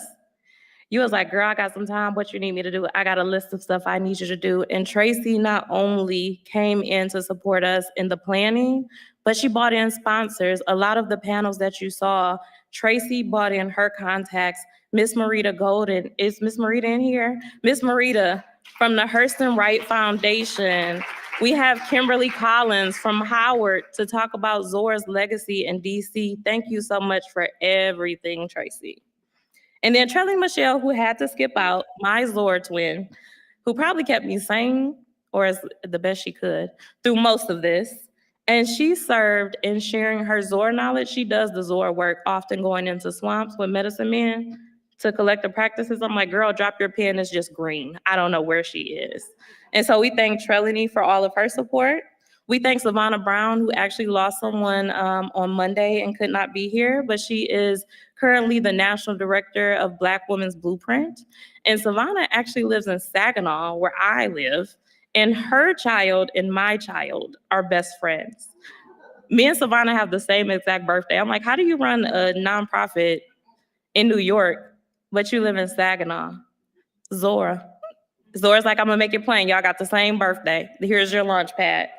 S7: You was like, girl, I got some time. What you need me to do? I got a list of stuff I need you to do. And Tracy not only came in to support us in the planning, but she brought in sponsors. A lot of the panels that you saw, Tracy brought in her contacts. Miss Marita Golden, is Miss Marita in here? Miss Marita from the Hurston Wright Foundation. We have Kimberly Collins from Howard to talk about Zora's legacy in DC. Thank you so much for everything, Tracy. And then Trelly Michelle, who had to skip out, my Zora twin, who probably kept me sane, or as the best she could, through most of this. And she served in sharing her Zora knowledge. She does the Zora work, often going into swamps with medicine men to collect the practices. I'm like, girl, drop your pen, it's just green. I don't know where she is. And so we thank Trelany for all of her support. We thank Savannah Brown, who actually lost someone on Monday and could not be here, but she is currently the National Director of Black Women's Blueprint. And Savannah actually lives in Saginaw, where I live, and her child and my child are best friends. Me and Savannah have the same exact birthday. I'm like, how do you run a nonprofit in New York, but you live in Saginaw? Zora. Zora's like, I'm gonna make it plain. Y'all got the same birthday. Here's your launch pad.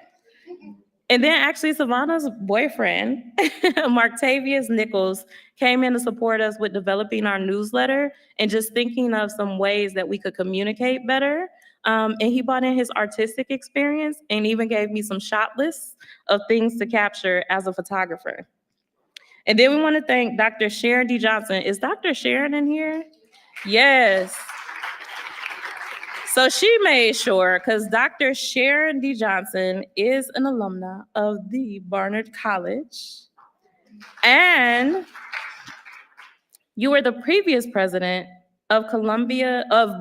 S7: And then actually Savannah's boyfriend, Marktavius Nichols, came in to support us with developing our newsletter and just thinking of some ways that we could communicate better. And he brought in his artistic experience and even gave me some shot lists of things to capture as a photographer. And then we want to thank Dr. Sharon D. Johnson. Is Dr. Sharon in here? Yes. So she made sure, because Dr. Sharon D. Johnson is an alumna of the Barnard College. And you were the previous president of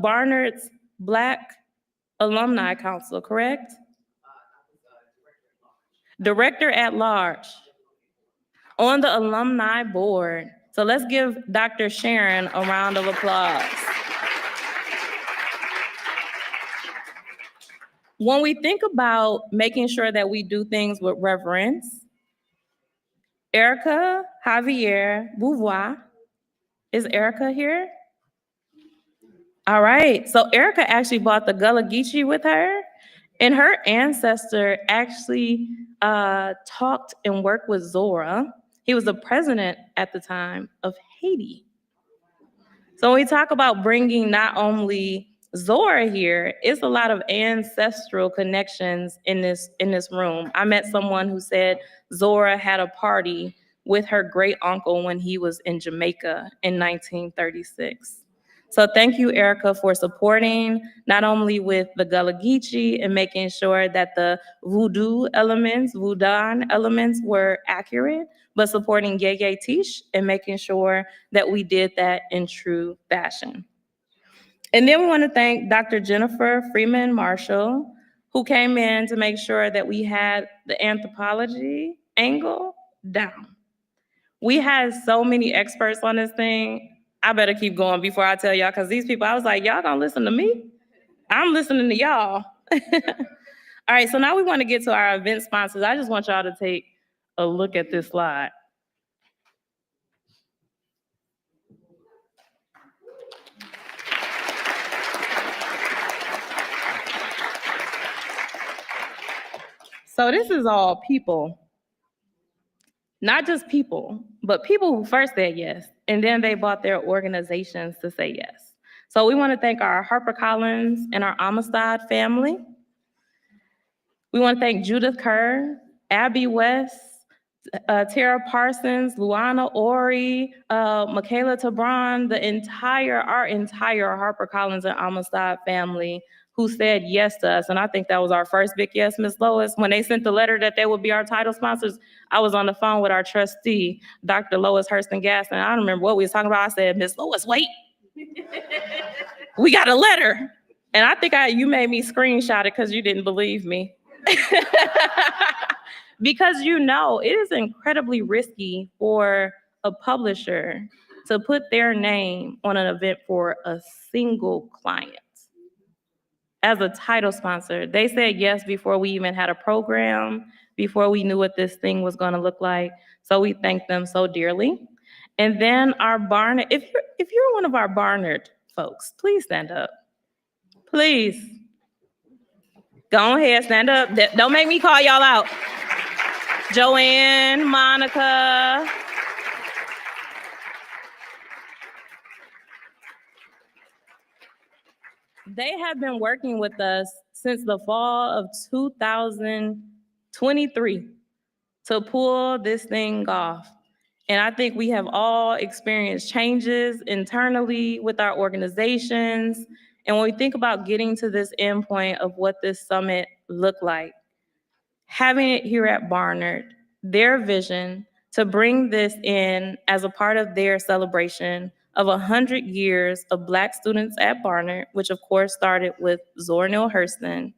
S7: Barnard's Black Alumni Council, correct? Director at large on the alumni board. So let's give Dr. Sharon a round of applause. When we think about making sure that we do things with reverence, Erica Javier Beauvoir, is Erica here? All right, so Erica actually brought the Gullah Geechee with her, and her ancestor actually talked and worked with Zora. He was the president at the time of Haiti. So when we talk about bringing not only Zora here, it's a lot of ancestral connections in this room. I met someone who said Zora had a party with her great uncle when he was in Jamaica in 1936. So thank you, Erica, for supporting not only with the Gullah Geechee and making sure that the voodoo elements were accurate, but supporting Yeye Tish and making sure that we did that in true fashion. And then we want to thank Dr. Jennifer Freeman Marshall, who came in to make sure that we had the anthropology angle down. We had so many experts on this thing. I better keep going before I tell y'all, because these people, I was like, y'all gonna listen to me? I'm listening to y'all. All right, so now we want to get to our event sponsors. I just want y'all to take a look at this slide. So this is all people. Not just people, but people who first said yes, and then they bought their organizations to say yes. So we want to thank our HarperCollins and our Amistad family. We want to thank Judith Kerr, Abby West, Tara Parsons, Luana Ori, Michaela Tabron, our entire HarperCollins and Amistad family who said yes to us. And I think that was our first big yes, Ms. Lois. When they sent the letter that they would be our title sponsors, I was on the phone with our trustee, Dr. Lois Hurston Gaston. I don't remember what we was talking about. I said, Ms. Lois, wait. We got a letter. And I think you made me screenshot it because you didn't believe me. Because it is incredibly risky for a publisher to put their name on an event for a single client. As a title sponsor, they said yes before we even had a program, before we knew what this thing was going to look like. So we thank them so dearly. And then our Barnard, if you're one of our Barnard folks, please stand up. Please. Go ahead, stand up. Don't make me call y'all out. Joanne, Monica. They have been working with us since the fall of 2023 to pull this thing off. And I think we have all experienced changes internally with our organizations. And when we think about getting to this endpoint of what this summit looked like, having it here at Barnard, their vision to bring this in as a part of their celebration of 100 years of Black students at Barnard, which of course started with Zora Neale Hurston.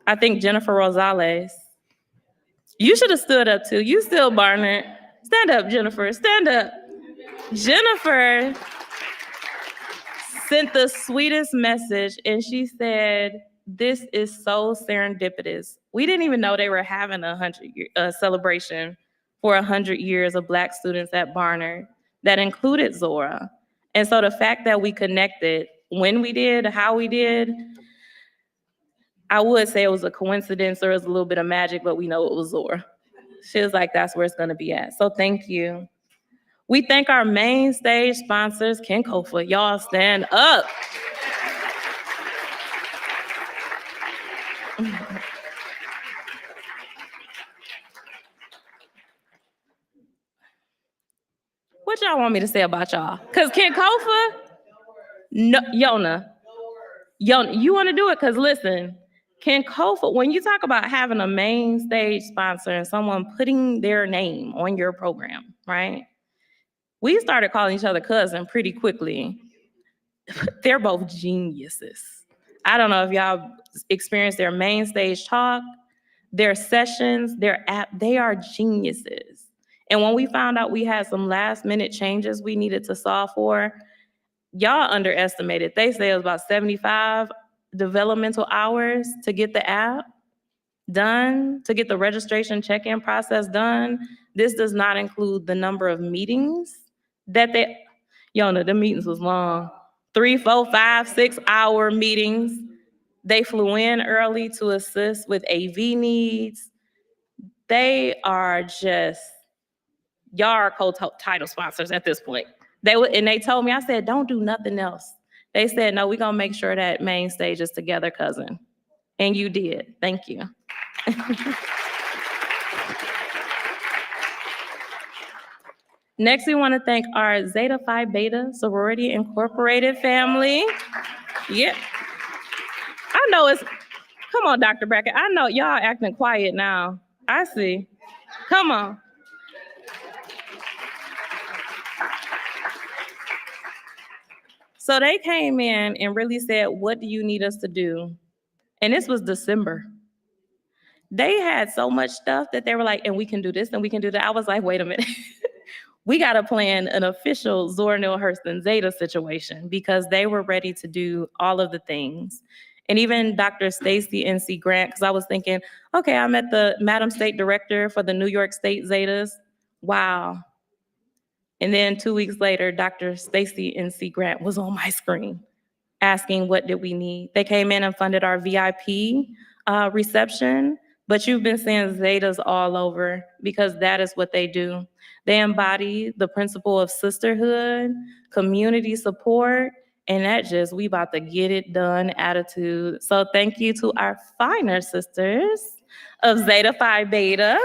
S7: I think Jennifer Rosales, you should have stood up too. You still Barnard. Stand up, Jennifer, stand up. Jennifer sent the sweetest message and she said, this is so serendipitous. We didn't even know they were having a celebration for 100 years of Black students at Barnard that included Zora. And so the fact that we connected when we did, how we did, I would say it was a coincidence or it was a little bit of magic, but we know it was Zora. She was like, that's where it's gonna be at. So thank you. We thank our main stage sponsors, Ken Kofa. Y'all stand up. What y'all want me to say about y'all? Because Ken Kofa, no, Yona, you want to do it? Because listen, Ken Kofa, when you talk about having a main stage sponsor and someone putting their name on your program, right? We started calling each other cousin pretty quickly. They're both geniuses. I don't know if y'all experienced their main stage talk, their sessions, their app, they are geniuses. And when we found out we had some last minute changes we needed to solve for, y'all underestimated. They say it was about 75 developmental hours to get the app done, to get the registration check-in process done. This does not include the number of meetings that the meetings was long. 3, 4, 5, 6 hour meetings. They flew in early to assist with AV needs. They are just, y'all are co-title sponsors at this point. They told me, I said, don't do nothing else. They said, no, we're gonna make sure that main stage is together, cousin. And you did, thank you. Next, we wanna thank our Zeta Phi Beta Sorority Incorporated family. Yeah. I know come on, Dr. Brackett. I know y'all acting quiet now. I see. Come on. So they came in and really said, what do you need us to do? And this was December. They had so much stuff that they were like, and we can do this and we can do that. I was like, wait a minute. We got to plan an official Zora Neale Hurston Zeta situation because they were ready to do all of the things. And even Dr. Stacy N.C. Grant, because I was thinking, okay, I met the Madam State Director for the New York State Zetas. Wow. And then 2 weeks later, Dr. Stacy N.C. Grant was on my screen asking what did we need. They came in and funded our VIP reception, but you've been seeing Zetas all over because that is what they do. They embody the principle of sisterhood, community support, and that just, we about to get it done attitude. So thank you to our finer sisters of Zeta Phi Beta.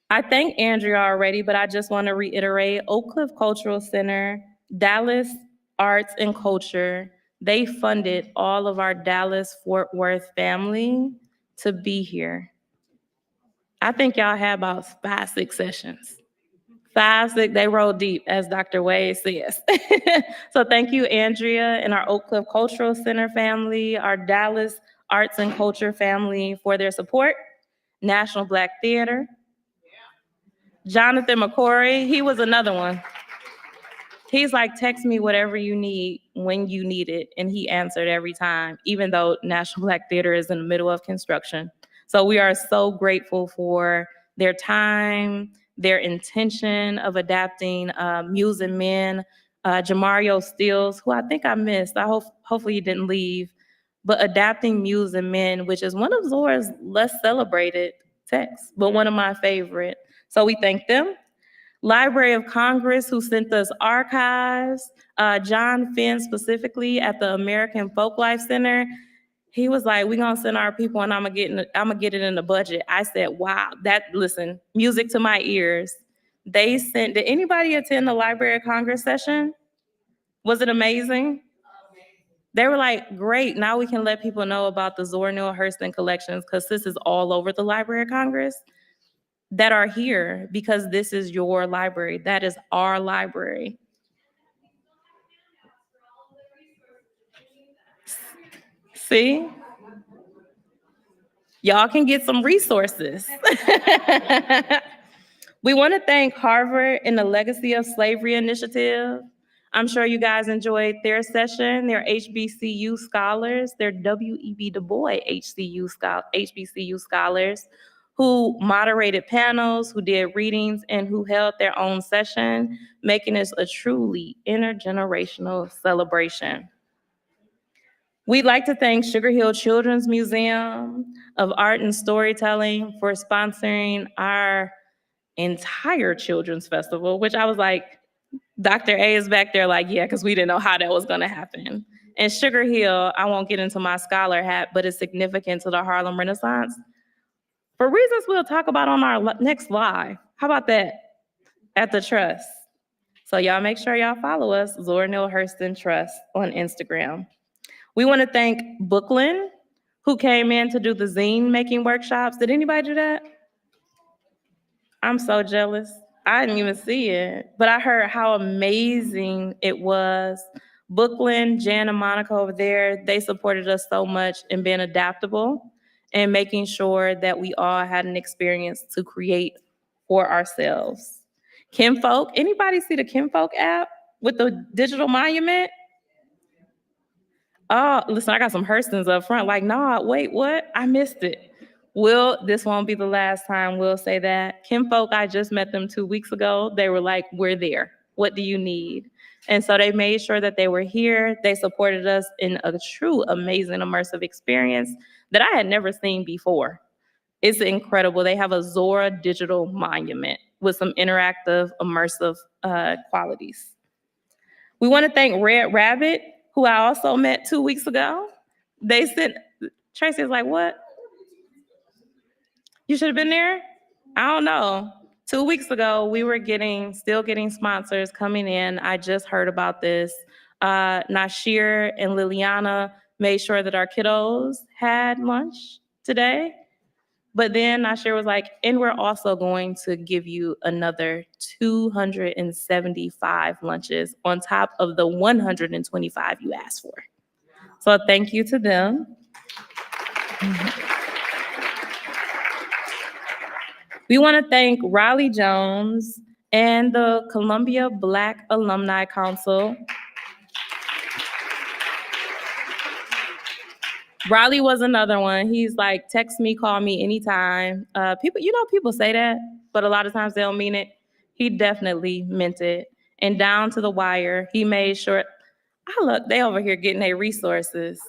S7: I thanked Andrea already, but I just want to reiterate, Oak Cliff Cultural Center, Dallas Arts and Culture, they funded all of our Dallas-Fort Worth family to be here. I think y'all had about 5-6 sessions. 5-6, they rolled deep, as Dr. Wade says. So thank you, Andrea, and our Oak Cliff Cultural Center family, our Dallas Arts and Culture family for their support. National Black Theater. Jonathan McCory, he was another one. He's like, text me whatever you need when you need it. And he answered every time, even though National Black Theater is in the middle of construction. So we are so grateful for their time, their intention of adapting Muse and Men. Jamario Steels, who I think I missed. Hopefully you didn't leave. But adapting Muse and Men, which is one of Zora's less celebrated texts, but one of my favorite. So we thank them. Library of Congress, who sent us archives. John Finn specifically at the American Folklife Center. He was like, we're gonna send our people and I'm gonna get it in the budget. I said, wow, listen, music to my ears. Did anybody attend the Library of Congress session? Was it amazing? They were like, great, now we can let people know about the Zora Neale Hurston collections because this is all over the Library of Congress that are here because this is your library. That is our library. See? Y'all can get some resources. We want to thank Harvard and the Legacy of Slavery Initiative. I'm sure you guys enjoyed their session. They're HBCU scholars. They're W.E.B. Du Bois HBCU scholars who moderated panels, who did readings, and who held their own session, making this a truly intergenerational celebration. We'd like to thank Sugar Hill Children's Museum of Art and Storytelling for sponsoring our entire children's festival, which I was like, Dr. A is back there like, yeah, because we didn't know how that was gonna happen. And Sugar Hill, I won't get into my scholar hat, but it's significant to the Harlem Renaissance for reasons we'll talk about on our next live. How about that? At the Trust. So y'all make sure y'all follow us, Zora Neale Hurston Trust on Instagram. We want to thank Brooklyn, who came in to do the zine making workshops. Did anybody do that? I'm so jealous. I didn't even see it, but I heard how amazing it was. Brooklyn, Jan and Monica over there, they supported us so much in being adaptable and making sure that we all had an experience to create for ourselves. Kinfolk, anybody see the Kinfolk app with the digital monument? Oh, listen, I got some Hurstons up front. Like, nah, wait, what? I missed it. This won't be the last time we'll say that. Kinfolk, I just met them 2 weeks ago. They were like, we're there. What do you need? And so they made sure that they were here. They supported us in a true, amazing, immersive experience that I had never seen before. It's incredible. They have a Zora digital monument with some interactive, immersive qualities. We want to thank Red Rabbit, who I also met 2 weeks ago. They sent, Tracy was like, what? You should have been there? I don't know. 2 weeks ago, we were still getting sponsors coming in. I just heard about this. Nashir and Liliana made sure that our kiddos had lunch today. But then Nasher was like, and we're also going to give you another 275 lunches on top of the 125 you asked for. So thank you to them. We want to thank Riley Jones and the Columbia Black Alumni Council. Riley was another one. He's like, text me, call me anytime. People say that, but a lot of times they don't mean it. He definitely meant it. And down to the wire, he made sure, look, they over here getting their resources.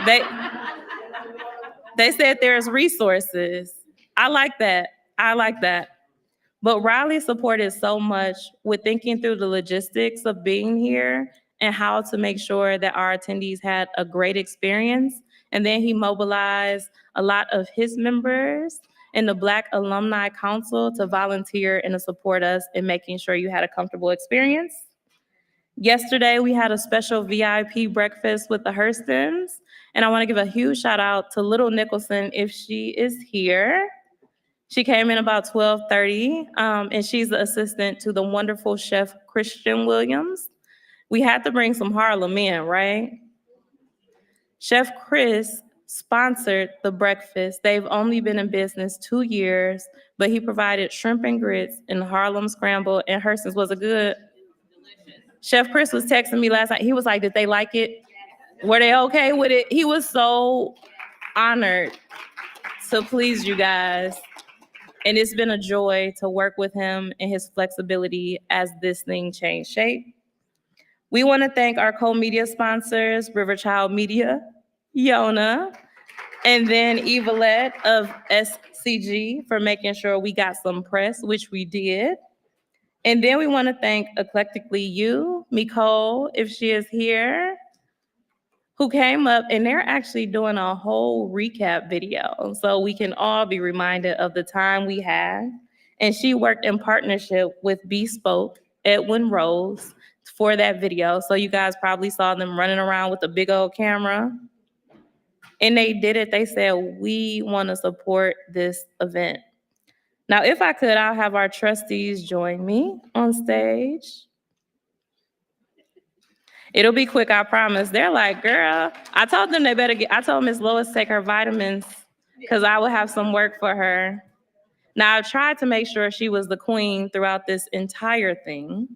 S7: They said there's resources. I like that. But Riley supported so much with thinking through the logistics of being here and how to make sure that our attendees had a great experience. And then he mobilized a lot of his members in the Black Alumni Council to volunteer and to support us in making sure you had a comfortable experience. Yesterday, we had a special VIP breakfast with the Hurstons. And I want to give a huge shout out to Little Nicholson if she is here. She came in about 12:30, and she's the assistant to the wonderful chef Christian Williams. We had to bring some Harlem in, right? Chef Chris sponsored the breakfast. They've only been in business 2 years, but he provided shrimp and grits and Harlem scramble, and Hurston's was a good. Chef Chris was texting me last night. He was like, did they like it? Were they okay with it? He was so honored to please you guys. And it's been a joy to work with him and his flexibility as this thing changed shape. We want to thank our co-media sponsors, Riverchild Media, Yona, and then Evelette of SCG for making sure we got some press, which we did. And then we want to thank Eclectically You, Nicole, if she is here, who came up, and they're actually doing a whole recap video so we can all be reminded of the time we had. And she worked in partnership with Bespoke, Edwin Rose, for that video. So you guys probably saw them running around with a big old camera. And they did it. They said, we want to support this event. Now, if I could, I'll have our trustees join me on stage. It'll be quick, I promise. They're like, girl, I told them I told Miss Lois to take her vitamins because I would have some work for her. Now, I tried to make sure she was the queen throughout this entire thing.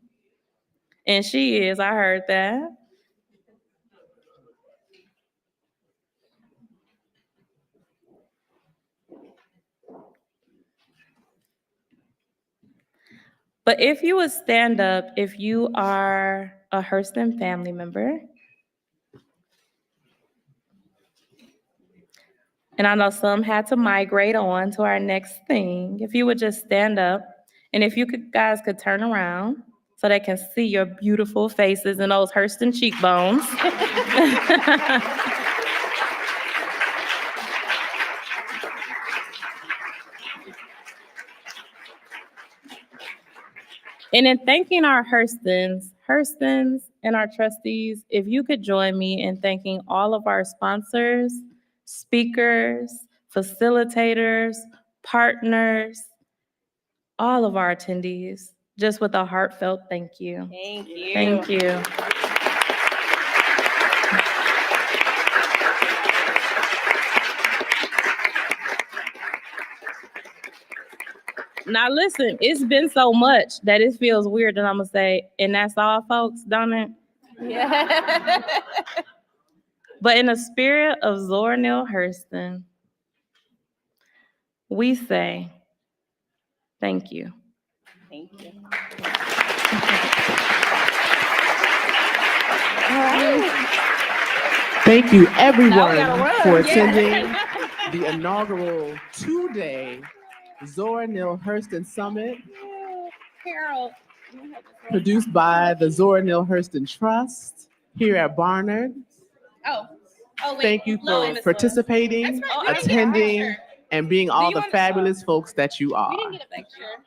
S7: And she is, I heard that. But if you would stand up, if you are a Hurston family member, and I know some had to migrate on to our next thing. If you would just stand up, and if you guys could turn around so they can see your beautiful faces and those Hurston cheekbones. And in thanking our Hurstons and our trustees, if you could join me in thanking all of our sponsors, speakers, facilitators, partners, all of our attendees, just with a heartfelt thank you.
S21: Thank you.
S7: Thank you. Now listen, it's been so much that it feels weird that I'm gonna say, and that's all, folks, don't it?
S21: Yeah.
S7: But in the spirit of Zora Neale Hurston, we say, thank you.
S21: Thank you.
S11: Thank you, everyone,
S21: run.
S11: for
S21: Yeah.
S11: attending the inaugural 2-day Zora Neale Hurston Summit,
S21: Carol.
S11: produced by the Zora Neale Hurston Trust here at Barnard.
S21: Oh, wait.
S11: Thank you
S21: Lois.
S11: for participating,
S21: That's right.
S11: attending,
S21: Sure.
S11: and being all the fabulous folks that you are.
S21: We didn't get a picture.